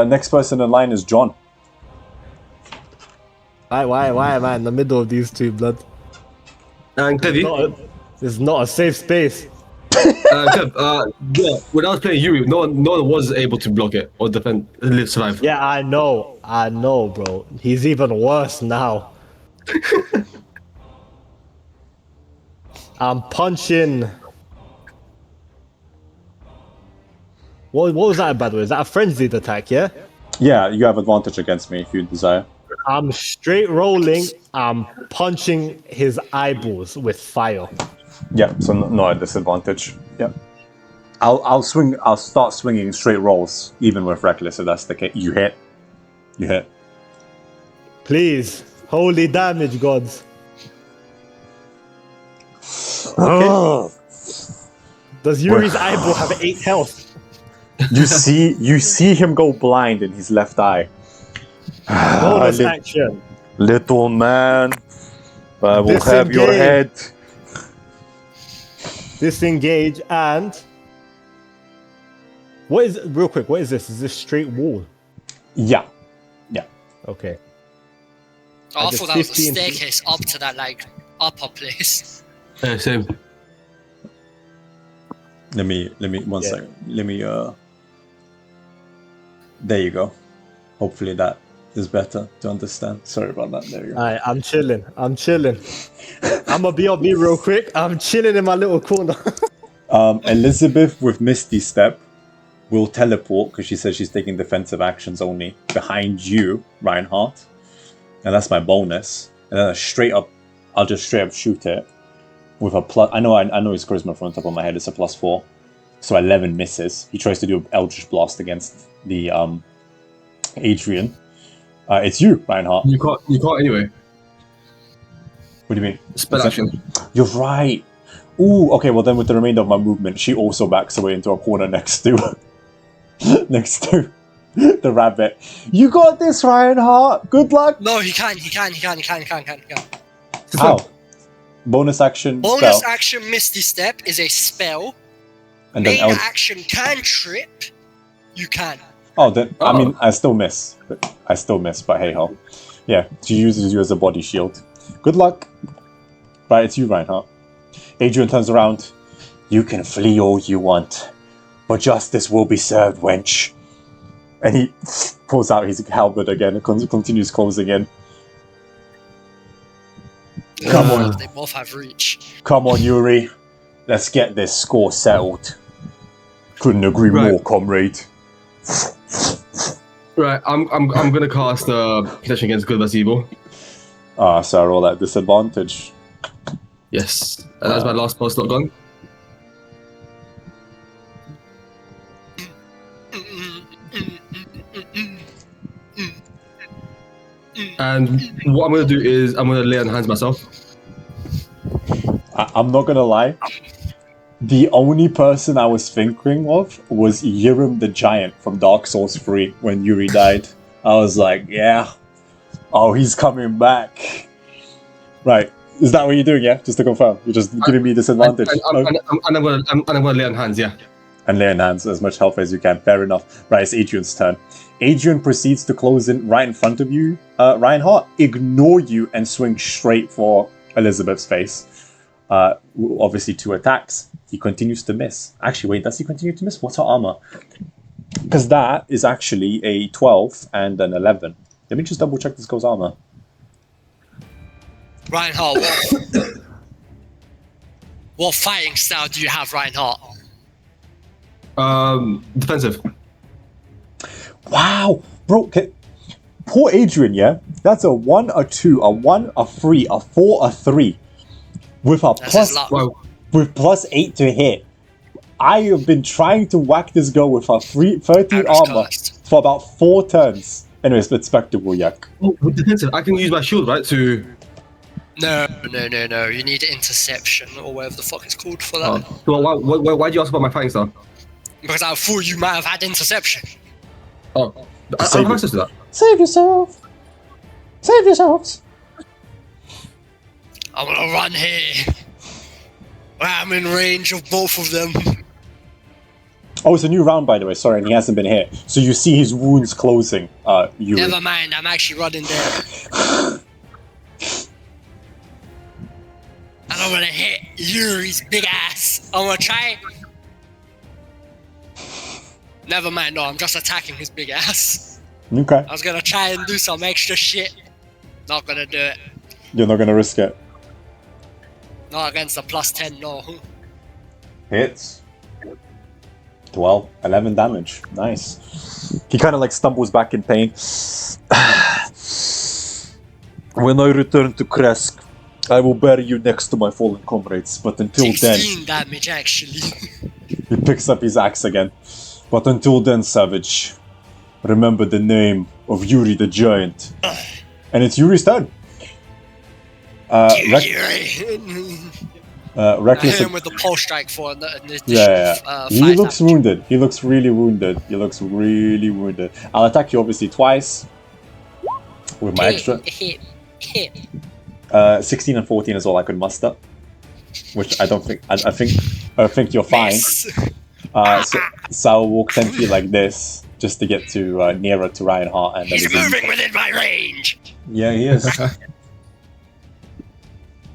Next person in line is John. Why am I in the middle of these two, blood? And Clevy, This is not a safe space. Clev, when I was playing Yuri, no one was able to block it or defend, survive. Yeah, I know, bro. He's even worse now. I'm punching. What was that, by the way? Is that a frenzied attack, yeah? Yeah, you have advantage against me if you desire. I'm straight rolling. I'm punching his eyeballs with fire. Yeah, so no disadvantage. Yeah. I'll start swinging straight rolls, even with reckless, if that's the case. You hit. Please, holy damage, gods. Okay. Does Yuri's eyeball have 8 health? You see him go blind in his left eye. Bonus action. Little man, I will have your head. Disengage and... What is this? Is this straight wall? Yeah. Okay. Oh, I did thought that was a 15. staircase up to that, like, upper place. Yeah, same. Let me 1 second. Let me there you go. Hopefully that is better to understand. Sorry about that. There you go. Alright, I'm chilling. I'm a BRB real quick. I'm chilling in my little corner. Elizabeth with Misty Step will teleport because she says she's taking defensive actions only behind you, Reinhardt, and that's my bonus. And then I'll just straight up shoot it with a plus. I know his charisma from the top of my head. It's a +4, so 11 misses. He tries to do Eldritch Blast against the Adrian. It's you, Reinhardt. You can't anyway. What do you mean? Spell action. You're right. Ooh, okay. Well, then with the remainder of my movement, she also backs away into a corner next to the rabbit. You got this, Reinhardt. Good luck. No, he can't. How? Bonus action. Bonus spell. action Misty Step is a spell. And then Main action cantrip. You can. Oh, then I mean, I still miss. But hey ho. Yeah, she uses you as a body shield. Good luck. Right, it's you, Reinhardt. Adrian turns around. You can flee all you want, but justice will be served, wench. And he pulls out his halberd again and continues closing in. Come on. They both have reach. Come on, Yuri. Let's get this score settled. Couldn't agree more, comrade. Right, I'm gonna cast protection against good vs evil. So I roll at disadvantage. Yes, and that's my last spell slot gone. And what I'm gonna do is I'm gonna lay on hands myself. I'm not gonna lie. The only person I was thinking of was Yirem the Giant from Dark Souls 3 when Yuri died. I was like, yeah. Oh, he's coming back. Right. Is that what you're doing, yeah? Just to confirm. You're just giving me disadvantage. And I'm gonna lay on hands, yeah. And lay on hands as much health as you can. Fair enough. Right, it's Adrian's turn. Adrian proceeds to close in right in front of you, Reinhardt, ignore you, and swing straight for Elizabeth's face. Obviously 2 attacks. He continues to miss. Actually, wait, does he continue to miss? What's her armor? Because that is actually a 12 and an 11. Let me just double check this guy's armor. Reinhardt, what fighting style do you have, Reinhardt? Defensive. Wow, bro. Poor Adrian, yeah? That's a 1, a 2, a 1, a 3, a 4, a 3. With a +8 to hit. I have been trying to whack this girl with a 13 armor for about 4 turns. Anyways, it's spectacle, yak. Oh, with defensive, I can use my shield, right, to... No. You need interception or whatever the fuck it's called for that. So why do you ask about my fighting style? Because I thought you might have had interception. Oh, I have access to that. Save yourself. Save yourselves. I'm gonna run here. I'm in range of both of them. Oh, it's a new round, by the way. Sorry, and he hasn't been hit. So you see his wounds closing, Yuri. Never mind, I'm actually running there. And I'm gonna hit Yuri's big ass. I'm gonna try. Never mind, no, I'm just attacking his big ass. Okay. I was gonna try and do some extra shit. Not gonna do it. You're not gonna risk it. Not against a +10, no. Hits. 12, 11 damage. Nice. He kind of like stumbles back in pain. When I return to Kresk, I will bury you next to my fallen comrades. But until 16 damage, actually. He picks up his axe again. But until then, Savage, remember the name of Yuri the Giant. And it's Yuri's turn. Reckless. I hit him with the pulse strike for an additional He looks damage. wounded. He looks really wounded. I'll attack you obviously twice with my extra. Hit. 16 and 14 is all I could muster, which I don't think. I think you're fine. Miss. So I'll walk 10 feet like this just to get to nearer to Reinhardt. And He's moving within my range. Yeah, he is.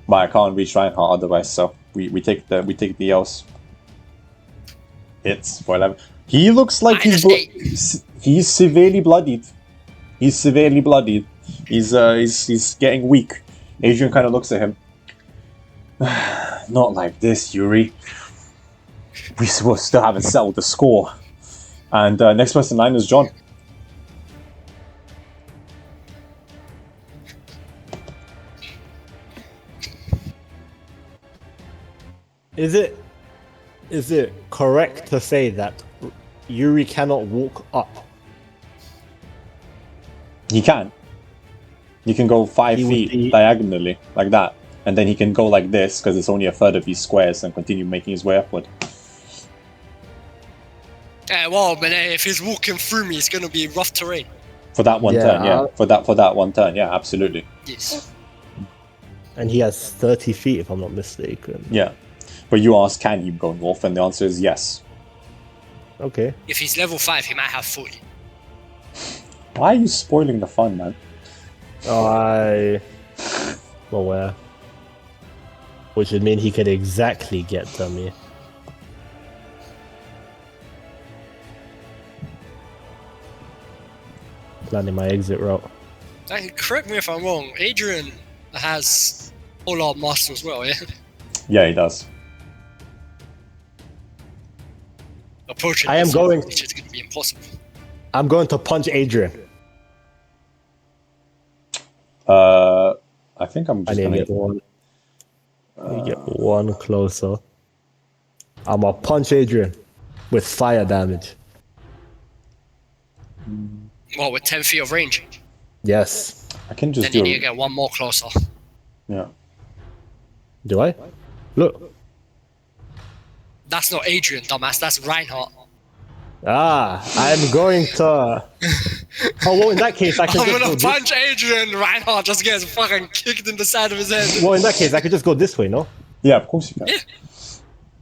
But I can't reach Reinhardt otherwise, so we take the else. It's for 11. He looks like he's severely bloodied. He's severely bloodied. He's getting weak. Adrian kind of looks at him. Not like this, Yuri. We still haven't settled the score. And next person in line is John. Is it correct to say that Yuri cannot walk up? He can. He can go 5 feet diagonally, like that. And then he can go like this, because it's only a third of these squares, and continue making his way upward. Well, but if he's walking through me, it's going to be rough terrain. For that one turn, yeah. For that one turn, yeah, absolutely. Yes. And he has 30 feet, if I'm not mistaken. Yeah. But you ask, can he go north? And the answer is yes. Okay. If he's level 5, he might have 40. Why are you spoiling the fun, man? I'm aware. Which would mean he could exactly get to me. Planning my exit route. Correct me if I'm wrong, Adrian has all our master as well, yeah? Yeah, he does. Approaching I am this going- which is going to be impossible. I'm going to punch Adrian. I think I'm I just need to gonna... get one. I need to get one closer. I'm gonna punch Adrian with fire damage. Well, with 10 feet of range. Yes. I can just Then you do... need to get one more closer. Yeah. Do I? Look. That's not Adrian, dumbass, that's Reinhardt. I'm going to... Oh, well, in that case, I can I'm just gonna go this... punch Adrian, Reinhardt just gets fucking kicked in the side of his head. Well, in that case, I could just go this way, no? Yeah, of course you can.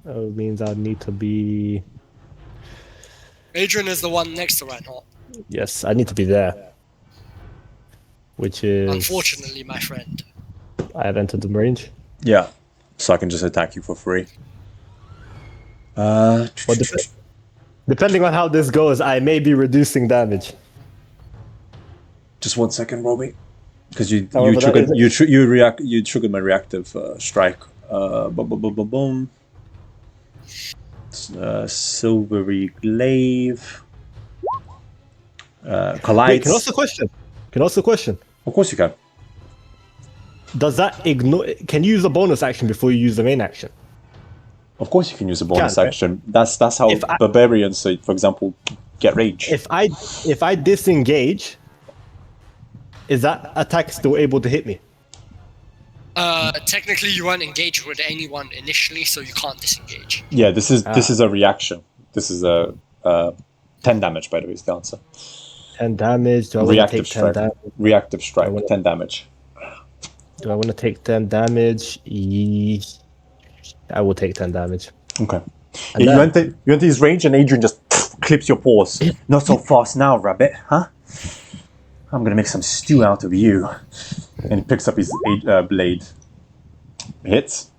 That means I need to be... Adrian is the one next to Reinhardt. Yes, I need to be there. Which is... Unfortunately, my friend. I have entered the range. Yeah. So I can just attack you for free. Well, depending on how this goes, I may be reducing damage. Just 1 second, Robbie. Because you However, that triggered is- you triggered my reactive strike. Boom, boom, boom, boom, boom. Silvery glaive. Collides. Wait, can I ask a question? Of course you can. Does that ignore... Can you use a bonus action before you use the main action? Of course you can use a bonus Can, right? action. That's how If I- barbarians, for example, get rage. If I disengage, is that attack still able to hit me? Technically, you weren't engaged with anyone initially, so you can't disengage. Yeah, this is a reaction. This is a 10 damage, by the way, is the answer. 10 damage. Do I want to Reactive take 10 strike. damage? Reactive strike. wanna- 10 damage. Do I want to take 10 damage? I will take 10 damage. Okay. And Yeah, then- you enter his range, and Adrian just clips your paws. Not so fast now, rabbit, huh? I'm gonna make some stew out of you. And he picks up his blade. Hits.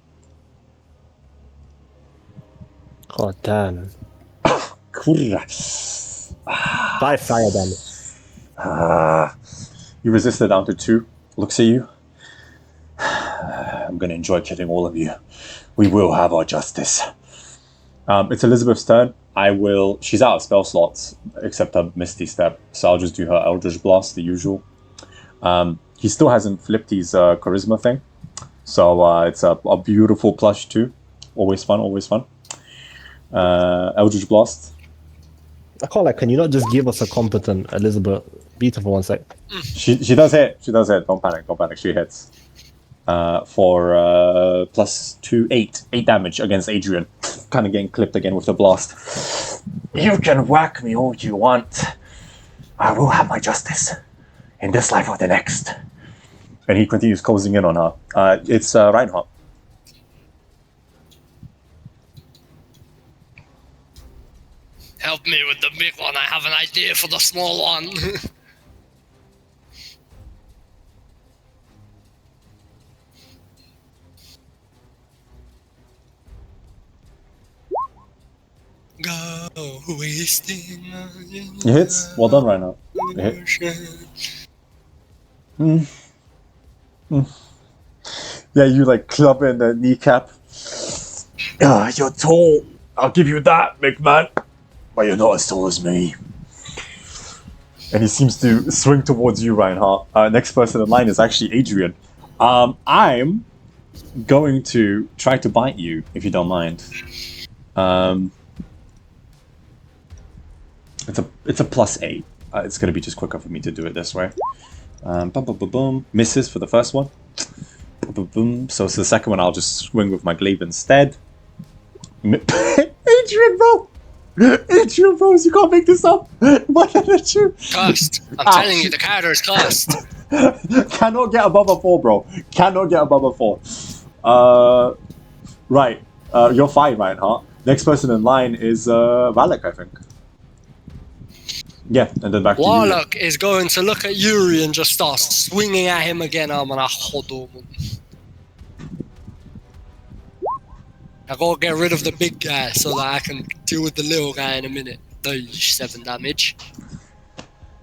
God damn. Kurra. 5 fire damage. You resist it down to 2. Looks at you. I'm gonna enjoy killing all of you. We will have our justice. It's Elisabeth's turn. She's out of spell slots, except her Misty Step, so I'll just do her Eldritch Blast, the usual. He still hasn't flipped his Charisma thing, so it's a beautiful +2. Always fun, always fun. Eldritch Blast. I can't like, can you not just give us a competent Elizabeth Beta for 1 sec? She does hit. She does hit. Don't panic. She hits. For +2, 8 damage against Adrian. Kind of getting clipped again with the blast. You can whack me all you want. I will have my justice in this life or the next. And he continues closing in on her. It's Reinhardt. Help me with the big one, I have an idea for the small one. Go wasting. You hits. Well done, Reinhardt. Yeah, you like club in the kneecap. Ah, you're tall. I'll give you that, big man. But you're not as tall as me. And he seems to swing towards you, Reinhardt. Next person in line is actually Adrian. I'm going to try to bite you, if you don't mind. It's a +8. It's going to be just quicker for me to do it this way. Boom, boom, boom, boom. Misses for the first one. Boom, boom, boom. So the second one, I'll just swing with my glaive instead. Adrian, bro! Adrian, bro, you can't make this up! Why didn't you? Cursed. I'm telling you, the character is cursed. Cannot get above a 4, bro. Cannot get above a 4. Right. You're fine, Reinhardt. Next person in line is Wallack, I think. Yeah, and then back to you. Wallack is going to look at Yuri and just start swinging at him again. I'm gonna I gotta get rid of the big guy so that I can deal with the little guy in a minute. 37 damage.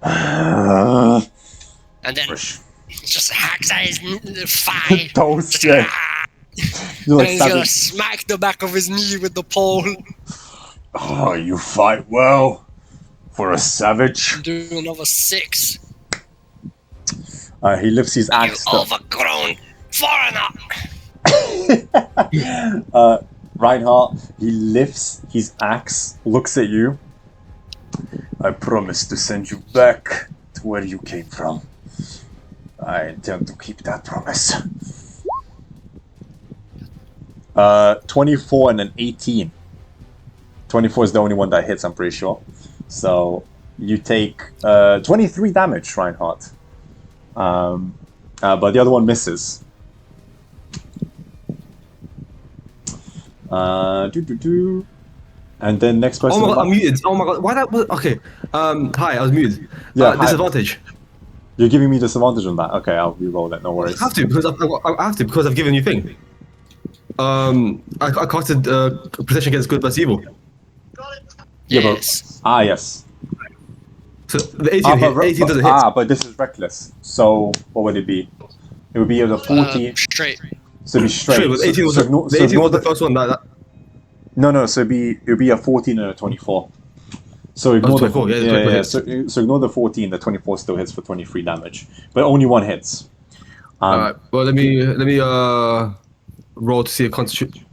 And then just hacks at his thigh. Toast, yeah. You're like and he's gonna smack the back of his knee with the pole. Oh, you fight well. For a savage. Do another 6. He lifts his axe. You overgrown foreigner. Reinhardt, he lifts his axe, looks at you. I promise to send you back to where you came from. I intend to keep that promise. 24 and an 18. 24 is the only one that hits, I'm pretty sure. So you take 23 damage, Reinhardt. But the other one misses. And then next person. Oh my god, I'm muted. Oh my god, why that? Okay. Hi, I was muted. Yeah, disadvantage. You're giving me disadvantage on that. Okay, I'll re-roll that. No worries. I have to because I've given you thing. I casted protection against good versus evil. Yeah, yes. But, yes. So the 18 doesn't hit. But this is reckless. So what would it be? It would be a 14. Straight. So it'd be straight. Straight, 18 was the 18 was the first one. No. So it'd be a 14 and a 24. So ignore the 24. Yeah. So ignore the 14. The 24 still hits for 23 damage, but only one hits. Alright. Well, let me roll to see a constitution.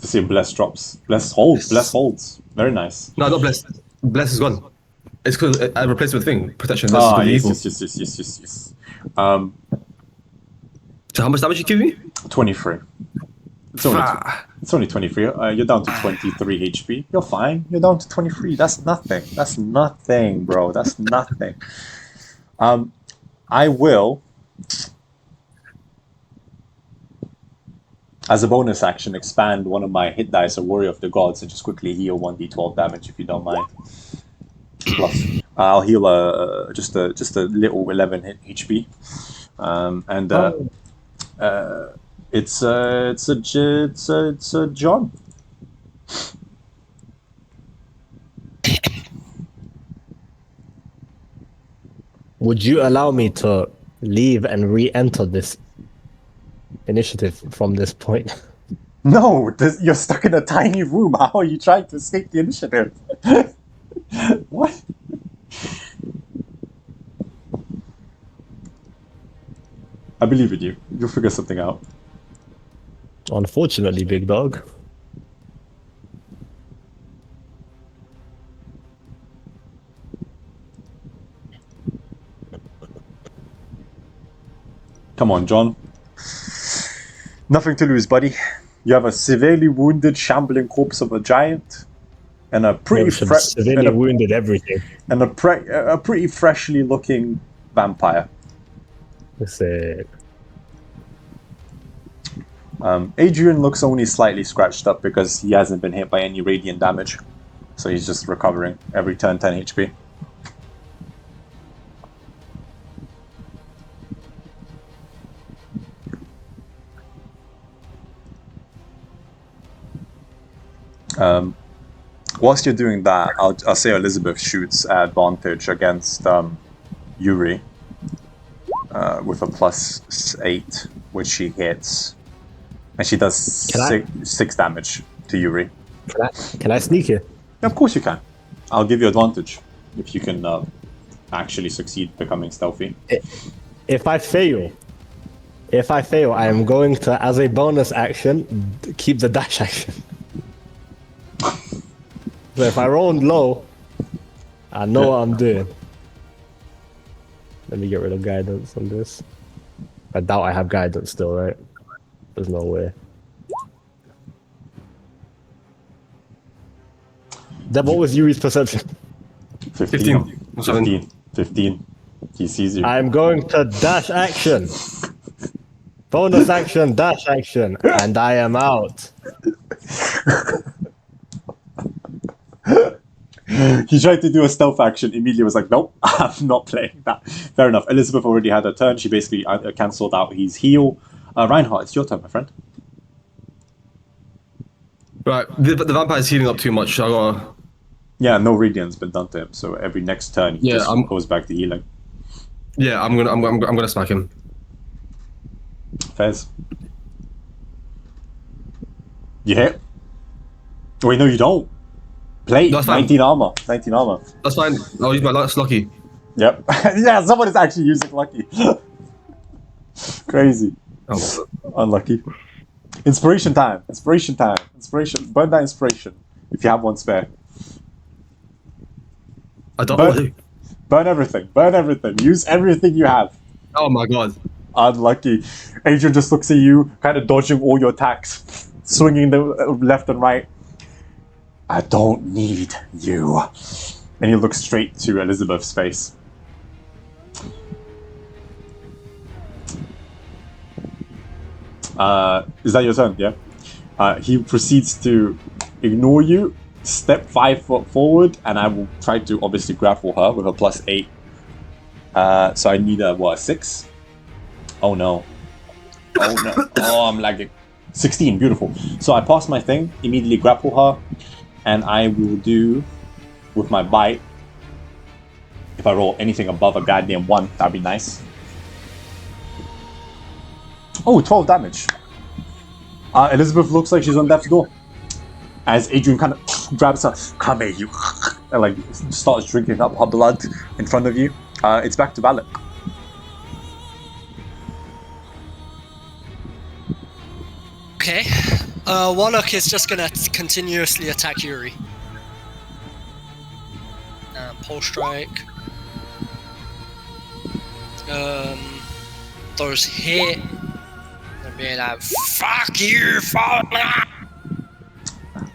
To see if bless drops. Bless holds. Bless holds. Very nice. No, not bless. Bless is gone. It's because I replaced it with thing protection. Yes. So how much damage you give me? 23. It's only 23. You're down to 23 HP. You're fine. You're down to 23. That's nothing. That's nothing, bro. That's nothing. I will, as a bonus action, expand one of my hit dice, a Warrior of the Gods, and just quickly heal 1d12 damage if you don't mind. Plus, I'll heal just a little 11 hit HP, it's a John. Would you allow me to leave and re-enter this initiative from this point? No, you're stuck in a tiny room. How are you trying to escape the initiative? What? I believe in you. You'll figure something out. Unfortunately, big dog. Come on, John. Nothing to lose, buddy. You have a severely wounded, shambling corpse of a giant, and a pretty severely wounded everything, and a pretty freshly looking vampire. Sick. Adrian looks only slightly scratched up because he hasn't been hit by any radiant damage, so he's just recovering every turn 10 HP. Whilst you're doing that, I'll say Elizabeth shoots at advantage against Yuri with a +8, which she hits, and she does six damage to Yuri. Can I sneak it? Of course you can. I'll give you advantage if you can actually succeed becoming stealthy. If I fail, I am going to, as a bonus action, keep the dash action. So if I roll low, I know what I'm doing. Let me get rid of guidance on this. I doubt I have guidance still, right? There's no way. Deb, what was Yuri's perception? 15. 15. He sees you. I'm going to dash action. Bonus action, dash action, and I am out. He tried to do a stealth action. Immediately was like, nope, I'm not playing that. Fair enough. Elizabeth already had her turn. She basically cancelled out his heal. Reinhardt, it's your turn, my friend. Right, the vampire's healing up too much. I gotta... Yeah, no radiant's been done to him, so every next turn he goes back to healing. Yeah, I'm gonna smack him. Fez. You hit? Wait, no, you don't. Play. That's fine. 19 armor. 19 armor. That's fine. I'll use my last lucky. Yep. Yeah, someone is actually using lucky. Crazy. Oh. Unlucky. Inspiration time. Inspiration time. Inspiration. Burn that inspiration if you have one spare. I don't know what to do. Burn everything. Burn everything. Use everything you have. Oh my god. Unlucky. Adrian just looks at you, kind of dodging all your attacks, swinging the left and right. I don't need you. And he looks straight to Elizabeth's face. Is that your turn? Yeah. He proceeds to ignore you, step 5 foot forward, and I will try to obviously grapple her with a +8. So I need a 6? Oh no. Oh no. Oh, I'm lagging. 16, beautiful. So I pass my thing, immediately grapple her, and I will do with my bite. If I roll anything above a goddamn 1, that'd be nice. Oh, 12 damage. Elizabeth looks like she's on death's door. As Adrian kind of grabs her, come here, you, and like starts drinking up her blood in front of you. It's back to Wallack. Okay. Wallack is just gonna continuously attack Yuri. Pole strike. Those hit. And be like, fuck you, fuck.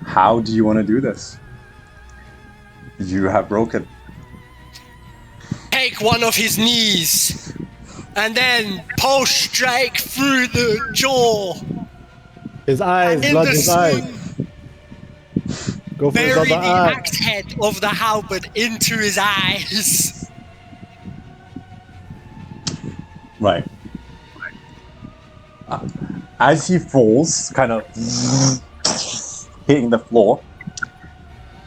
How do you want to do this? You have broken. Take one of his knees, and then pole strike through the jaw. His eyes, In blood the his swing, eyes. Go for his bury other the eye. axe head of the halberd into his eyes. Right. As he falls, kind of hitting the floor,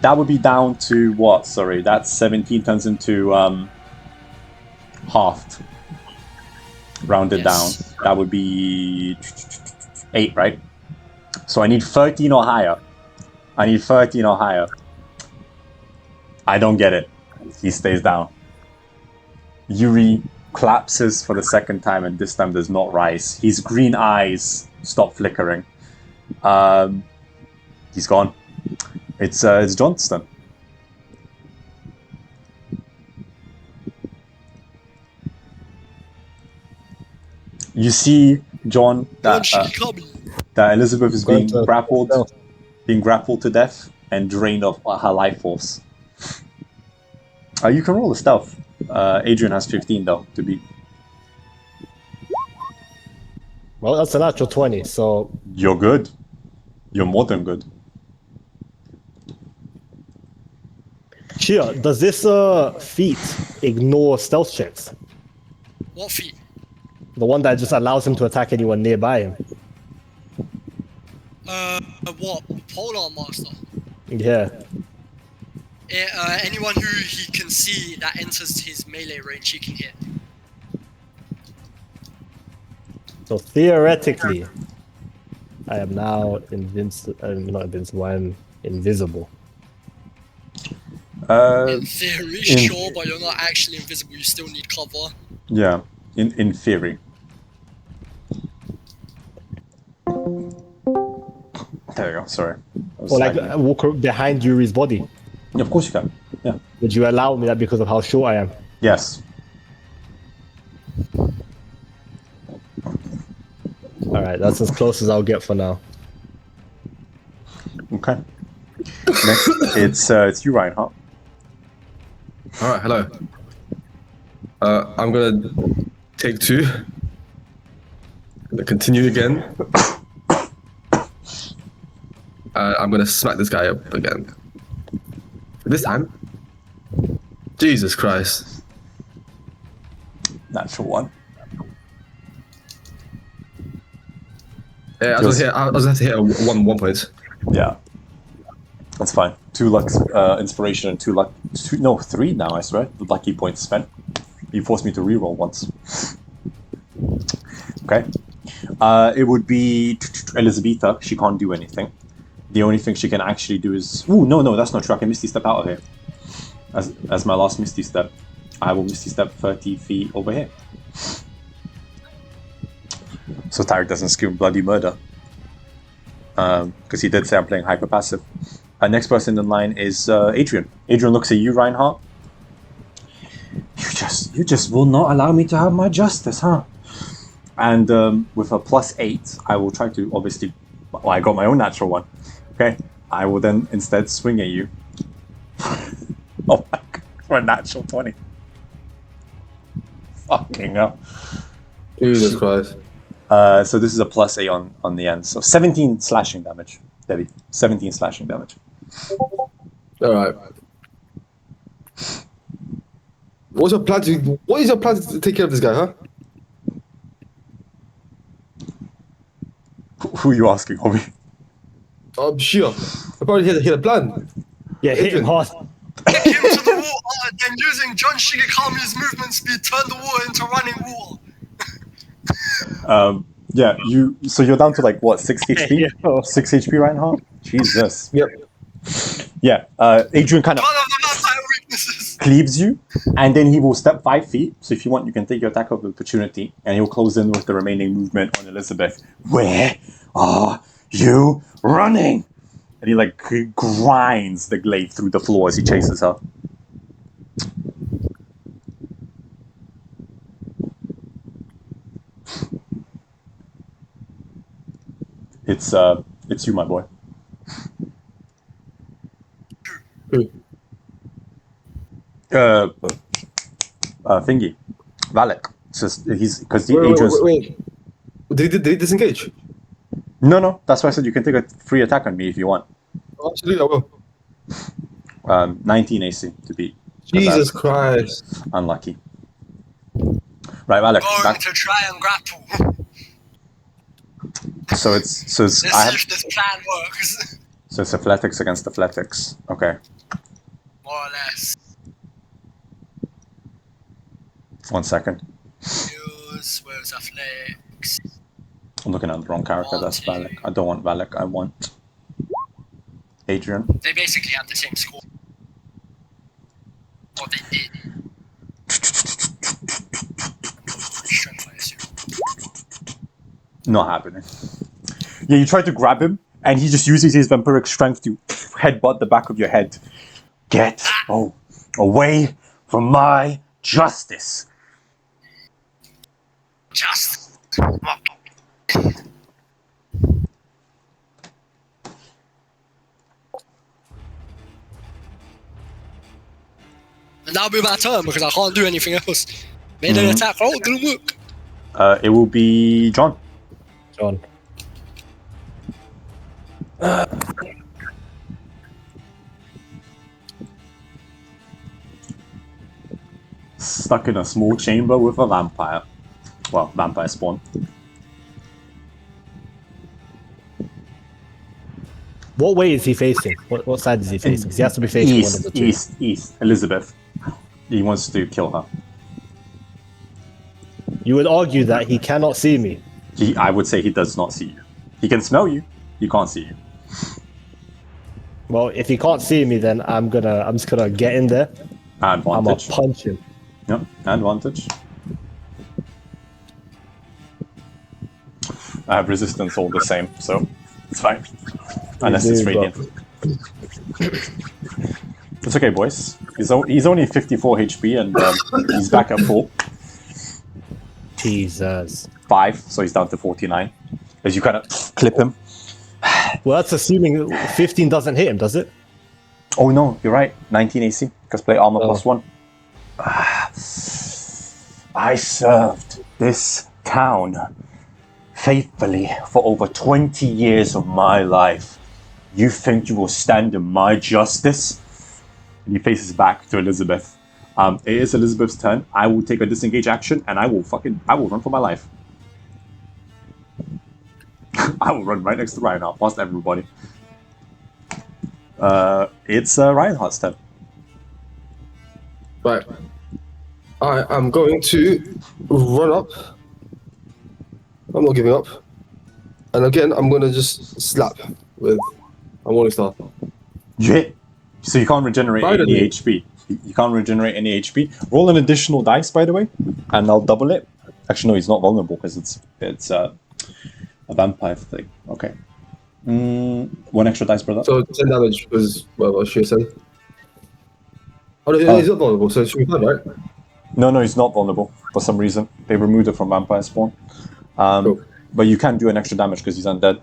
that would be down to what? Sorry, that's 17 turns into halved. Rounded down. That would be 8, right? So I need 13 or higher. I need 13 or higher. I don't get it. He stays down. Yuri collapses for the second time, and this time does not rise. His green eyes stop flickering. He's gone. It's Johnston. You see, John, that Elizabeth is being grappled to death and drained of her life force. You can roll a stealth. Adrian has 15 though to beat. Well, that's a natural 20, so... You're good. You're more than good. Chia, does this feat ignore stealth checks? What feat? The one that just allows him to attack anyone nearby him. What? Polearm Master? Yeah. Anyone who he can see that enters his melee range, he can hit. So theoretically, I am now not invincible. I'm invisible. In theory, in- sure, but you're not actually invisible. You still need cover. Yeah, in theory. There you go. Sorry. I was Or like typing. walk behind Yuri's body. Yeah, of course you can. Yeah. Would you allow me that because of how short I am? Yes. All right, that's as close as I'll get for now. Okay. Next, it's you, Reinhardt. All right, hello. I'm gonna take 2. Gonna continue again. I'm gonna smack this guy up again. This time. Jesus Christ. Natural one. Yeah, I was gonna hit a 1 point. Yeah. That's fine. 2 luck inspiration and 2 luck. 3 now, I swear. The lucky points spent. You forced me to reroll once. Okay. It would be Elisabeta. She can't do anything. The only thing she can actually do is... Ooh, no, that's not true. I can Misty Step out of here. As my last Misty Step, I will Misty Step 30 feet over here. So Tarek doesn't scream bloody murder. Because he did say I'm playing hyper passive. Next person in line is Adrian. Adrian looks at you, Reinhardt. You just will not allow me to have my justice, huh? And with a +8, I will try to obviously... Well, I got my own natural one. Okay, I will then instead swing at you. Oh my god, for a natural 20. Fucking hell. Jesus Christ. So this is a +8 on the end. So 17 slashing damage, Debbie. 17 slashing damage. Alright. What is your plan to take care of this guy, huh? Who are you asking, homie? I'm sure. I probably hit a plan. Yeah, hit him hard. Kick him to the water, then using John Shigekami's movement speed, turn the water into running water. Yeah, so you're down to like what, 6 HP? Yeah. 6 HP, Reinhardt? Jesus. Yep. Yeah, Adrian kind of One of the vampire weaknesses. cleaves you, and then he will step 5 feet. So if you want, you can take your attack of opportunity, and he'll close in with the remaining movement on Elizabeth. Where are you running? And he like grinds the glaive through the floor as he chases her. It's you, my boy. Thingy, Wallack. It's just because Adrian's. Wait. Did he disengage? No. That's why I said you can take a free attack on me if you want. Absolutely, I will. 19 AC to beat. Jesus Christ. Unlucky. Right, Wallack. Going Back. to try and grapple. So it's Let's see if this plan works. So it's athletics against athletics. Okay. More or less. 1 second. Where's athletics? I'm looking at the wrong character. That's Wallack. I don't want Wallack. I want Adrian. They basically have the same score. Or they did. Strength, I assume. Not happening. Yeah, you try to grab him, and he just uses his vampiric strength to headbutt the back of your head. Get away from my justice. Just. And that'll be my turn because I can't do anything else. Made an attack. Oh, it didn't work. It will be John. John. Stuck in a small chamber with a vampire. Well, vampire spawn. What way is he facing? What side is he facing? 'Cause he has to be facing one of the two. East. Elizabeth. He wants to kill her. You would argue that he cannot see me. I would say he does not see you. He can smell you. He can't see you. Well, if he can't see me, then I'm just gonna get in there. I'm gonna Advantage. punch him. Yep, advantage. I have resistance all the same, so it's fine. Unless it's radiant. It's okay, boys. He's only 54 HP and he's back at full. Jesus. 5, so he's down to 49. As you kind of clip him. Well, that's assuming 15 doesn't hit him, does it? Oh no, you're right. 19 AC, because play armor +1. I served this town faithfully for over 20 years of my life. You think you will stand in my justice? And he faces back to Elizabeth. It is Elizabeth's turn. I will take a disengage action and I will run for my life. I will run right next to Reinhardt, past everybody. It's Reinhardt's turn. Right. I'm going to run up. I'm not giving up. And again, I'm going to just slap with a Morning Star. You hit. So you can't regenerate any HP. You can't regenerate any HP. Roll an additional dice, by the way, and I'll double it. Actually, no, he's not vulnerable because it's a vampire thing. Okay. 1 extra dice, brother. So 10 damage was, well, she said. Oh, he's not vulnerable, so it should be fine, right? No, he's not vulnerable for some reason. They removed it from vampire spawn. Cool. But you can do an extra damage because he's undead.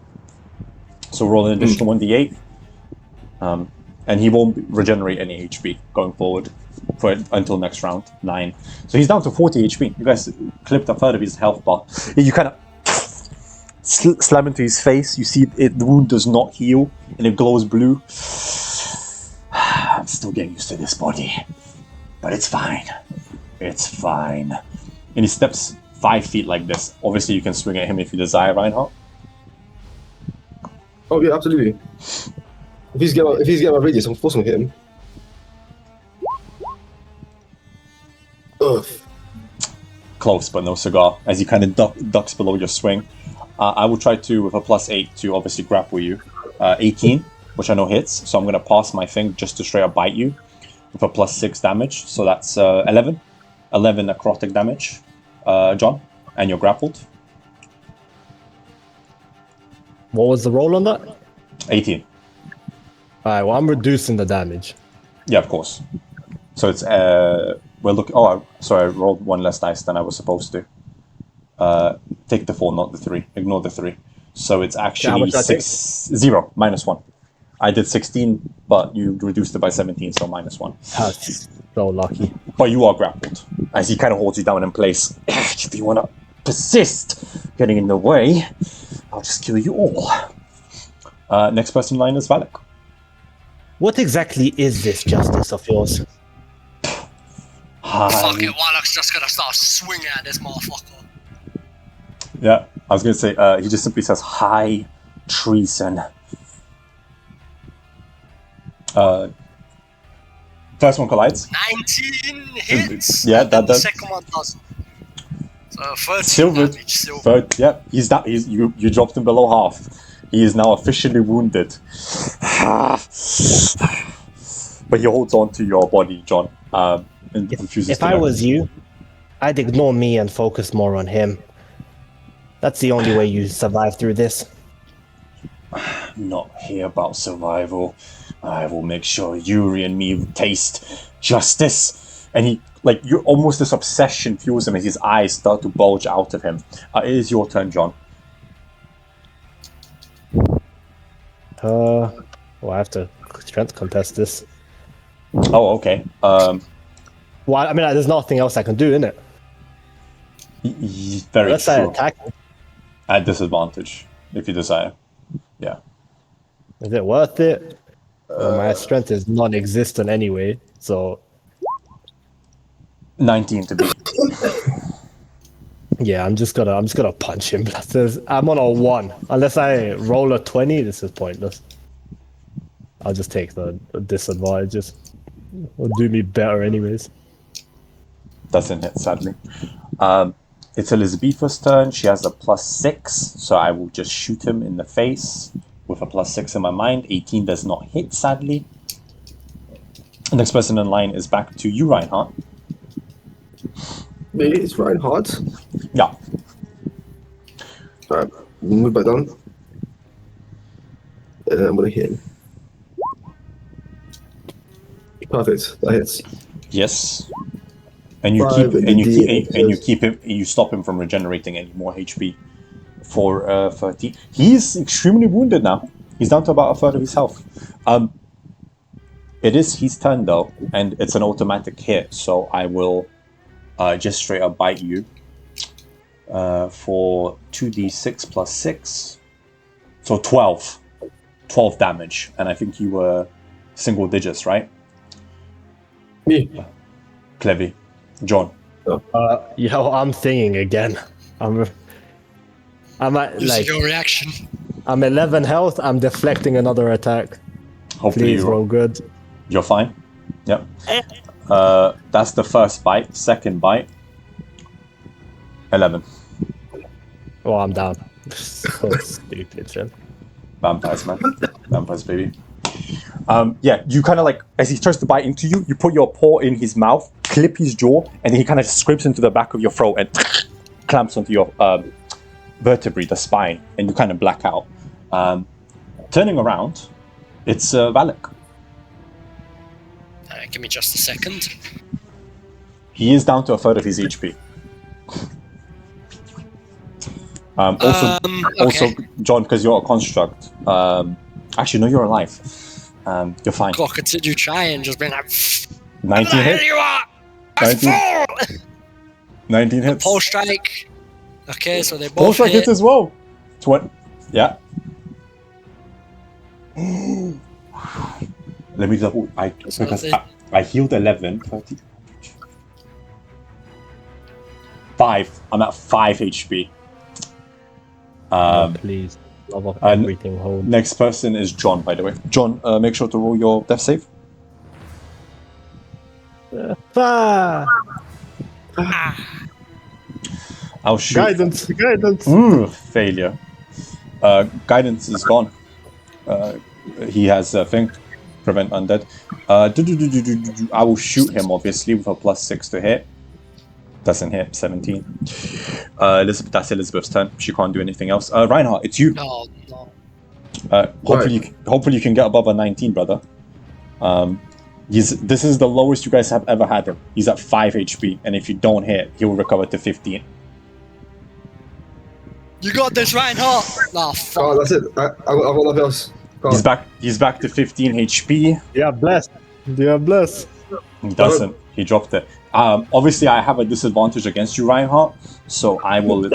So roll an additional 1d8. And he won't regenerate any HP going forward until next round. 9. So he's down to 40 HP. You guys clipped a third of his health bar. You kind of slam into his face. You see the wound does not heal and it glows blue. I'm still getting used to this body, but it's fine. It's fine. And he steps 5 feet like this. Obviously, you can swing at him if you desire, Reinhardt. Oh yeah, absolutely. If he's getting my radius, I'm forcing to hit him. Ugh. Close, but no cigar. As he kind of ducks below your swing. I will try to, with a +8, to obviously grapple you. 18, which I know hits, so I'm going to pass my thing just to straight up bite you with a +6 damage. So that's 11. 11 necrotic damage, John, and you're grappled. What was the roll on that? 18. Alright, well, I'm reducing the damage. Yeah, of course. So it's, well, look, oh, sorry, I rolled 1 less dice than I was supposed to. Take the 4, not the 3. Ignore the 3. So it's actually 0, -1. I did 16, but you reduced it by 17, so -1. That's so lucky. But you are grappled, as he kind of holds you down in place. If you want to persist getting in the way, I'll just kill you all. Next person in line is Wallack. What exactly is this justice of yours? Fuck it, Wallack's just gonna start swinging at this motherfucker. Yeah, I was going to say, he just simply says, high treason. First one collides. 19 hits. Yeah, that the does. second one doesn't. So 13 Silvered. damage. Silver. Third, yeah, he's that. You dropped him below half. He is now officially wounded. But he holds on to your body, John. And refuses If to I let was you, I'd ignore me and focus more on him. That's the only way you survive through this. Not here about survival. I will make sure Yuri and me taste justice. And he, like, you're almost this obsession fuels him as his eyes start to bulge out of him. It is your turn, John. Well, I have to strength contest this. Oh, okay. Well, I mean, there's nothing else I can do, innit? Very Unless true. I attack him. At disadvantage, if you desire. Yeah. Is it worth it? Well, my strength is non-existent anyway, so 19 to beat. yeah, I'm just gonna punch him. I'm on a 1. Unless I roll a 20, this is pointless. I'll just take the disadvantages. It'll do me better anyways. Doesn't hit, sadly. It's Elisabeta's turn. She has a +6, so I will just shoot him in the face with a +6 in my mind. 18 does not hit, sadly. The next person in line is back to you, Reinhardt. Maybe it's Reinhardt. Yeah. Alright, move back down. And I'm gonna hit him. Perfect, that hits. Yes. And you Five, you stop him from regenerating any more HP for 30. He's extremely wounded now. He's down to about a third of his health. It is his turn though, and it's an automatic hit, so I will just straight up bite you for 2d6 plus 6. So 12. 12 damage, and I think you were single digits, right? Me. Clevy. John. Yo, I'm thinking again. I'm at Use like your reaction. I'm 11 health. I'm deflecting another attack. Hopefully Please roll good. you're fine. Yep. That's the first bite. Second bite. 11. Oh, I'm down. So stupid, man. Vampires, man. Vampires, baby. Yeah, you kind of like, as he tries to bite into you, you put your paw in his mouth, clip his jaw, and then he kind of scrapes into the back of your throat and clamps onto your vertebrae, the spine, and you kind of black out. Turning around, it's Wallack. Give me just a second. He is down to a third of his HP. Also, John, because you're a construct. Actually, no, you're alive. You're fine. I'll continue trying, just being like, 19 hits. you are! 19, 19 hits. Pole strike. Okay, so they both Pole strike hit. hits as well. 20. Yeah. Let me double. I healed 11. 30. 5. I'm at 5 HP. Please, love of everything. Hold. Next person is John, by the way. John, make sure to roll your death save. I'll shoot. Guidance. Failure. Guidance is gone. He has a thing. Prevent undead. I will shoot him, obviously, with a +6 to hit. Doesn't hit. 17. Elizabeth, that's Elizabeth's turn. She can't do anything else. Reinhardt, it's you. No. Hopefully you can get above a 19, brother. This is the lowest you guys have ever had him. He's at 5 HP, and if you don't hit, he will recover to 15. You got this, Reinhardt! Nah, fuck. Oh, that's it. I got nothing else. Go on. He's back to 15 HP. Yeah, blessed. He doesn't. He dropped it. Obviously, I have a disadvantage against you, Reinhardt, so I will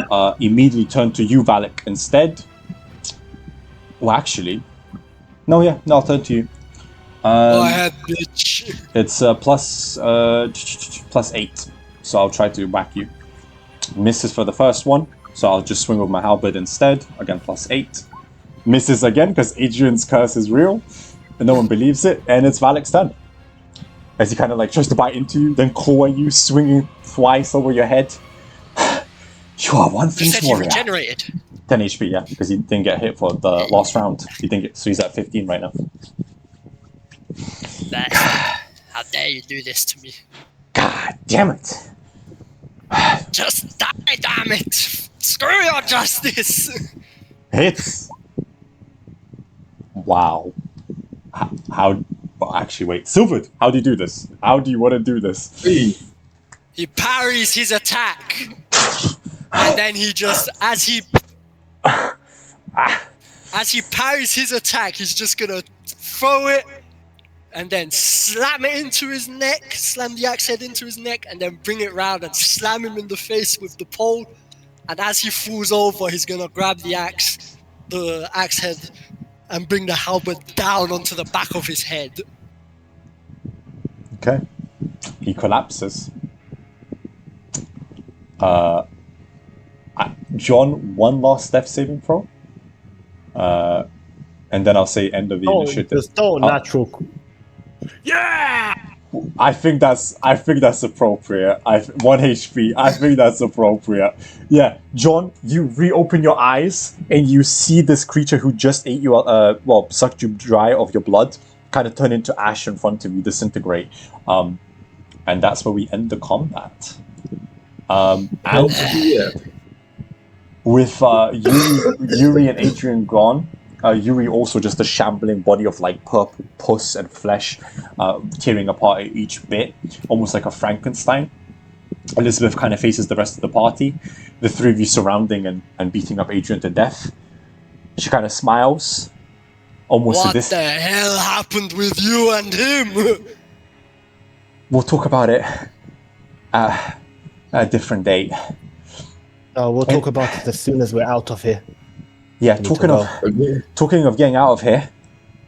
immediately turn to you, Wallack, instead. Well, actually... No, I'll turn to you. Go ahead, bitch. It's plus 8, so I'll try to whack you. Misses for the first one, so I'll just swing with my halberd instead. Again, plus 8. Misses again, because Adrian's curse is real, and no one believes it, and it's Wallack's turn. As he kind of like tries to bite into you, then claw at you, swinging twice over your head. You are one You said face he warrior. regenerated. 10 HP, yeah, because he didn't get hit for the last round. He didn't get, so he's at 15 right now. How dare you do this to me? God damn it! Just die, damn it! Screw your justice! Hits! Wow. How well, actually, wait. Silvered, how do you do this? How do you want to do this? He parries his attack. And then he just, as he parries his attack, he's just gonna throw it and then slam it into his neck, slam the axe head into his neck, and then bring it round and slam him in the face with the pole. And as he falls over, he's gonna grab the axe head, and bring the halberd down onto the back of his head. Okay. He collapses. John, one last death saving throw. And and then I'll say end of the initiative. Just don't natural. I think that's appropriate. 1 HP. I think that's appropriate. Yeah, John, you reopen your eyes and you see this creature who just ate you, sucked you dry of your blood, kind of turn into ash in front of you, disintegrate. And that's where we end the combat. With Yuri and Adrian gone. Yuri also just a shambling body of like purple pus and flesh, tearing apart at each bit, almost like a Frankenstein. Elizabeth kind of faces the rest of the party, the three of you surrounding and beating up Adrian to death. She kind of smiles, almost What to this. the hell happened with you and him? We'll talk about it at a different date. We'll talk about it as soon as we're out of here. Yeah, talking of getting out of here,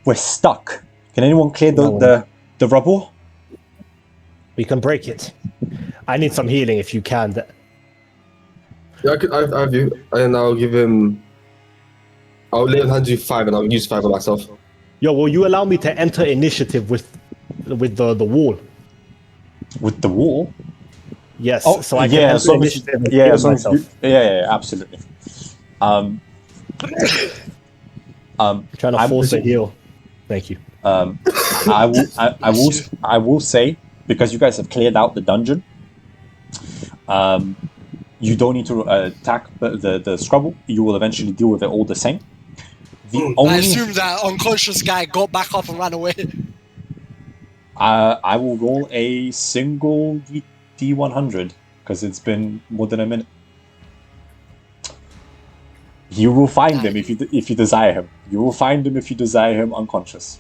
we're stuck. Can anyone clear the rubble? We can break it. I need some healing if you can. Yeah, I have you, and I'll give him. I'll let him hand you 5, and I'll use 5 on myself. Yo, will you allow me to enter initiative with the wall? With the wall? Yes. Oh, so I can enter initiative and heal myself. Yeah, absolutely. Trying to force a heal. Thank you. I will say, because you guys have cleared out the dungeon, you don't need to attack the scrubble. You will eventually deal with it all the same. I assume that unconscious guy got back up and ran away. I will roll a single D100 because it's been more than a minute. You will find him if you desire him. You will find him if you desire him unconscious.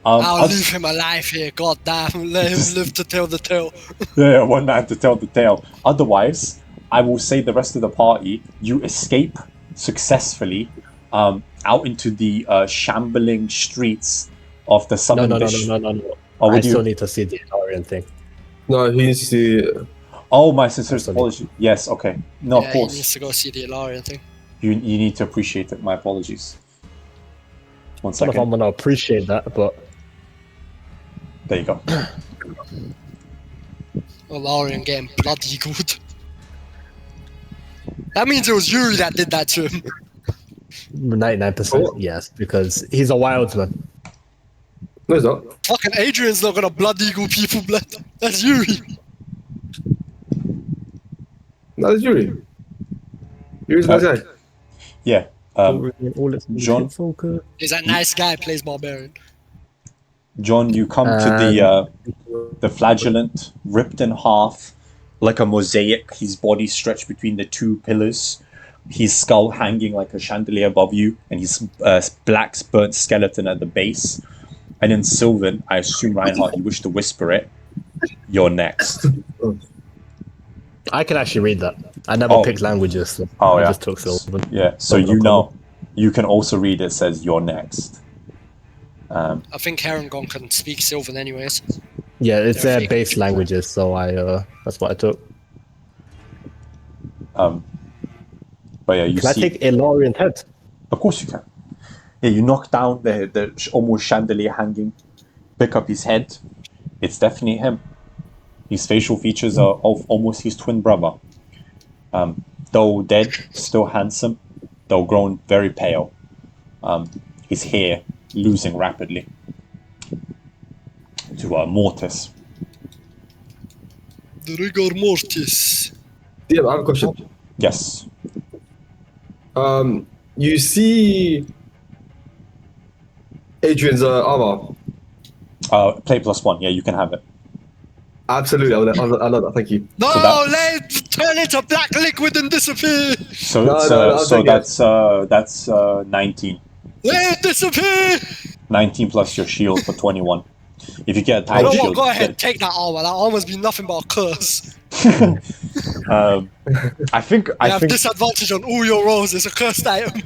I'll leave him alive here. God damn, let him live to tell the tale. Yeah, one man to tell the tale. Otherwise, I will say the rest of the party, you escape successfully out into the shambling streets of the southern No. I still need to see the Ilarian thing. No, he needs to see. Oh, my sincerest apologies. Yes, okay. No, of course. He needs to go see the Ilarian thing. You need to appreciate it. My apologies. 1 I don't know if I'm second. gonna appreciate that, but There you go. Ilarian getting bloody good. That means it was Yuri that did that to him. 99% yes, because he's a wildsman. No, he's not. Fucking Adrian's not gonna blood eagle people blood. That's Yuri. No, it's Yuri. Yuri's a nice guy. Yeah. John, He's a nice guy, plays barbarian. John, you come to the flagellant, ripped in half, like a mosaic. His body stretched between the 2 pillars. His skull hanging like a chandelier above you, and his black burnt skeleton at the base. And in Sylvan, I assume, Reinhardt, you wish to whisper it. You're next. I can actually read that. I never picked languages, so I just took Sylvan. Yeah, so you can also read it says you're next. I think Harangon can speak Sylvan anyways. Yeah, it's their base languages, so that's what I took. But yeah, you can see. I take Ilarian head? Of course you can. Yeah, you knock down the almost chandelier hanging, pick up his head. It's definitely him. His facial features are of almost his twin brother. Though dead, still handsome, though grown very pale. His hair losing rapidly to Mortis. The rigor mortis. Yeah, I have a question. Yes. You see Adrian's armor. Play +1. Yeah, you can have it. Absolutely, I love that. Thank you. No, let it turn into black liquid and disappear. So that's 19. Let it disappear. 19 plus your shield for 21. If you get a You tight know shield, what? Go ahead, take that armor. That armor's been nothing but a curse. I think You have disadvantage on all your rolls. It's a cursed item.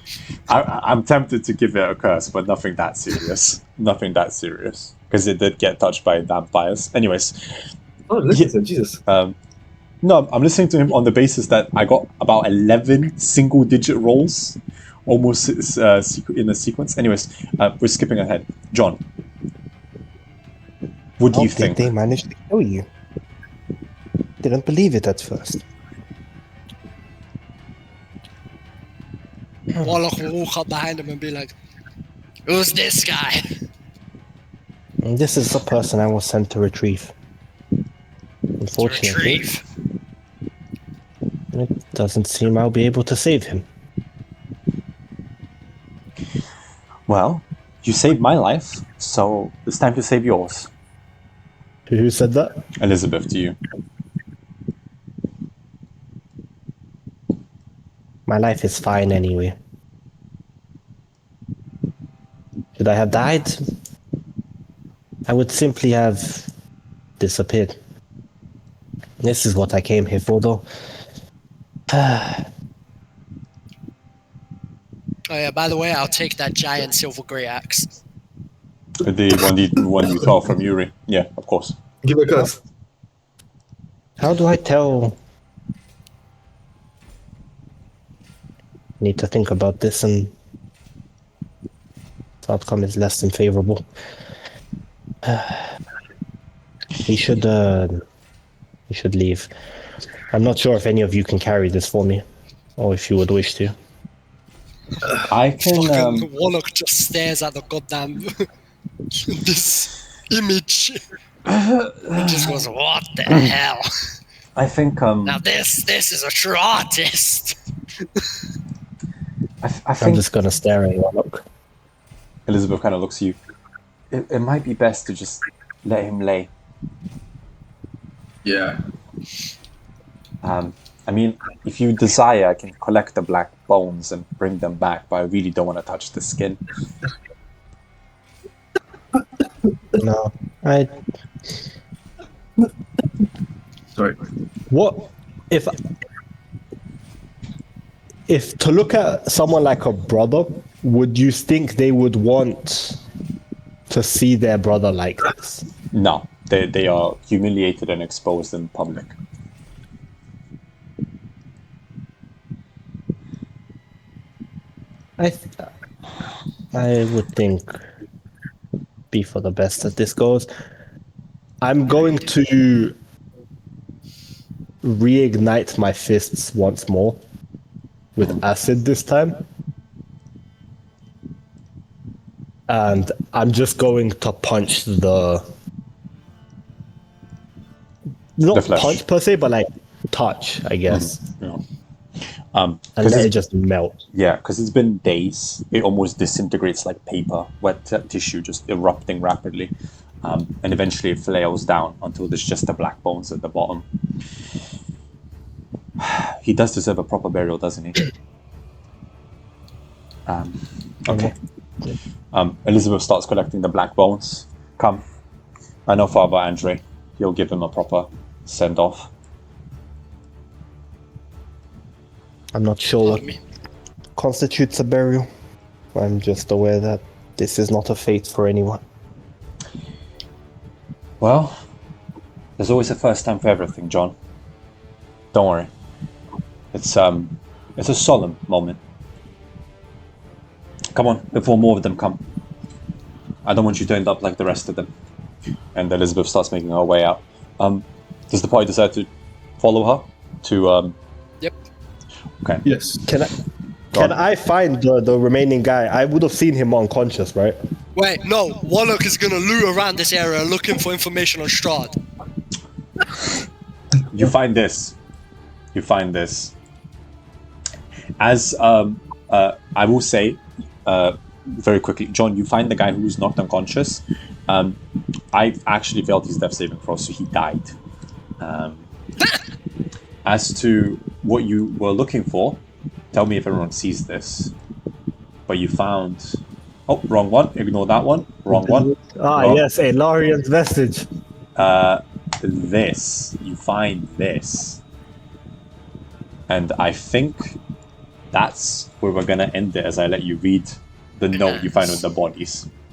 I'm tempted to give it a curse, but nothing that serious. Nothing that serious because it did get touched by vampires. Anyways. Oh, listen to him, Jesus. No, I'm listening to him on the basis that I got about 11 single-digit rolls almost in a sequence. Anyways, we're skipping ahead. John, what do How you did think? they manage to kill you? Didn't believe it at first. Wallack will walk up behind him and be like, "Who's this guy?" And this is the person I was sent to retrieve. To Unfortunately, retrieve. it doesn't seem I'll be able to save him. Well, you saved my life, so it's time to save yours. Who said that? Elizabeth, to you. My life is fine anyway. Should I have died? I would simply have disappeared. This is what I came here for, though. Oh yeah, by the way, I'll take that giant silver grey axe. The one you saw from Yuri. Yeah, of course. Give a cuss. How do I tell? Need to think about this, and the outcome is less than favorable. He should leave. I'm not sure if any of you can carry this for me, or if you would wish to. I can. Fucking Wallack just stares at the goddamn this image. He just goes, "What the hell?" I think. Now this is a true artist. I I'm think just gonna stare at Wallack. Elizabeth kind of looks at you. It might be best to just let him lay. Yeah. I mean, if you desire, I can collect the black bones and bring them back, but I really don't want to touch the skin. No, Sorry. What if to look at someone like a brother, would you think they would want to see their brother like this? No, they are humiliated and exposed in public. I would think be for the best that this goes. I'm going to reignite my fists once more with acid this time. And I'm just going to punch the not flesh. punch per se, but like touch, I guess. Yeah. And 'Cause let it's- it just melt. Yeah, because it's been days. It almost disintegrates like paper, wet tissue just erupting rapidly. And eventually it flails down until there's just the black bones at the bottom. He does deserve a proper burial, doesn't he? Okay. Elizabeth starts collecting the black bones. Come. I know Father Andre. He'll give him a proper send-off. I'm not sure what constitutes a burial. I'm just aware that this is not a fate for anyone. Well, there's always a first time for everything, John. Don't worry. It's a solemn moment. Come on, before more of them come. I don't want you to end up like the rest of them. And Elizabeth starts making her way out. Does the party decide to follow her to? Yep. Okay. Yes. Can I find the remaining guy? I would have seen him unconscious, right? Wait, no. Wallack is gonna loot around this area looking for information on Strahd. You find this. As I will say, very quickly, John, you find the guy who was knocked unconscious. I actually failed his death saving throw, so he died. As to what you were looking for, tell me if everyone sees this. But you found... Oh, wrong one. Ignore that one. Wrong one. Wrong. Yes, a Larian's vestige. This. You find this. And I think that's where we're going to end it as I let you read the note you find with the bodies.